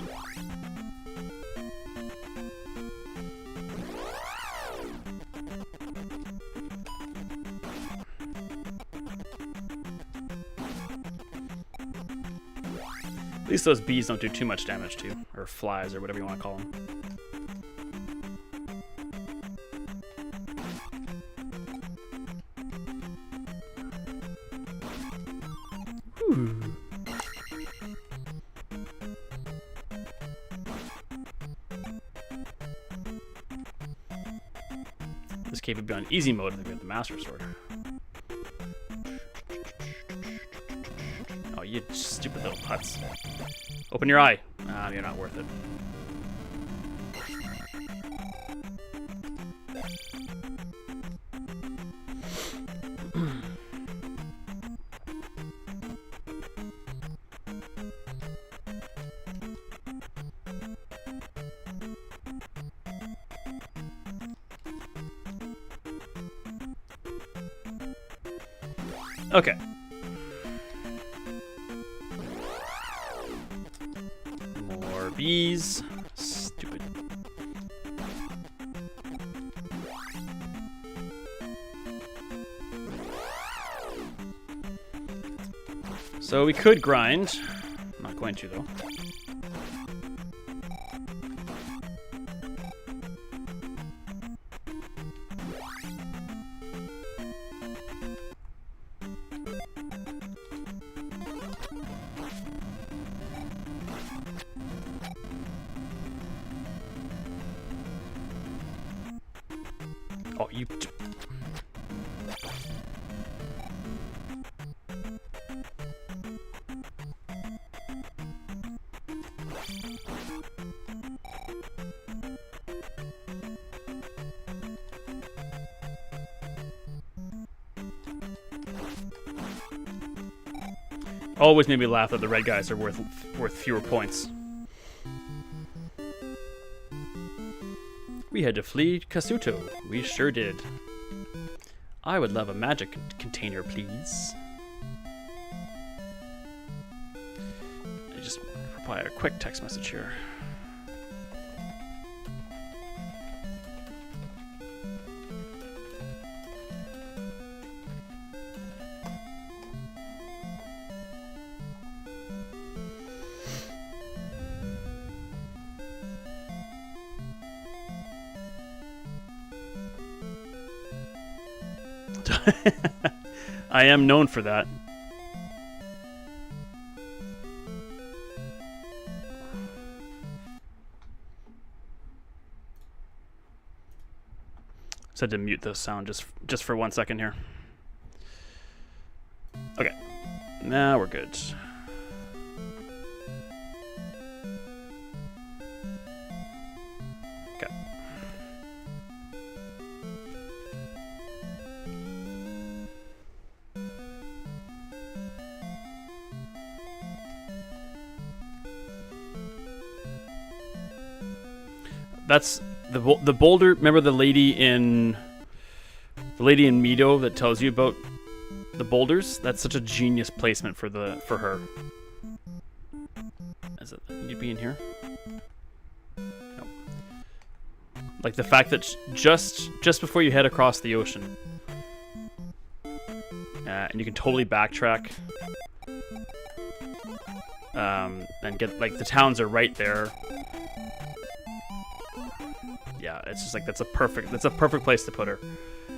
At least those bees don't do too much damage to you. Or flies, or whatever you want to call them. This cave would be on easy mode if we had the Master Sword. you stupid little putz. Open your eye. You're not worth it. Okay. More bees. Stupid. So we could grind. I'm not going to, though. Oh, you... Always made me laugh that the red guys are worth fewer points. We had to flee Kasuto. We sure did. I would love a magic container, please. I just reply a quick text message here. I am known for that. Just had to mute the sound just for 1 second here. Okay, now we're good. Okay. That's the boulder. Remember the lady in Mido that tells you about the boulders? That's such a genius placement for her. Is it you'd be in here? No. Like the fact that just before you head across the ocean, and you can totally backtrack, and get like the towns are right there. Yeah, it's just like that's a perfect place to put her.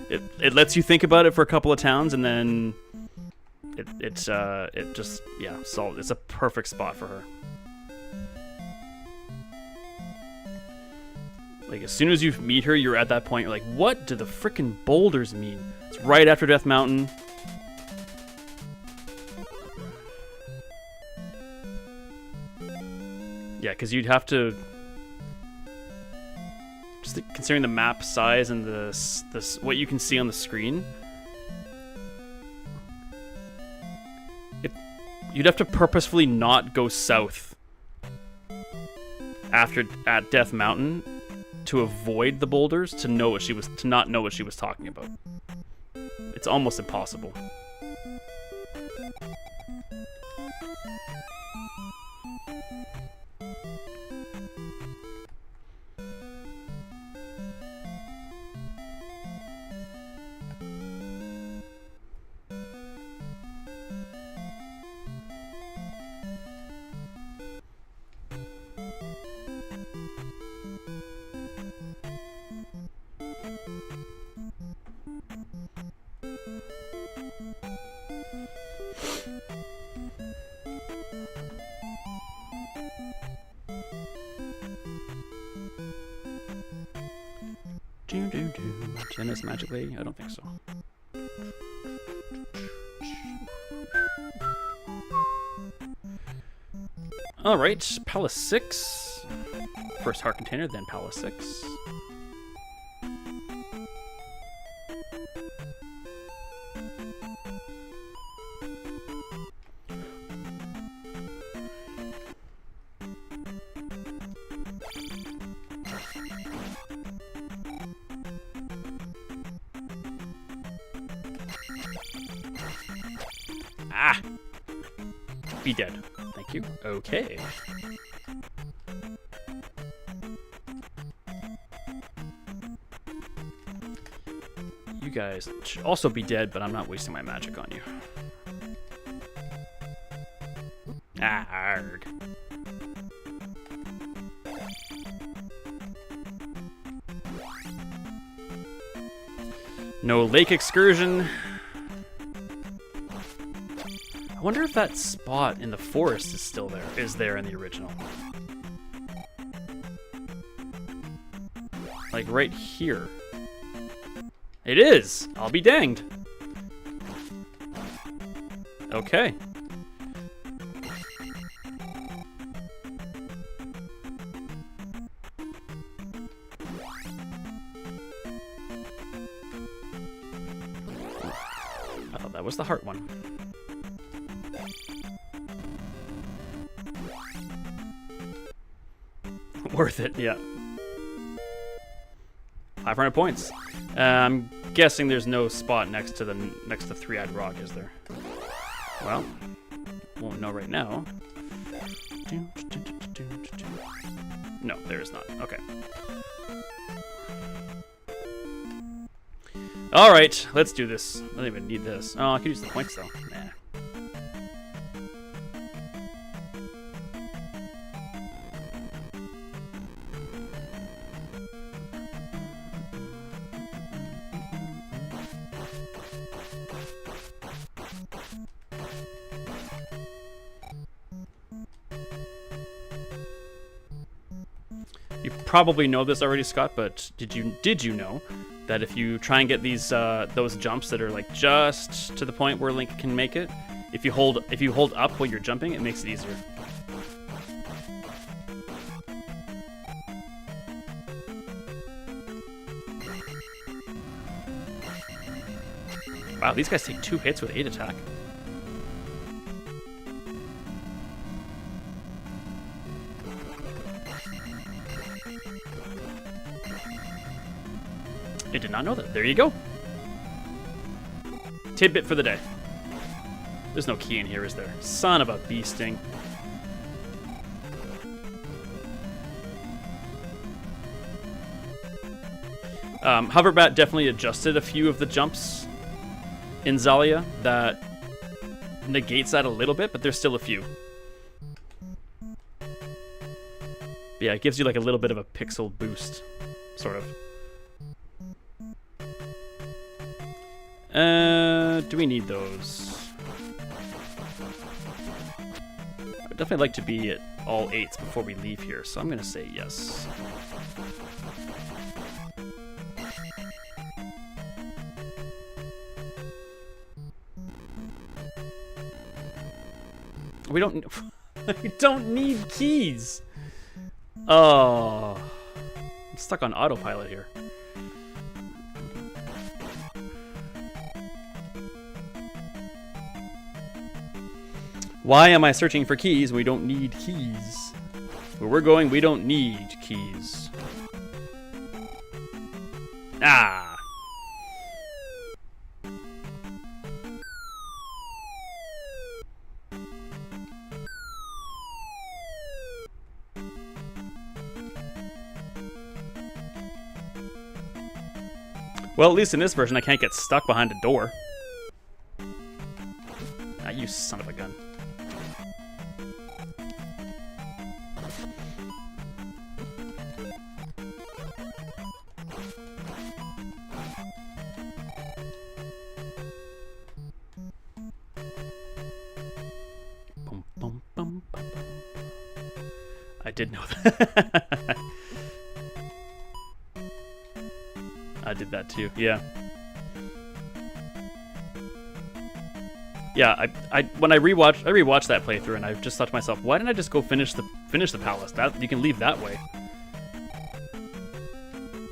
It lets you think about it for a couple of towns, and then it just solved. It's a perfect spot for her. Like as soon as you meet her, you're at that point. You're like, what do the frickin' boulders mean? It's right after Death Mountain. Yeah, because you'd have to. Considering the map size and this what you can see on the screen, you'd have to purposefully not go south at Death Mountain to avoid the boulders to not know what she was talking about. It's almost impossible. Tennis magically? I don't think so. All right, Palace 6. First heart container, then Palace 6. Ah! Be dead. Thank you. Okay. You guys should also be dead, but I'm not wasting my magic on you. Ah, arg. No lake excursion. I wonder if that spot in the forest is still there. Is there in the original? Like right here. It is! I'll be danged. Okay. I thought that was the heart one. Worth it, yeah. 500 points. I'm guessing there's no spot next to Three-Eyed Rock, is there? Well, won't know right now. No, there is not. Okay. All right, let's do this. I don't even need this. Oh, I could use the points though. Nah. You probably know this already, Scott, but did you know that if you try and get these those jumps that are like just to the point where Link can make it, if you hold up while you're jumping, it makes it easier. Wow, these guys take 2 hits with 8 attack. I did not know that. There you go. Tidbit for the day. There's no key in here, is there? Son of a bee sting. Hoverbat definitely adjusted a few of the jumps in Zalia that negates that a little bit, but there's still a few. But yeah, it gives you like a little bit of a pixel boost, sort of. Do we need those? I would definitely like to be at all 8s before we leave here, so I'm gonna say yes. We don't we don't need keys. Oh, I'm stuck on autopilot here. Why am I searching for keys when we don't need keys? Where we're going, we don't need keys. Ah! Well, at least in this version, I can't get stuck behind a door. Ah, you son of a gun. I did know that. I did that too, yeah. Yeah, I when I rewatched that playthrough, and I just thought to myself, why didn't I just go finish the palace? That you can leave that way.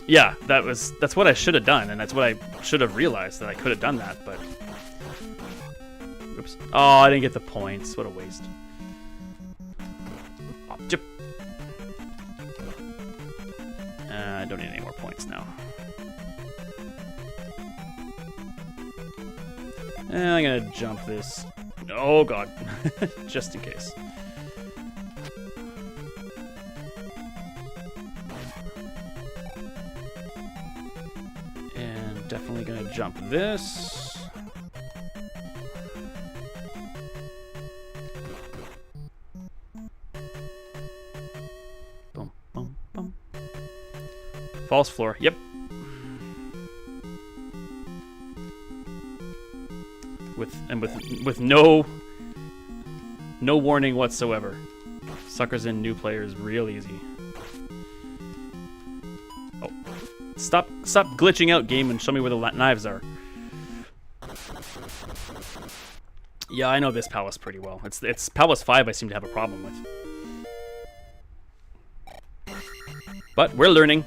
Yeah, that's what I should have done, and that's what I should have realized, that I could have done that, but oops. Oh, I didn't get the points. What a waste. I don't need any more points now. I'm gonna jump this. Oh god. Just in case. And definitely gonna jump this. Boom, boom, boom. False floor. Yep. With no warning whatsoever. Suckers in new players real easy. Oh, stop glitching out, game, and show me where the knives are. Yeah, I know this palace pretty well. It's Palace 5 I seem to have a problem with. But we're learning.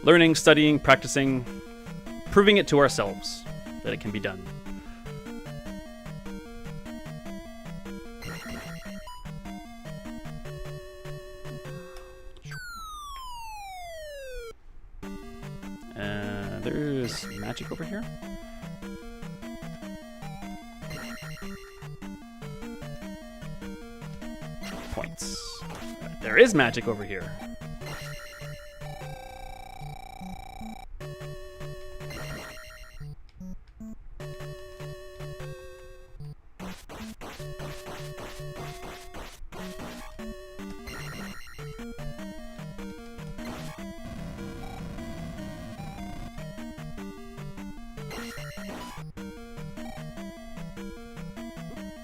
Learning, studying, practicing, proving it to ourselves that it can be done. There's magic over here. Points. There is magic over here.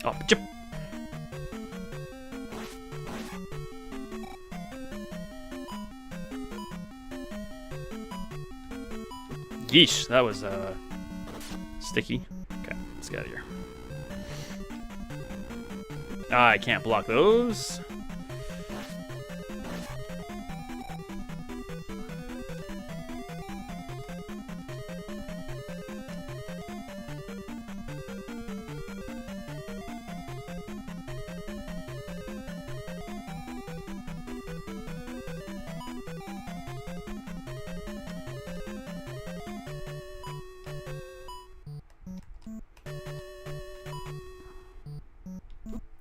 Oh, chip. Yeesh, that was sticky. Okay, let's get out of here. Ah, I can't block those.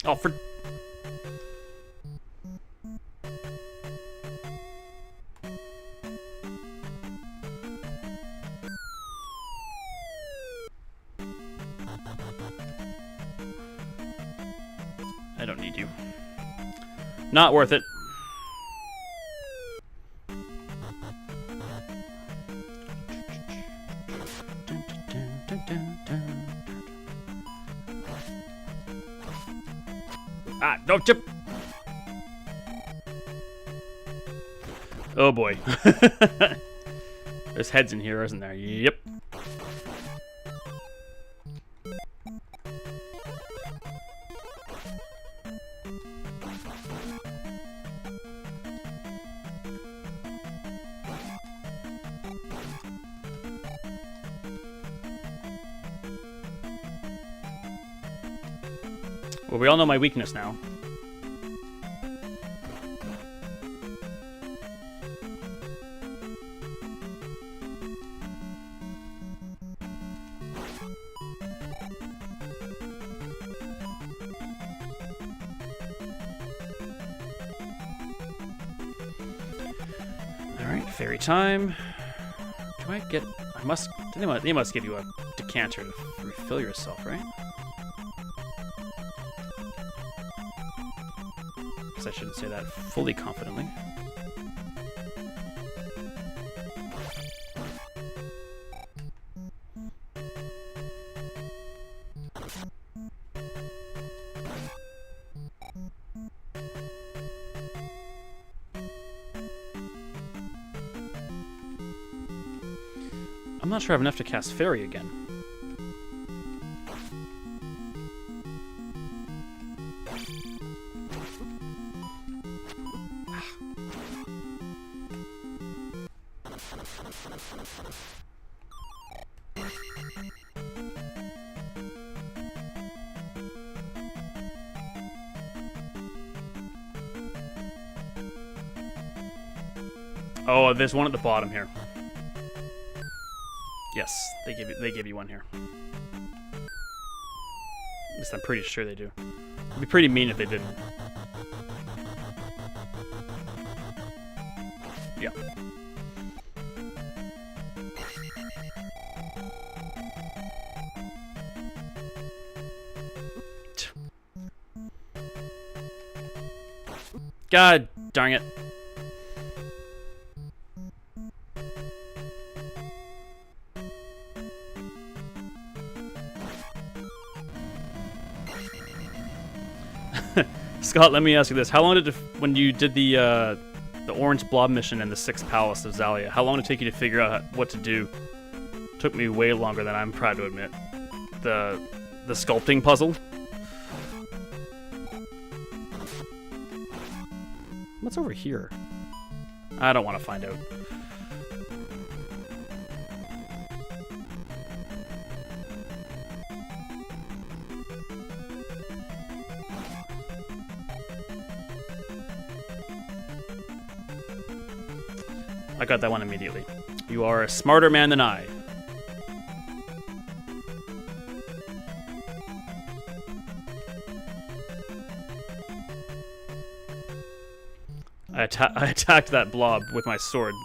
Oh, for... I don't need you. Not worth it. Ah, no chip. Oh boy. There's heads in here, isn't there? Yep. Well, we all know my weakness now. Alright, fairy time. Do I get... I must... They must give you a decanter to refill yourself, right? I shouldn't say that fully confidently. I'm not sure I have enough to cast Fairy again. Oh, there's one at the bottom here. Yes, they give you one here. At least I'm pretty sure they do. It'd be pretty mean if they didn't. Yeah. God darn it. Scott, let me ask you this. How long did when you did the orange blob mission in the 6th palace of Zalia, how long did it take you to figure out what to do? Took me way longer than I'm proud to admit. The sculpting puzzle. What's over here? I don't want to find out. I got that one immediately. You are a smarter man than I. I attacked that blob with my sword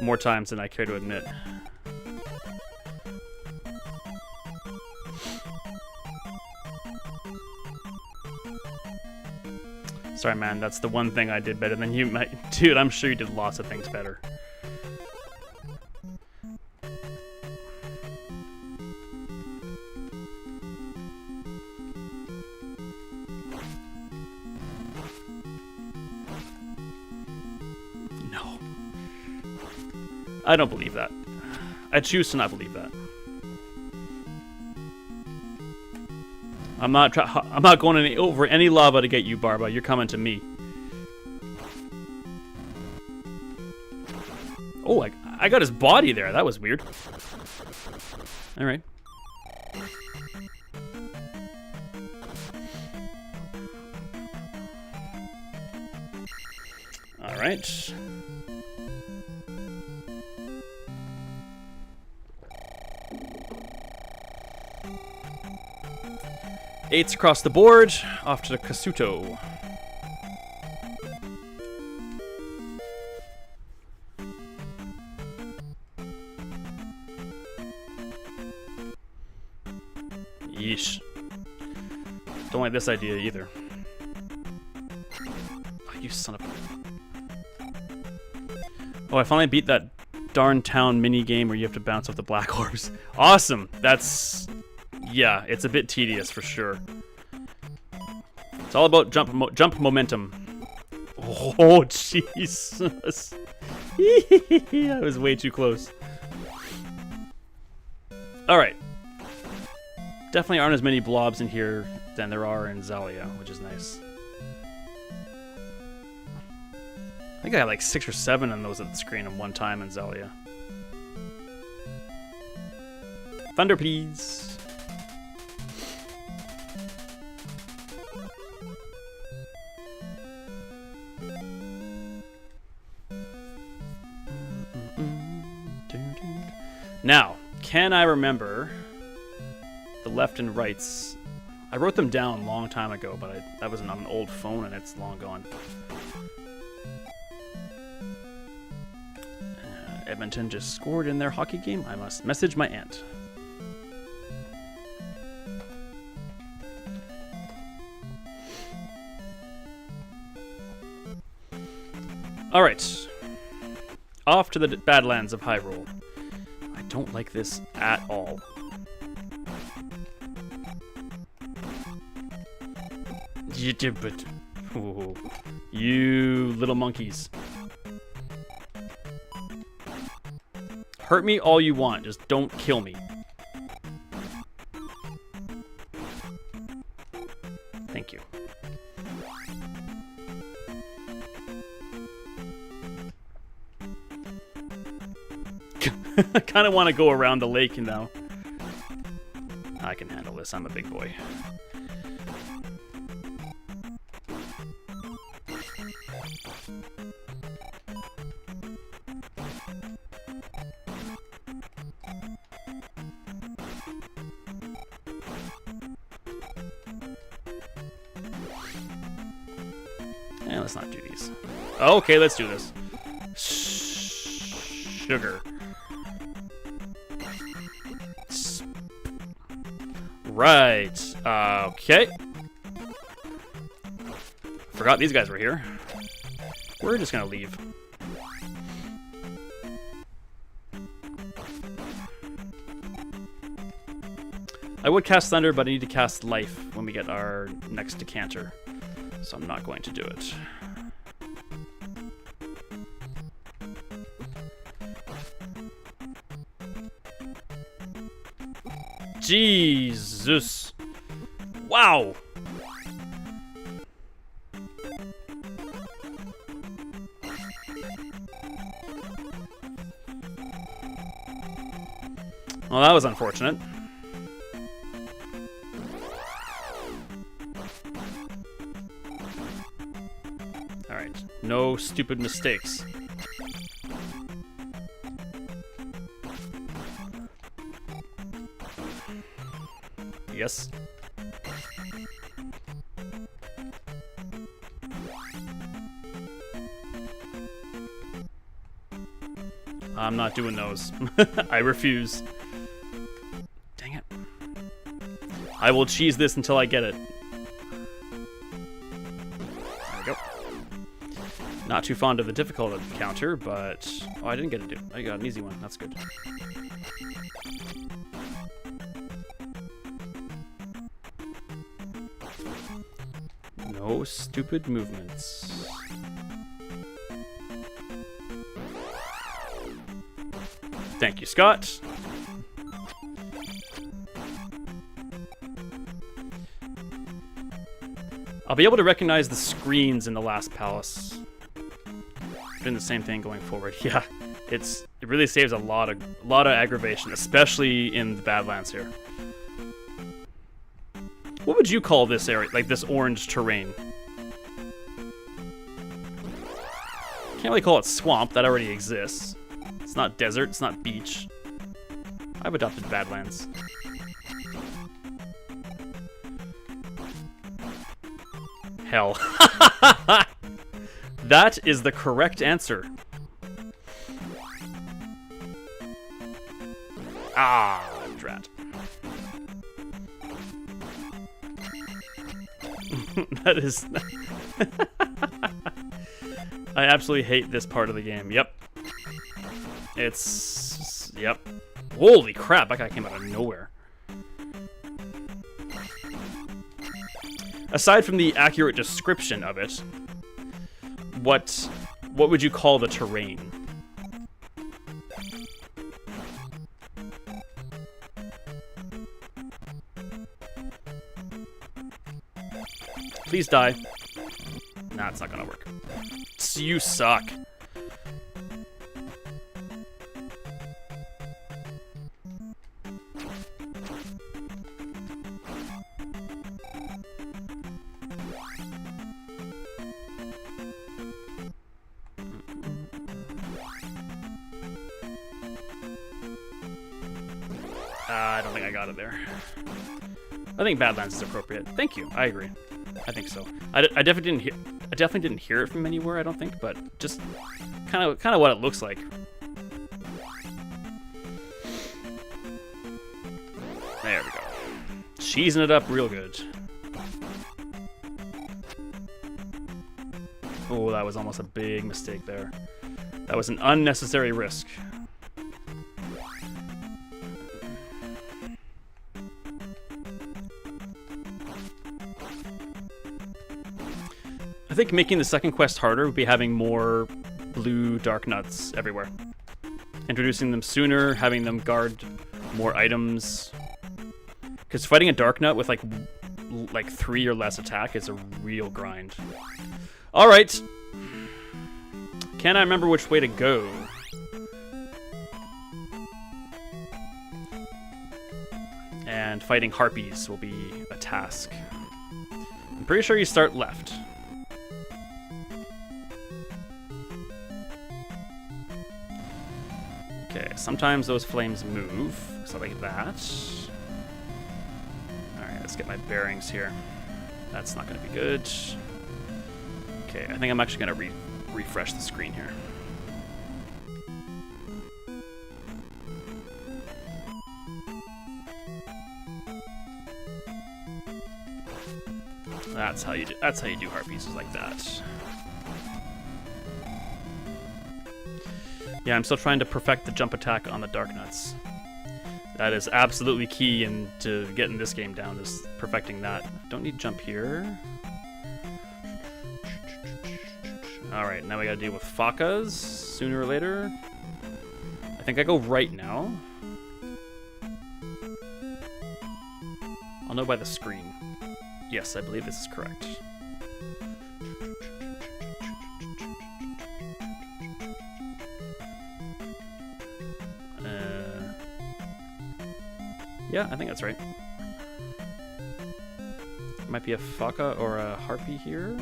more times than I care to admit. Sorry, man, that's the one thing I did better than you might. Dude, I'm sure you did lots of things better. No. I don't believe that. I choose to not believe that. I'm not going over any lava to get you, Barba. You're coming to me. Oh, I got his body there. That was weird. All right. All right. Eights across the board, off to the Kasuto. Yeesh. Don't like this idea either. Oh, you son of a... Oh, I finally beat that darn town mini game where you have to bounce off the black orbs. Awesome! That's... Yeah, it's a bit tedious for sure. It's all about jump momentum. Oh, Jesus. That was way too close. Alright. Definitely aren't as many blobs in here than there are in Zalia, which is nice. I think I had like 6 or 7 on those at the screen at one time in Zalia. Thunder, please. Now, can I remember the left and rights? I wrote them down a long time ago, but that was on an old phone and it's long gone. Edmonton just scored in their hockey game. I must message my aunt. All right. Off to the Badlands of Hyrule. I don't like this at all. Ooh, you little monkeys. Hurt me all you want, just don't kill me. Thank you. I kind of want to go around the lake now. I can handle this. I'm a big boy. And let's not do these. Okay, let's do this. Sugar. Right. Okay. Forgot these guys were here. We're just gonna leave. I would cast Thunder, but I need to cast Life when we get our next decanter. So I'm not going to do it. Jesus. Wow. Well, that was unfortunate. All right. No stupid mistakes. Yes. I'm not doing those. I refuse. Dang it. I will cheese this until I get it. There we go. Not too fond of the difficult encounter, but... Oh, I didn't get it. I got an easy one. That's good. No stupid movements. Thank you, Scott. I'll be able to recognize the screens in the last palace. Doing the same thing going forward. Yeah, it really saves a lot of aggravation, especially in the Badlands here. What would you call this area, like this orange terrain? Can't really call it swamp, that already exists. It's not desert, it's not beach. I've adopted Badlands. Hell. That is the correct answer. Ah, drat. That is... I absolutely hate this part of the game. Yep. It's... Yep. Holy crap, that guy came out of nowhere. Aside from the accurate description of it, what would you call the terrain? Please die. Nah, it's not gonna work. You suck. I don't think I got it there. I think Badlands is appropriate. Thank you. I agree. I think so. I definitely didn't hear it from anywhere, I don't think, but just kind of what it looks like. There we go. Cheesing it up real good. Oh, that was almost a big mistake there. That was an unnecessary risk. I think making the second quest harder would be having more blue dark nuts everywhere. introducing them sooner, having them guard more items. Because fighting a Dark Nut with like 3 or less attack is a real grind. All right. Can I remember which way to go? And fighting harpies will be a task. I'm pretty sure you start left. Okay, sometimes those flames move, so like that. Alright, let's get my bearings here. That's not going to be good. Okay, I think I'm actually going to refresh the screen here. That's how you do harpies, is like that. Yeah, I'm still trying to perfect the jump attack on the Dark Nuts. That is absolutely key to getting this game down, is perfecting that. Don't need jump here. Alright, now we gotta deal with Fakas sooner or later. I think I go right now. I'll know by the screen. Yes, I believe this is correct. Yeah, I think that's right. Might be a Faka or a Harpy here.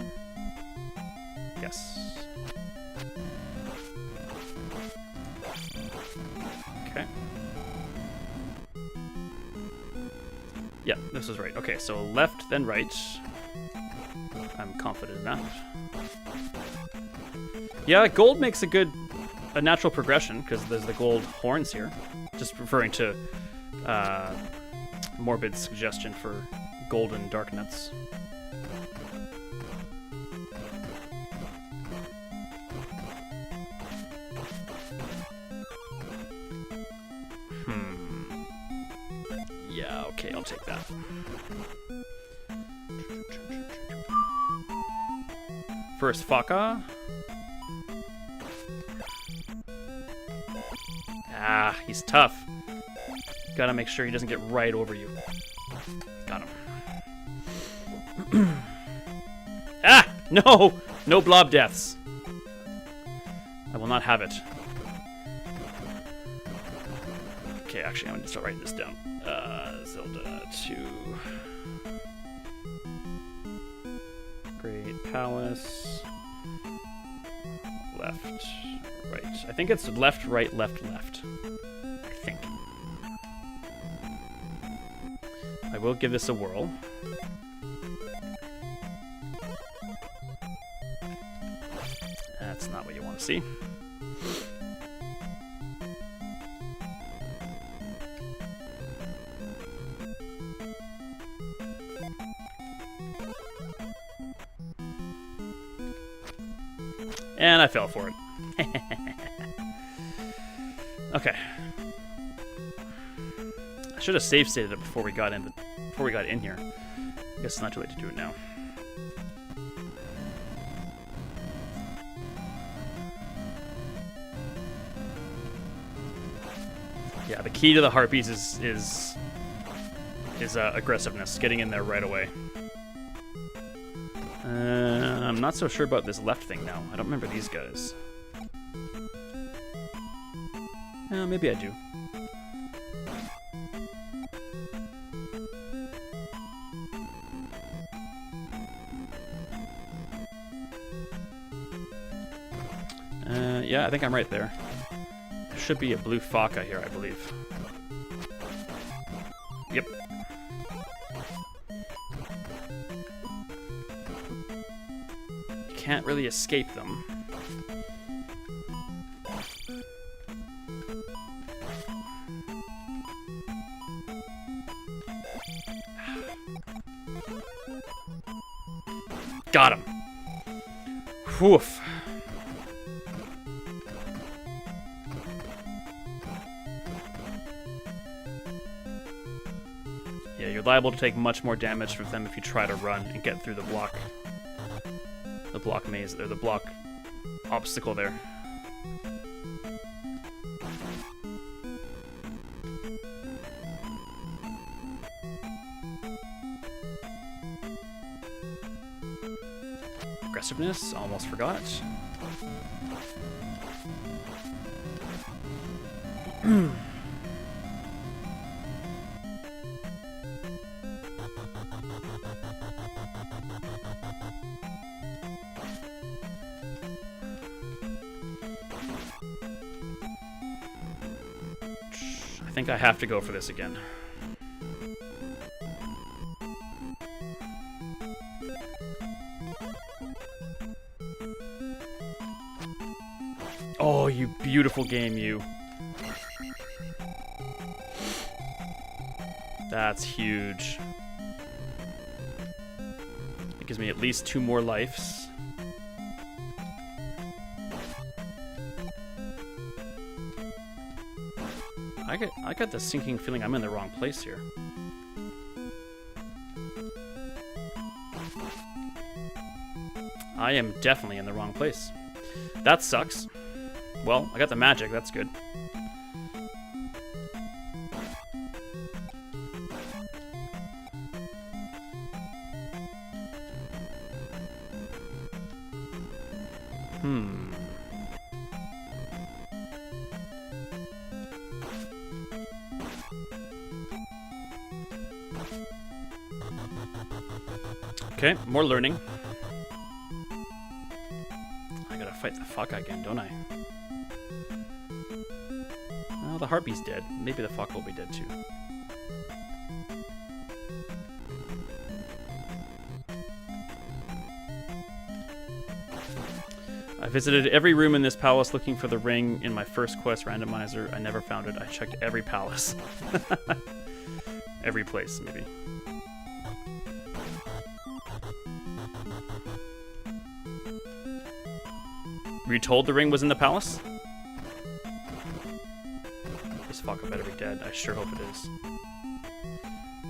Yes. Okay. Yeah, this is right. Okay, so left, then right. I'm confident in that. Yeah, gold makes a natural progression, because there's the gold horns here. Just referring to morbid suggestion for golden Dark Nuts. Yeah, okay, I'll take that. First Faka. Ah, he's tough. Gotta make sure he doesn't get right over you. Got him. Ah! No! No blob deaths. I will not have it. Okay, actually, I'm going to start writing this down. Zelda 2. Great Palace. Left, right. I think it's left, right, left, left. I think. I will give this a whirl. That's not what you want to see. And I fell for it. Okay. I should have save stated it before we got in here. I guess it's not too late to do it now. Yeah, the key to the harpies is aggressiveness, getting in there right away. I'm not so sure about this left thing now. I don't remember these guys. Maybe I do. Yeah, I think I'm right there. There should be a blue Faka here, I believe. Yep. Can't really escape them. Got him. Woof. Yeah, you're liable to take much more damage from them if you try to run and get through the block maze, or the block obstacle there. passiveness. Almost forgot. I think I have to go for this again. Oh, you beautiful game, you. That's huge. It gives me at least 2 more lives. I got the sinking feeling I'm in the wrong place here. I am definitely in the wrong place. That sucks. Well, I got the magic, that's good. Okay, more learning. I gotta fight the fuck again, don't I? Well, the harpy's dead. Maybe the fuck will be dead too. I visited every room in this palace looking for the ring in my first quest randomizer. I never found it. I checked every palace. Every place, maybe. Were you told the ring was in the palace? This fucker better be dead. I sure hope it is.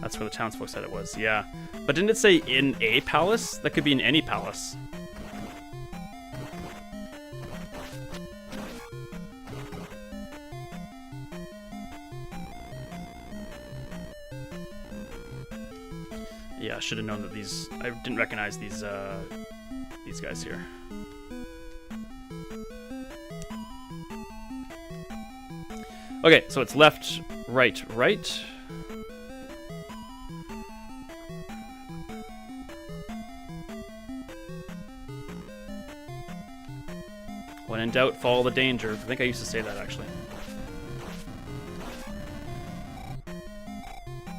That's where the townsfolk said it was. Yeah. But didn't it say in a palace? That could be in any palace. Yeah, I should have known that these... I didn't recognize these guys here. Okay, so it's left, right, right. When in doubt, follow the danger. I think I used to say that, actually.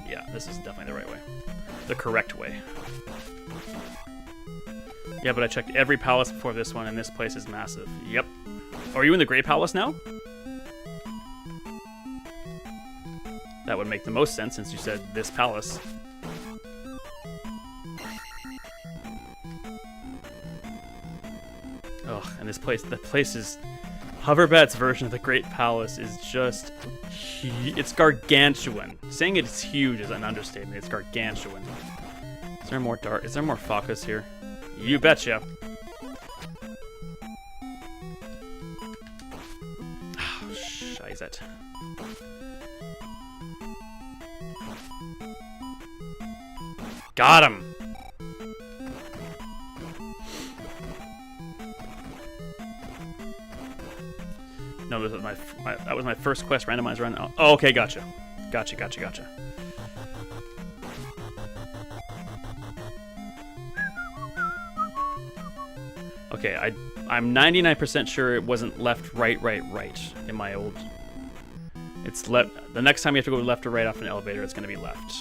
Yeah, this is definitely the right way. The correct way. Yeah, but I checked every palace before this one, and this place is massive. Yep. Are you in the Grey Palace now? That would make the most sense since you said this palace. Ugh, and this place, the place is... Hoverbet's version of the Great Palace is just... It's gargantuan. Saying it's huge is an understatement. It's gargantuan. Is there more is there more Fakas here? You betcha. Oh, shizet. Got him! No, this was that was my first quest randomizer run. Oh, okay, gotcha. Gotcha. Okay, I'm 99% sure it wasn't left, right in my old... It's left... The next time you have to go left or right off an elevator, it's going to be left.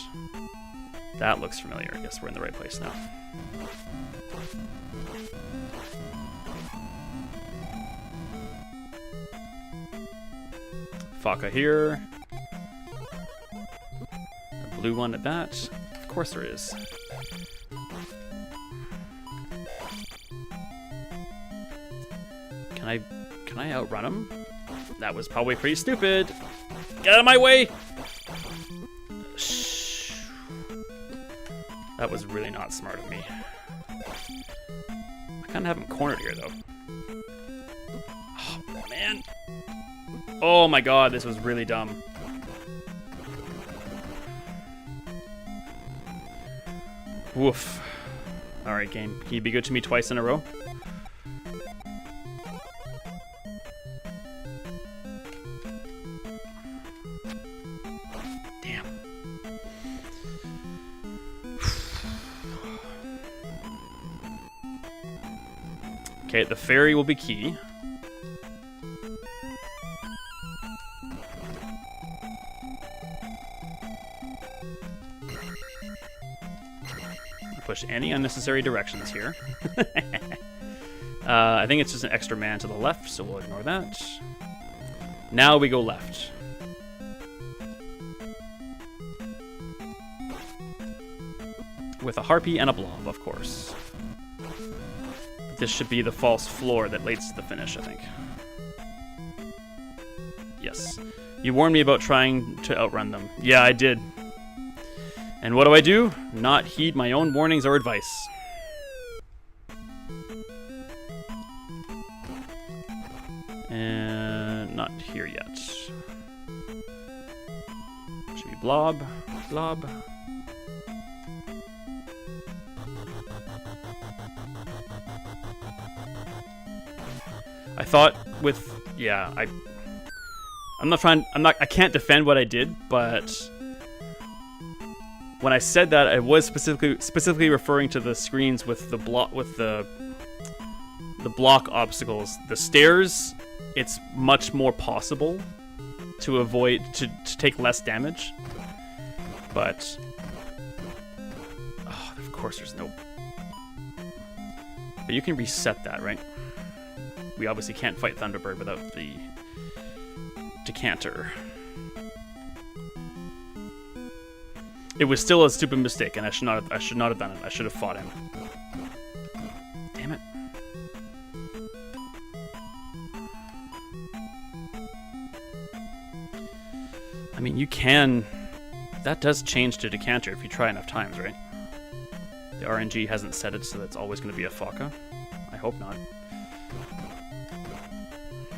That looks familiar. I guess we're in the right place now. Faka here. A blue one at that. Of course there is. Can I outrun him? That was probably pretty stupid. Get out of my way! Shh. That was really not smart of me. I kind of have him cornered here, though. Oh, man. Oh my god, this was really dumb. Woof. Alright, game. Can you be good to me twice in a row? Damn. Okay, the fairy will be key. Push any unnecessary directions here. I think it's just an extra man to the left, so we'll ignore that. Now we go left. With a harpy and a blob, of course. This should be the false floor that leads to the finish, I think. Yes. You warned me about trying to outrun them. Yeah, I did. And what do? Not heed my own warnings or advice. And not here yet. Should be blob, blob. I thought with, yeah, I can't defend what I did, but when I said that, I was specifically referring to the screens with the block obstacles. The stairs, it's much more possible to avoid, to take less damage. But, oh, of course there's no, but you can reset that, right? We obviously can't fight Thunderbird without the decanter. It was still a stupid mistake, and I should not have done it. I should have fought him. Damn it. I mean, you can... That does change to decanter if you try enough times, right? The RNG hasn't set it, so that's always going to be a Faka. I hope not.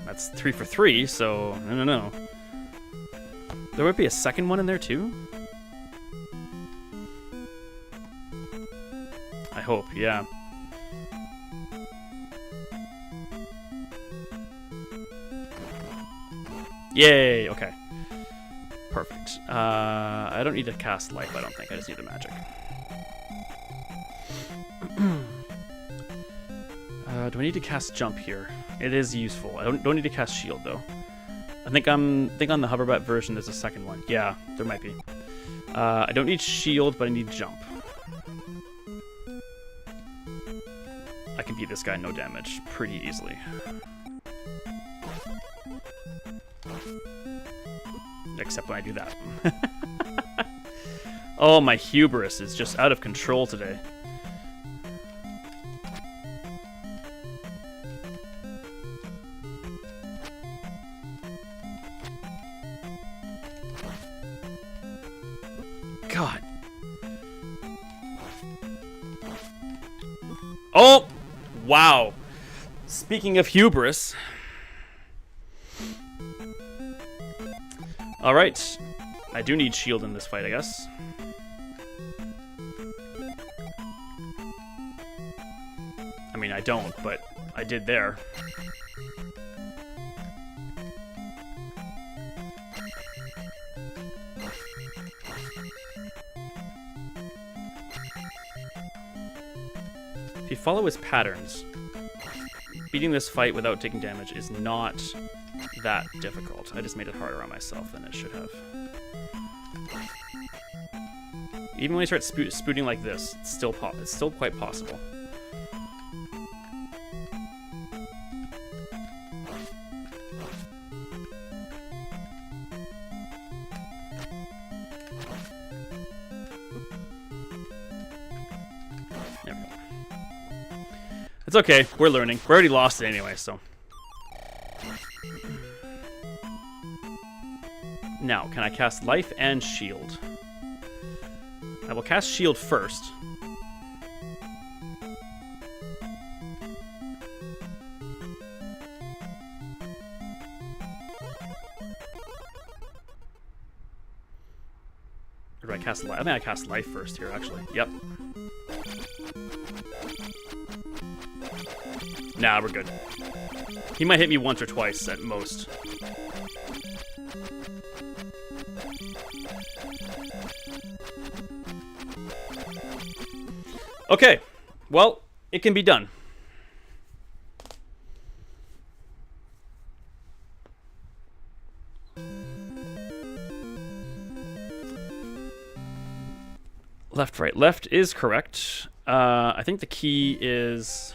That's 3 for 3, so no. There would be a second one in there too? I hope, yeah. Yay, okay. Perfect. I don't need to cast life, I don't think. I just need the magic. Do I need to cast jump here? It is useful. I don't need to cast shield though. I think on the hoverbat version there's a second one. Yeah, there might be. I don't need shield, but I need jump. I can beat this guy no damage pretty easily. Except when I do that. Oh, my hubris is just out of control today. God. Oh! Wow. Speaking of hubris. Alright. I do need shield in this fight, I guess. I mean, I don't, but I did there. If you follow his patterns, beating this fight without taking damage is not that difficult. I just made it harder on myself than it should have. Even when you start spooting like this, it's still quite possible. There we go. It's okay. We're learning. We already lost it anyway, so. Now, can I cast life and shield? I will cast shield first. Or do I cast life? I think I cast life first here, actually. Yep. Nah, we're good. He might hit me once or twice at most. Okay, well, it can be done. Left, right. Left is correct. I think the key is...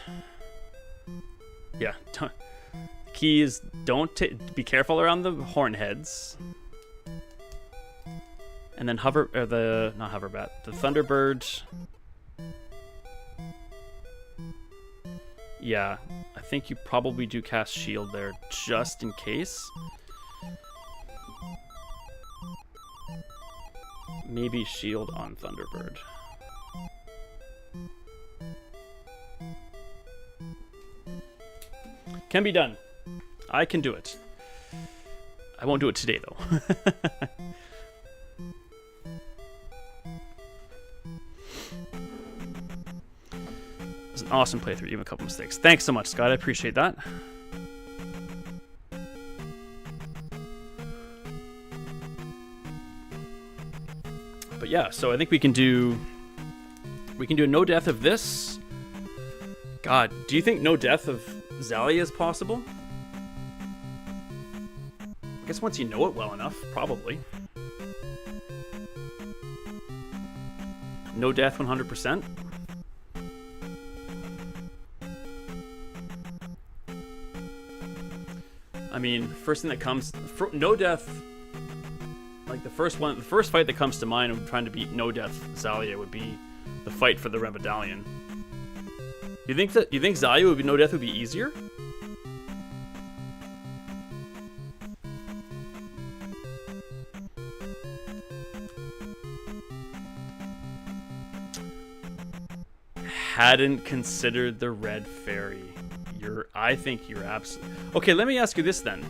Yeah. The key is be careful around the horn heads. And then not hoverbat, the Thunderbird. Yeah, I think you probably do cast shield there just in case. Maybe shield on Thunderbird. Can be done. I can do it. I won't do it today, though. It was an awesome playthrough, even a couple mistakes. Thanks so much, Scott. I appreciate that. But yeah, so I think we can do a no death of this. God, do you think no death of Zalia is possible? I guess once you know it well enough, probably. No death 100%. I mean, first thing that comes, no death. Like the first fight that comes to mind of trying to beat no death Zalia would be the fight for the Revadalion. You think Zalia would be no death would be easier? Hadn't considered the red fairy. I think you're absolutely... Okay, let me ask you this then.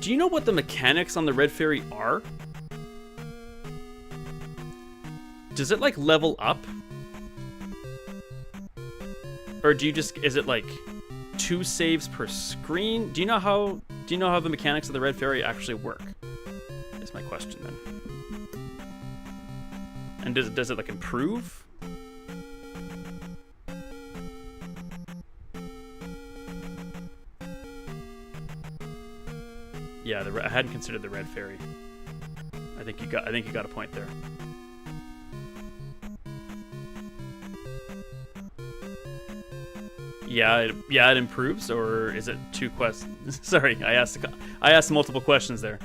Do you know what the mechanics on the red fairy are? Does it like level up? Or is it like 2 saves per screen? Do you know how the mechanics of the red fairy actually work? Is my question then. And does it like improve? Yeah, I hadn't considered the red fairy. I think you got a point there. Yeah, it improves, or is it 2 questions? Sorry, I asked multiple questions there.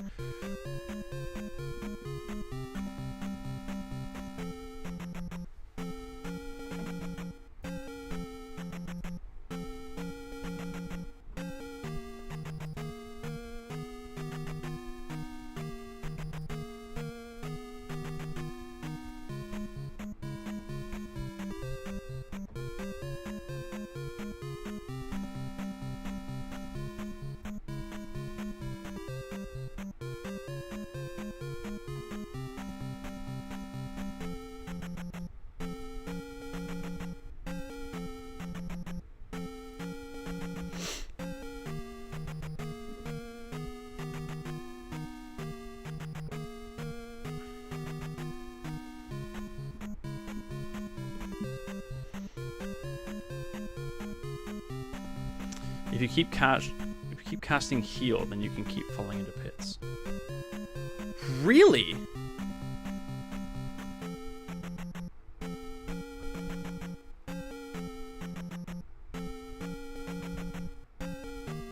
If you keep casting heal, then you can keep falling into pits. Really?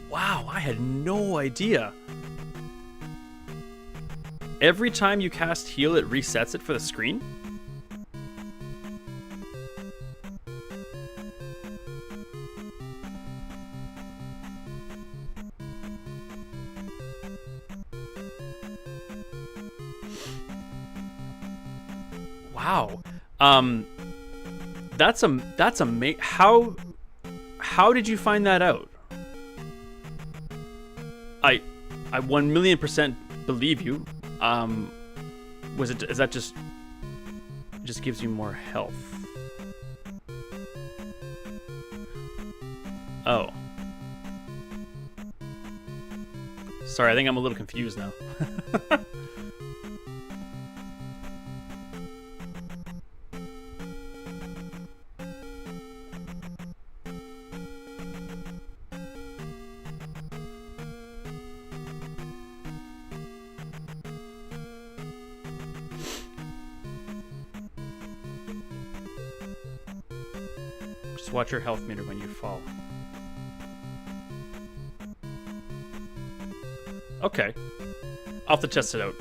Wow, I had no idea. Every time you cast heal, it resets it for the screen? Wow. That's amazing. How did you find that out? I 1,000,000% believe you. Is that just gives you more health? Oh. Sorry, I think I'm a little confused now. Just watch your health meter when you fall. Okay. I'll have to test it out.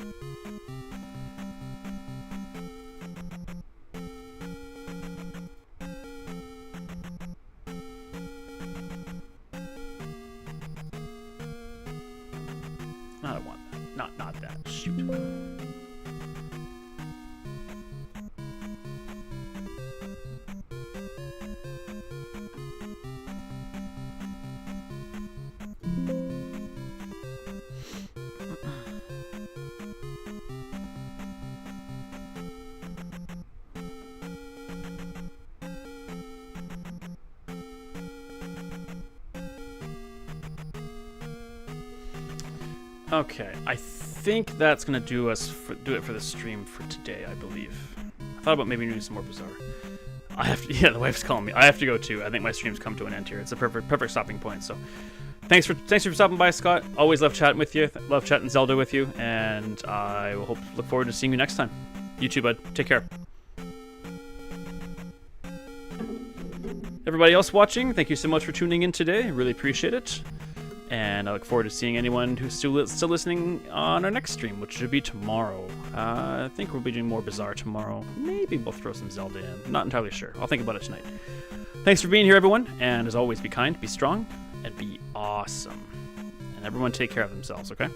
I don't want that. Not that. Shoot. Okay, I think that's gonna do it for the stream for today. I believe. I thought about maybe doing some more Bazaar. I have to. Yeah, the wife's calling me. I have to go too. I think my stream's come to an end here. It's a perfect stopping point. So, thanks for stopping by, Scott. Always love chatting with you. Love chatting Zelda with you, and I will look forward to seeing you next time. You too, bud. Take care. Everybody else watching, thank you so much for tuning in today. I really appreciate it. And I look forward to seeing anyone who's still listening on our next stream, which should be tomorrow. I think we'll be doing more Bazaar tomorrow. Maybe we'll throw some Zelda in. Not entirely sure. I'll think about it tonight. Thanks for being here, everyone. And as always, be kind, be strong, and be awesome. And everyone take care of themselves, okay?